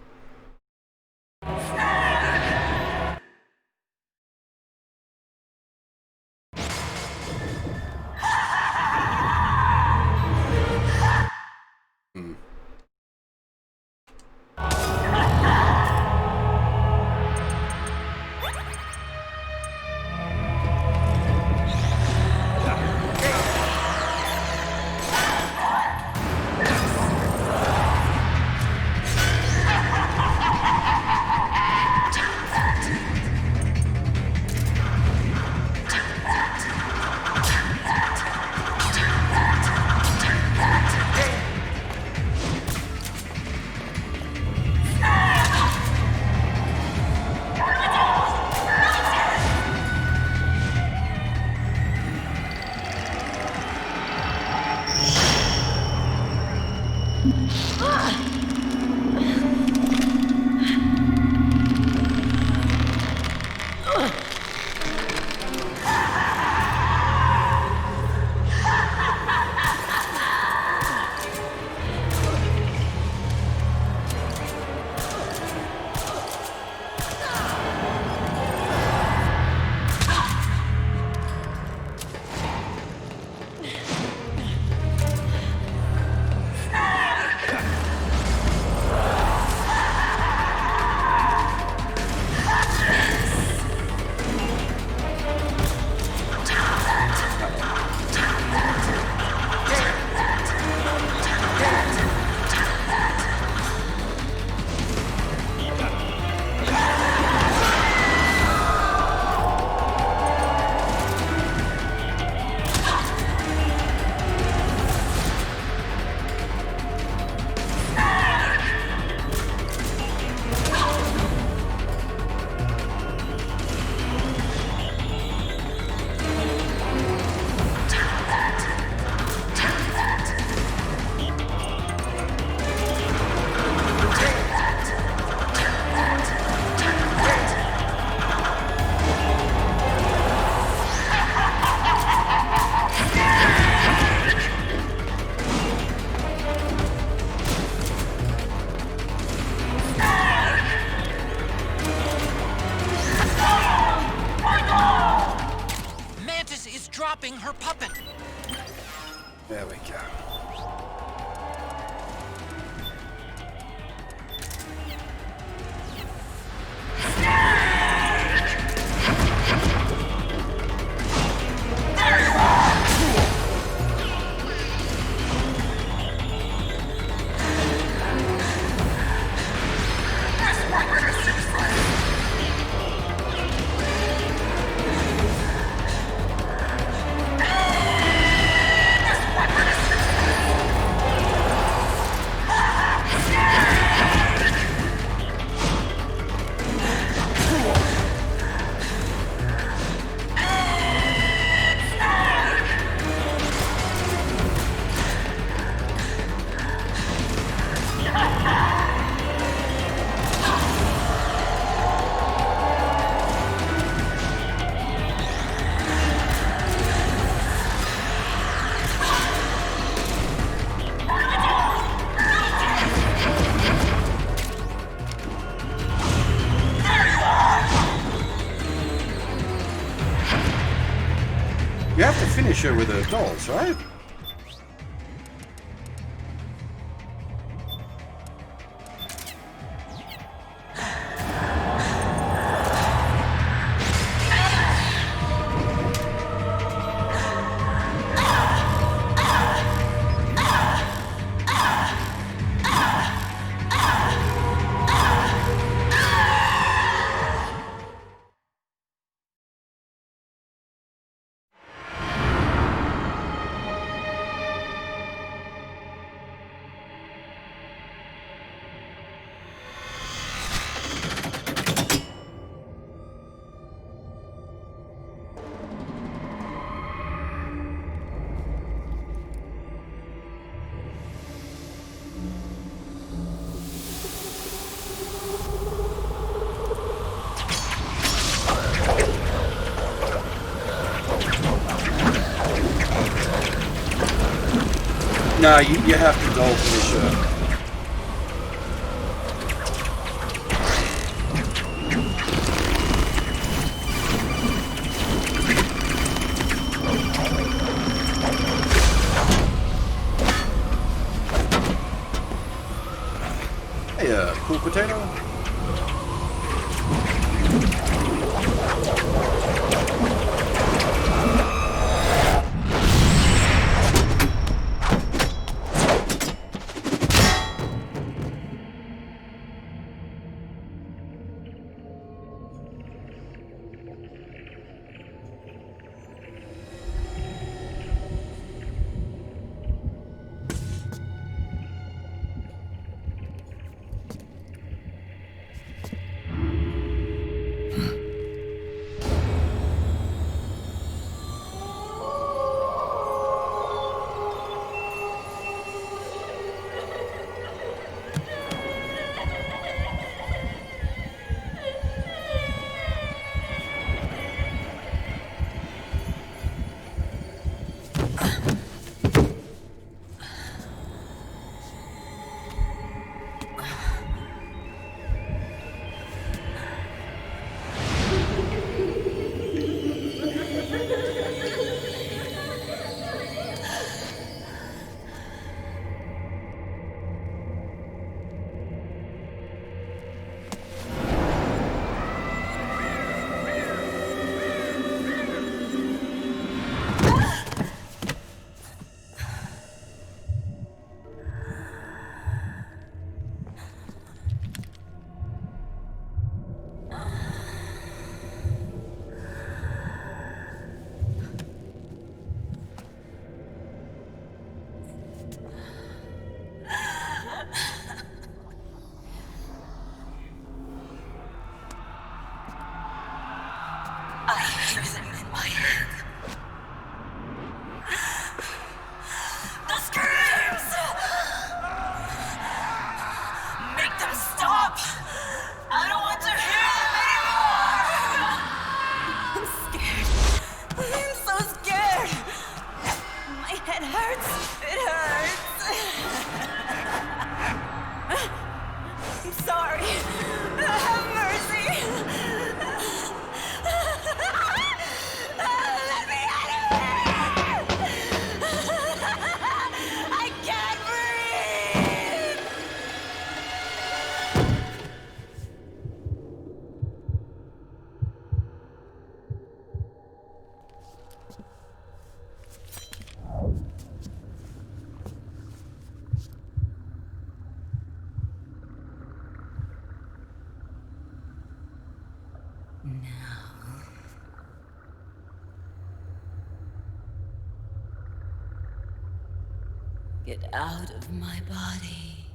Her puppet. There we go. You have to finish her with her dolls, right? Nah, you have to doll finish her. Hey, cool potato. Get out of my body.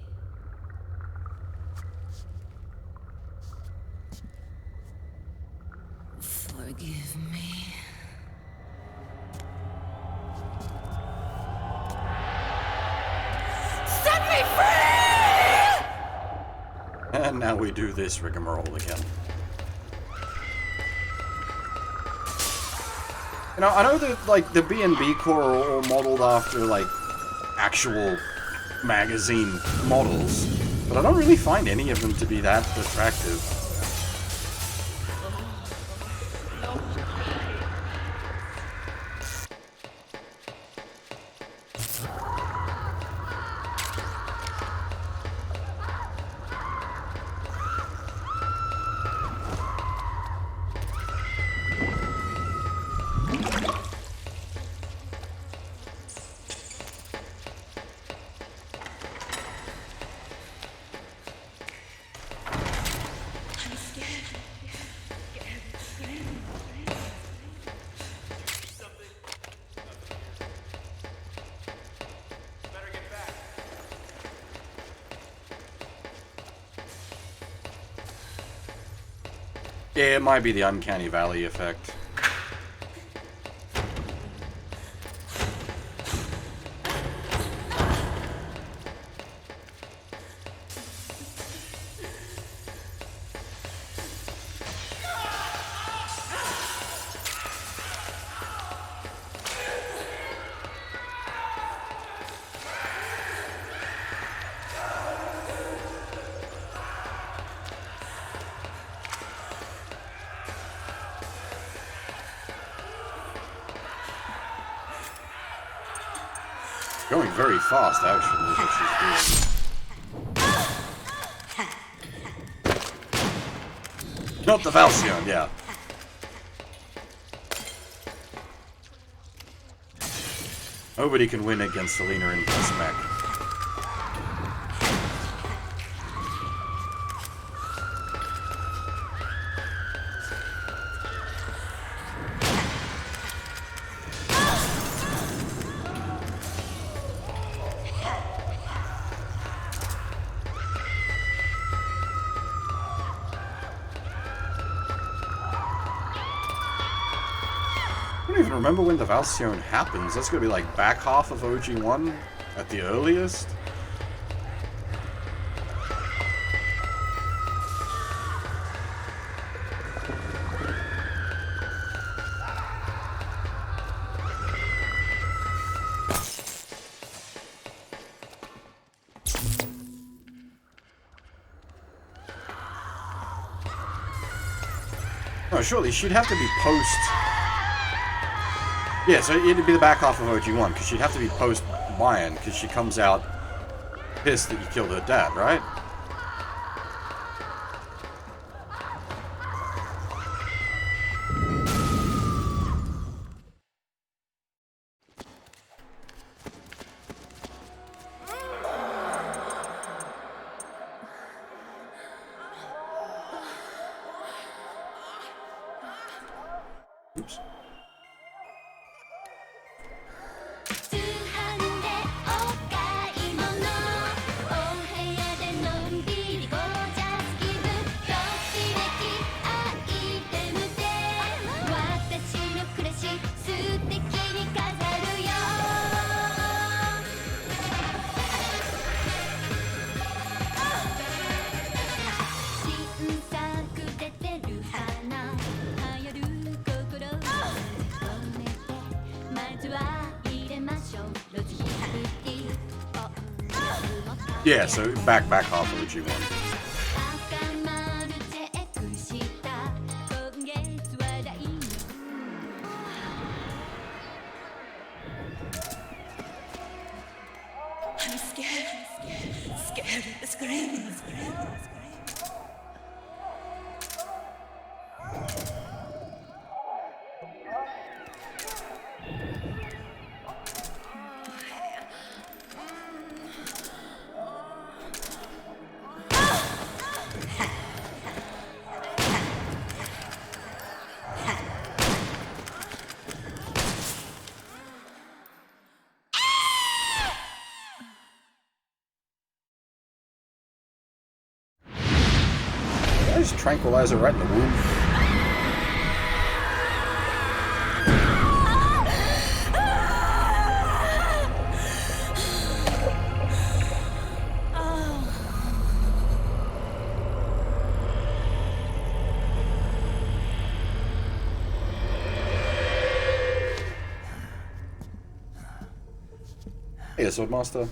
Forgive me. Set me free! And now we do this rigmarole again. You know, I know that, like, the B&B Corps are all modeled after, like, actual magazine models, but I don't really find any of them to be that attractive. Yeah, it might be the Uncanny Valley effect. Going very fast, actually, what she's doing. Not the Valsion, yeah. Nobody can win against Selena in this mech. I don't even remember when the Valsion happens. That's gonna be like back half of OG1 at the earliest. No, surely she'd have to be post. Yeah, so it'd be the back half of OG1, because she'd have to be post-Mayan, because she comes out pissed that you killed her dad, right? Oops. Yeah, so back half of OG1. I'm scared of the screams. just tranquilize her right in the womb? Hey, Swordmaster.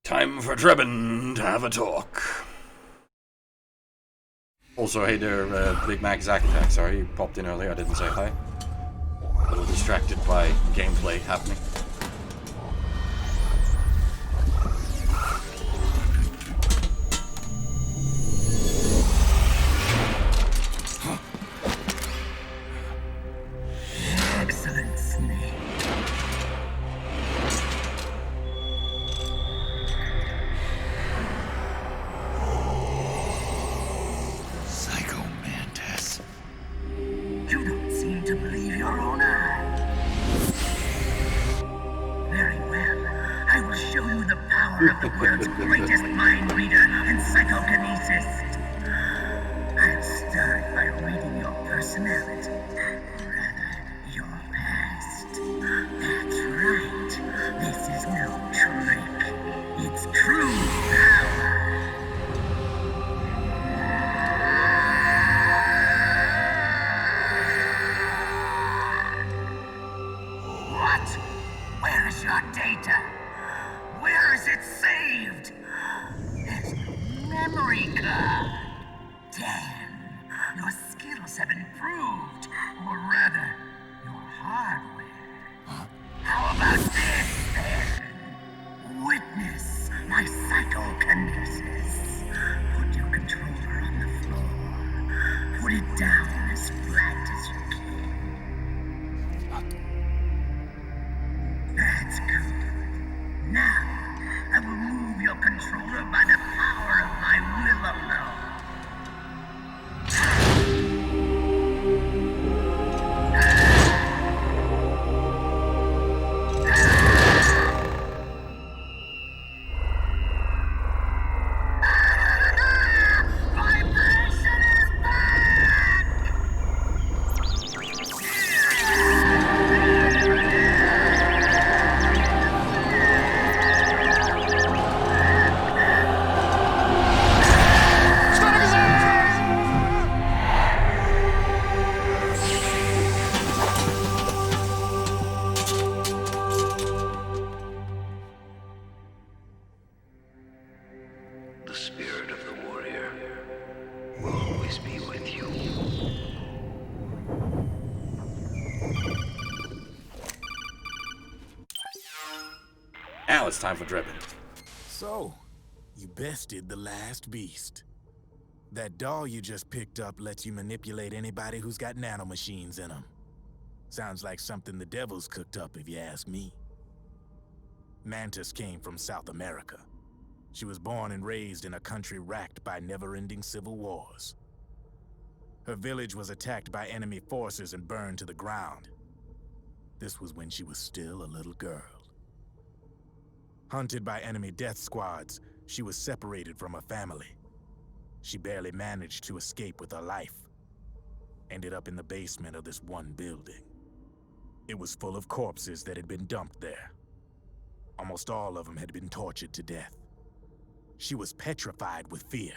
Time for Drebin to have a talk. Also, hey there, Big Mac Zack Attack. Sorry, you popped in earlier, I didn't say hi. A little distracted by gameplay happening. Excellent, Snake. Psycho Mantis. You don't seem to believe your own eyes. Very well. I will show you the power of the world's greatest mind reader and psychokinesis. I'll start by reading your personality. Your past. That's right. This is no trick. It's true power. What? Where is your data? Where is it saved? There's no memory card. Damn. Your skills have improved. Or rather, your hardware. How about this, then? Witness my psychokinesis. Put your controller on the floor. Put it down as flat as you can. That's good. Now, I will move your controller by the power of my will alone. The spirit of the warrior will always be with you. Now it's time for Drebin. So, you bested the last beast. That doll you just picked up lets you manipulate anybody who's got nanomachines in them. Sounds like something the devil's cooked up, if you ask me. Mantis came from South America. She was born and raised in a country racked by never-ending civil wars. Her village was attacked by enemy forces and burned to the ground. This was when she was still a little girl. Hunted by enemy death squads, she was separated from her family. She barely managed to escape with her life. Ended up in the basement of this one building. It was full of corpses that had been dumped there. Almost all of them had been tortured to death. She was petrified with fear.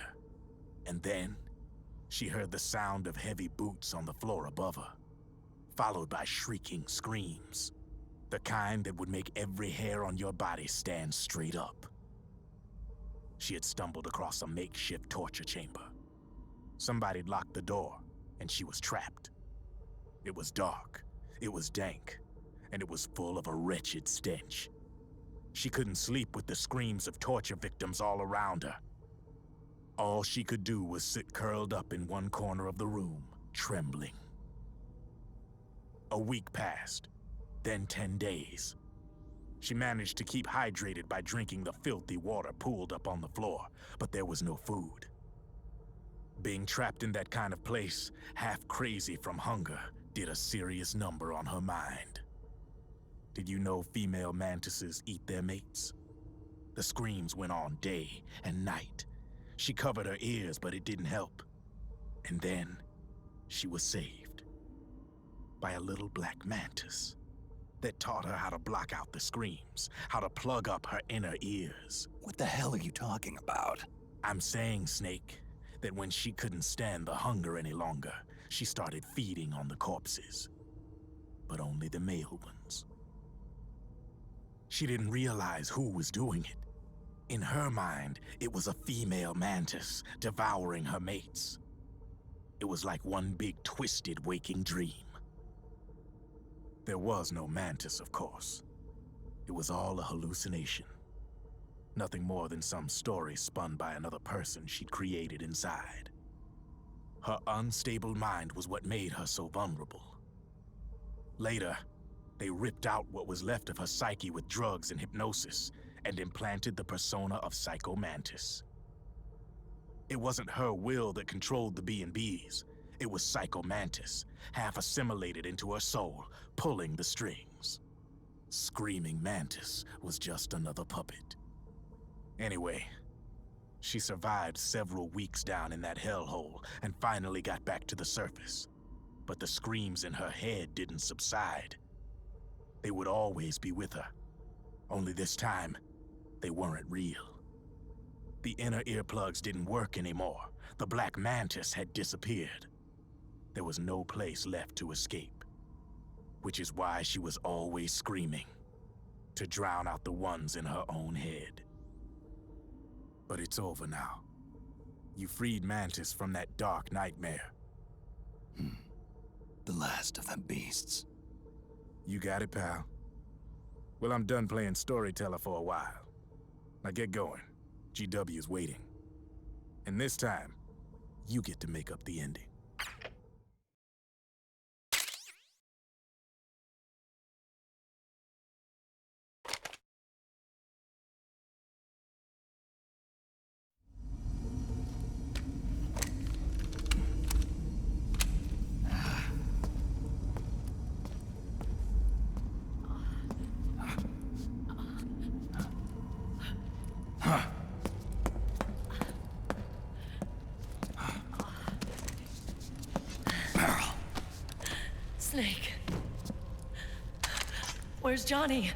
And then, she heard the sound of heavy boots on the floor above her, followed by shrieking screams. The kind that would make every hair on your body stand straight up. She had stumbled across a makeshift torture chamber. Somebody'd locked the door, and she was trapped. It was dark, it was dank, and it was full of a wretched stench. She couldn't sleep with the screams of torture victims all around her. All she could do was sit curled up in one corner of the room, trembling. A week passed, then 10 days. She managed to keep hydrated by drinking the filthy water pooled up on the floor, but there was no food. Being trapped in that kind of place, half crazy from hunger, did a serious number on her mind. Did you know female mantises eat their mates? The screams went on day and night. She covered her ears, but it didn't help. And then, she was saved. By a little black mantis that taught her how to block out the screams, how to plug up her inner ears. What the hell are you talking about? I'm saying, Snake, that when she couldn't stand the hunger any longer, she started feeding on the corpses. But only the male ones. She didn't realize who was doing it. In her mind, it was a female mantis devouring her mates. It was like one big twisted waking dream. There was no mantis, of course. It was all a hallucination. Nothing more than some story spun by another person she'd created inside. Her unstable mind was what made her so vulnerable. Later, they ripped out what was left of her psyche with drugs and hypnosis and implanted the persona of Psycho Mantis. It wasn't her will that controlled the B&Bs. It was Psycho Mantis, half assimilated into her soul, pulling the strings. Screaming Mantis was just another puppet. Anyway, she survived several weeks down in that hellhole and finally got back to the surface. But the screams in her head didn't subside. They would always be with her. Only this time, they weren't real. The inner earplugs didn't work anymore. The black mantis had disappeared. There was no place left to escape. Which is why she was always screaming, to drown out the ones in her own head. But it's over now. You freed Mantis from that dark nightmare. The last of them beasts. You got it, pal. Well, I'm done playing storyteller for a while. Now get going. GW's waiting. And this time, you get to make up the ending. Snake. Where's Johnny?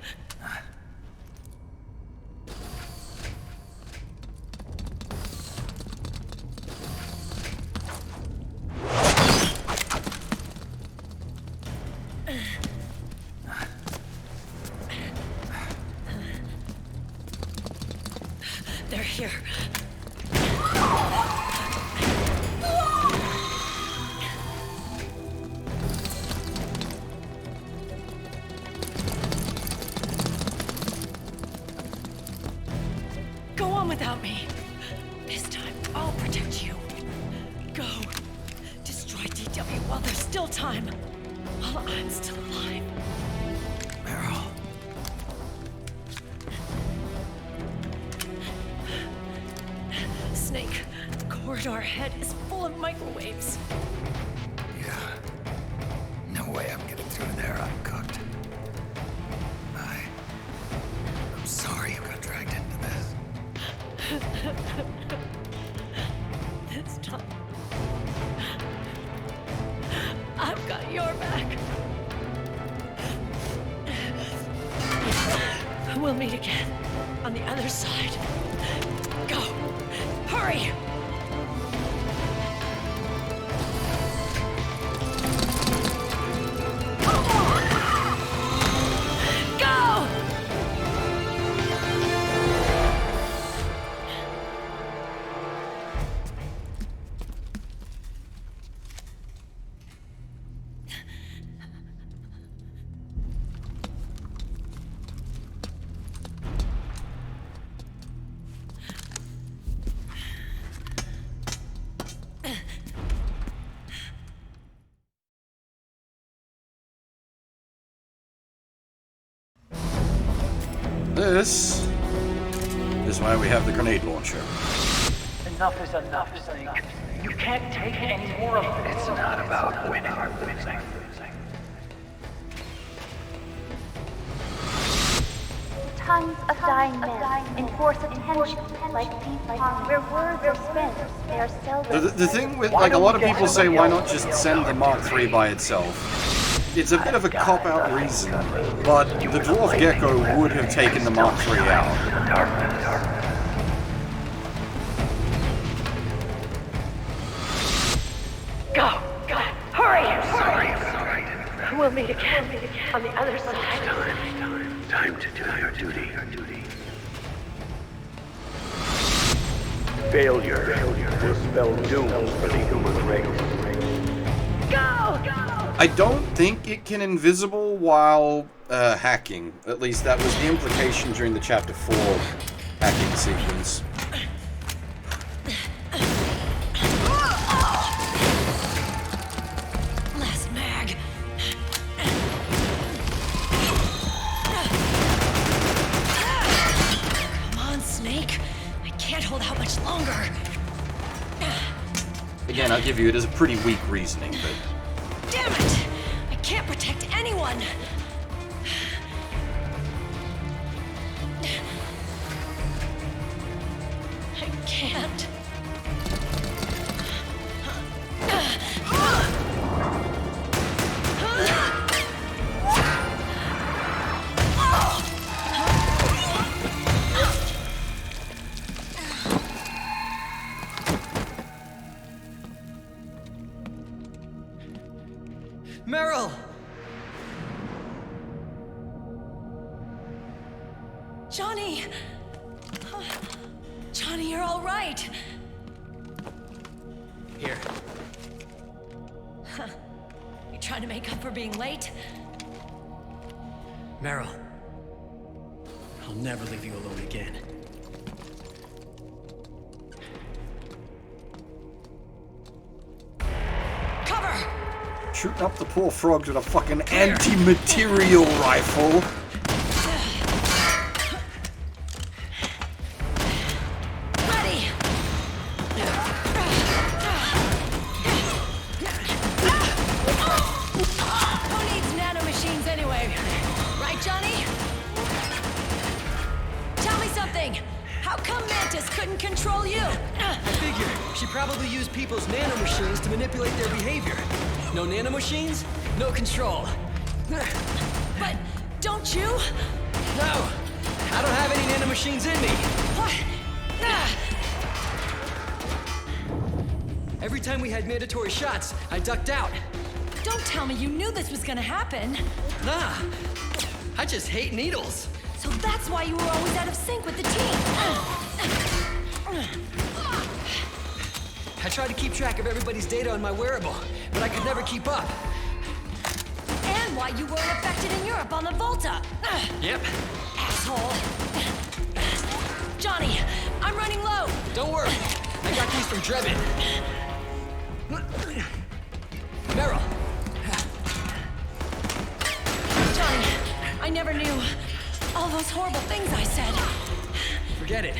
They're here. Without me. This time, I'll protect you. Go. Destroy DW while there's still time. While I'm still alive. Meryl. Snake, the corridor ahead is full of microwaves. Yeah. No way I'm getting through there uncooked. I'm sorry you got dragged into this. This time, I've got your back. We'll meet again on the other side. Go! Hurry! This is why we have the grenade launcher. Enough is enough, Snake. You can't take any more of it. It's not about winning or losing. tongues of dying men enforce attention like deep ponds where words are spent. They are seldom. The thing with, like, a lot of people say, why not just send the Mark III by itself? It's a bit of a cop-out reason, but the Dwarf Gecko would have taken the Mark III out. Go! Hurry! We'll meet again on the other side. Time to do your duty. Failure will spell doom for the human race. Go! I don't think it can invisible while hacking. At least that was the implication during the Chapter 4 hacking sequence. Last mag. Come on, Snake. I can't hold out much longer. Again, I'll give you, it is a pretty weak reasoning, but... Damn it! I can't protect anyone! I can't. Meryl! Johnny! Johnny, you're all right. Here. Huh. You trying to make up for being late? Meryl. I'll never leave you alone again. Cover! Shooting up the poor frogs with a fucking anti-material rifle. Ready! Who needs nanomachines anyway? Right, Johnny? Tell me something! How come Mantis couldn't control you? I figure she probably used people's nanomachines to manipulate their behavior. No nanomachines, no control. But don't you? No! I don't have any nanomachines in me! What? Every time we had mandatory shots, I ducked out. Don't tell me you knew this was gonna happen. Nah, I just hate needles. So that's why you were always out of sync with the team. I tried to keep track of everybody's data on my wearable, but I could never keep up. And why you weren't affected in Europe on the Volta. Yep. Asshole. Johnny, I'm running low. Don't worry. I got these from Drebin. Meryl. Johnny, I never knew all those horrible things I said. Forget it.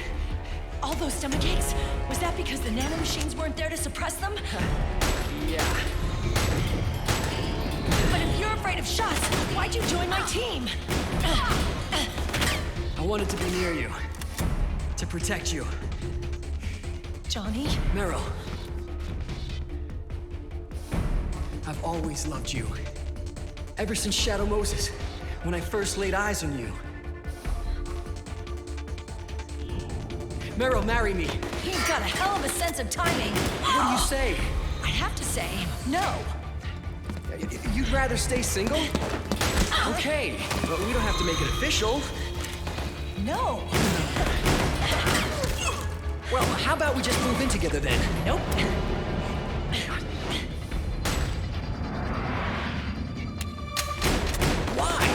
All those stomach aches, was that because the nanomachines weren't there to suppress them? Yeah. But if you're afraid of shots, why'd you join my team? I wanted to be near you. To protect you. Johnny? Meryl. I've always loved you. Ever since Shadow Moses, when I first laid eyes on you. Meryl, marry me. He's got a hell of a sense of timing. What do you say? I'd have to say no. You'd rather stay single? Okay, but we don't have to make it official. No. Well, how about we just move in together then? Nope. Why?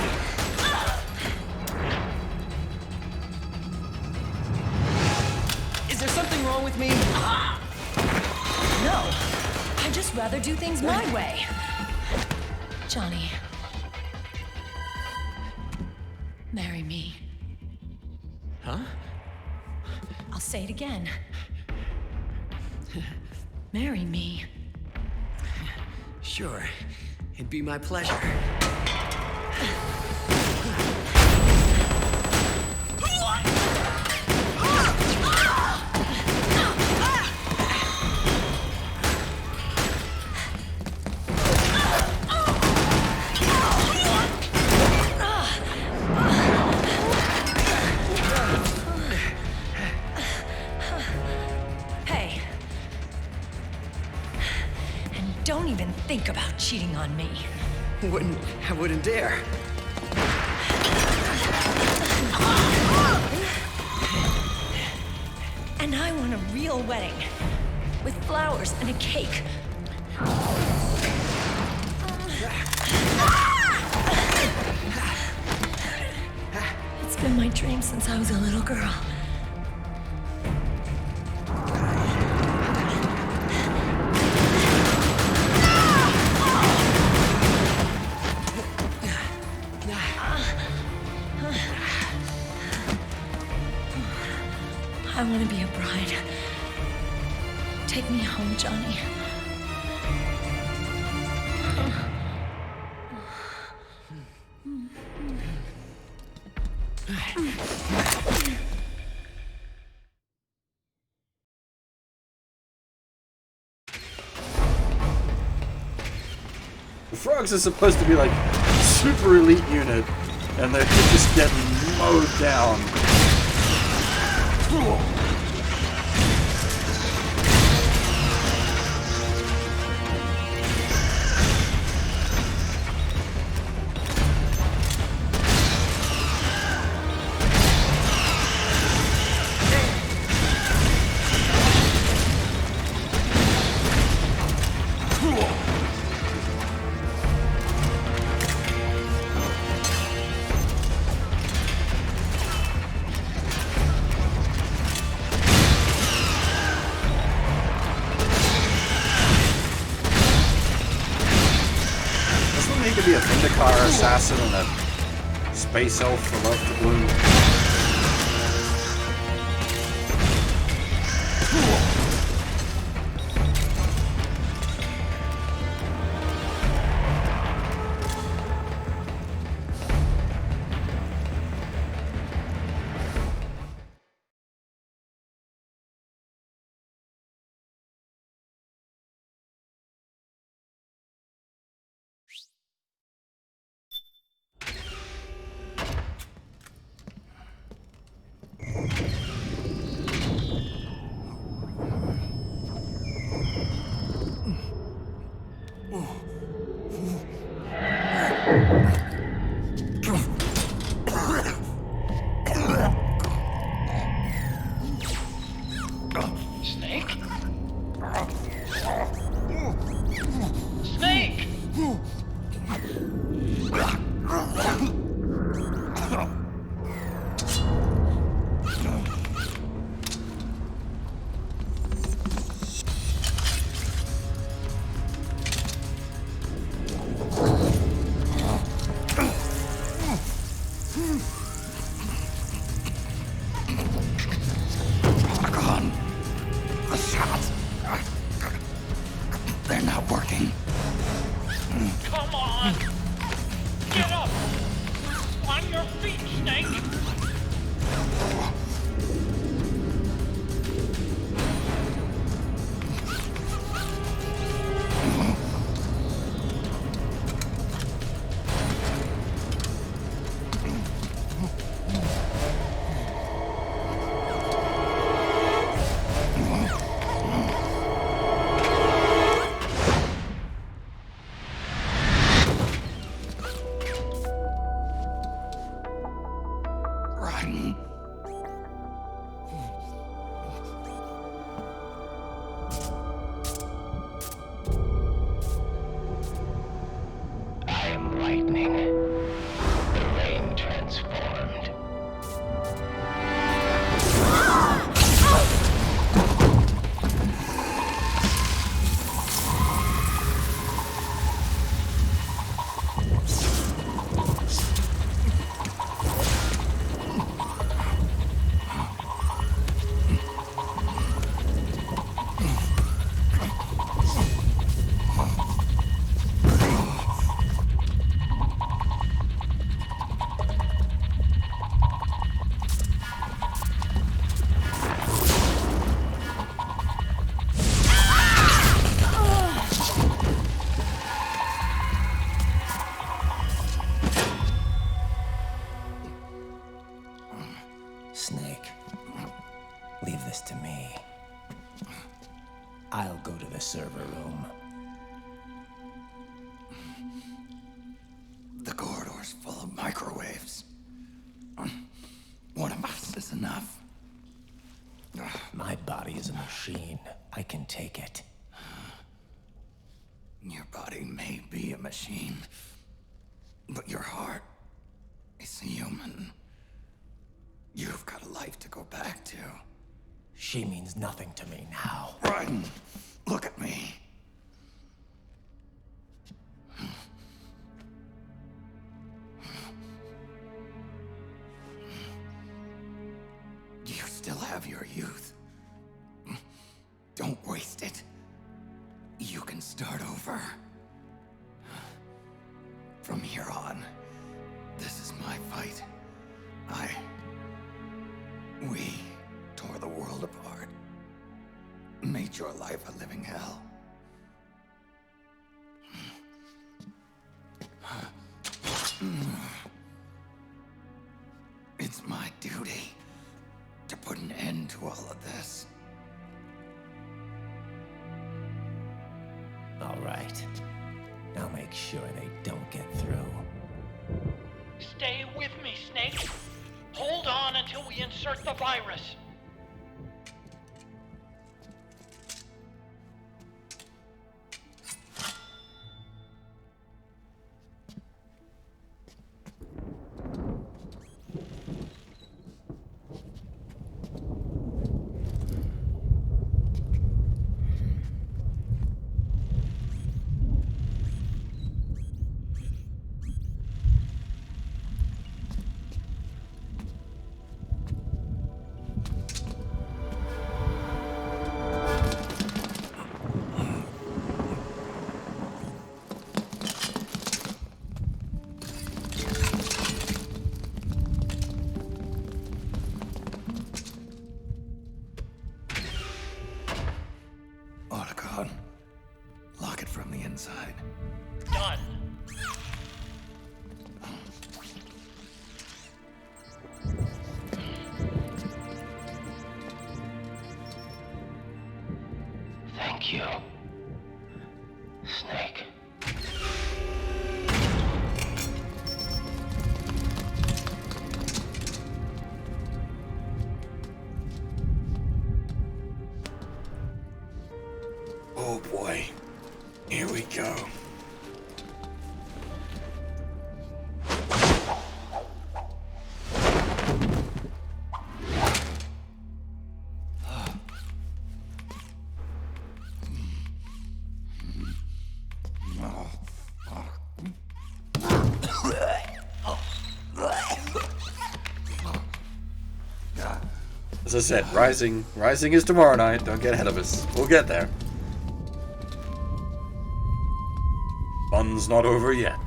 Is there something wrong with me? No. I'd just rather do things my way. Johnny. Marry me. Huh? I'll say it again. Marry me. Sure. It'd be my pleasure. Don't even think about cheating on me. I wouldn't dare. And I want a real wedding. With flowers and a cake. It's been my dream since I was a little girl. I want to be a bride. Take me home, Johnny. The frogs are supposed to be like super elite unit, and they're just getting mowed down. Be a Vindicar assassin and a space elf from Earth to Bloom. Snake? Snake! They're not working. Come on! Get up! On your feet, Snake! I am lightning. The rain transformed. Snake, leave this to me. I'll go to the server room. enough. My body is a machine. I can take it. Your body may be a machine, but your heart is human. You've got a life to go back to. She means nothing to me now. Raiden, look at me. You still have your youth. Don't waste it. You can start over. From here on, this is my fight. We tore the world apart. Made your life a living hell. It's my duty to put an end to all of this. All right. I'll make sure they don't get through. Stay with me, Snake. Hold on until we insert the virus. Lock it from the inside. Done. Thank you, Snake. Oh boy. Here we go. As I said, Rising is tomorrow night. Don't get ahead of us. We'll get there. Fun's not over yet.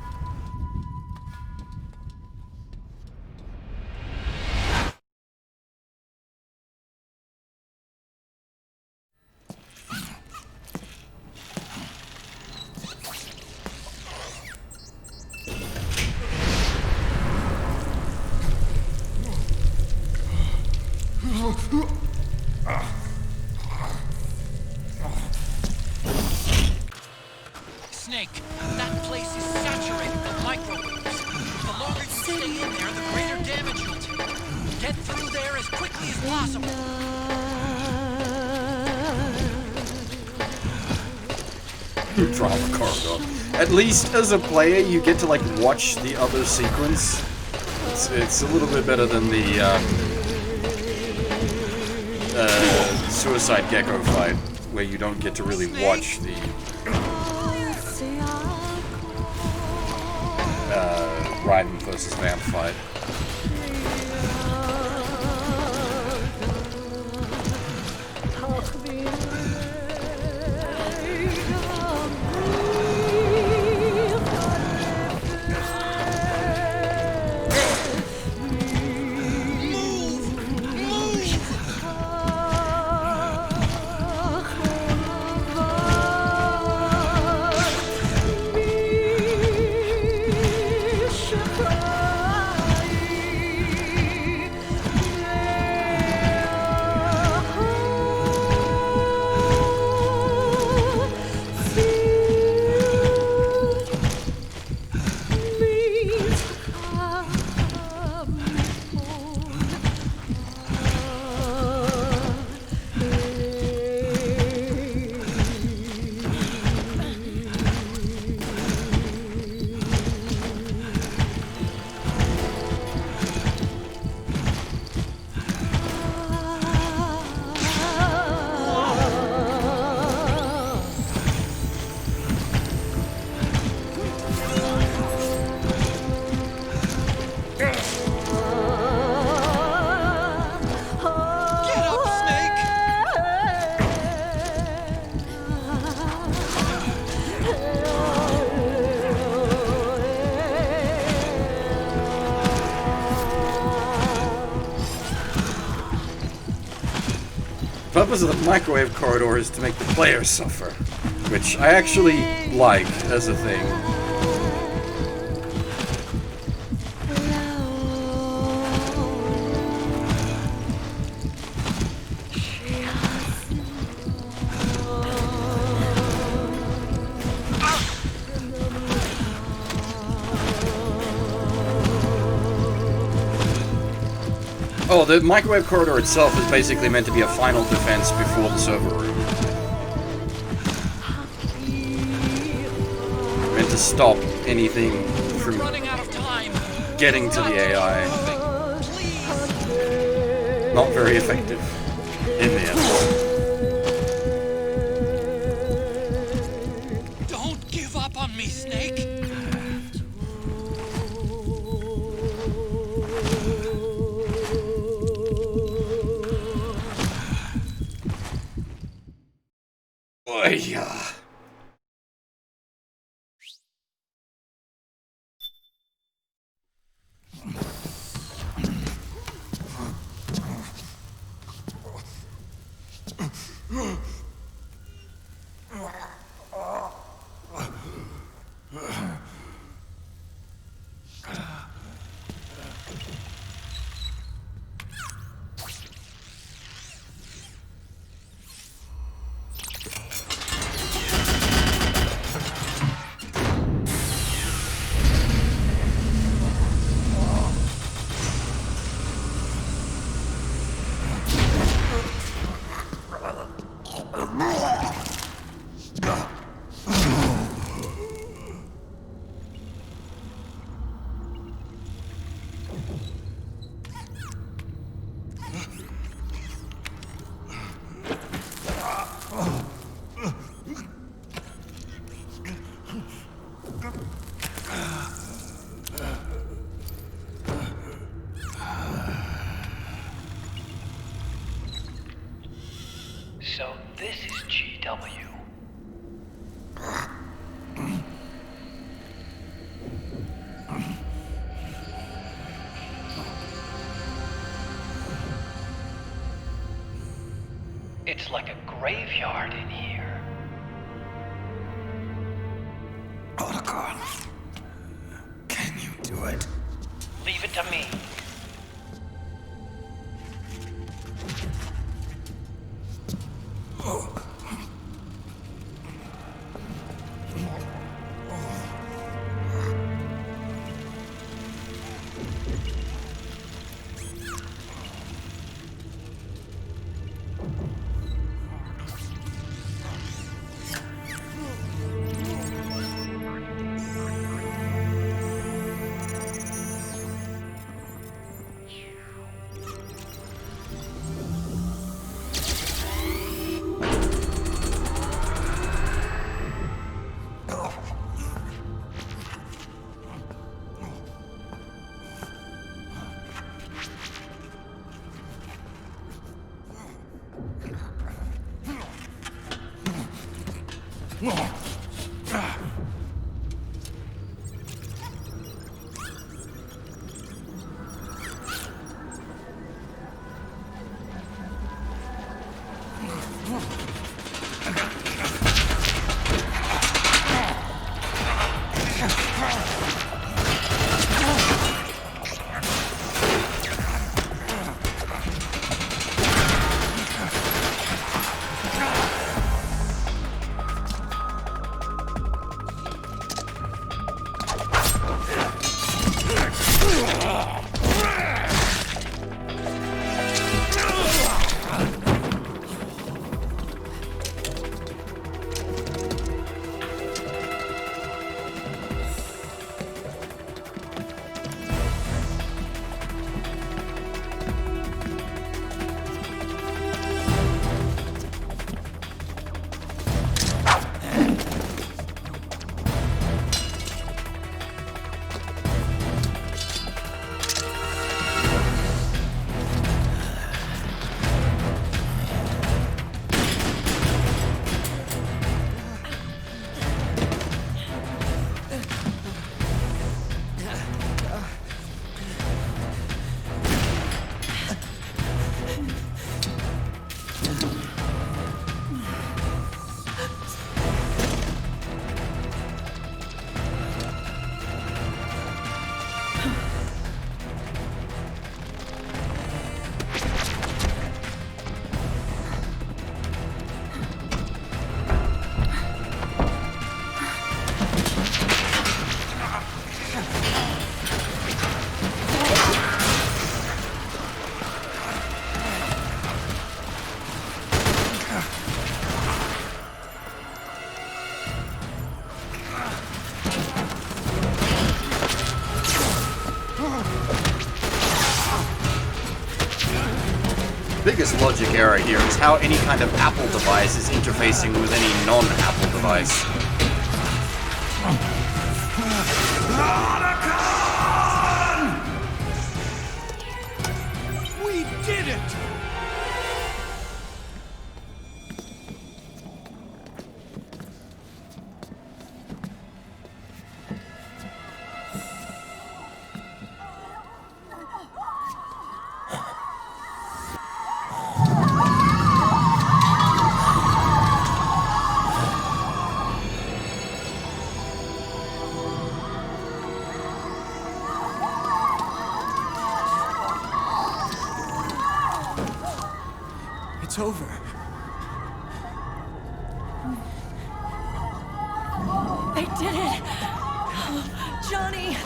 Snake, that place is saturated with microwaves. The longer you stay in there, the greater damage you'll take. Get through there as quickly as possible. Drama cargo. At least as a player, you get to like watch the other sequence. It's a little bit better than the Suicide Gecko fight, where you don't get to really watch the Raiden versus Vamp fight. The purpose of the microwave corridor is to make the player suffer, which I actually like as a thing. Oh, the microwave corridor itself is basically meant to be a final defense before the server room. Meant to stop anything from getting to the AI. Not very effective in the end. Don't give up on me, Snake! Yeah. So this is GW. It's like a graveyard in here. Otacon, can you do it? Leave it to me. biggest logic error here is how any kind of Apple device is interfacing with any non-Apple device. We did it! It's over. They did it! Johnny!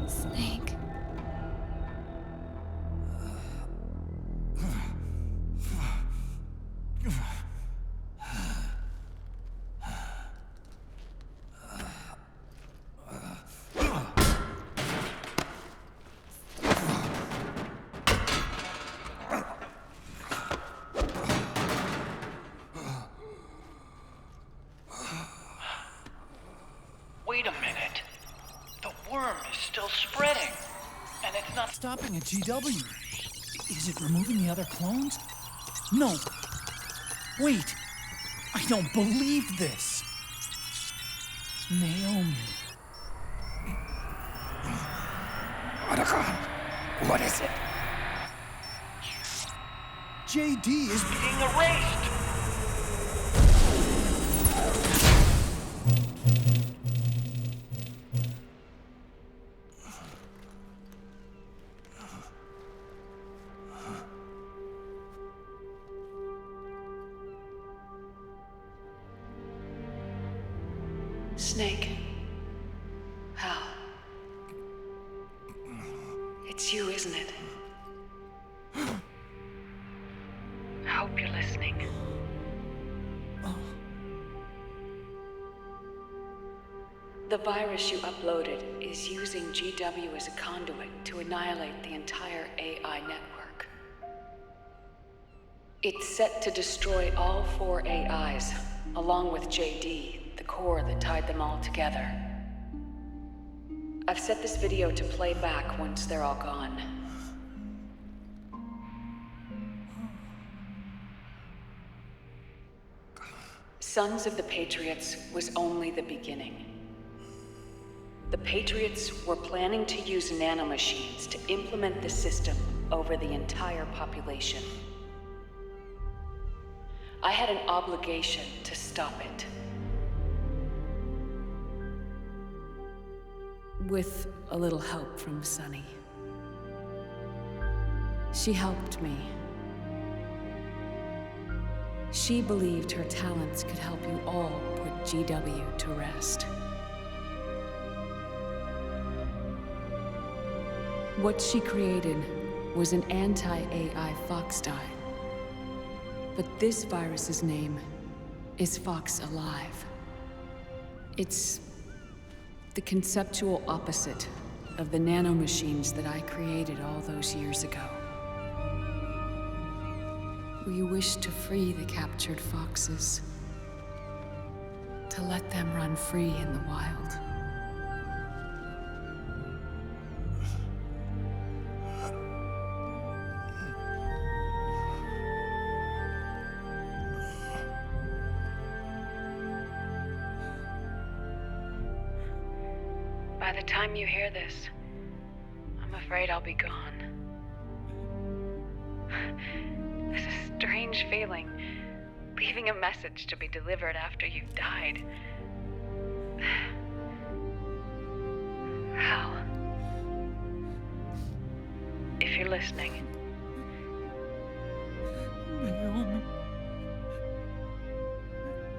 Snake. Wait a minute. The worm is still spreading. And it's not Stopping at GW. Is it removing the other clones? No. Wait. I don't believe this. Naomi. What is it? JD is being erased. Snake. Hal. It's you, isn't it? I hope you're listening. The virus you uploaded is using GW as a conduit to annihilate the entire AI network. It's set to destroy all 4 AIs, along with JD, the core that tied them all together. I've set this video to play back once they're all gone. Sons of the Patriots was only the beginning. The Patriots were planning to use nanomachines to implement the system over the entire population. I had an obligation to stop it. With a little help from Sunny. She helped me. She believed her talents could help you all put GW to rest. What she created was an anti-AI Fox dye. But this virus's name is Fox Alive. It's the conceptual opposite of the nanomachines that I created all those years ago. We wish to free the captured foxes, to let them run free in the wild. By the time you hear this, I'm afraid I'll be gone. It's a strange feeling, leaving a message to be delivered after you've died. Hal, if you're listening,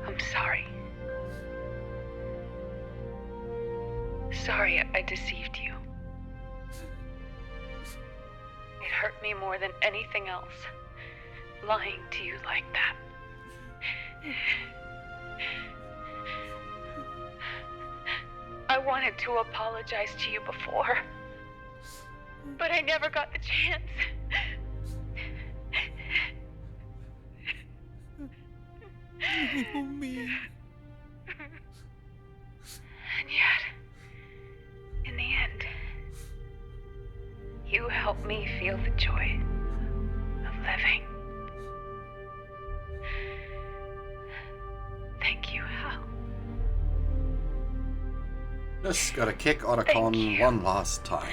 I'm sorry. Sorry I deceived you. It hurt me more than anything else, lying to you like that. I wanted to apologize to you before, but I never got the chance. Me. And yet, in the end, you helped me feel the joy of living. Thank you, Hal. Just gotta kick Otacon one last time.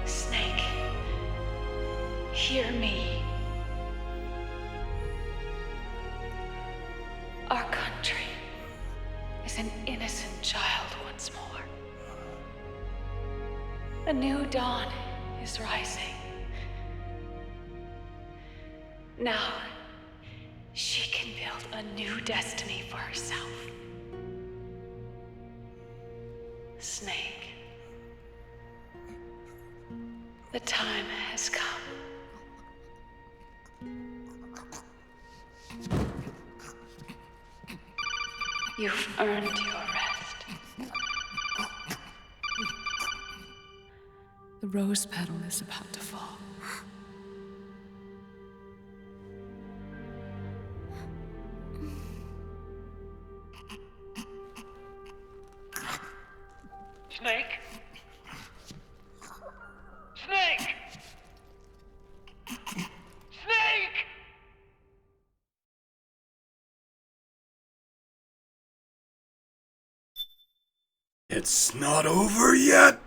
Snake, hear me. Our country is an innocent child once more. A new dawn is rising. Now, she can build a new destiny for herself. Snake, the time has come. You've earned your rest. The rose petal is about to fall. Snake? Snake! Snake! It's not over yet.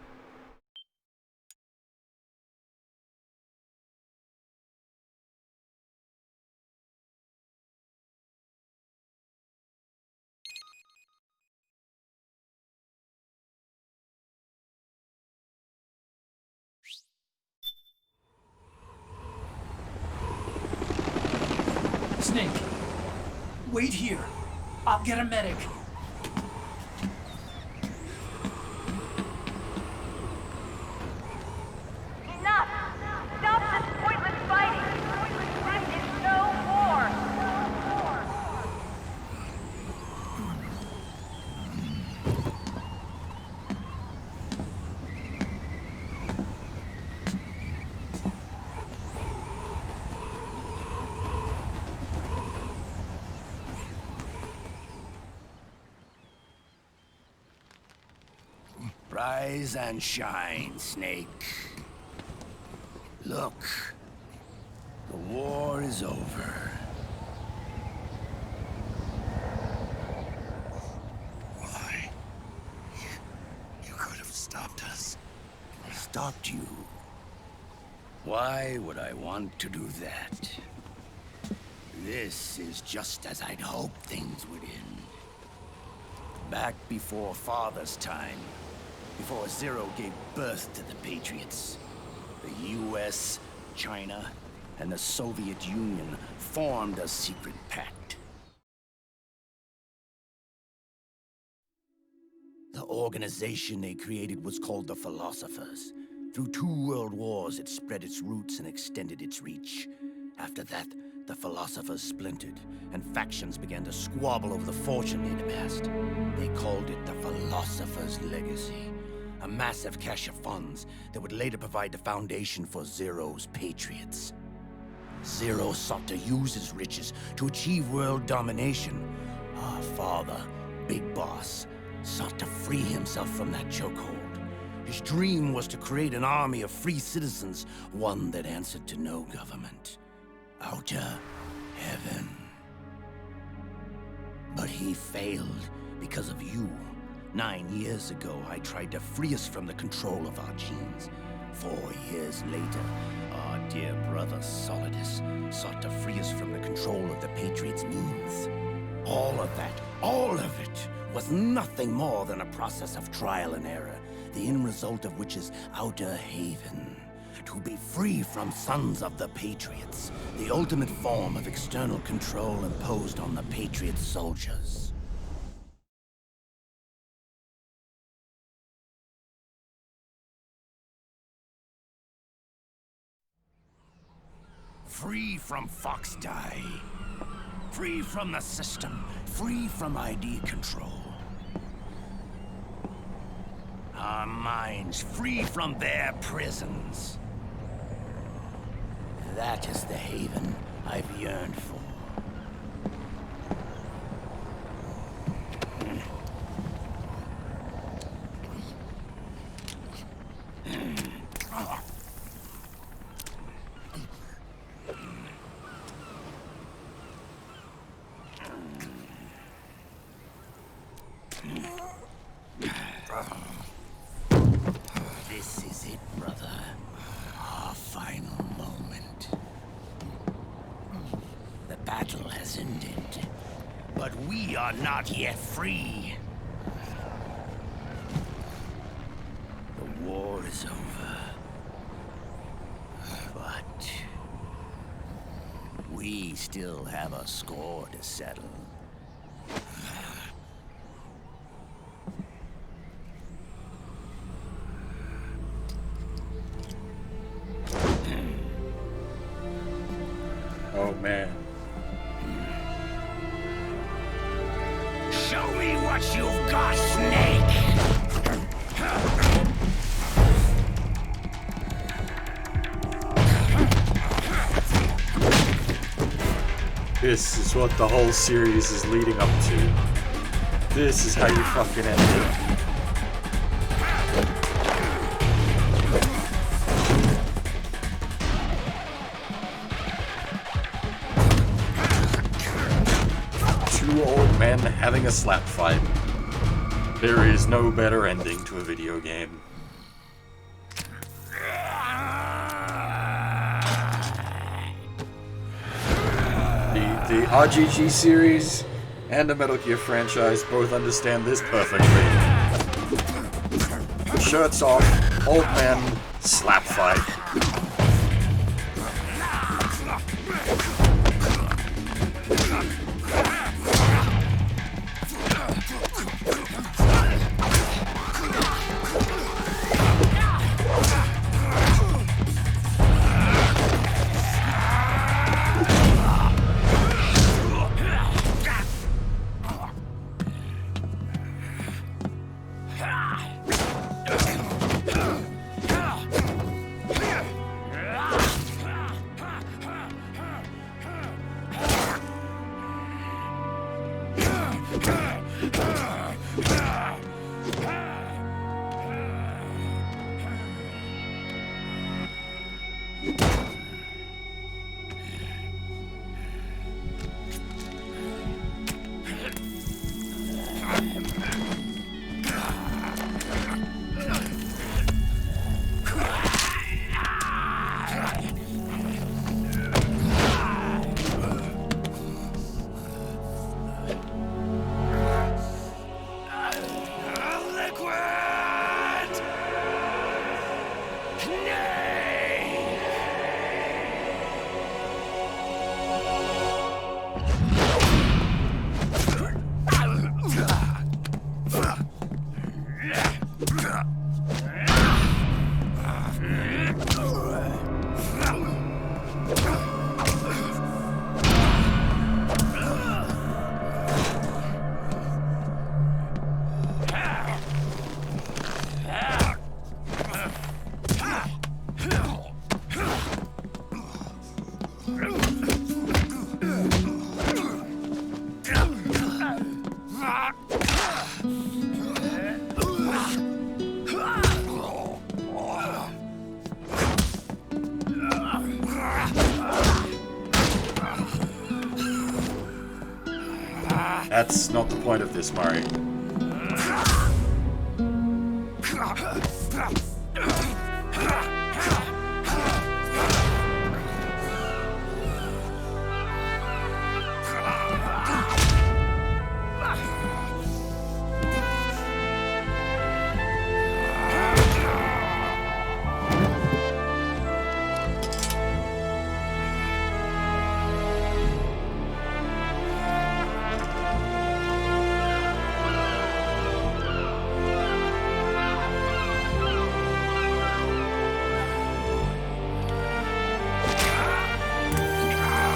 Snake, wait here. I'll get a medic. Enough! Stop this pointless fighting! This is no war! Rise and shine, Snake. Look, the war is over. Why? You could have stopped us. Stopped you? Why would I want to do that? This is just as I'd hoped things would end. Back before Father's time, before Zero gave birth to the Patriots, the US, China, and the Soviet Union formed a secret pact. The organization they created was called the Philosophers. Through 2 world wars, it spread its roots and extended its reach. After that, the Philosophers splintered, and factions began to squabble over the fortune they'd amassed. They called it the Philosopher's Legacy. a massive cache of funds that would later provide the foundation for Zero's Patriots. Zero sought to use his riches to achieve world domination. Our father, Big Boss, sought to free himself from that chokehold. His dream was to create an army of free citizens, one that answered to no government. Outer heaven. But he failed because of you. 9 years ago, I tried to free us from the control of our genes. 4 years later, our dear brother Solidus sought to free us from the control of the Patriots' means. All of it, was nothing more than a process of trial and error, the end result of which is Outer Haven. To be free from sons of the Patriots, the ultimate form of external control imposed on the Patriot soldiers. Free from Fox Die. Free from the system. Free from ID control. Our minds free from their prisons. That is the haven I've yearned for. This is it, brother. Our final moment. The battle has ended, but we are not yet free. The war is over, but we still have a score to settle. Oh man. Show me what you've got, Snake! This is what the whole series is leading up to. This is how you fucking end it. Two old men having a slap fight. There is no better ending to a video game. The RGG series and the Metal Gear franchise both understand this perfectly. Shirts off, old men, slap fight. That's not the point of this, Murray.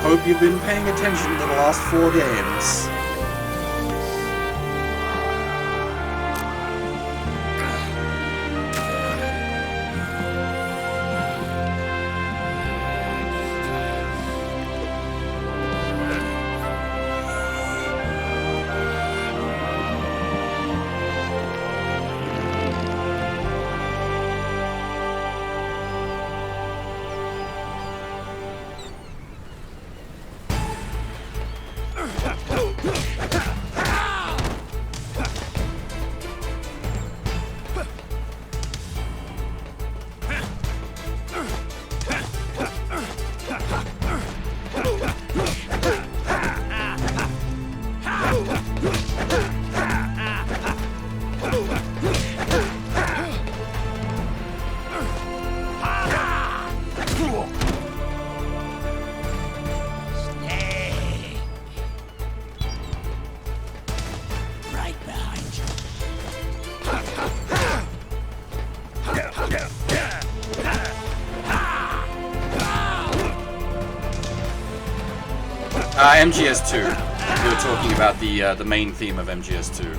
Hope you've been paying attention to the last 4 games. MGS2. We were talking about the main theme of MGS2.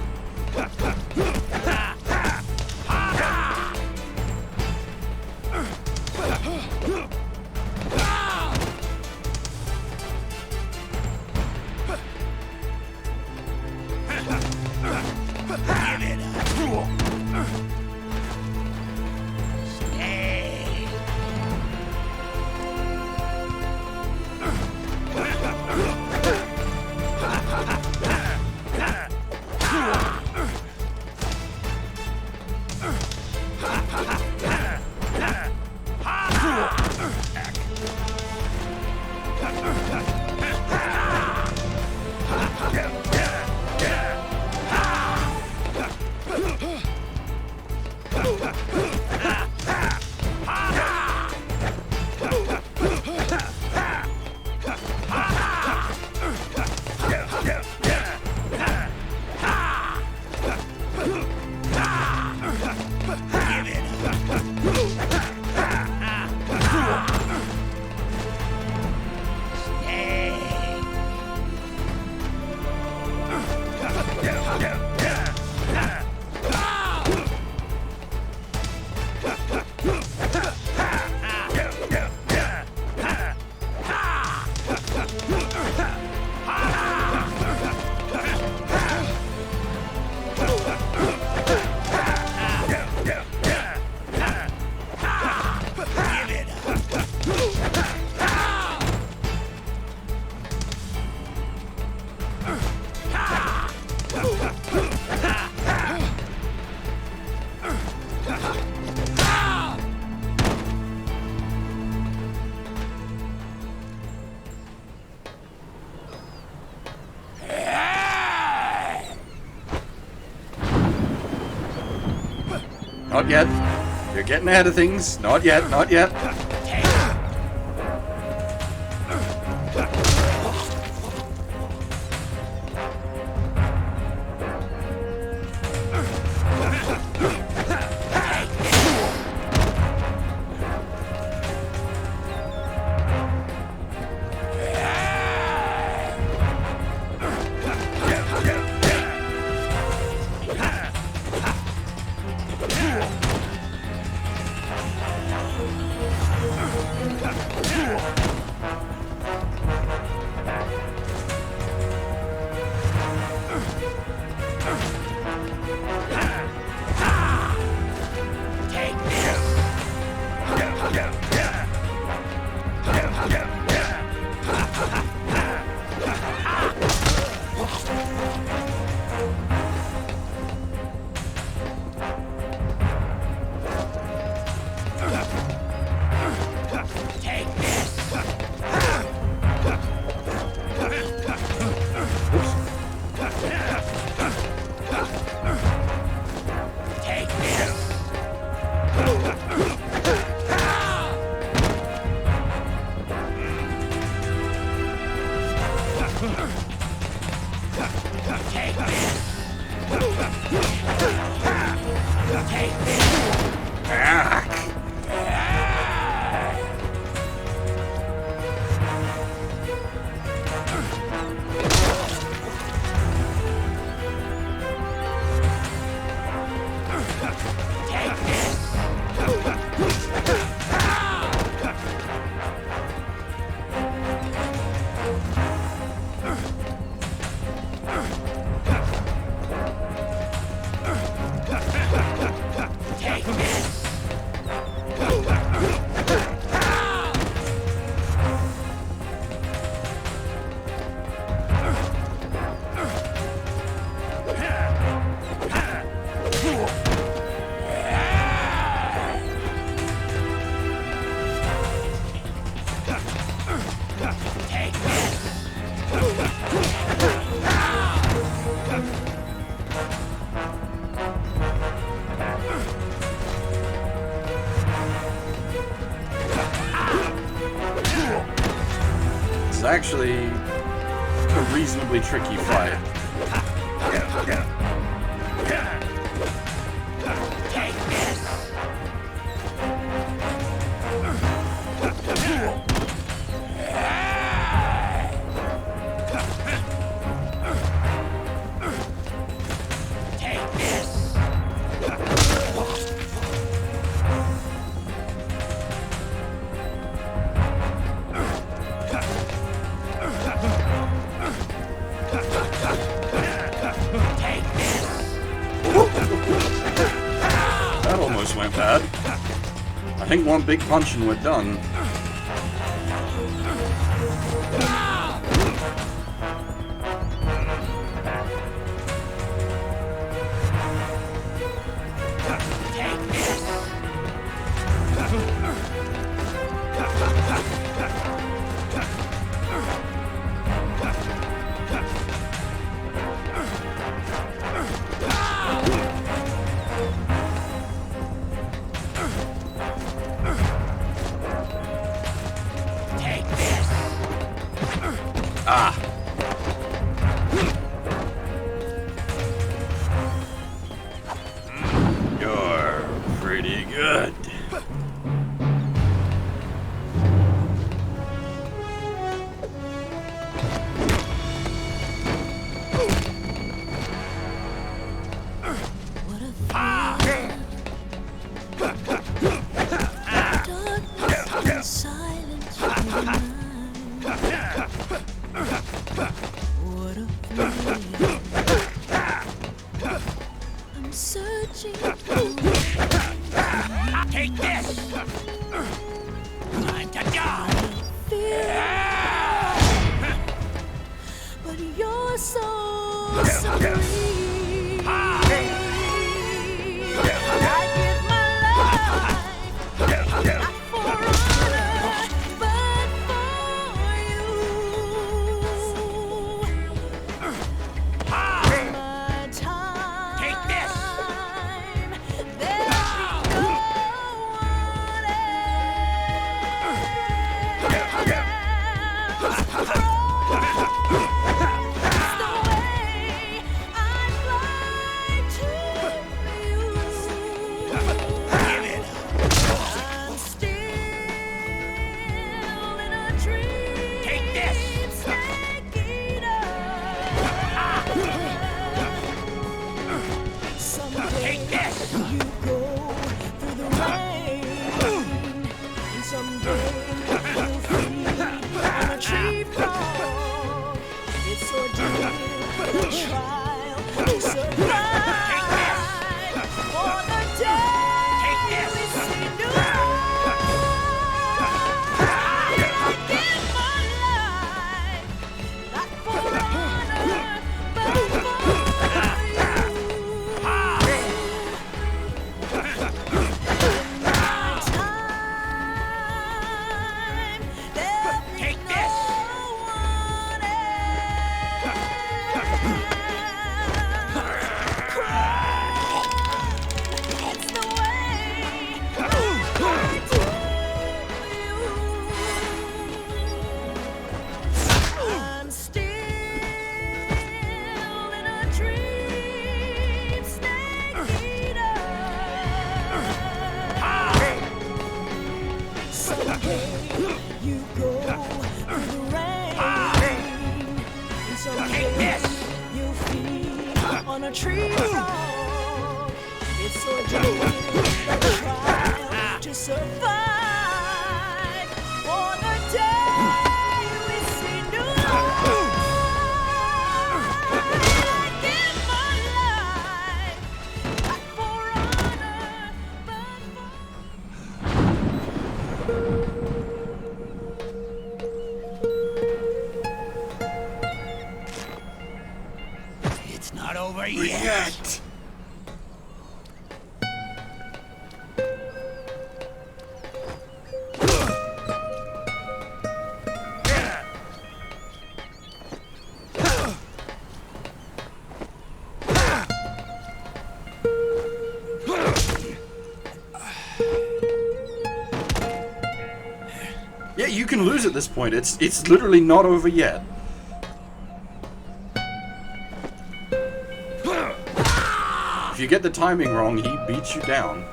Not yet. You're getting ahead of things. Not yet, not yet. Take this! Take this! It's actually a reasonably tricky fight. That almost went bad. I think one big punch and we're done. Ah. You're pretty good. I'm searching for take this! Time to die! But you're so supreme. I give my life, not for honor, but for you. My time, take this! There'll be no one on a tree frog. It's so dangerous that I try to survive. On the day we see new light, give my life not for honor, but It's not over yet. Yeah, you can lose at this point. It's literally not over yet. If you get the timing wrong, he beats you down.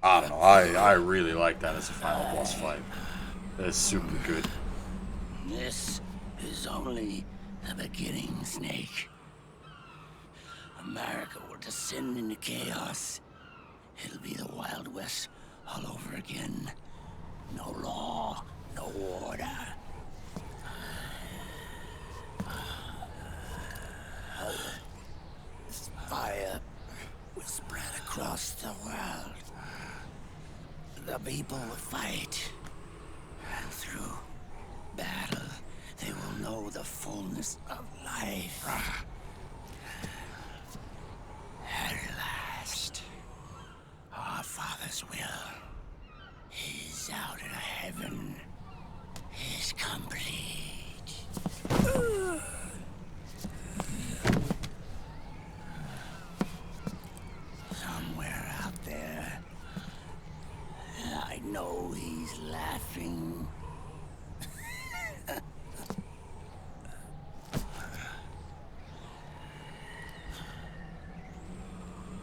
I don't know, I really like that as a final boss fight. That's super good. This is only the beginning, Snake. America will descend into chaos. It'll be the Wild West all over again. No law, no order. Fire will spread across the world. The people will fight, and through battle, they will know the fullness of life. At last, our Father's will is out in heaven, is complete. Somewhere out there, I know he's laughing.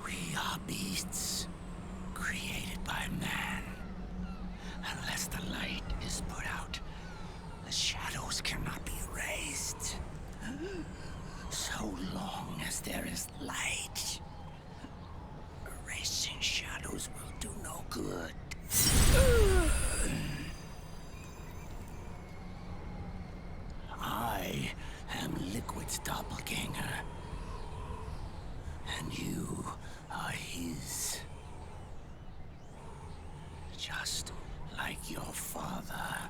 We are beasts created by man. Unless the light is put out, the shadows cannot be erased. So long as there is light, erasing shadows will do no good. I am Liquid's doppelganger, and you are his. Just like your father.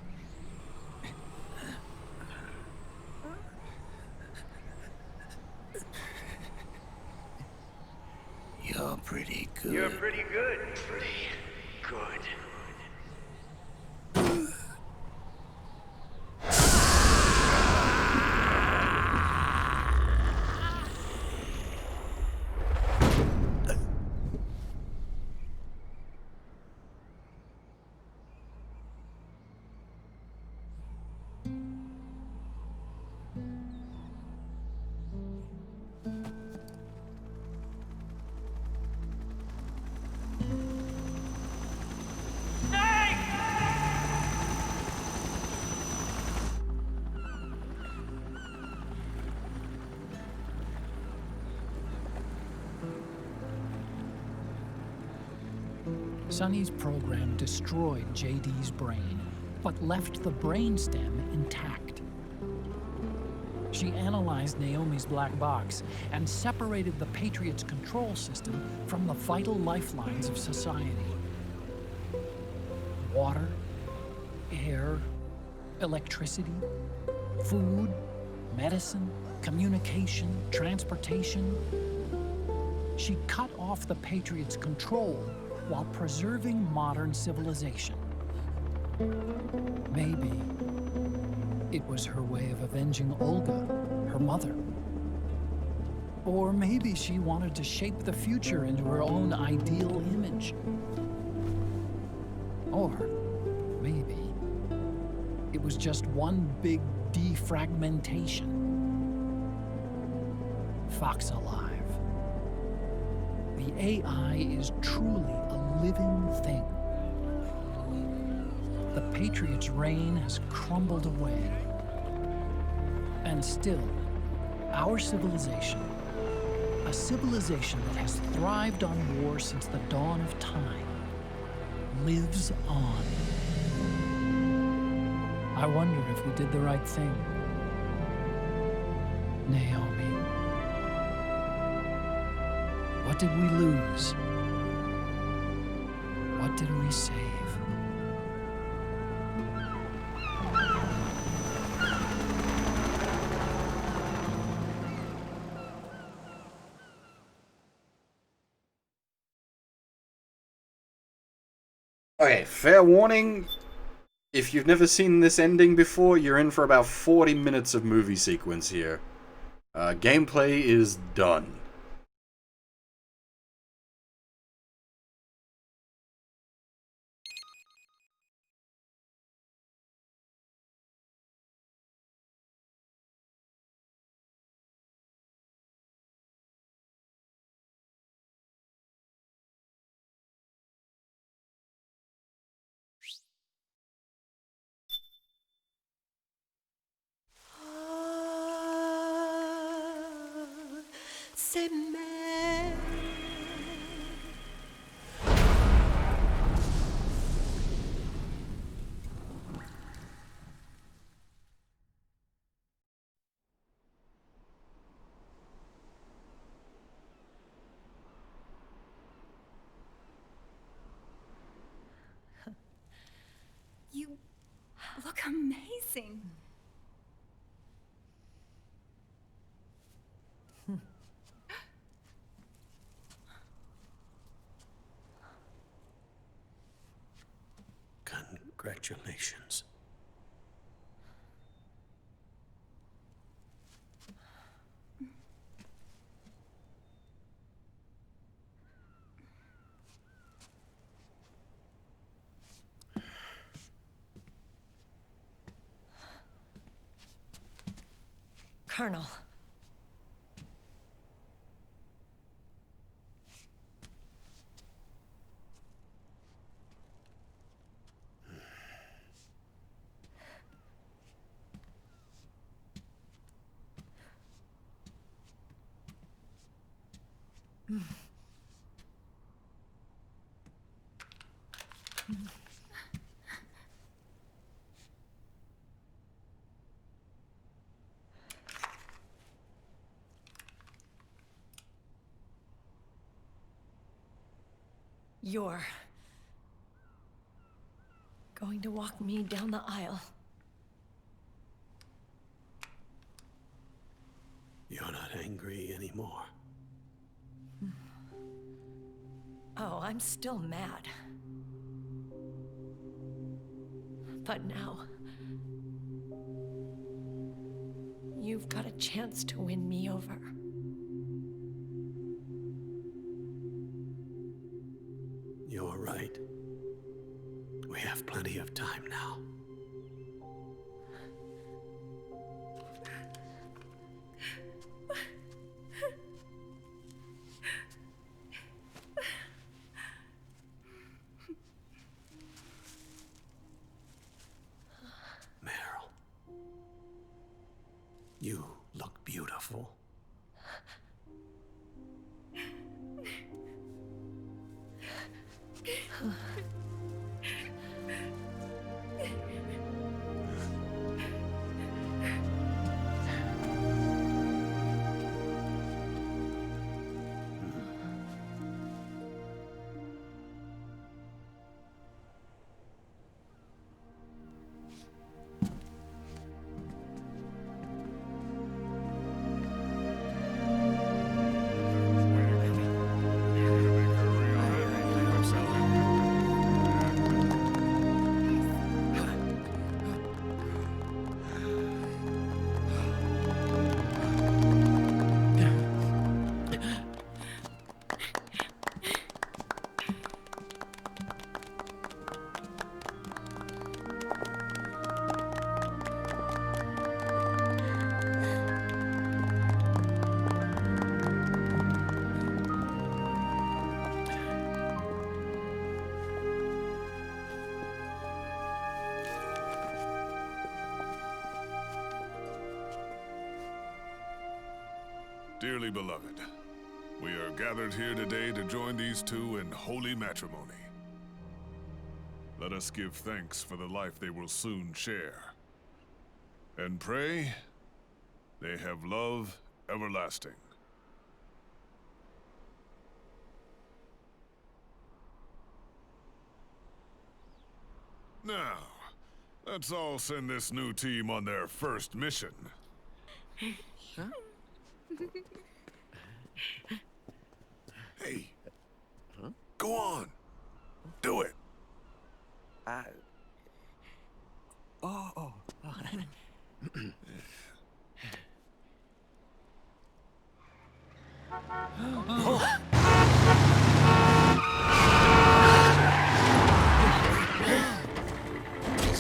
You're pretty good. You're pretty good. Pretty good. Sonny's program destroyed JD's brain, but left the brainstem intact. She analyzed Naomi's black box and separated the Patriots' control system from the vital lifelines of society. Water, air, electricity, food, medicine, communication, transportation. She cut off the Patriots' control while preserving modern civilization. Maybe it was her way of avenging Olga, her mother. Or maybe she wanted to shape the future into her own ideal image. Or maybe it was just one big defragmentation. Fox alive. The AI is truly a living thing. The Patriots' reign has crumbled away. And still, our civilization, a civilization that has thrived on war since the dawn of time, lives on. I wonder if we did the right thing. Naomi. What did we lose? What did we save? Okay, fair warning. If you've never seen this ending before, you're in for about 40 minutes of movie sequence here. Gameplay is done. You look amazing. Congratulations. Colonel. You're going to walk me down the aisle. You're not angry anymore. Oh, I'm still mad. But now, you've got a chance to win me over. You're right. We have plenty of time now. Meryl, you look beautiful. Dearly beloved, we are gathered here today to join these two in holy matrimony. Let us give thanks for the life they will soon share. And pray they have love everlasting. Now, let's all send this new team on their first mission. Huh? Hey. Huh? Go on. Do it. Oh.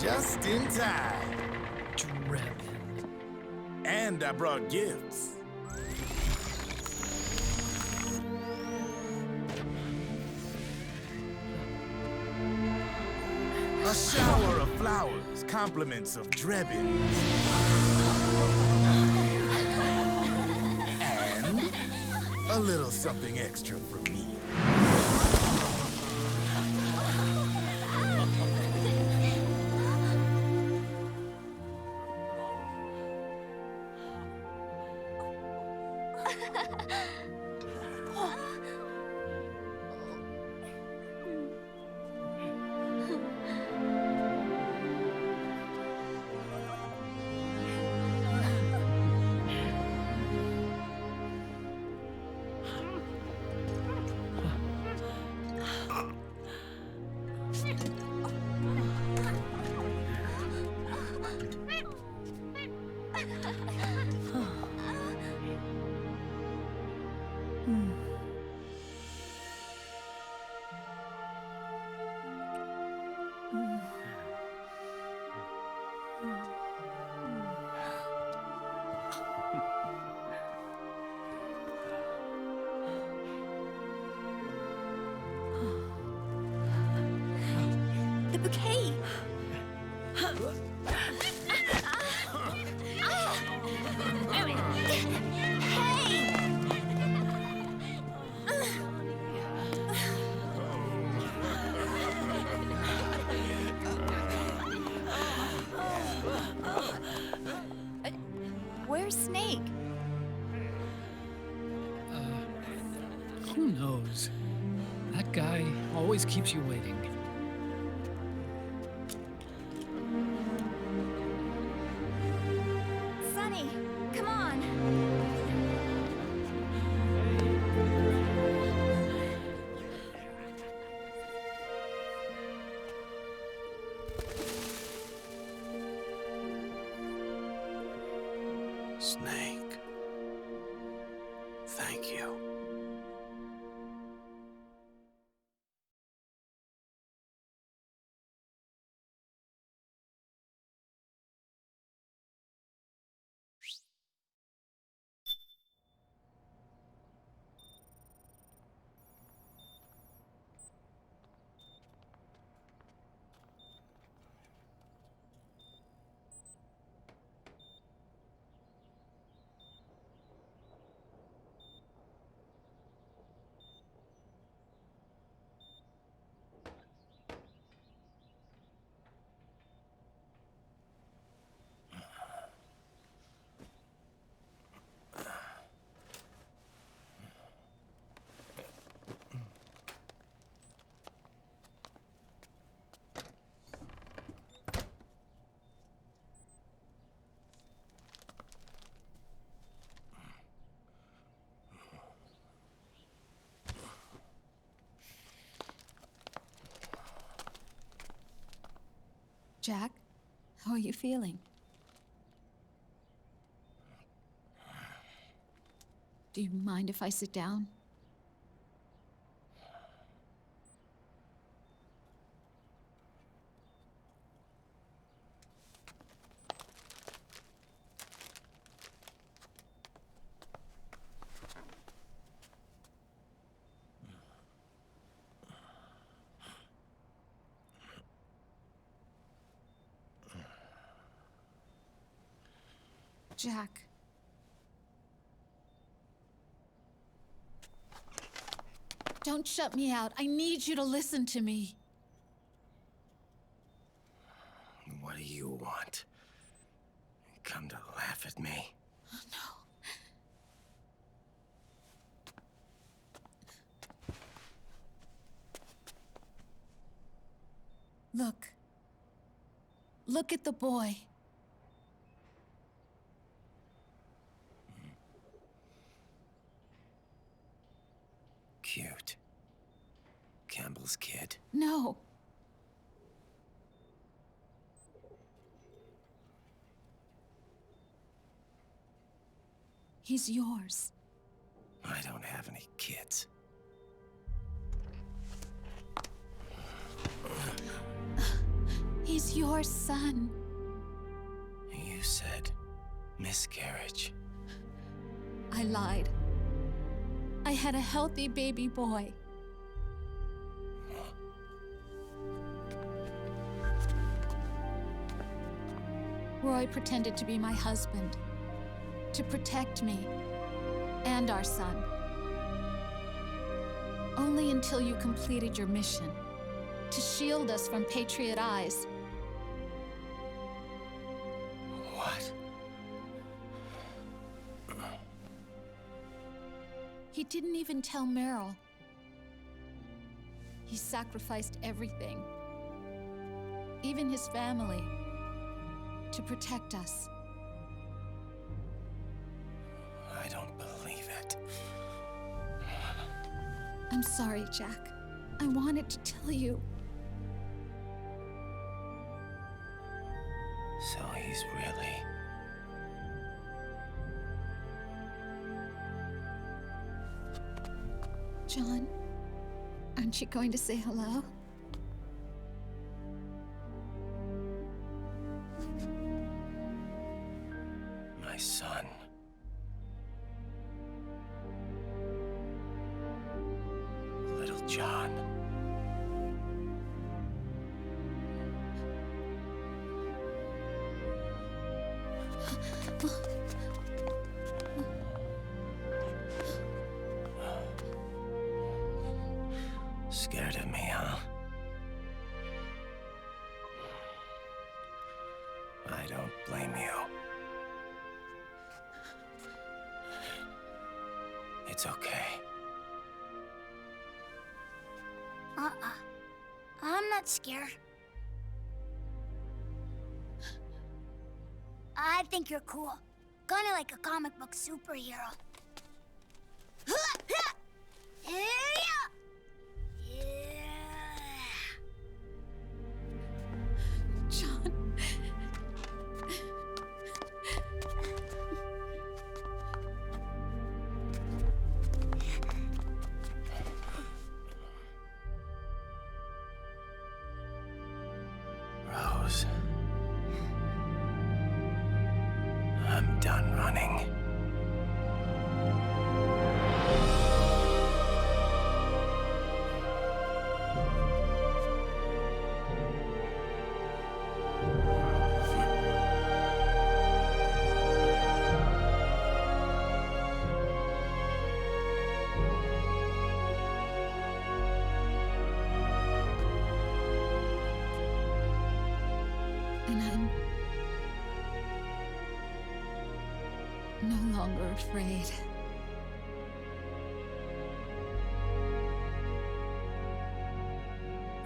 Just in time. Drebin. And I brought gifts. A shower of flowers, compliments of Drebin. And a little something extra from me. The bouquet! Where's Snake? Who knows? That guy always keeps you waiting. Sunny, come on! Snake. Thank you. Jack, how are you feeling? Do you mind if I sit down? Jack. Don't shut me out. I need you to listen to me. What do you want? Come to laugh at me? Oh, no. Look. Look at the boy. Cute. Campbell's kid. No. He's yours. I don't have any kids. He's your son. You said miscarriage. I lied. I had a healthy baby boy. Roy pretended to be my husband, to protect me and our son. Only until you completed your mission, to shield us from Patriot eyes. What? He didn't even tell Meryl. He sacrificed everything, even his family, to protect us. I don't believe it. I'm sorry, Jack. I wanted to tell you. So he's really... John, aren't you going to say hello? my son. Little John. Scared of me, huh? I don't blame you. It's okay. I'm not scared. I think you're cool. Kinda like a comic book superhero. John. Rose. I'm done running. And I'm no longer afraid.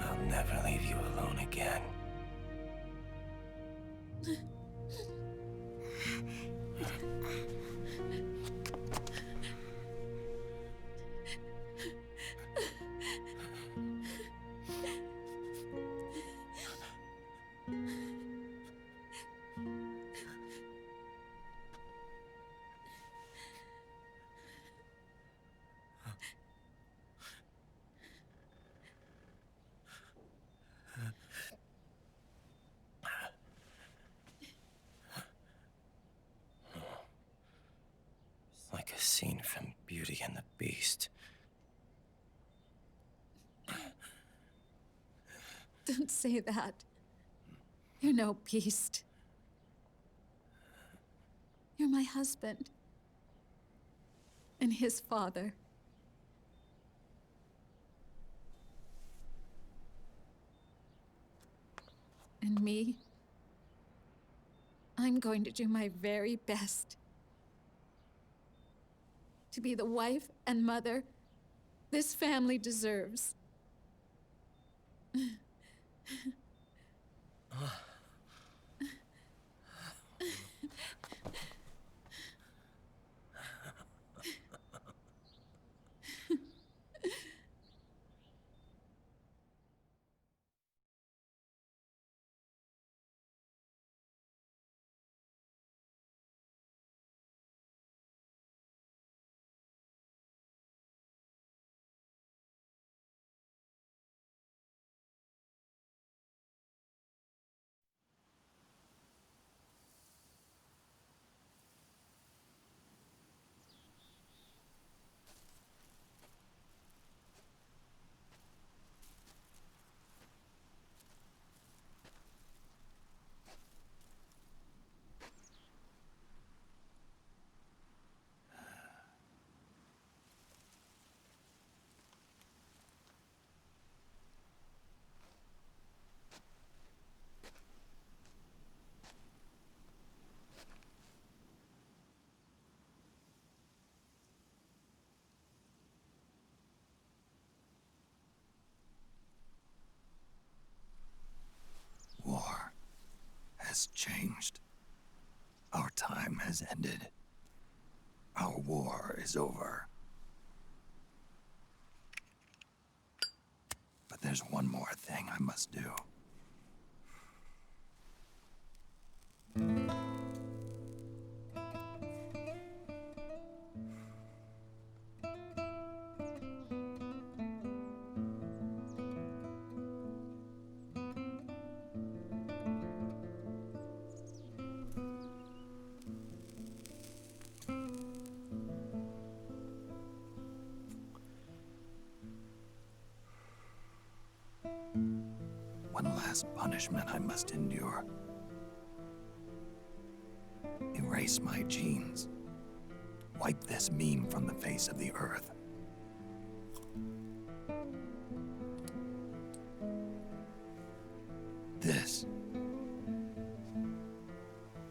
I'll never leave you alone again. Like a scene from Beauty and the Beast. Don't say that. You're no beast. You're my husband. And his father. And me? I'm going to do my very best to be the wife and mother this family deserves. War has changed. Our time has ended. Our war is over. But there's one more thing I must do. One last punishment I must endure. Erase my genes. Wipe this meme from the face of the earth. This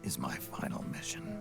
is my final mission.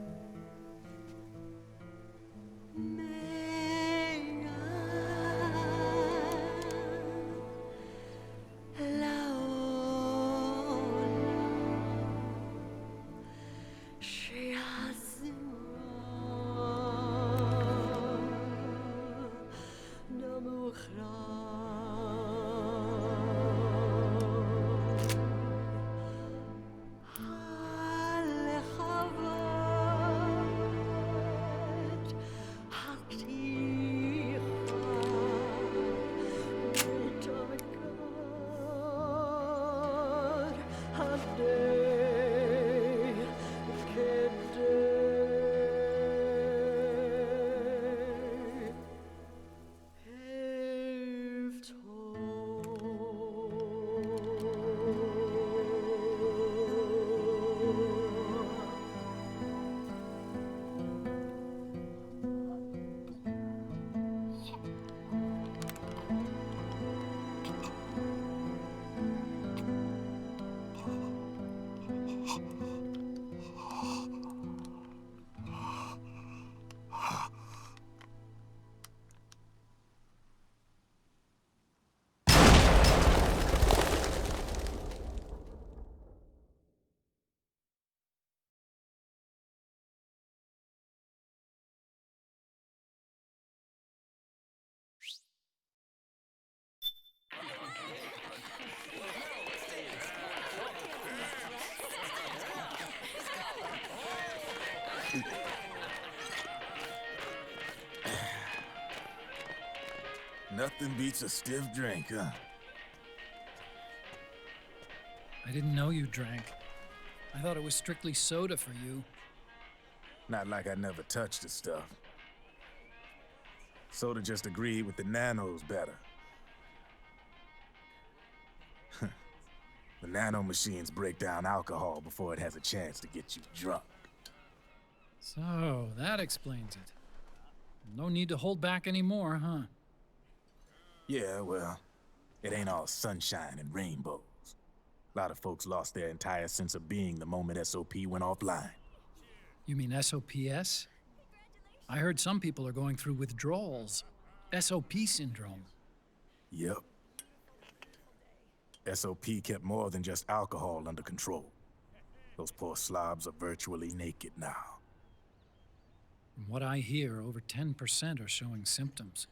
Nothing beats a stiff drink, huh? I didn't know you drank. I thought it was strictly soda for you. Not like I never touched the stuff. Soda just agreed with the nanos better. The nano machines break down alcohol before it has a chance to get you drunk. So, that explains it. No need to hold back anymore, huh? Yeah, well, it ain't all sunshine and rainbows. A lot of folks lost their entire sense of being the moment SOP went offline. You mean SOPS? I heard some people are going through withdrawals. SOP syndrome. Yep. SOP kept more than just alcohol under control. Those poor slobs are virtually naked now. From what I hear, over 10% are showing symptoms.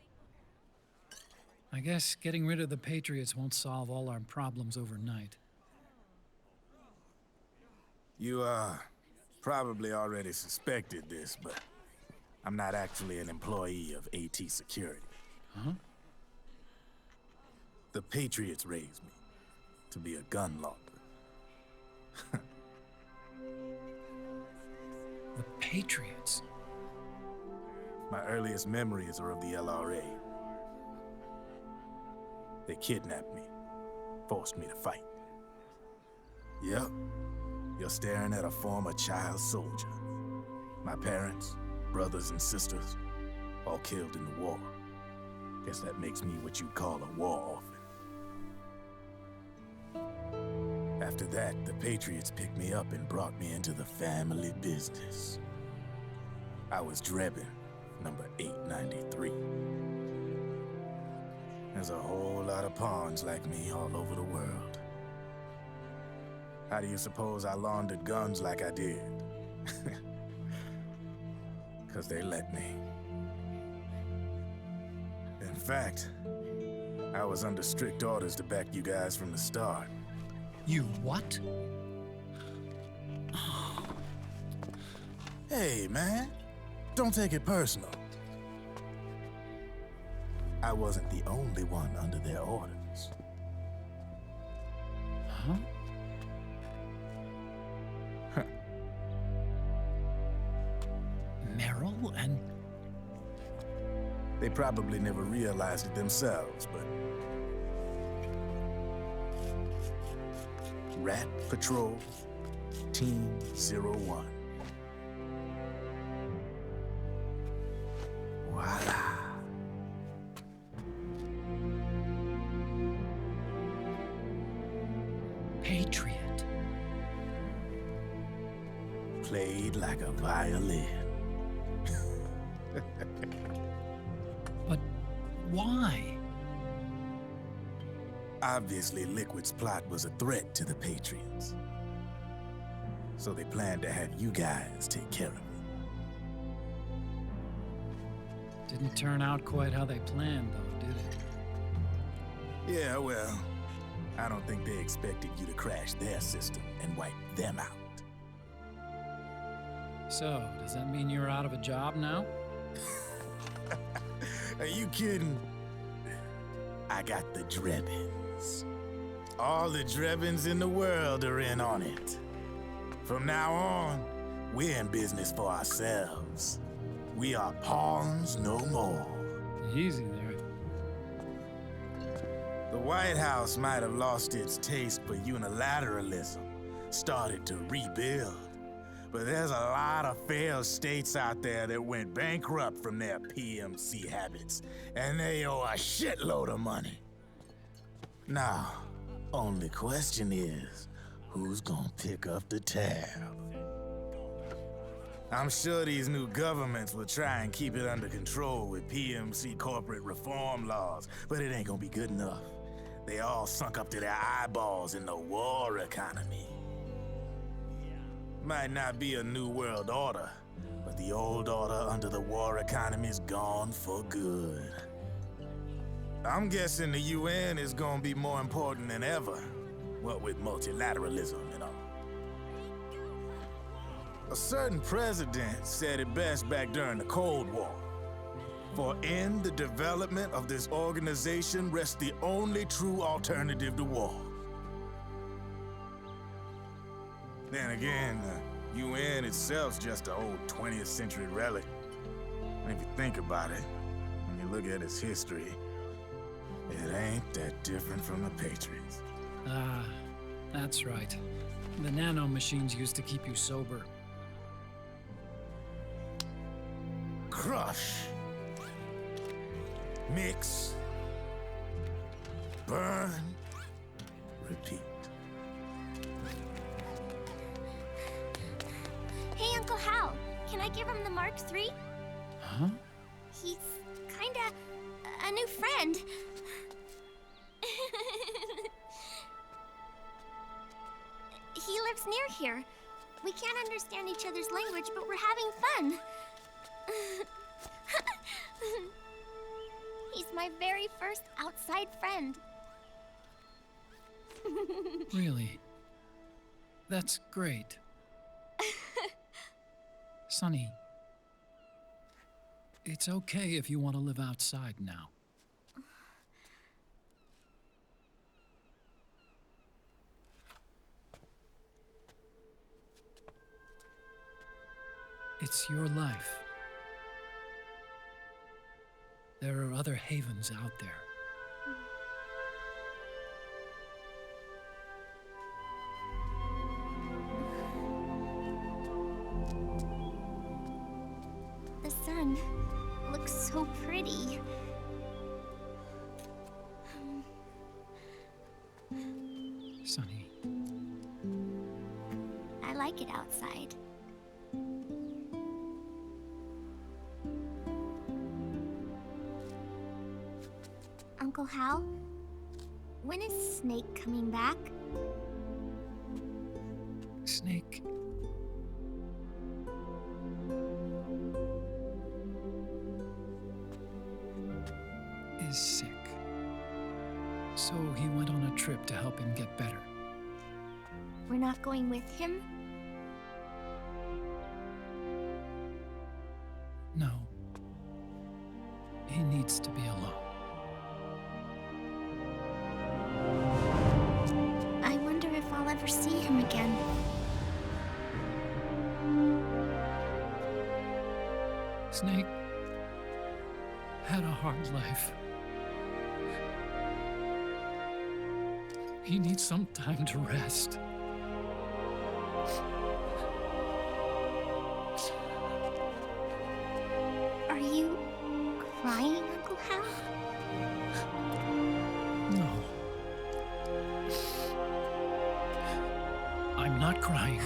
I guess getting rid of the Patriots won't solve all our problems overnight. You, probably already suspected this, but I'm not actually an employee of AT Security. Huh? The Patriots raised me to be a gun launderer. The Patriots? My earliest memories are of the LRA. They kidnapped me, forced me to fight. Yep, you're staring at a former child soldier. My parents, brothers and sisters, all killed in the war. Guess that makes me what you'd call a war orphan. After that, the Patriots picked me up and brought me into the family business. I was Drebin, number 893. There's a whole lot of pawns like me all over the world. How do you suppose I laundered guns like I did? 'Cause they let me. In fact, I was under strict orders to back you guys from the start. You what? Hey, man. Don't take it personal. I wasn't the only one under their orders. Huh? Meryl and... They probably never realized it themselves, but... Rat Patrol, Team 01. Voila. Patriot. Played like a violin. But why? Obviously, Liquid's plot was a threat to the Patriots. So they planned to have you guys take care of it. Didn't turn out quite how they planned, though, did it? Yeah, well, I don't think they expected you to crash their system and wipe them out. So, does that mean you're out of a job now? Are you kidding? I got the Drebins. All the Drebins in the world are in on it. From now on, we're in business for ourselves. We are pawns no more. Easy there. The White House might have lost its taste for unilateralism, started to rebuild. But there's a lot of failed states out there that went bankrupt from their PMC habits, and they owe a shitload of money. Now, only question is, who's gonna pick up the tab? I'm sure these new governments will try and keep it under control with PMC corporate reform laws, but it ain't gonna be good enough. They all sunk up to their eyeballs in the war economy. Might not be a new world order, but the old order under the war economy's gone for good. I'm guessing the UN is gonna be more important than ever, what with multilateralism and all. A certain president said it best back during the Cold War. For in the development of this organization rests the only true alternative to war. Then again, the UN itself's just an old 20th century relic. And if you think about it, when you look at its history, it ain't that different from the Patriots. Ah, that's right. The nano machines used to keep you sober. Crush. Mix. Burn. Repeat. give him the Mark III? Huh? He's kinda a new friend. He lives near here. We can't understand each other's language, but we're having fun. He's my very first outside friend. Really? That's great. Sonny, it's okay if you want to live outside now. It's your life. There are other havens out there. The sun looks so pretty. Sonny. I like it outside. Uncle Hal, when is Snake coming back? Snake. Is sick. So he went on a trip to help him get better. We're not going with him? No. He needs to be alone. I wonder if I'll ever see him again. Snake had a hard life. He needs some time to rest. Are you crying, Uncle Hal? No. I'm not crying.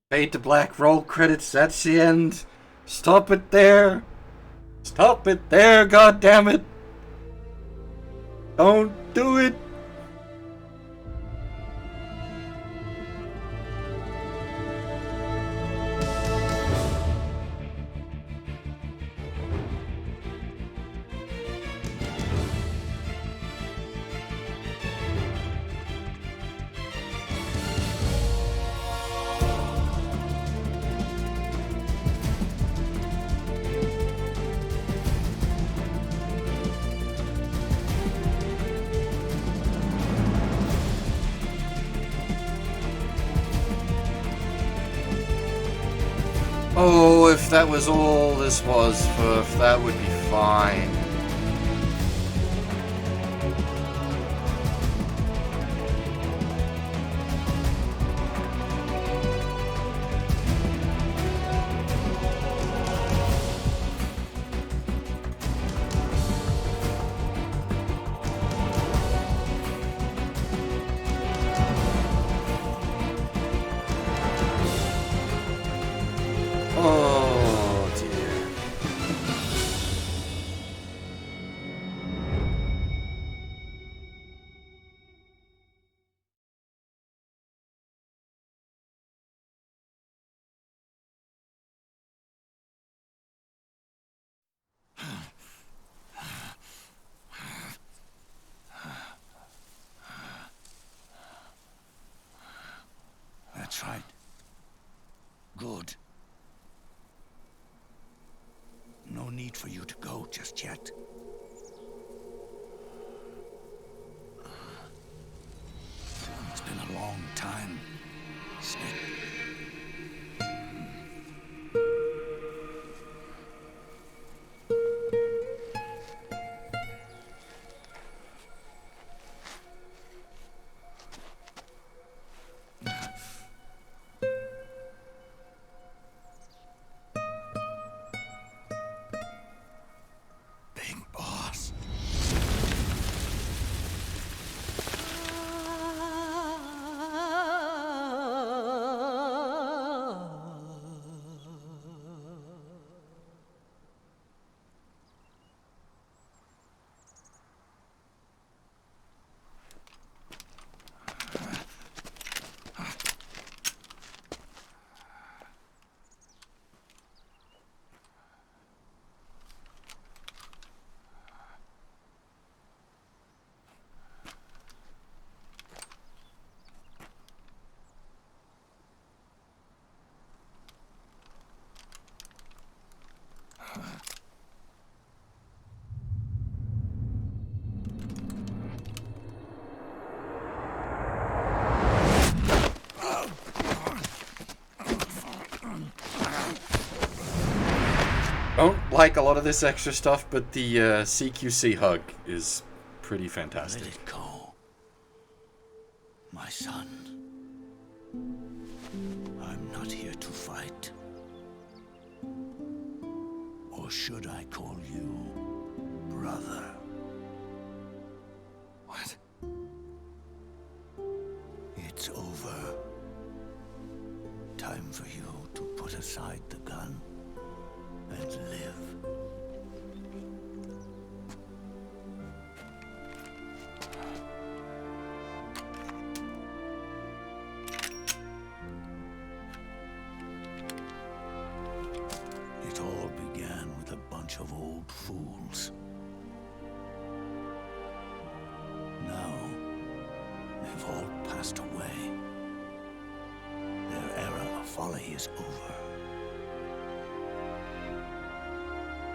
Fade to black, roll credits, that's the end. Stop it there. Stop it there, goddammit. Don't do it. Oh, if that was all this was, Furf, that would be fine. Oh dear. That's right. Good. No need for you to go just yet. long time, Snake. Don't like a lot of this extra stuff, but the CQC hug is pretty fantastic. Let it go, my son. I'm not here to fight. Or should I call you brother? What? It's over. Time for you to put aside the gun and live. It all began with a bunch of old fools. Now, they've all passed away. Their era of folly is over.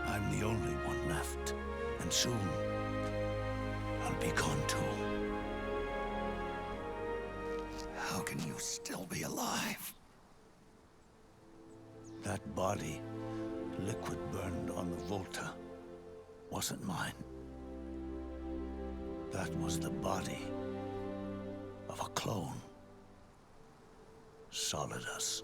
I'm the only one left, and soon I'll be gone too. How can you still be alive? That body, liquid burned on the Volta, wasn't mine. That was the body of a clone. Solidus.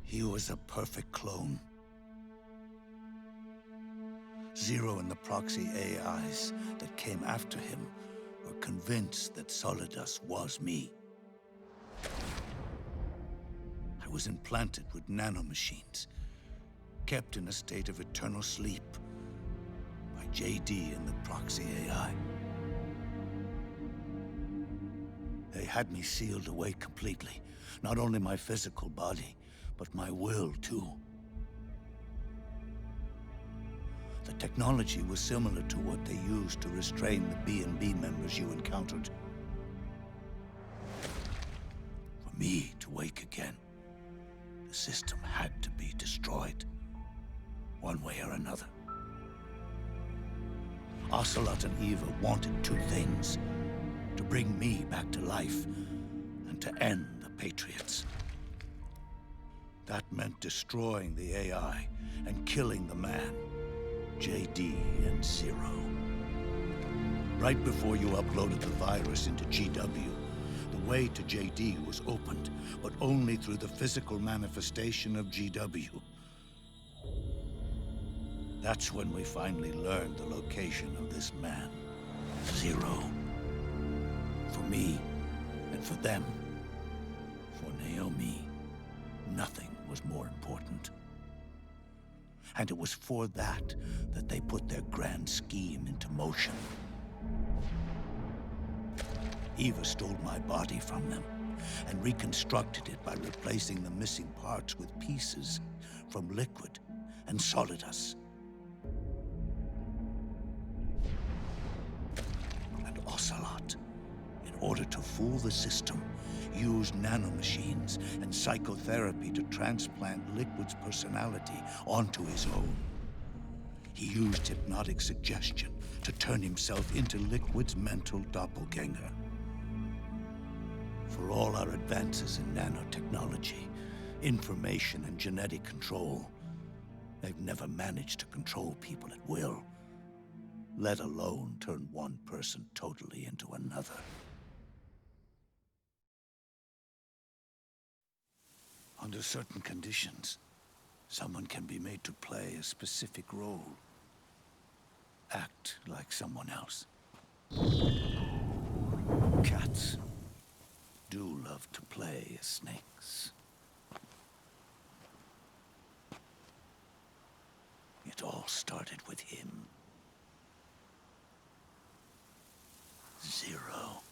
He was a perfect clone. Zero and the proxy AIs that came after him were convinced that Solidus was me. I was implanted with nanomachines, kept in a state of eternal sleep by JD and the proxy AI. They had me sealed away completely, not only my physical body, but my will, too. The technology was similar to what they used to restrain the B&B members you encountered. For me to wake again, the system had to be destroyed, one way or another. Ocelot and Eva wanted two things: to bring me back to life, and to end the Patriots. That meant destroying the AI and killing the man, JD and Zero. Right before you uploaded the virus into GW, the way to JD was opened, but only through the physical manifestation of GW. That's when we finally learned the location of this man, Zero. For me, and for them, for Naomi, nothing was more important. And it was for that they put their grand scheme into motion. Eva stole my body from them and reconstructed it by replacing the missing parts with pieces from Liquid and Solidus. And Ocelot, in order to fool the system, used nanomachines and psychotherapy to transplant Liquid's personality onto his own. He used hypnotic suggestion to turn himself into Liquid's mental doppelganger. For all our advances in nanotechnology, information and genetic control, they've never managed to control people at will, let alone turn one person totally into another. Under certain conditions, someone can be made to play a specific role. Act like someone else. Cats do love to play as snakes. It all started with him. Zero.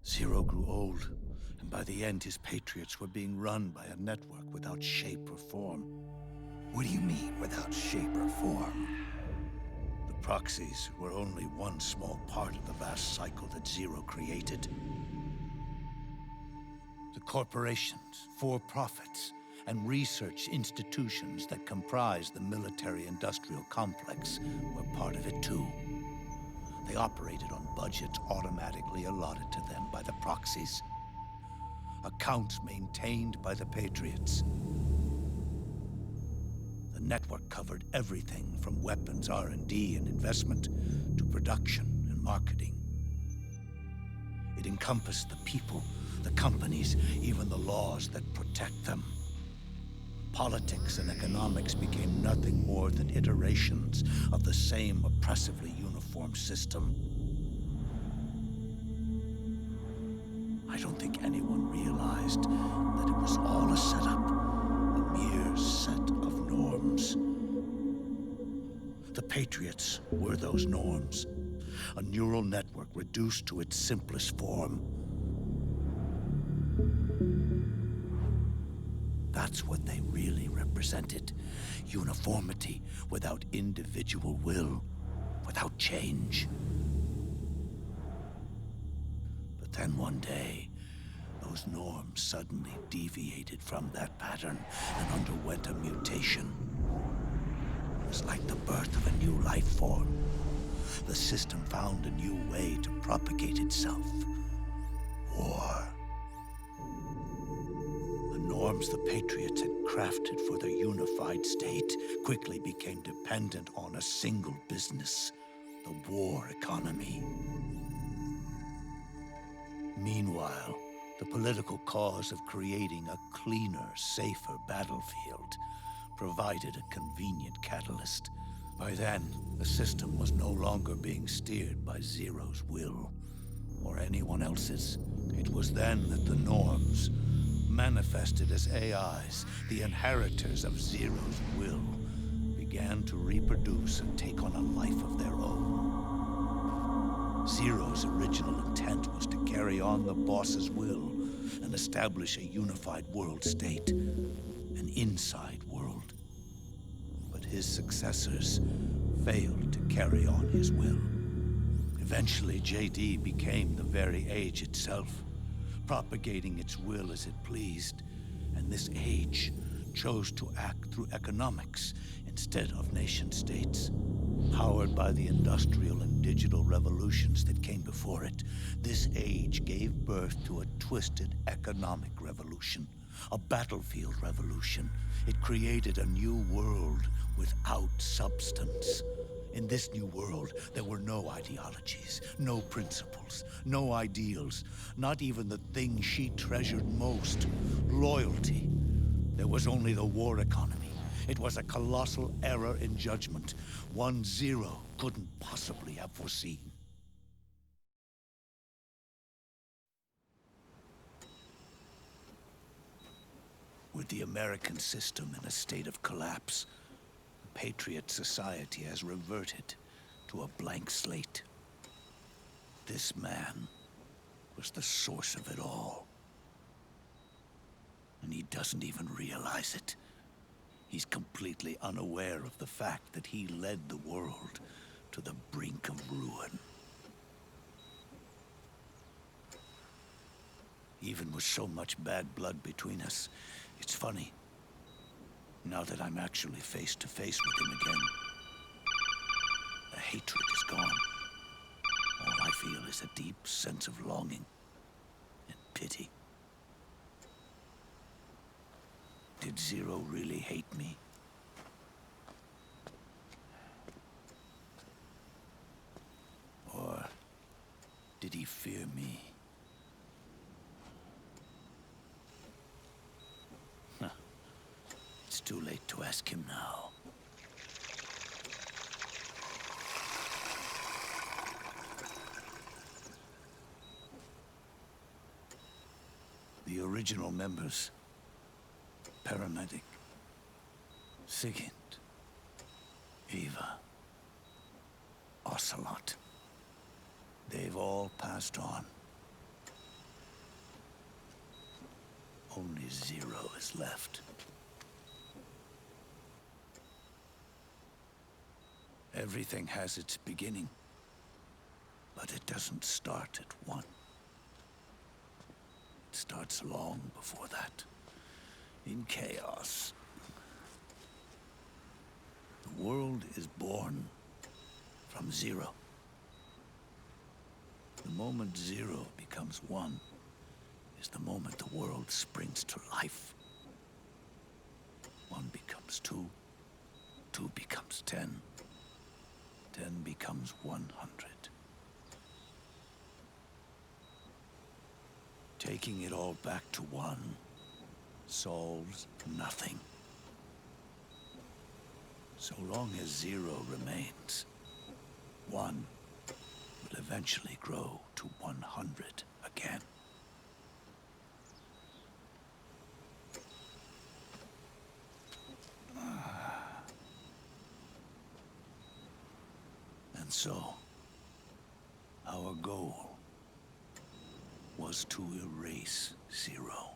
Zero grew old, and by the end his Patriots were being run by a network without shape or form. What do you mean, without shape or form? The proxies were only one small part of the vast cycle that Zero created. The corporations, for-profits, and research institutions that comprise the military-industrial complex were part of it too. They operated on budgets automatically allotted to them by the proxies. Accounts maintained by the Patriots. The network covered everything from weapons R&D and investment to production and marketing. It encompassed the people, the companies, even the laws that protect them. Politics and economics became nothing more than iterations of the same oppressively uniform system. I don't think anyone realized that it was all a setup, a mere set of norms. The Patriots were those norms, a neural network reduced to its simplest form. That's what they really represented. Uniformity without individual will, without change. But then one day, those norms suddenly deviated from that pattern and underwent a mutation. It was like the birth of a new life form. The system found a new way to propagate itself. War. The norms the Patriots had crafted for their unified state quickly became dependent on a single business, the war economy. Meanwhile, the political cause of creating a cleaner, safer battlefield provided a convenient catalyst. By then, the system was no longer being steered by Zero's will, or anyone else's. It was then that the norms, manifested as AIs, the inheritors of Zero's will, began to reproduce and take on a life of their own. Zero's original intent was to carry on the boss's will and establish a unified world state, an inside world. But his successors failed to carry on his will. Eventually, JD became the very age itself, propagating its will as it pleased, and this age chose to act through economics instead of nation-states. Powered by the industrial and digital revolutions that came before it, this age gave birth to a twisted economic revolution, a battlefield revolution. It created a new world without substance. In this new world, there were no ideologies, no principles, no ideals, not even the thing she treasured most, loyalty. There was only the war economy. It was a colossal error in judgment, one Zero couldn't possibly have foreseen. With the American system in a state of collapse, the Patriot society has reverted to a blank slate. This man was the source of it all. And he doesn't even realize it. He's completely unaware of the fact that he led the world to the brink of ruin. Even with so much bad blood between us, it's funny. Now that I'm actually face to face with him again, the hatred is gone. All I feel is a deep sense of longing and pity. Did Zero really hate me? Or did he fear me? Huh. It's too late to ask him now. The original members, Paramedic, Sigint, Eva, Ocelot, they've all passed on. Only Zero is left. Everything has its beginning, but it doesn't start at one. It starts long before that, in chaos. The world is born from zero. The moment zero becomes one is the moment the world springs to life. One becomes two, two becomes 10, 10 becomes 100. Taking it all back to one solves nothing. So long as zero remains, one will eventually grow to 100 again. And so, our goal was to erase Zero.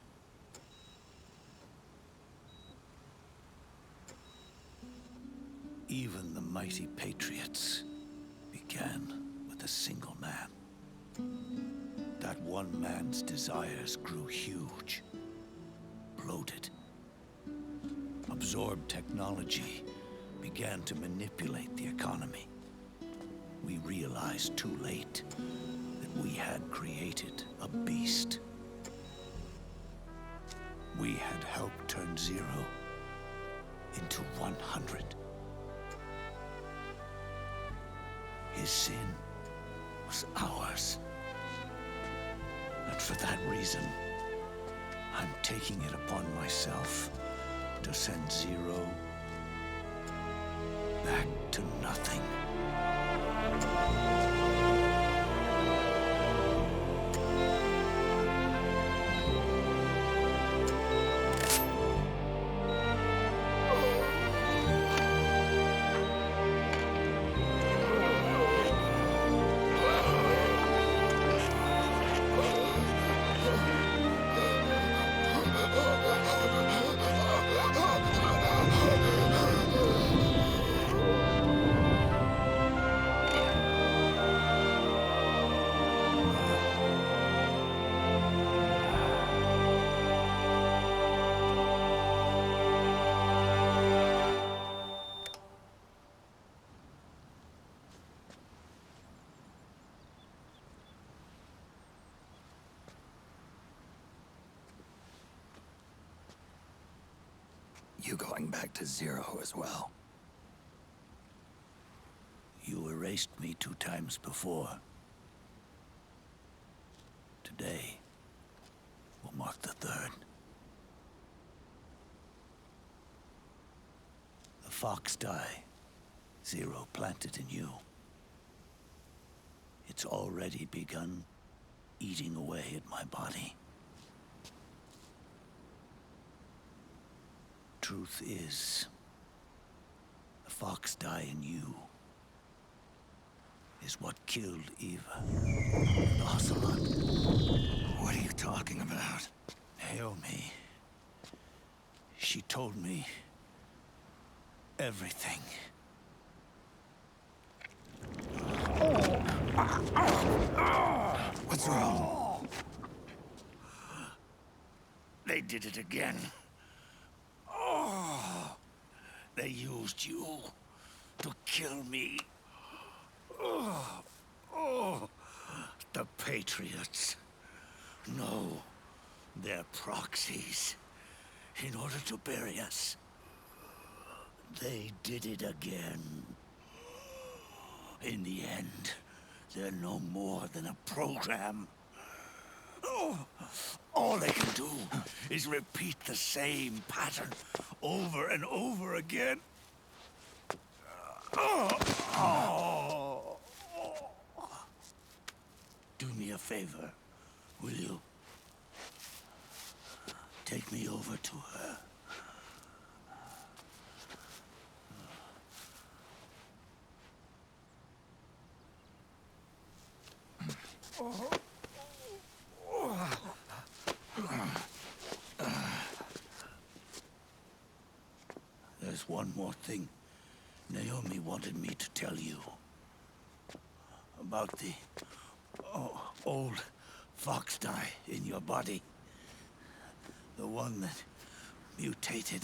Even the mighty Patriots began with a single man. That one man's desires grew huge, bloated, absorbed technology, began to manipulate the economy. We realized too late that we had created a beast. We had helped turn Zero into 100. His sin was ours. And for that reason, I'm taking it upon myself to send Zero back to nothing. You going back to Zero as well? You erased me 2 times before. Today will mark the 3rd. The fox die Zero planted in you. It's already begun eating away at my body. Truth is, the fox die in you is what killed Eva and Ocelot. What are you talking about? Naomi. She told me everything. What's wrong? They did it again. They used you to kill me. The Patriots. No, they're proxies. In order to bury us. They did it again. In the end, they're no more than a program. All they can do is repeat the same pattern over and over again. Do me a favor, will you? Take me over to her. There's one more thing Naomi wanted me to tell you. About the old fox dye in your body. The one that mutated.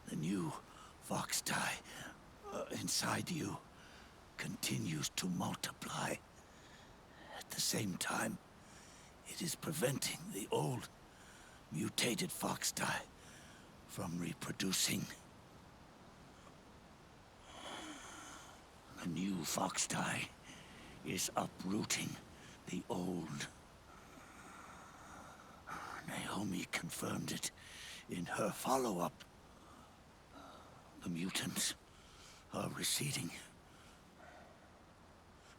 The new fox dye inside you continues to multiply. At the same time, it is preventing the old mutated fox dye from reproducing. The new fox dye is uprooting the old. Naomi confirmed it in her follow-up. The mutants are receding.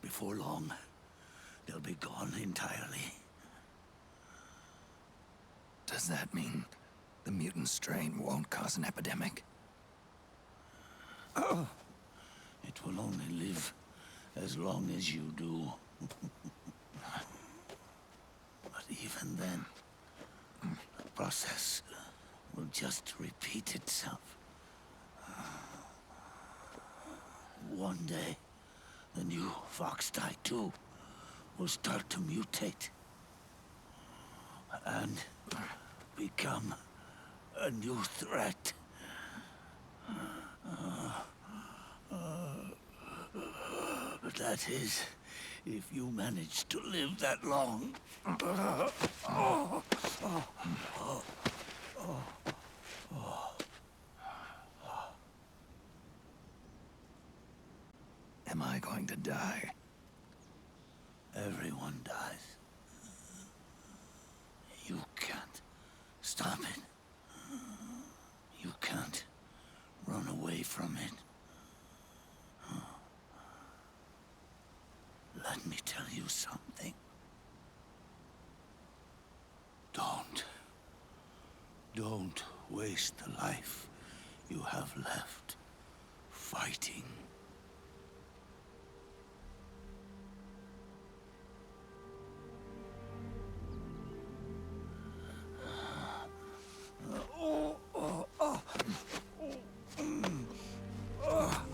Before long, they'll be gone entirely. Does that mean the mutant strain won't cause an epidemic? It will only live as long as you do. But even then, the process will just repeat itself. One day, the new fox dye too will start to mutate and become a new threat. That is, if you manage to live that long. Am I going to die? Everyone dies. You can't stop it. You can't run away from it. Let me tell you something. Don't waste the life you have left fighting.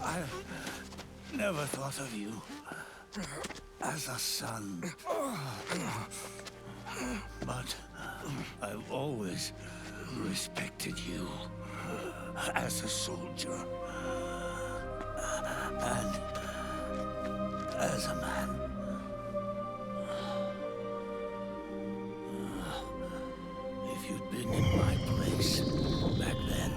I never thought of you as a son. But I've always respected you as a soldier and as a man. If you'd been in my place back then,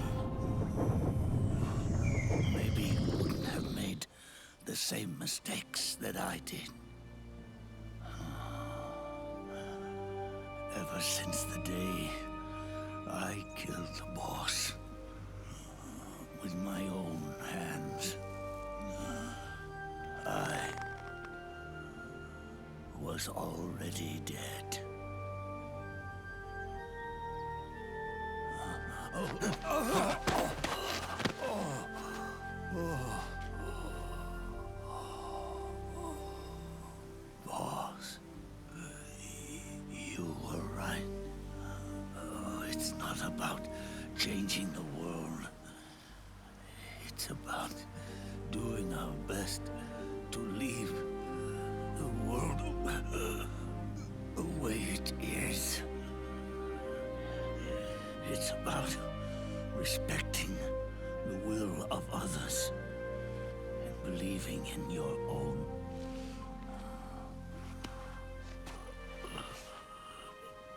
maybe you wouldn't have made the same mistakes that I did. Ever since the day I killed the boss with my own hands, I was already dead. Boss, you were right. It's not about changing the world. now best to leave the world the way it is. It's about respecting the will of others and believing in your own.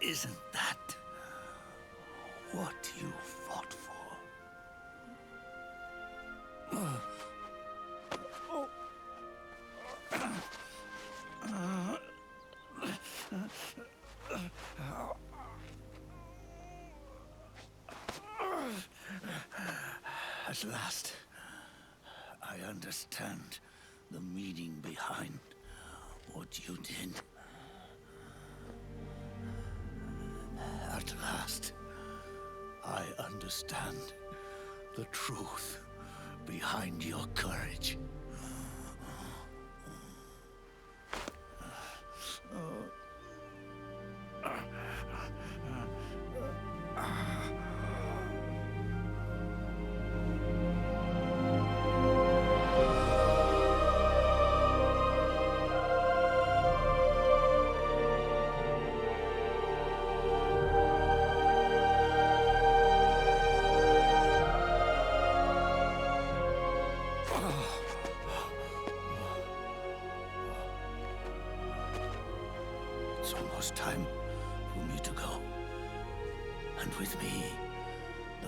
Isn't that what you fought for? At last, I understand the meaning behind what you did. At last, I understand the truth behind your courage. It's almost time for me to go. And with me,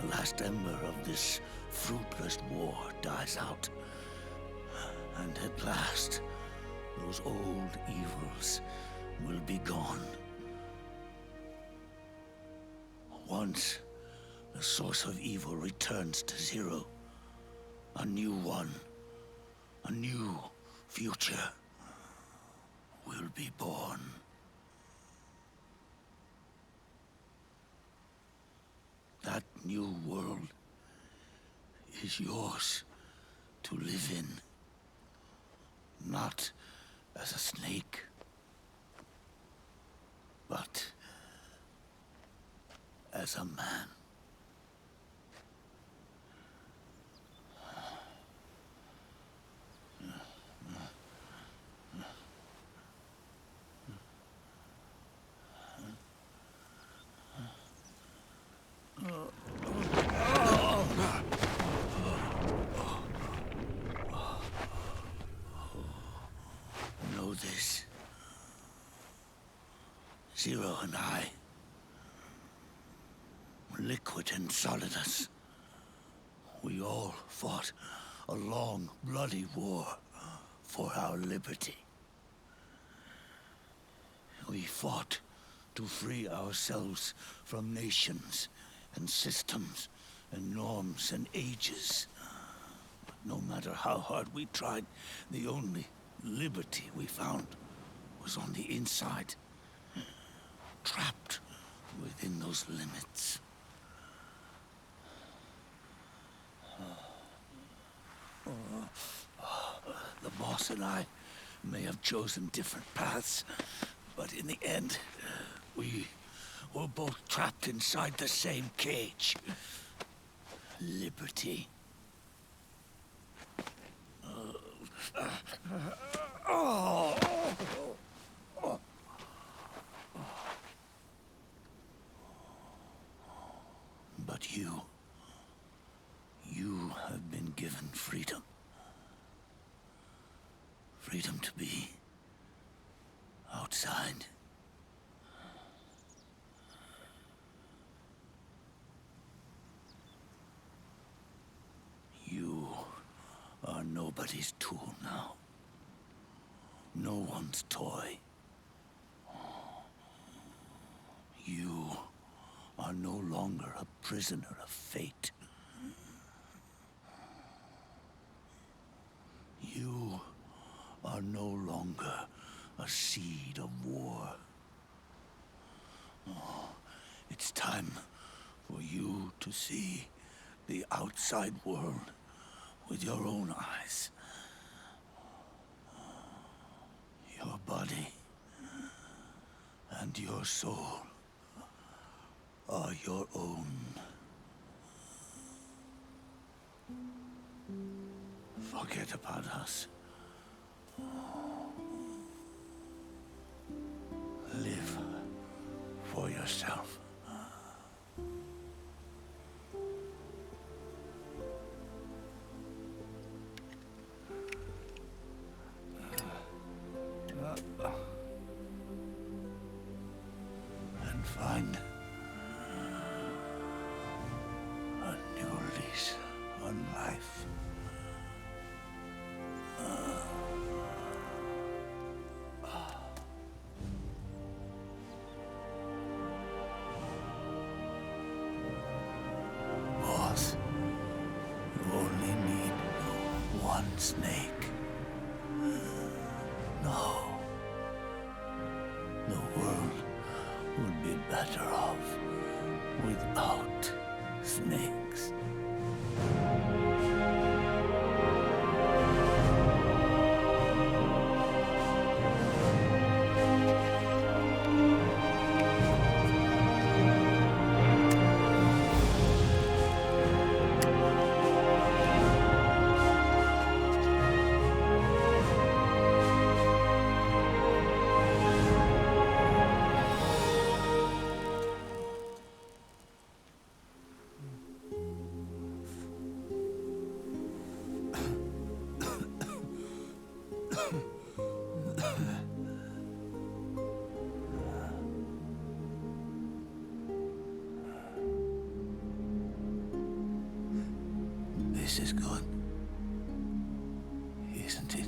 the last ember of this fruitless war dies out. And at last, those old evils will be gone. Once the source of evil returns to zero, a new one, a new future will be born. That new world is yours to live in, not as a snake, but as a man. Know this. Zero and I, Liquid and Solidus, we all fought a long, bloody war for our liberty. We fought to free ourselves from nations and systems and norms and ages. But no matter how hard we tried, the only liberty we found was on the inside, trapped within those limits. The boss and I may have chosen different paths, but in the end, we were both trapped inside the same cage. Liberty. But you have been given freedom. Freedom to be outside. You are nobody's tool now. No one's toy. You are no longer a prisoner of fate. You are no longer a seed of war. It's time for you to see the outside world with your own eyes. Your body and your soul are your own. Forget forget about us. Live for yourself. And find a new lease on life. Boss, you only need one snake. No. The world would be better off without snakes. This is good, isn't it?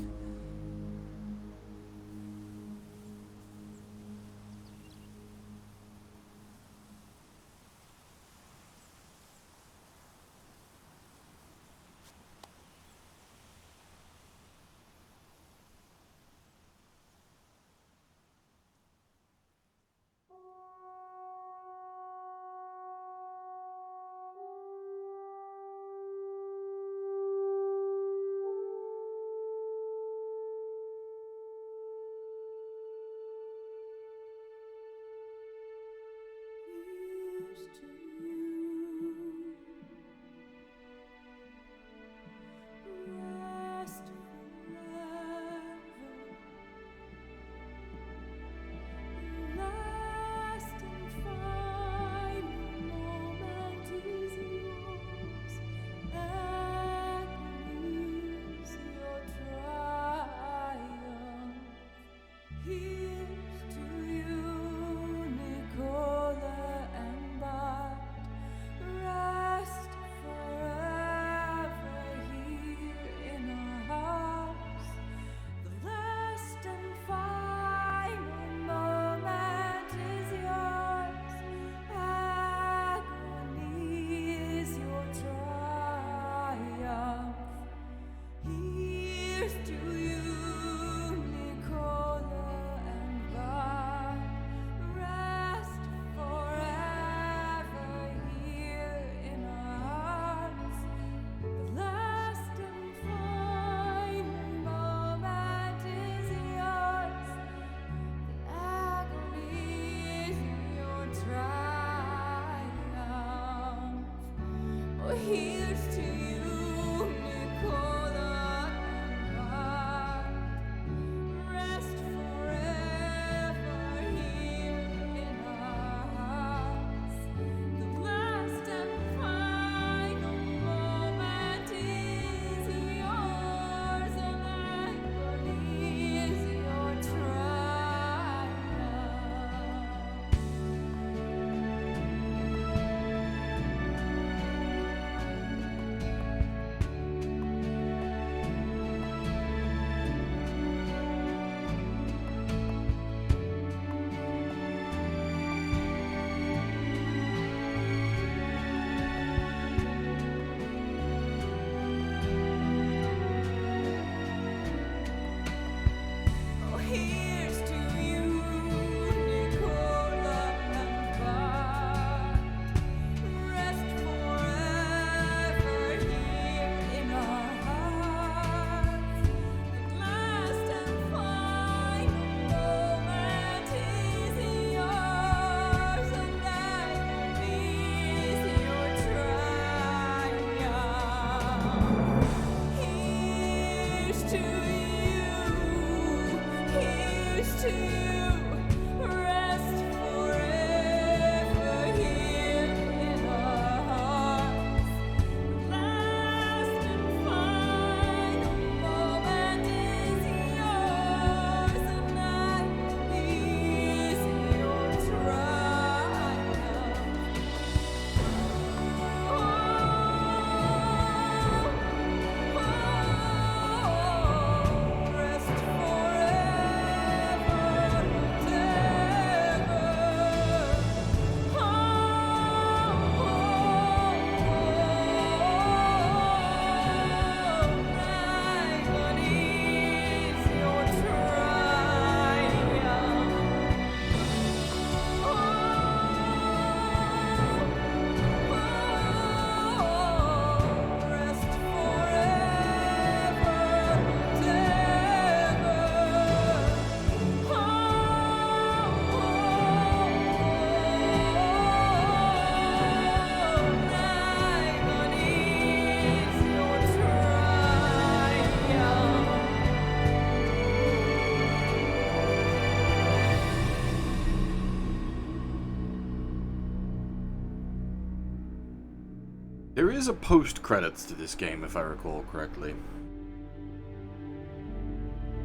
There is a post-credits to this game, if I recall correctly.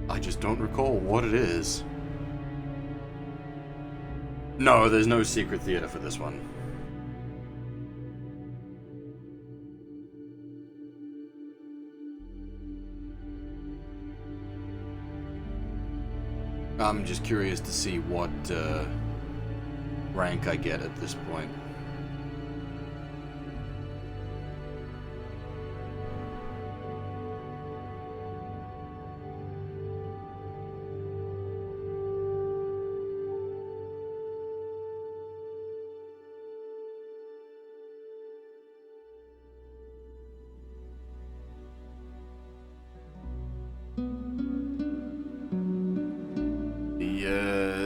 I just don't recall what it is. No, there's no secret theater for this one. I'm just curious to see what rank I get at this point.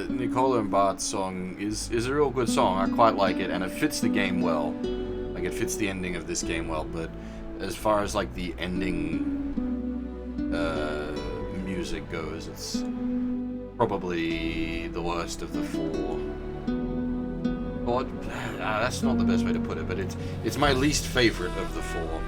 Nicola and Bart's song is a real good song. I quite like it, and it fits the game well. Like, it fits the ending of this game well, but as far as, like, the ending music goes, it's probably the worst of the four. Well, that's not the best way to put it, but it's my least favorite of the four.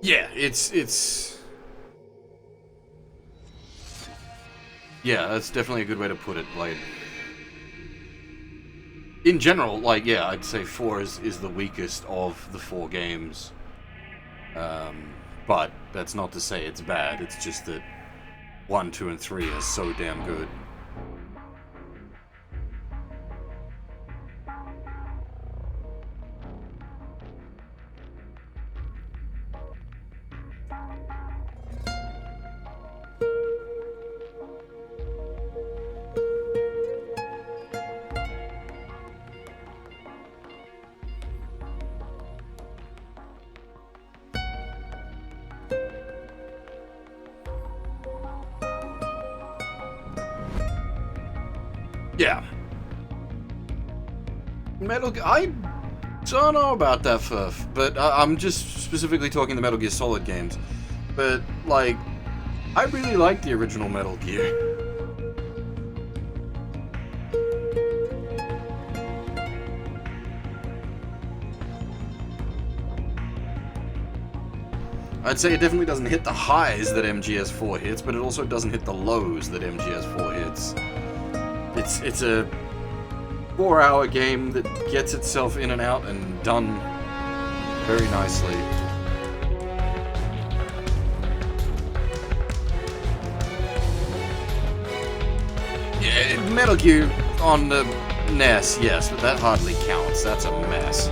Yeah, yeah, that's definitely a good way to put it. Like, in general, like, yeah, I'd say 4 is the weakest of the 4 games. But that's not to say it's bad, it's just that 1, 2, and 3 are so damn good. Yeah. Metal Gear, I don't know about that stuff, but I'm just specifically talking the Metal Gear Solid games. But, like, I really like the original Metal Gear. I'd say it definitely doesn't hit the highs that MGS4 hits, but it also doesn't hit the lows that MGS4 hits. It's a 4-hour game that gets itself in and out and done very nicely. Yeah, Metal Gear on the NES, yes, but that hardly counts. That's a mess.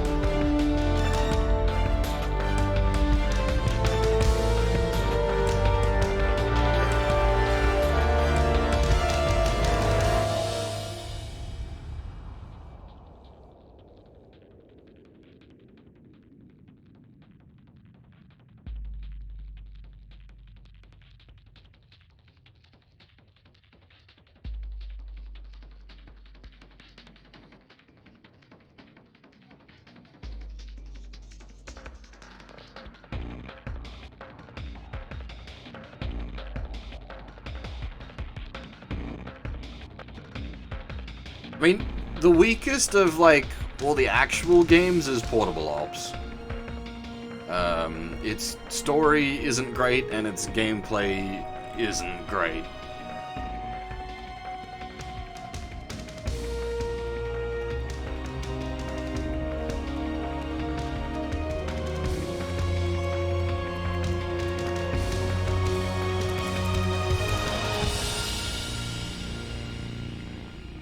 I mean, the weakest of, like, all the actual games is Portable Ops. Its story isn't great, and its gameplay isn't great.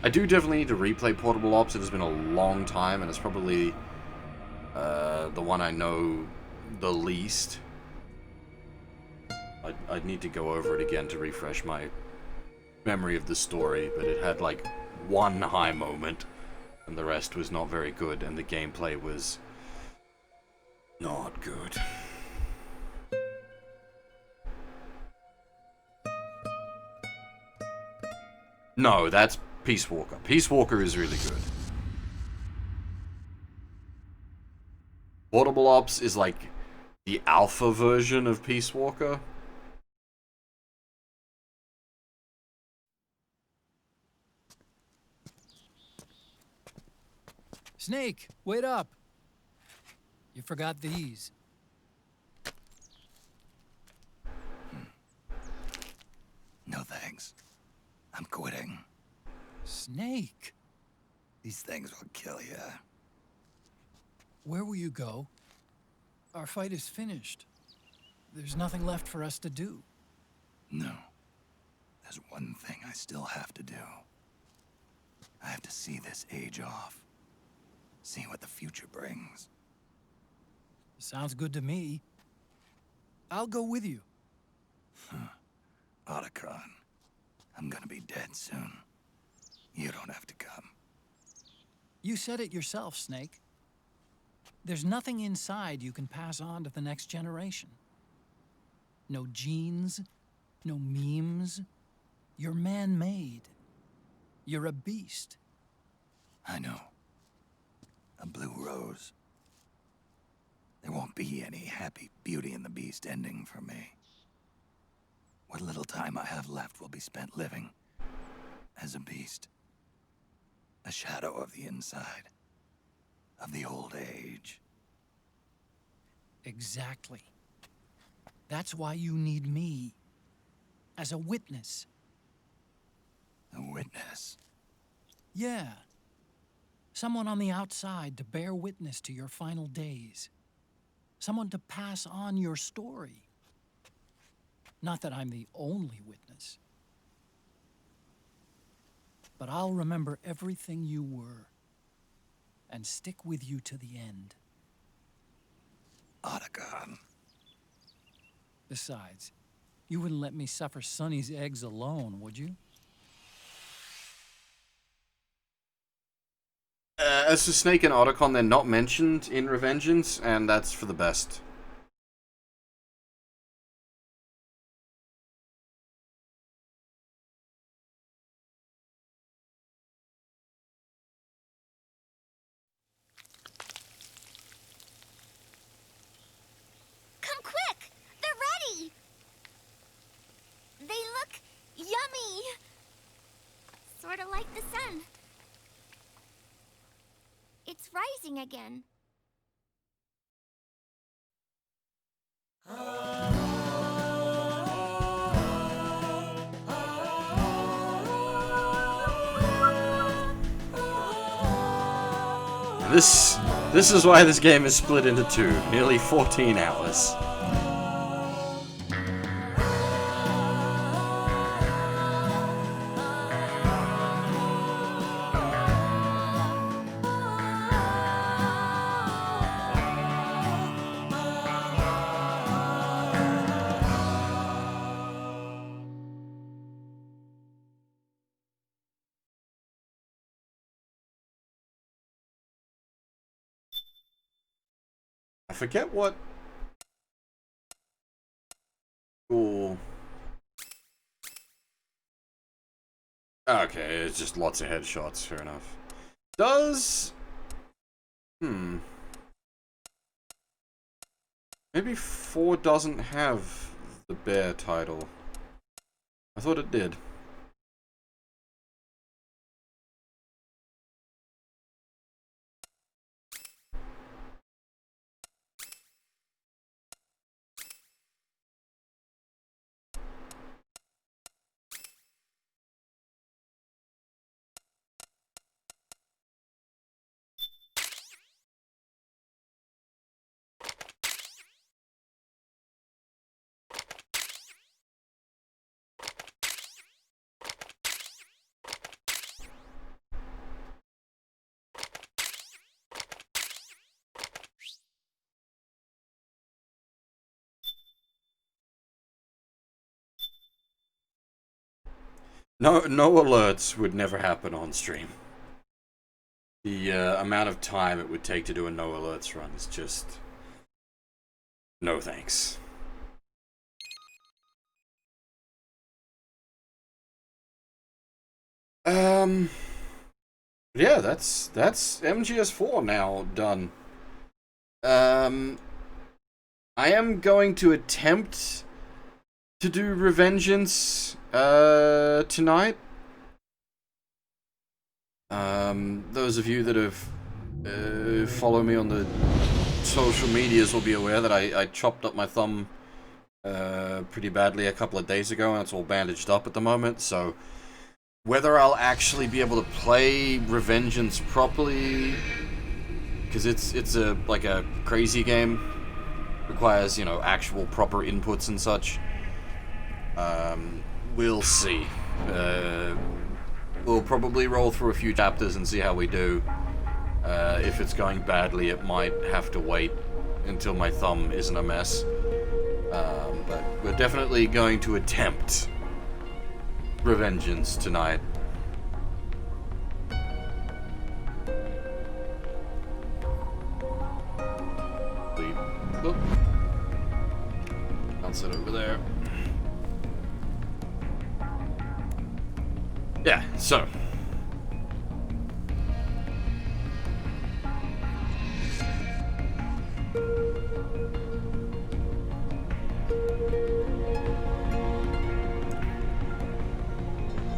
I do definitely need to replay Portable Ops. It has been a long time, and it's probably the one I know the least. I'd need to go over it again to refresh my memory of the story, but it had like one high moment, and the rest was not very good, and the gameplay was not good. No, that's Peace Walker. Peace Walker is really good. Portable Ops is like the alpha version of Peace Walker. Snake, wait up. You forgot these. No thanks. I'm quitting. Snake? These things will kill you. Where will you go? Our fight is finished. There's nothing left for us to do. No. There's one thing I still have to do. I have to see this age off. See what the future brings. Sounds good to me. I'll go with you. Otacon, I'm gonna be dead soon. You don't have to come. You said it yourself, Snake. There's nothing inside you can pass on to the next generation. No genes, no memes. You're man-made. You're a beast. I know. A blue rose. There won't be any happy Beauty and the Beast ending for me. What little time I have left will be spent living as a beast. A shadow of the inside. Of the old age. Exactly. That's why you need me. As a witness. A witness? Yeah. Someone on the outside to bear witness to your final days. Someone to pass on your story. Not that I'm the only witness. But I'll remember everything you were. And stick with you to the end. Otacon. Besides, you wouldn't let me suffer Sonny's eggs alone, would you? As for Snake and Otacon, they're not mentioned in Revengeance, and that's for the best. Come quick! They're ready! sort of like the sun. It's rising again. This is why this game is split into two. Nearly 14 hours. I forget what. Cool. Okay, it's just lots of headshots, fair enough. Does... Maybe 4 doesn't have the bear title. I thought it did. No alerts would never happen on stream. The amount of time it would take to do a no alerts run is just... no thanks. Yeah, that's MGS4 now done. I am going to attempt to do Revengeance tonight. Those of you that have follow me on the social medias will be aware that I chopped up my thumb pretty badly a couple of days ago, and it's all bandaged up at the moment, so whether I'll actually be able to play Revengeance properly, because it's a like a crazy game, requires, you know, actual proper inputs and such. We'll see. We'll probably roll through a few chapters and see how we do. If it's going badly, it might have to wait until my thumb isn't a mess. But we're definitely going to attempt Revengeance tonight. Bounce it over there. Yeah, so.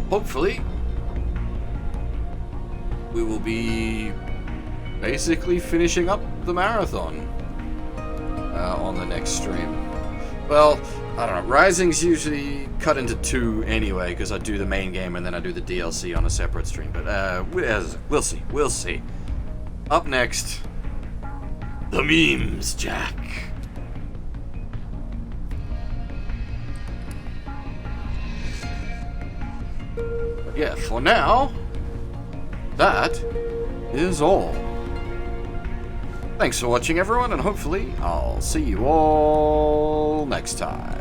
Hopefully, we will be basically finishing up the marathon on the next stream. Well, I don't know. Rising's usually cut into 2 anyway, because I do the main game and then I do the DLC on a separate stream. But we'll see. We'll see. Up next, the memes, Jack. But yeah, for now, that is all. Thanks for watching, everyone, and hopefully I'll see you all next time.